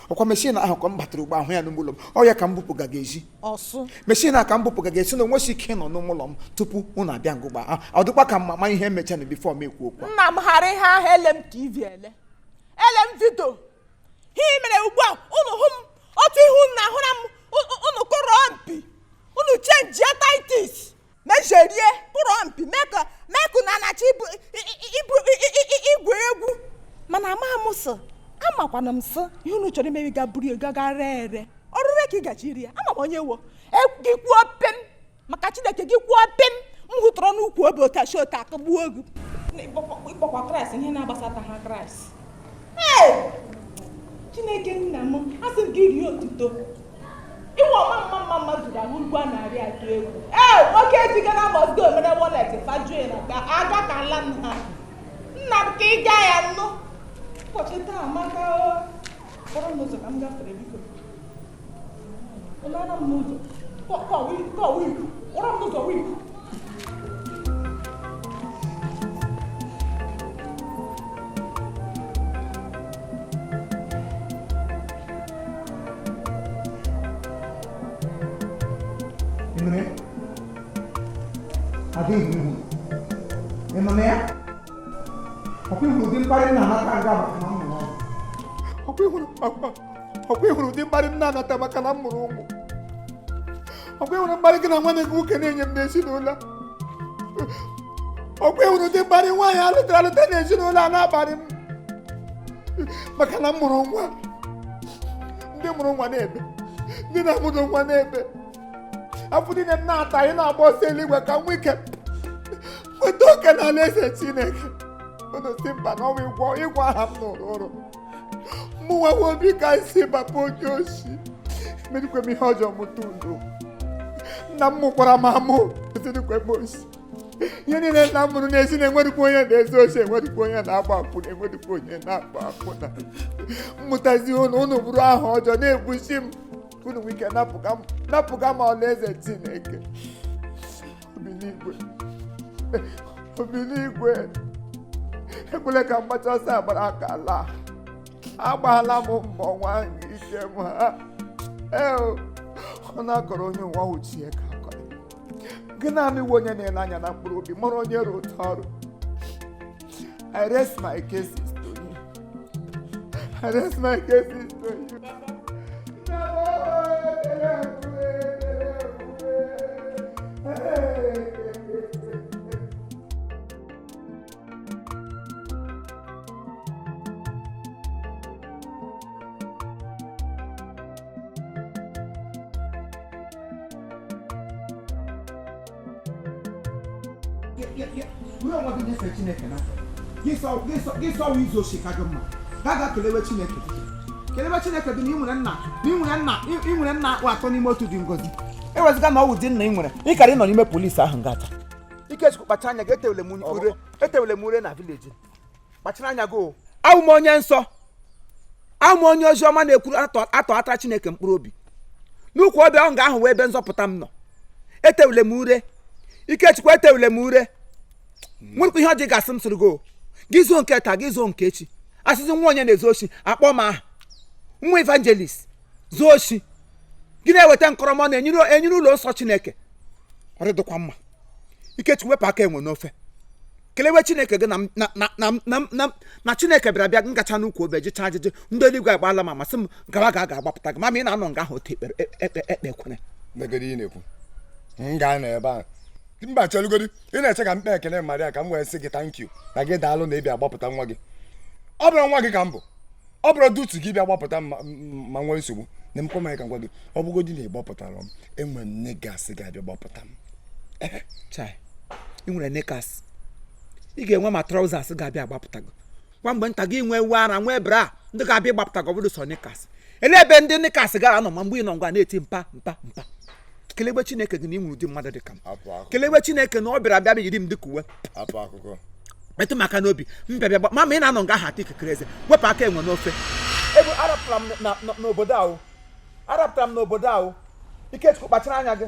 ọkwa meshin ahụ ka m batara ugbo ahụ ya n'ụlọ m ọ ya ka m bupụ gaga eji meshin a ka m bupụ gaga esi na onweghị ike ịnọ n'ụlọ m tupu unu abịa ngụgba ọ dịkwa ka mma ihe emecha na bifo m ekwu okwu nna m ghara ihe ahụ ele m TV ele m vidio ihe mere ugbu a unu hụ m otu ihu nna ahụra m unu kụrọ mpi unu chenjie titis mejerie kụrọ mpi meku na anachi igwe egwu mana amaghị m sọ amakwana m sọ ihe unu chọrọ imewe ga buru ego ga ree ere ọrụre ka ị gachiri ya ama m onye wo gị kwuo pem maka Chineke gị kwuo pem m hụtọrọ n'ukwu obe otachi ota akagbuo ogu ịkpọkwa Kraịst ihe na-agbasata ha Kraịst Chineke nna m asị m gị rie otuto ịwa ọma mmadụ ga-ahụ ugwu a na-arị atụ egwu nwoke ejiga na mosgo mere wallet fajuo na aga ka ala nna nna m ka ị gaa ya nnụ ụbọchị taa amaka kpọrọ m ụzọ ka m gafere biko ụlọala m n'ụzọ kpọrọ m n'ụzọ wik adịghị ihu ịnọ na ya ọkwa ihuru ụdị mkparị nna anata nga maka na mmụrụ ọkwa ihuru ụdị mkparị nna anata maka na m mụrụ ụmụ ọkwa ihuru mkparị gị na nwanne gị nwoke na-enye m n'ezinụlọ ọkwa ihuru ụdị mkparị nwaanyị alụtara alụta n'ezinụlọ a na-akparị m maka na m mụrụ nwa ndị mụrụ nwa na-ebe ndị na-amụrụ nwa na-ebe afọ niile m na-ata anyị na-agba ọsọ eluigwe ka nwa ike nweta oke na alaeze Chineke unu si mba na ọnwa ịgwọ aha m n'ụrụ ụrụ mụ nwewe obi ka isi papa onye oshi merikwe m ihe ọjọọ mụta udo nna m mụkwara m amụ ezirikwe m oshi ihe niile nna m mụrụ n'ezi na enwerikwa onye na-ezu oshi enwerikwa onye na-agba akwụna enwerikwa onye na-agba akwụna mmụtazi unu bụrụ aha ọjọọ na-egbuchi m unu nwee ike napụga m alaeze Chineke obiligwe ekwele ka mgbacha ọsọ agbara aka laa agbaala m mbọ nwa ike m ha ọ na-akọrọ onye ụwa ochie ka akọrọ gị na-amịwe onye na-ele anya na mkpụrụ obi mara onye rụ ụtọ ọrụ I rest my cases to you. I rest my cases to you. gị sọwa izu oshi ka gị mma ga kelewe Chineke dị na ị nwere nna akpụ atọ n'ime otu dị ngozi ewezụga na ọwụ dị nna ị nwere ị kara ịnọ n'ime polisi ahụ ngata Ikechukwu kpacha anya gị etewele m ure na vileji kpachara anya gị ahụ m onye nsọ ahụ m onye ozi ọma na-ekwuru atọ ata Chineke mkpụrụ obi n'ukwu obi ahụ ga-ahụ wee ebe nzọpụta m nọ etewele m ure Ikechukwu etewele m ure nwere ihe ọjị gasị m sịrị go gị zuo nke taa gị zuo nke echi asịsị nwa onye na-ezu oshi akpọ m aha nwa evangelist zuo oshi gị na-eweta nkọrọma na-enyere ụlọ nsọ Chineke ọ dịdịkwa mma Ikechukwu wepụ aka enwe n'ofe kelewe Chineke gị na Chineke bịara bịa ngacha n'ukwu obe jichaa ajụjụ ndị eluigwe agbaala ma masị m gawa ga-agbapụta gị ma ị na-anọ nga ahụ otu ekpe ekwere m ga-anọ ebe a mba chelugodi ị na-eche ka m kpee ekele Maria ka m wee sị gị thank you na gị daalụ na ị bịa gbapụta nwa gị ọ bụrụ nwa gị ka m bụ ọ bụrụ dutu gị bịa gbapụta ma nwee nsogbu na mkpọ manya ka ngwa gị ọ bụgodị na ị gbapụtara m enwere nne gasị ga-abịa gbapụta m chai ị nwere nekas ị ga-enwe ma trauzas ga-abịa agbapụta gị kwa mgbe nta gị nwee uwe ara nwee bra ndị ga-abịa gbapụta gị ọ bụrụ sọ nekas ele ebe ndị nekas gara anọ ma mgbe ị nọ ngwa na-eti mpa kelebe Chineke gị na inwere ụdị mmadụ dị ka m kelebe Chineke na ọ bịara abịa yiri m dịka uwe metụ maka n'obi mbịabịa mama ị na-anọ nga aha ata ikekere eze wepụ aka enwe n'ofe ebe arapụtara m n'obodo ahụ Ikechukwu kpachara anya gị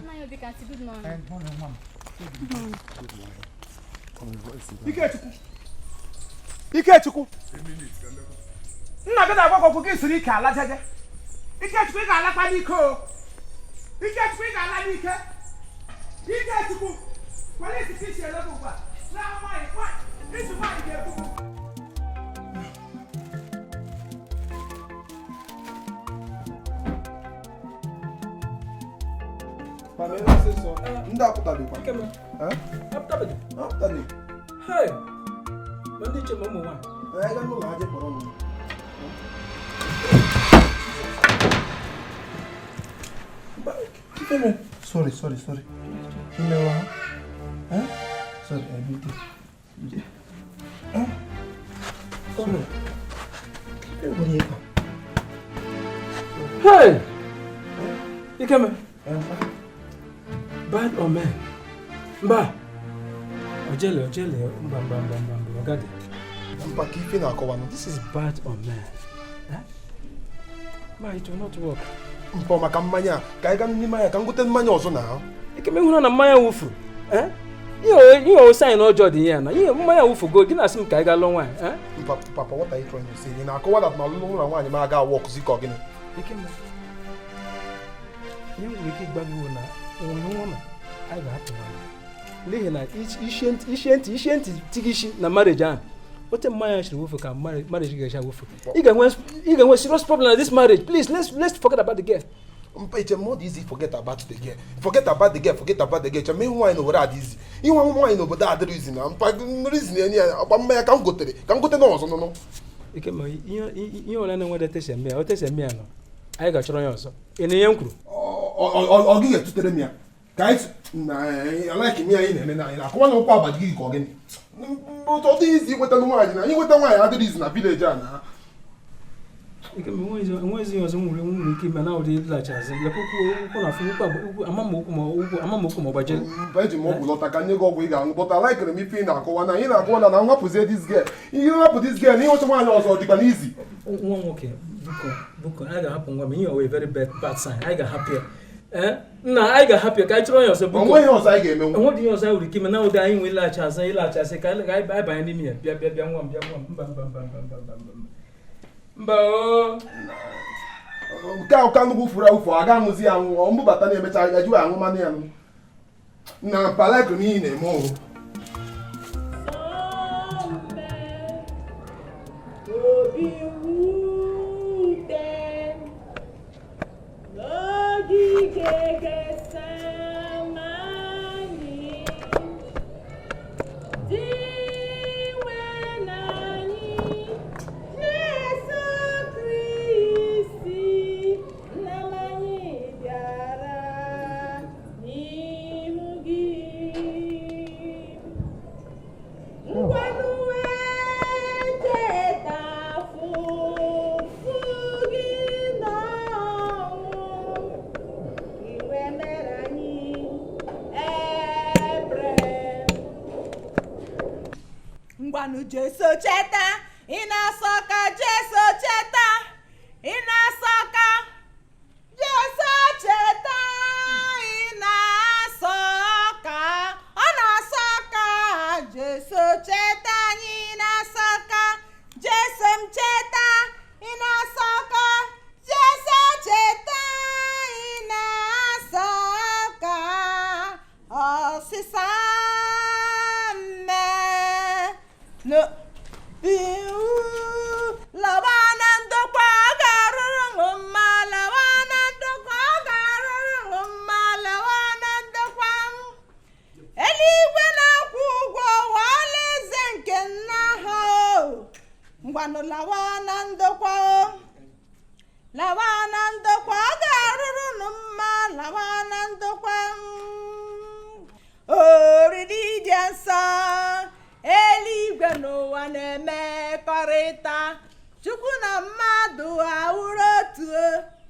Ikechukwu nna gị na-agwa okwu gị siri ike ala jeje Ikechukwu ị ga-alakwa n'ike o Ikechukwu ị ga-ala n'ike Ikechukwu kwere isi isi ele ugbu a isi nwaanyị ga-ekwu ndị apụtabekwa ndị iche ma ụmụ nwaanyị Sorry. Imewa. Sorry, I beat it. Sorry. Hey! Ikeme. Bad or man? Mba. Ojele, mba, ogade. This is bad on me. Ma, it will not work. Mpa maka mmanya ka anyị gaa n'ime ya ka m gote mmanya ọzọ na Ikeme hụrụ na mmanya wụfuru. Ihe o sign ọjọọ dị ya na ihe mmanya wụfugo gị na-asị m ka anyị gaa lụọ nwaanyị. Papa, what are you trying to say? Ị na-akọwa that ma lụrụ na nwaanyị ma aga work zikọ gịnị? Ikeme. Ihe nwere ike ịgba gị na onwe nwa anyị ga-apụ n'ihi na ishe ntị tigishi na marriage ahụ. What a marriage should woof can marriage get woof. You can serious problem in this marriage. Please let's forget about the girl. It's more easy forget about the girl. Forget about the girl. I mean why no that easy. You want why no but that reason. I'm reason any I can't go to it. Can't go to no. You only know that tell me. What tell me no. I got your answer. In the young crew. I'll give you to tell me. Guys, I like me in I come on about you again. But all this you with the wine, you with the wine, other reason a village. You can always use some keep an out of the chance. The but I like me paying a corner in a corner and I'm not possess this girl. You not put this girl, you want one also you can easy. Okay, book, I got happen when you are a very bad sign. I got happier. No, I got happy. I try yourself. When was I game? And what do you say? We came now dying with large as I buy any me. Can go for a gun museum or Mubatani, but I do a woman. Now, Palak me in a more. Jesu cheta, ina soka Jesu cheta, ina soka Jesu cheta, ina soka, ona soka Jesu cheta, ina soka Jesu cheta, ina soka Jesu cheta, ina soka oh sisa. No, lawanando kwa garurumma, lawanando kwa garurumma, lawanando kwa eligwe na kwugwo wale zenke na ho. Ngwano lawanando kwa garurumma, lawanando kwa oridiansa. Eligwe n'ụwa na-emekọrịta Chukwu na mmadụ awụrụ otu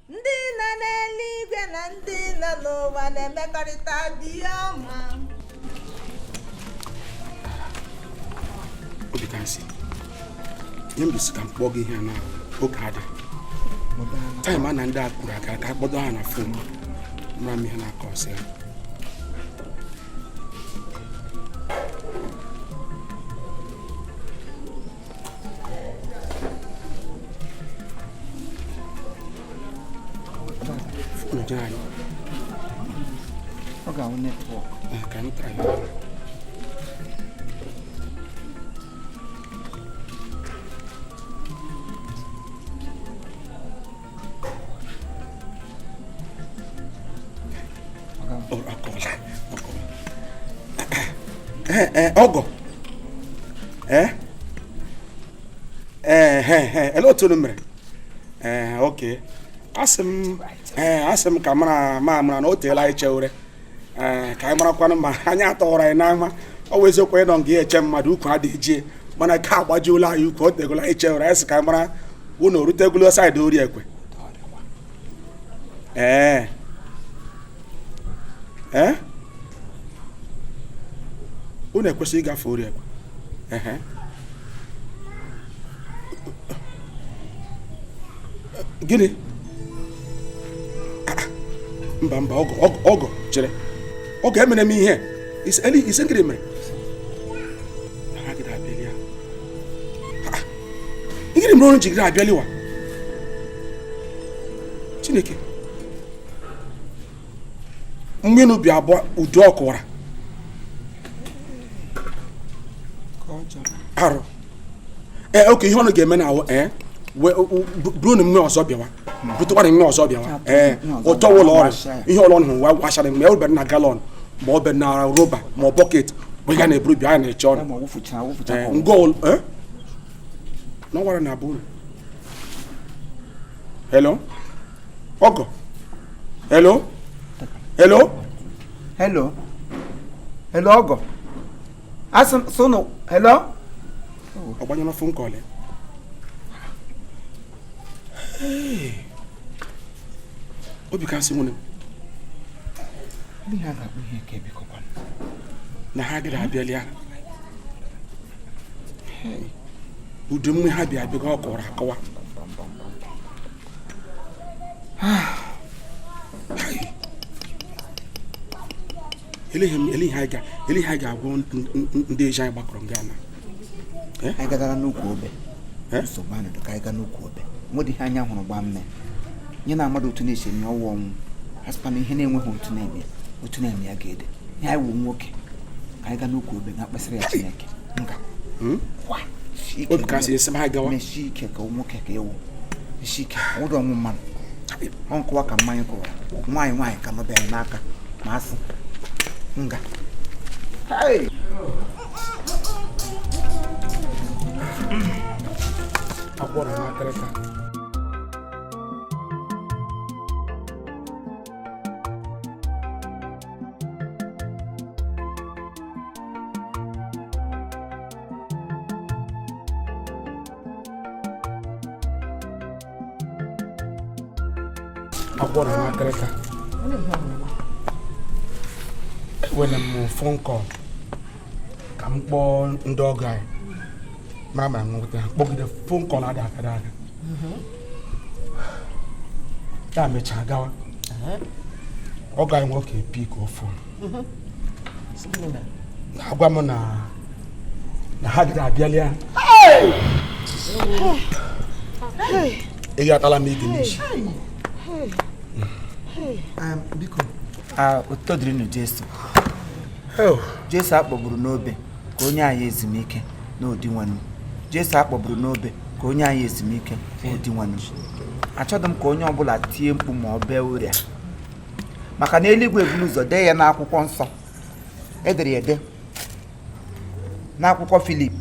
ndị nọ n'eluigwe na ndị nọ n'ụwa na-emekọrịta dị ọma. Obi ka nsị nye mbisi ka mkpọ gị ihe na oge adị taịm a na ndị a kpụrụ aka ka akpọdo ha na fon mara m ihe na-akọ ọsọ ya. Oga on network. Can try. Ogo. Hello to them. Okay. Asem kamera ma na hotel ai chere ka mara kwanu ma anya tora na ma always okwe don ge eche mmadu ukwu adeje mana ka agbajola ayu ko tegola ai chere ese ka mara uno rutegulo side ori ekwe uno ekwesi gafe ori ekwe Gịnị? Mba ọgọ chere. Ọgọ emere m ihe. Ise ngịrị mere. Ha gịrị abịalịa. Ngịrị mere ọrụ jigiri abịalịwa. Chineke. Mgbe n'obi abụọ udo ọkụwara. Arụ. Oke ihe ọnụ ga-eme na awụ buru na mme ọzọ bịawa butekwana mme ọzọ bịawa ụtọ ụlọ ọrụ ihe ụlọ ọrụ hụ wachara mgbe o bere na galọn ma ọ bere na roba ma ọ bọket bụ ya na-eburu bịa ya na-eche ọnụ n'ọwara na abụ hello ọgọ hello ọgọ asị sụnụ hello ọgbanyela fon kọl obi kasị nwere na ha gịrị abịalịa udo mgbe ha bịa abịaga ọ kọwara akọwa ele ihe a ga-agwọ ndị eji anyị gbakọrọ nga na anyị gagara n'ukwu obe nsogbu anụ ka anyị gaa n'ukwu obe nwedị ihe anya hụrụ gba mme nye na amadụ otu na-esi eme ọwụ ọnwụ asịkwana ihe na-enweghị otu na-eme ya ga-ede ihe anyị wụ nwoke ka anyị gaa n'ukwu obe ga kpesịrị ya Chineke nga obi kasị esi ma gawa meshi ike ka nwoke ka ewu meshi ike ụdọ ọnwụ mmadụ ọ nkụwa ka mmanya kụwara nwaanyị ka nọbịara n'aka ma asị nga agwọrọ n'akịrịka enwere m fon kọl ka m kpọọ ndị ọgọ anyị mara ma m nweta kpọgide fon kọl adị akada aga ya mechaa gawa ọgọ anyị nwoke pik ofu na-agwa m na ha gide abịalịa ị gatala m ige n'isi biko ụtọ dịrị na Jesu akpọgburu n'obe ka onye anyị ezumike n'ụdị nwanne Jesu akpọgburu n'obe ka onye anyị ezumike n'ụdị nwanne achọghị m ka onye ọbụla tie mkpu ma ọ bee ụrịa maka na eluigwe ebulu ụzọ dee ya n'akwụkwọ nsọ edere ya ede n'akwụkwọ Filip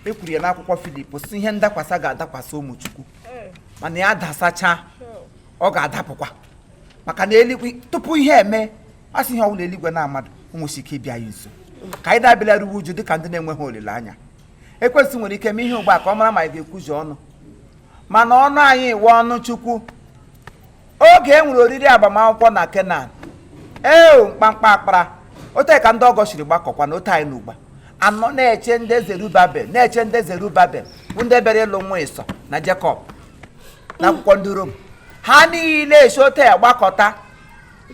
ekwuru ya n'akwụkwọ Filip si ihe ndakwasa ga-adakwasa ụmụ Chukwu mana ya dasacha ọ ga-adapụkwa maka na eluigwe tupu ihe eme asị ihe ọbụla eluigwe na mmadụ ụmụsi ike ịbịa ya nso ka anyị dabịara uwe uju dịka ndị na-enweghị olileanya ekwesị nwere ike mee ihe ugbu a ka ọ mara ma anyị ga-ekwuzi ọnụ mana ọnụ anyị iwe ọnụ Chukwu oge e nwere oriri agbamakwụkwọ na Kenan mkpamkpa akpara ote ka ndị ọgọ siri gbakọkwa na ote anyị n'ugba anọ na-eche ndị Zerubabel bụ ndị bịara ịlụ nwa Ịsọ na Jekọb na akwụkwọ ndị Rom ha niile esi ote ya gbakọta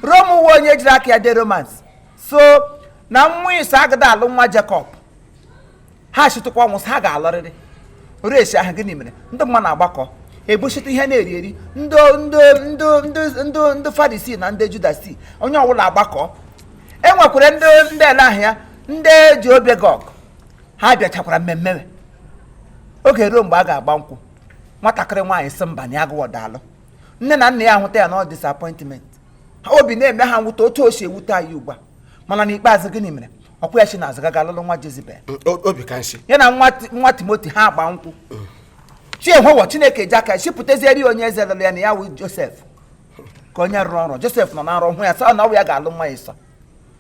Rom uwe onye jiri aka ya de romans so na nwa Ịsọ agada alụ nwa Jekọb ha chịtụkwa ọnwụ ha ga-alụrịrị oresi ahụ gịnị mere ndị mmadụ na-agbakọ ebuchite ihe na-eri eri ndị Farisii na ndị Judasi onye ọbụla agbakọ enwekwara ndị ele ahụ ya ndị ji obi gog ha bịachakwara mmemme oge ruo mgbe a ga-agba nkwụ nwatakịrị nwaanyị si mba na ya gụwọdalụ nne na nna ya ahụta ya na disappointment obi na-eme ha nwute otu o si ewute anyị ugbu a mana n'ikpeazụ gịnị mere ọkwa ya chi na-azụ gaga lụlụ nwa Jezibel ya na nwa Timoti ha agba nkwụ chiehụwọ Chineke ji aka chipụtazieri onye eze lụrụ ya na ya wụ Josef ka onye rụrụ ọrụ Josef nọ na nrọ hụ ya sọ na ọ bụ ya ga-alụ nwa Ịsọ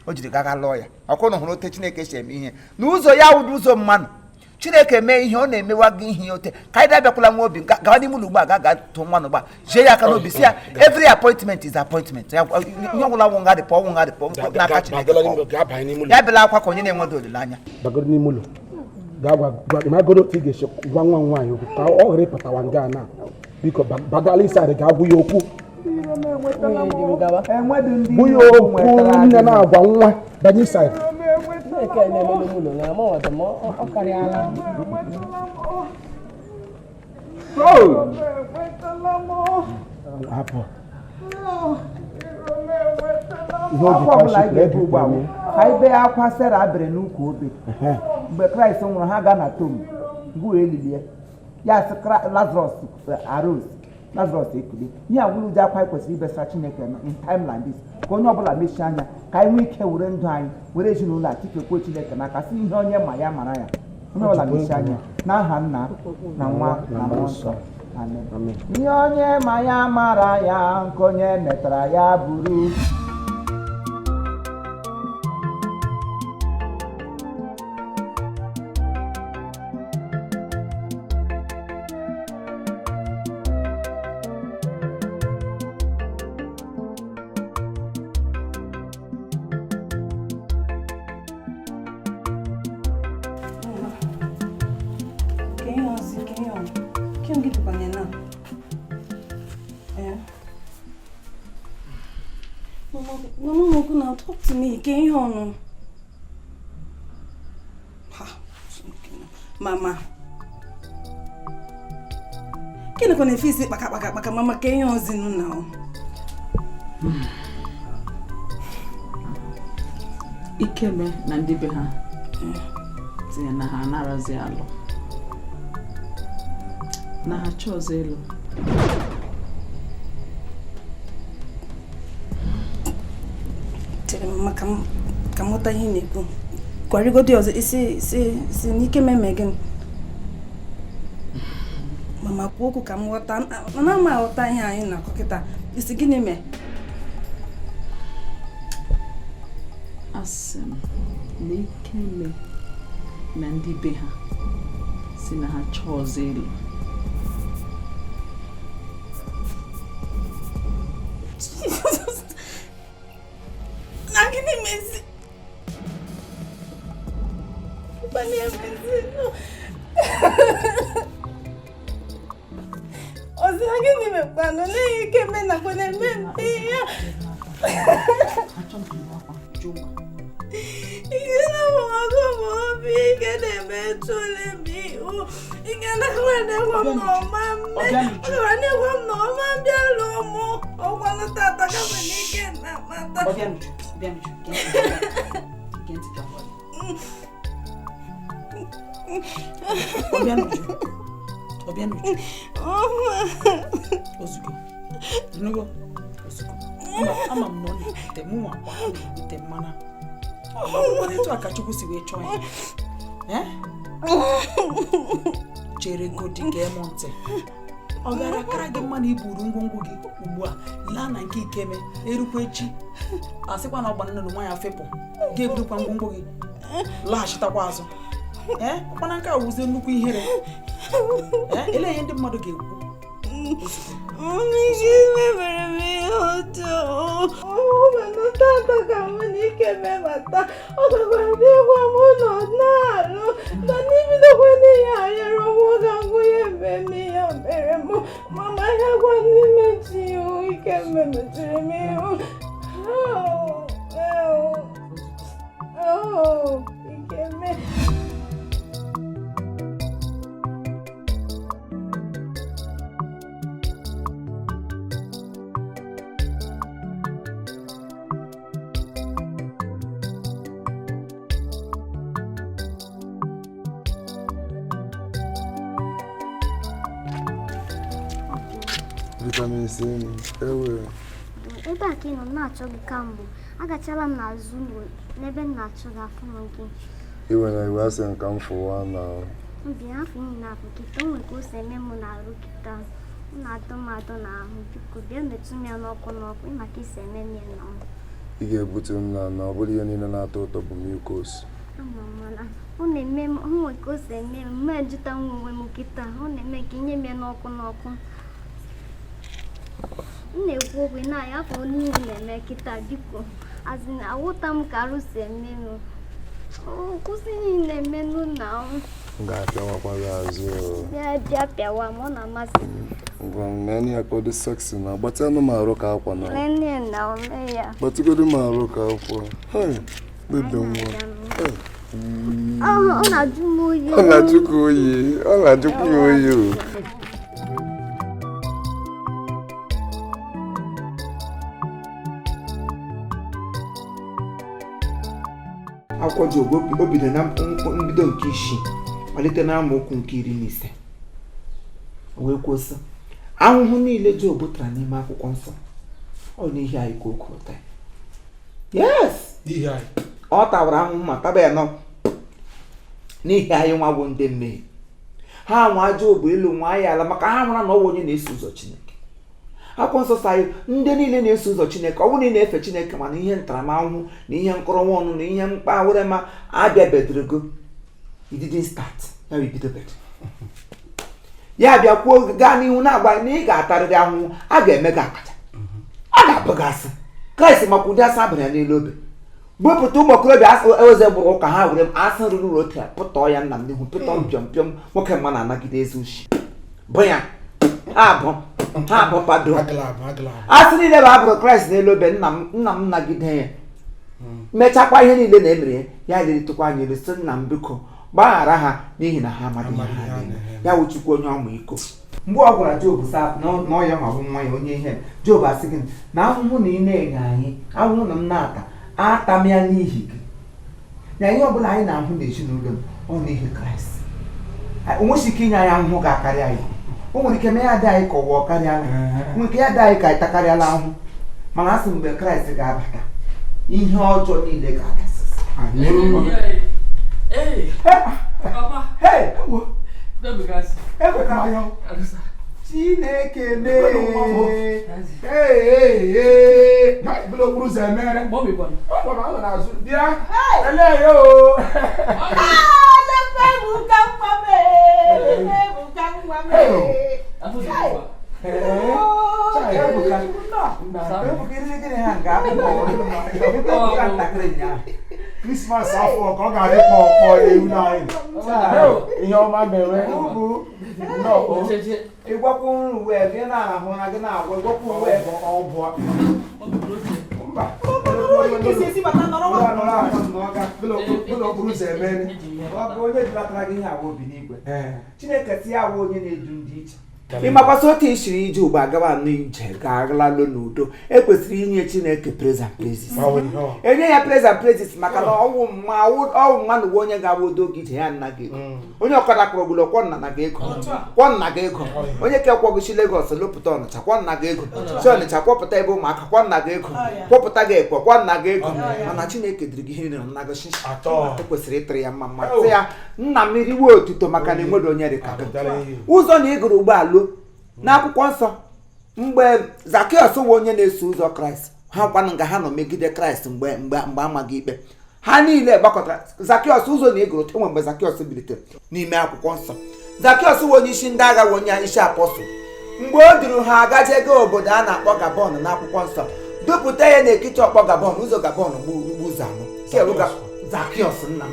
o jiri gaga lụọ ya ọkwụnụ hụrụ ote Chineke si eme ihe na ụzọ ya wụdụ ụzọ mmanụ Chineke mee ihe ọ na-emewa gị ihe ote ka anyị dabịakwala nwa obi gawa n'ime ụlọ ugbu a ga tụ nwa n'ụgba jee ya aka n'obi si ya every appointment is appointment ihe ọbụla nwụ nga dịpọ ọnwụ nga dịpọ n'aka Chineke ya bịala akwa ka onye na-enwedo olileanya bagoro n'ime ụlọ ga-agwagoro otu ị ga-esi gwa nwa nwaanyị okwu ka ọ ghara ịpụtawa nga na biko bagala isi adị ga-agwụ ya okwu bụ ya okwu nne na-agwa nwa banye isi adị akwa ọbụla anyị ga-ebu ugbu a ka anyị bee akwa Sera bere n'ukwu obe mgbe Kraịst nwụrụ ha gaa na tom ngwa elilie ya sị Lazarus arose Lazarus ekule ihe agwụrụ ụdị akwa anyị kwesịrị ibesara Chineke in time like this ka onye ọbụla mechie anya ka anyị nwee ike were ndụ anyị were ezinụlọ a tikekwe Chineke n'aka si ihe onye ma ya mara ya onye ọbụla mechie anya n'aha Nna na Nwa na Mmụọ Nsọ amen. Ihe onye ma ya mara ya nke onye metara ya bụrụ Talk to me, get on. Mama. Kena kone fisi baka mama get on zinu now. Ikeme na ndị be ha tinye na ha anarazi alụ na ha chọọzọ elu mama ka mụta ihe na-ekwu kwarigodi ọzọ isi n'ike meme gị mama kwuo okwu ka m ghọta na ama aghọta ihe anyị na-akọ kịta isi gịnị mee asị m na Ikeme na ndị be ha si na ha chọọzọ elu na gịnị mezi bani emezi ozi na gịnị mekwanụ n'ihi Ikeme na kwa na-eme mpe ya Ike na mwago mwobi ike na-eme tole mi ike na kwane kwa mnoma kwane kwa mnoma bịa lomo ọkwanụ tata kama n'ike na mata Obianuju ozugbo nugo ozugbo ama m nọ n'ite mụ nwa kwa n'ite mmana ọ etu aka Chukwu si wee chọọ ya chere godi ga-eme ntị ọ gara akara gị mma na iburu ngwongwo gị ugbu a laa na nke Ikeme erukwa echi asịkwa na ọgba nnụnụ nwa ya fepụ ga-eburukwa ngwongwo gị laghachitakwa azụ ọkwana nke a wụzie nnukwu ihere ele ihe ndị mmadụ ga-ekwu mere m ihe ọjọọ tata ka m na Ikeme bata ọ gakwara n'ịgwa m nọ na-arụ na n'ibidokwa n'ihe ayọrọ m ga-agụ ya ebe m ihe mere m mama ya gwa n'ime ji ihu Ikeme mechiri m ihu Ikeme Vitamin C ewe ebe a ka ị nọ na-achọ gị kamgbe agachala m n'azụ ụlọ n'ebe m na-achọ gị afọ gị iwe na iwe asị nka m fụwa na mbi afọ niile afọ kịta o nwere ka o si eme m n'arụ kịta m na-adọ m adọ n'ahụ biko bịa metụ m ya n'ọkụ ịma ka isi eme m ya na ị ga-ebute m na ọ bụrụ ihe niile na-atọ ụtọ bụ mucus ọ na-eme m nwere ka o si eme m mma ejụta nwa onwe m kịta ọ na-eme ka inye m ya n'ọkụ n'ọkụ m na-ekwu okwu na-aya afọ n'ihu na-eme kịta biko azị na awụta m ka arụ si eme m kwụsị ihe na-eme n'ụlọ ahụ ga-apịawakwa gị azụ bịa pịawa m ọ na-amasị ngwa nene ya ka ọ dị seksi na gbatịanụ m arụ ka akwa na nene na ome ya gbatịgodo m arụ ka akwa bebe nwa ọ na-ajụ m oyi ọ na-ajụkwa oyi ọ na-ajụkwa ya oyi o akwụkwọ Job o bido na mbido nke 6 malite na amaokwu nke 15 wee kwụsị ahụhụ niile Job tara n'ime akwụkwọ nsọ ọ n'ihi anyị ka o kwuru taa yes ọ tawara ahụhụ ma taba ya nọ n'ihi anyị nwa bụ ndị mmehie ha nwa Job elu nwa ya ala maka ha nwara na ọ bụ onye na-eso ụzọ Chineke akwụkwọ nsọ sa ndị niile na-eso ụzọ Chineke ọ bụrụ na ị na-efe Chineke mana ihe ntaramahụhụ na ihe nkọrọnwa ọnụ na ihe mkpawere ma abịabedorogo ididin start ya bidobedo ya bịa kwuo gaa n'ihu na-agba na ị ga-atarịrị ahụhụ a ga-eme gị akaja a ga-abụ gị asị Kraịst maka ụdị asị abụrụ ya n'elu obe bupụta ụmụ okorobịa eze gbụrụ ụka ha were asị ruru uru otu pụtọ ya nna m n'ihu pịtọ mpịọm pịọm nwoke mma na-anagide eze ushi bụ ya ha abụpado asị niile bụ abụrụ Kraịst n'elu obe nna m nagide ya mechakwa ihe niile na-emere ya leritekwa anya elu sị nna m biko gbaghara ha n'ihi na ha amaghị ya wụchukwu onye ọmụ iko mgbe ọ gwara Job na ọ ya ma bụ nwa ya onye ihe Job asị gị na ahụhụ na ị na-enye anyị ahụhụ na m na-ata ata m ya n'ihi gị na ihe ọbụla anyị na-ahụ n'ezinụlọ ọ n'ihi Kraịst o nwesi ike inye anyị ahụhụ ga-akarị anyị o nwere ike mee ya dị anyị ka ọwụọ karịa nwere ike ya dị anyị ka anyị takarịala ahụ mana asị mgbe Kraịst ga-abata ihe ọjọọ niile ga-agasịsị Chineke Christmas afọ ka ọ ga-adị kpọkpọ ewu n'anyị ihe ọma mere ịgwakwu uwe gị na-ahụ na gị na-agwa ịgwakwu uwe ọbụa okpuru ụzọ emere ọ bụ onye dulatara gị ihe awa obi n'igwe Chineke si ya awa onye na-edu ndị iche ịmakwasị otu isiri ije ugbo agaba n'ije ga-agalalo n'udo ekwesịrị inye Chineke praise and praises enye ya praise and praises maka na ọwụ mmadụ uwe onye ga-abụ odo gị ije ya nna gị ego onye ọkada kpọrọ ogbolo kwọ nna gị ego onye ke kwọgụchi Lagos lopụta Ọnịcha kwọ nna gị ego si Ọnịcha kwọpụta ebe ụmụaka kwọ nna gị ego kwọpụta gị ekwe kwọ nna gị ego mana Chineke dịrị gị ihe niile nna gị shishi ekwesịrị ịtịrị ya mma sị ya nna m riwe otuto maka na enweghị onye dị ka ụzọ na ịgụrụ ụgbọala n'akwụkwọ nsọ mgbe Zakiọs bụ onye na-eso ụzọ Kraịst ha kwanụ nga ha nọ megide Kraịst mgbe amaghị ikpe ha niile gbakọtara Zakiọs ụzọ na ịgụrụ enwe mgbe Zakiọs bilitere n'ime akwụkwọ nsọ Zakiọs bụ onye isi ndị agha bụ onye isi apọstụl mgbe o duru ha agaje gaa obodo a na-akpọ Gabon n'akwụkwọ nsọ dupụta ya n'ekiti ọkpọ Gabon ụzọ Gabon gbu ụzọ anọ Zakiọs nna m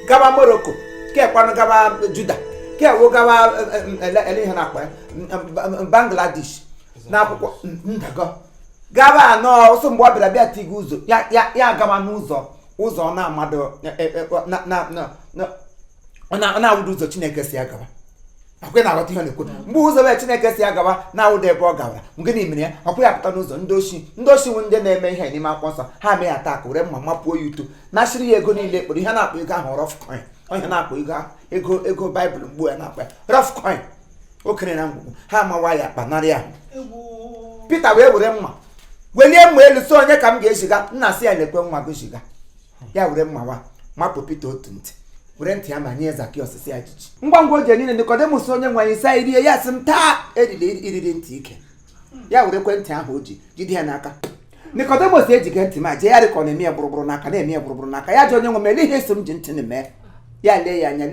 gaba Morocco kekwanụ gaba Juda kewo gaba ihe na-akpa Bangladesh n'akwụkwọ ndago gaba anọ ọsọ mgbe ọ bịara bịa tiga ụzọ ya gaba n'ụzọ ọ na-amadụ na-awụda ụzọ Chineke si ya gaba akwe na-aghọta ihe na-ekwu mgbe ụzọ ebe Chineke si ya gaba na-awụda ebe ọ gabara mgbe na imere ya ọkwa ya pụta n'ụzọ ndị oshi nwe ndị na-eme ihe n'ime akwụkwọ nsọ ha mee ya taa ka were mma mapuo ya uto na-achịrị ya ego niile kpọrọ ihe na-akpọ ego ahụ rough coin onye na-akpọ ego Baịbụl mgbu ya na-akpa rough coin okere na ngwugwu ha amawa ya kpanarị ahụ Pita wee were mma welie mma elu so onye ka m ga-eziga nna sị ya lekwe nwa gị ziga ya were mma mapụ Pita otu ntị were ntị ya ma nye Zakiọs si ajụjụ ngwa ngwa oje niile Nikodemus onye nwanyị sa irie ya sị m taa eriri ntị ike ya were ekwentị ahụ o ji jide ya n'aka Nicodemus ejige ntị ma jee ya rịkọ na-eme ya gburugburu n'aka na-eme ya gburugburu n'aka ya ji onye nwe mele ihe so m ji ntị na-eme ya lee ya anya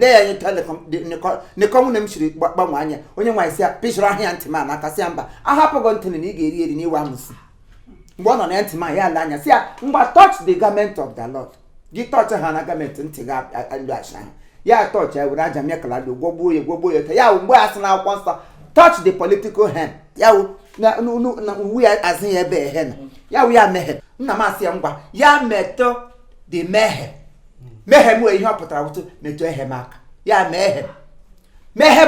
Nicodemus m chiri gbanwe anya onye nwaanyị si ya pịchiri ahịa ntị ma n'aka si ya mba ahapụgo ntị na ị ga-eri eri n'iwe amụsị mgbe ọ nọ na ntị ma ya lee anya si ya ngwa touch the garment of the Lord gị touch ha na garment ntị ga-alụ acha ya touch ya were aja mekala gwogbuo ya ya mgbe a sị na akwụkwọ nsọ touch the political hand ya na uwe ya azụ ya ebe ehe na ya meghe nna m asị ya ngwa ya metụ dị meghe m ihe ọ pụtara wụtụ metụ ehe m aka ya meghe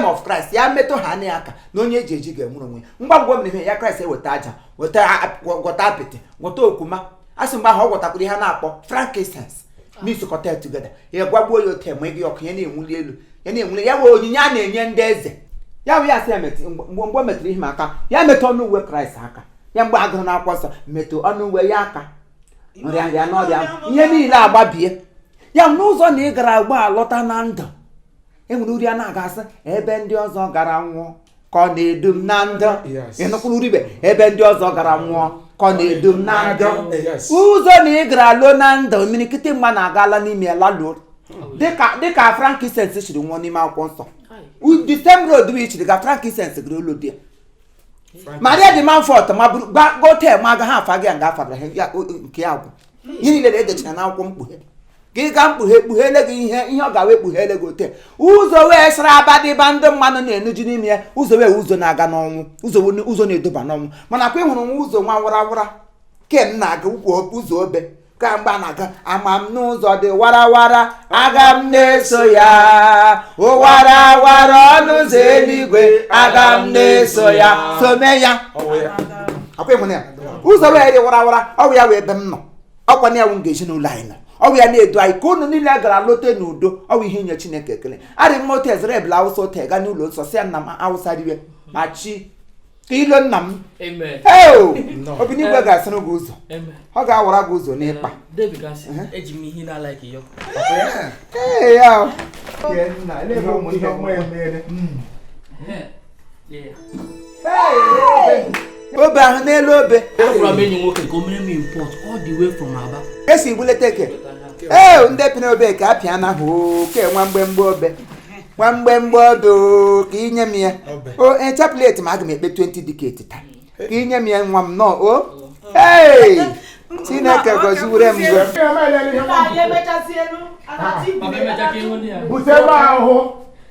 of Christ ya metụ ha anya aka na onye eji ga-enwere onwe ngwa m ihe ya Christ eweta aja gwọta apịtị gwọta okwuma asị mgbe ahụ ọ gwọtakwuru ihe a na-akpọ frankincense n'isokọta together ya gwagbuo ya ote ma gị ọkụ ya na-enwuli elu ya wee onyinye a na-enye ndị eze ya wụ ya sị ya mgbe o metụrụ ihe m aka ya metụ ọnụ uwe Kraịst aka ya mgbe agụrụ n'akwụkwọ nsọ metụ ọnụ uwe ya aka nrịa ya n'ọrịa ihe niile agbabie ya n'ụzọ na ị gara agba alọta na ndụ enwere uri a na-agasị ebe ndị ọzọ gara nwụọ ka ọ na-edu m na ndụ ịnụkwuru uribe ebe ndị ọzọ gara nwụọ ka ọ na-edu m na ndụ ụzọ na ị gara alụ na ndụ imirikịtị mma na-agala n'ime ya laluo dịka frankincense chiri nwụọ n'ime akwụkwọ nsọ the same road we chiri ga frankincense gara ụlọ dị Maria dị Manfort ma bụrụ gote ma aga ha afa gị nga afara nke ya bụ ihe niile na-edechara na akwụkwọ mkpughe gị ga kpughele gị ihe ọ ga-wee kpughele gị ote ụzọ wee sara abadịba ndị mmadụ na-enuju n'ime ya ụzọ na-aga n'ọnwụ ụzọ na-edoba n'ọnwụ mana kwa ị hụrụ nwa ụzọ nwa warawara kem na-aga ụzọ obe ka mgbe a na-aga ama m n'ụzọ dị warawara aga m na-eso ya warawara ọnụ ụzọ eluigwe aga m na-eso ya some ya akwa ịhụrụ ya ụzọ wee dị warawara ọwụ ya wee ebe m nọ ọkwa na ya wụ nga ezinụlọ anyị nọ ọwụ ya na-edu anyị ka unu niile gara lote n'udo ọwụ ihe inye Chineke ekele adị m otu ezere ebula awụsa otu ega n'ụlọ nsọ si ya nna m awụsa riwe ma chi ka ilo nna m obinigwe ga-asịrị gị ụzọ ọ ga-awara gị ụzọ n'ịkpa obe ahụ n'elu obe esi buleta eke ndị pịrị obe ka a pịa na ahụ ke nwa mgbemgbe obe ka inye m ya chapleti ma aga m ekpe 20 diketi taa ka inye m ya nwa m nọ Chineke gọziwere m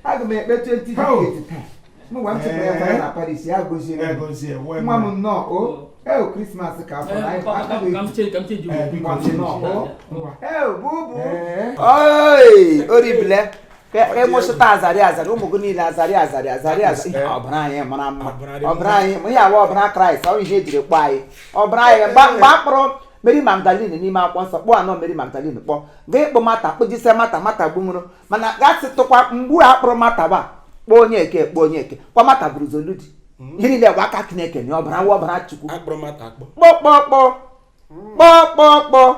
aga m ekpe 20 diketi taa nwa m chekwa ya na Paris ya gozie nwa m nnọọ Christmas ka oribile ịmụchịta azarị ụmụ gị niile azarị ọbara anyị mara mma ọbara anyị ihe awa ọbara Kraịst ọ ihe ejiri kpọọ anyị ọbara anyị mgbe akpọrọ Mary Magdalene n'ime akwụkwọ nsọ kpọọ anọ Mary Magdalene kpọọ ga ịkpọ mata kpojise mata gbunwụrụ mana gasị tụkwa mgbu akpọrọ mata ba kpọọ onye eke kwa mata bụrụ zoludi ihe niile gwa aka Chineke na ọbara Chukwu kpọkpọkpọ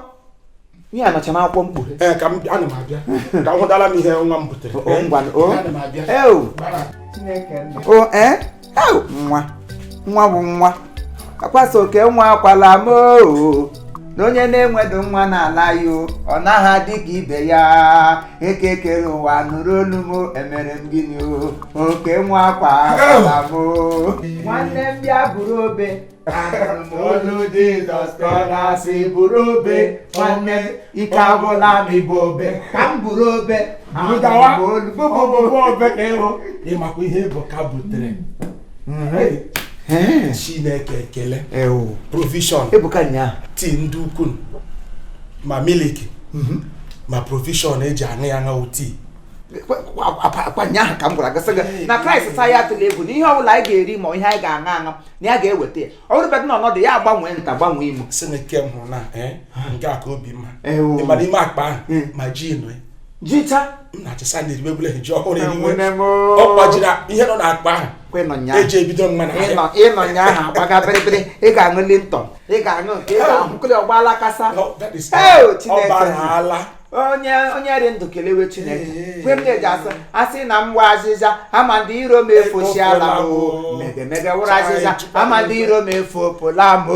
ihe anọcha n'akwụkwọ mkpughe ka m abịa ka m hụdala m ihe nwa m butere nwa bụ nwa akwasa oke nwa akwala m na onye na-enwedo nwa n'ala ya ọ naghị adị ka ibe ya ekekere ụwa nụrụ olu m emere m gịnị oke nwa akwala m nwanne m bịa buru obe anụrụ m olu Jizọs ka ọ na-asị buru obe nwanne m ike agwụla m ibu obe ka m buru obe ịmakwa ihe bụ ka butere Chineke ekele provision tii ndị ukwu ma miliki ma provision eji aṅụ ya aṅụ tii kwanya ahụ ka m gwara gasị gị na Kraịst sa ya atụla egwu na ihe ọbụla anyị ga-eri ma ihe anyị ga-aṅụ aṅụ na ya ga-eweta ya ọ bụrụ na ọnọdụ ya agbanwee nta gbanwee imo Sineke m hụ na nke a ka obi mma ịma n'ime akpa ahụ ma ji nọ jicha m na-achịsa ndị eriwe ji ọhụrụ eriwe ọ gbajiri ihe nọ n'akpa ahụ eji ebido mma na ịnọ nya ahụ agbaga bịrịbịrị ị ga-aṅụ Linton ị ga-aṅụ nke ị ga-ahụkụrị ọgbala kasa ọ bara ala onye ri ndụ kelewe Chineke kwe m na-eji asị na m gwa azịza ama ndị iro m efosiala m mege wụrụ azịza ama ndị iro m efopụla m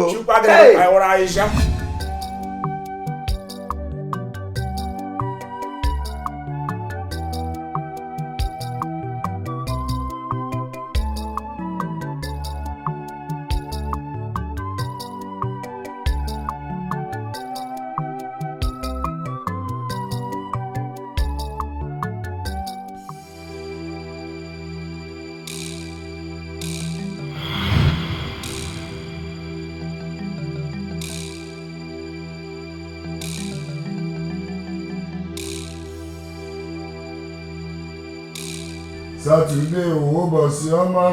Saturday ụbọchị ọma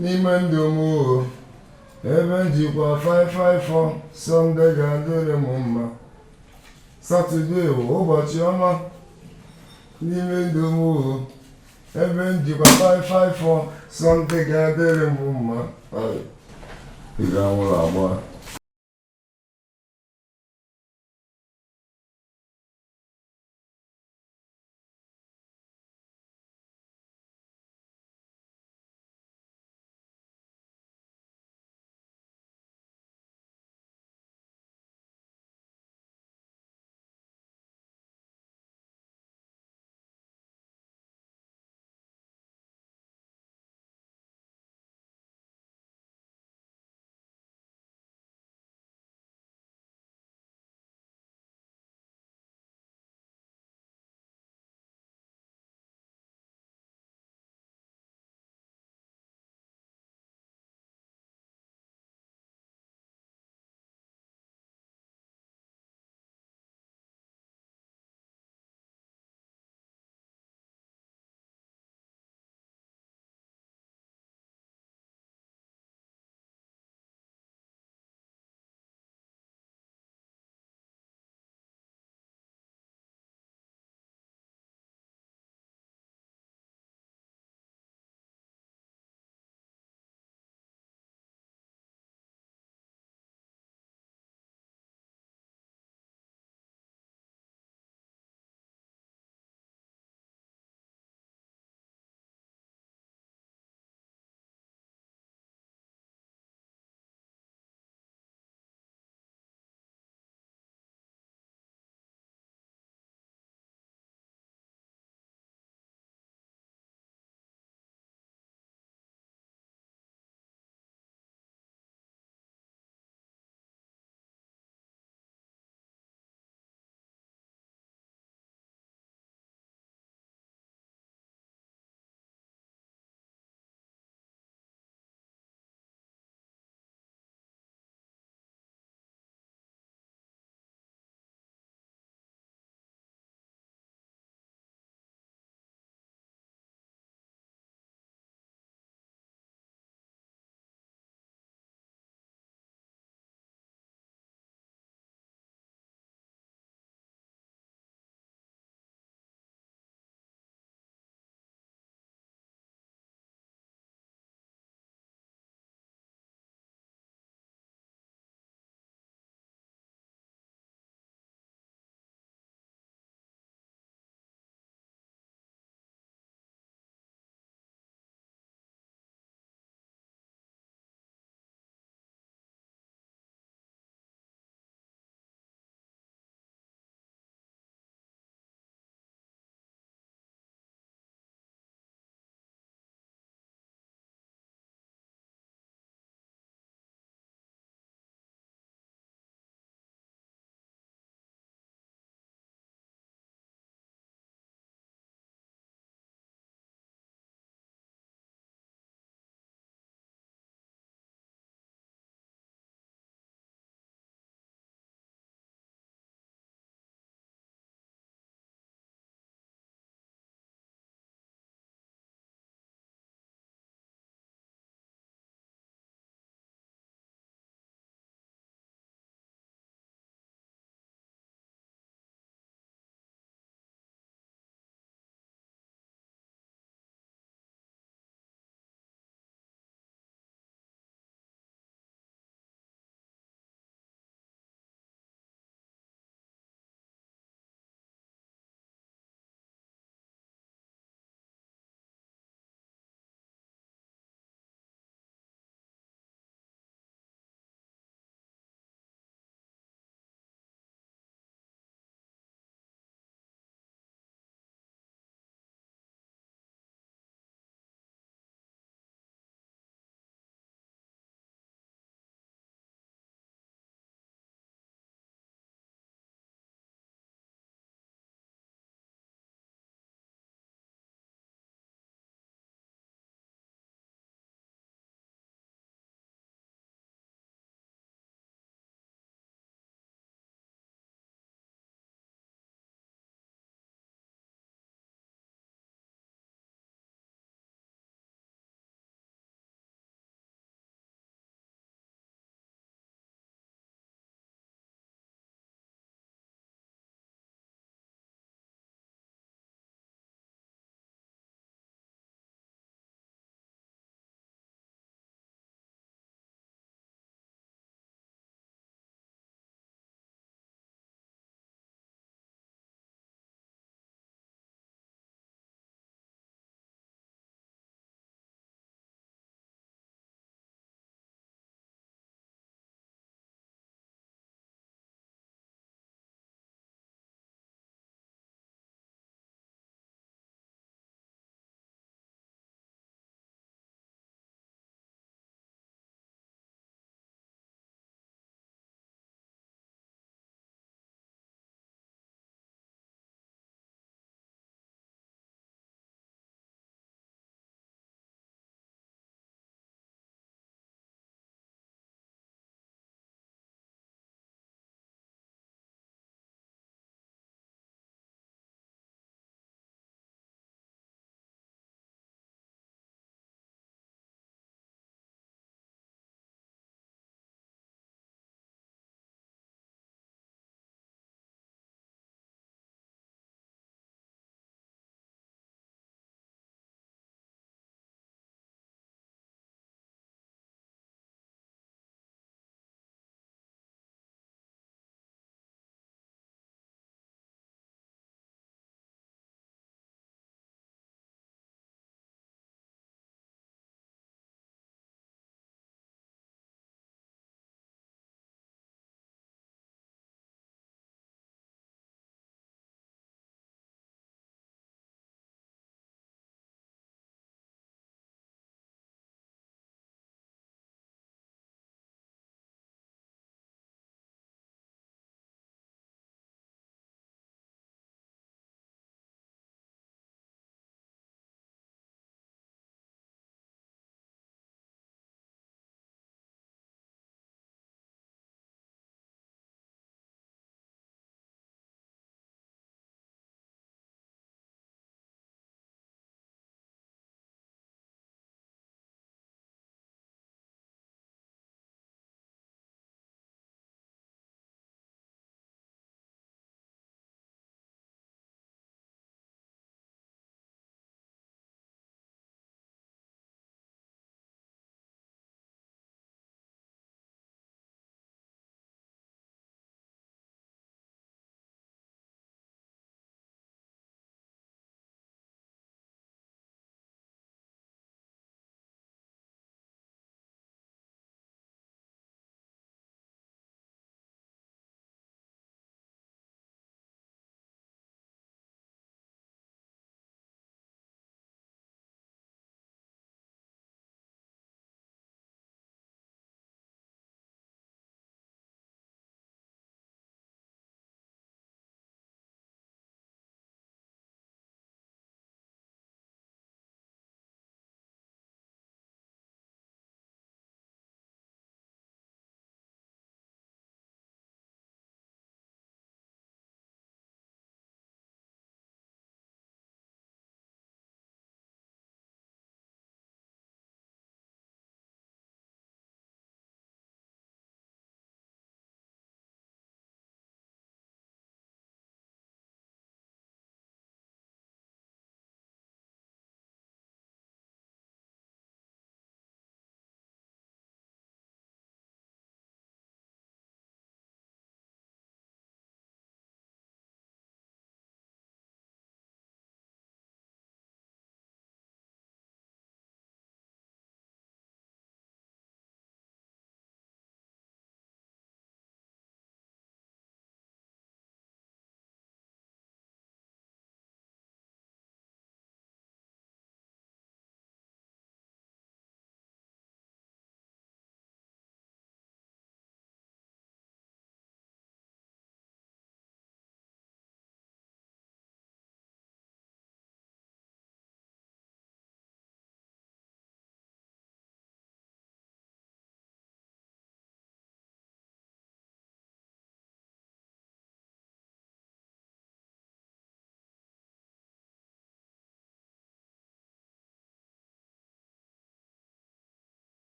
n'ime ndụ m ebe njikwa 554 Sunday ga-adịrị m mma. Saturday ụbọchị ọma n'ime ndụ m ebe njikwa 554 Sunday ga-adịrị m mma. Ị ga-anwụrụ agba.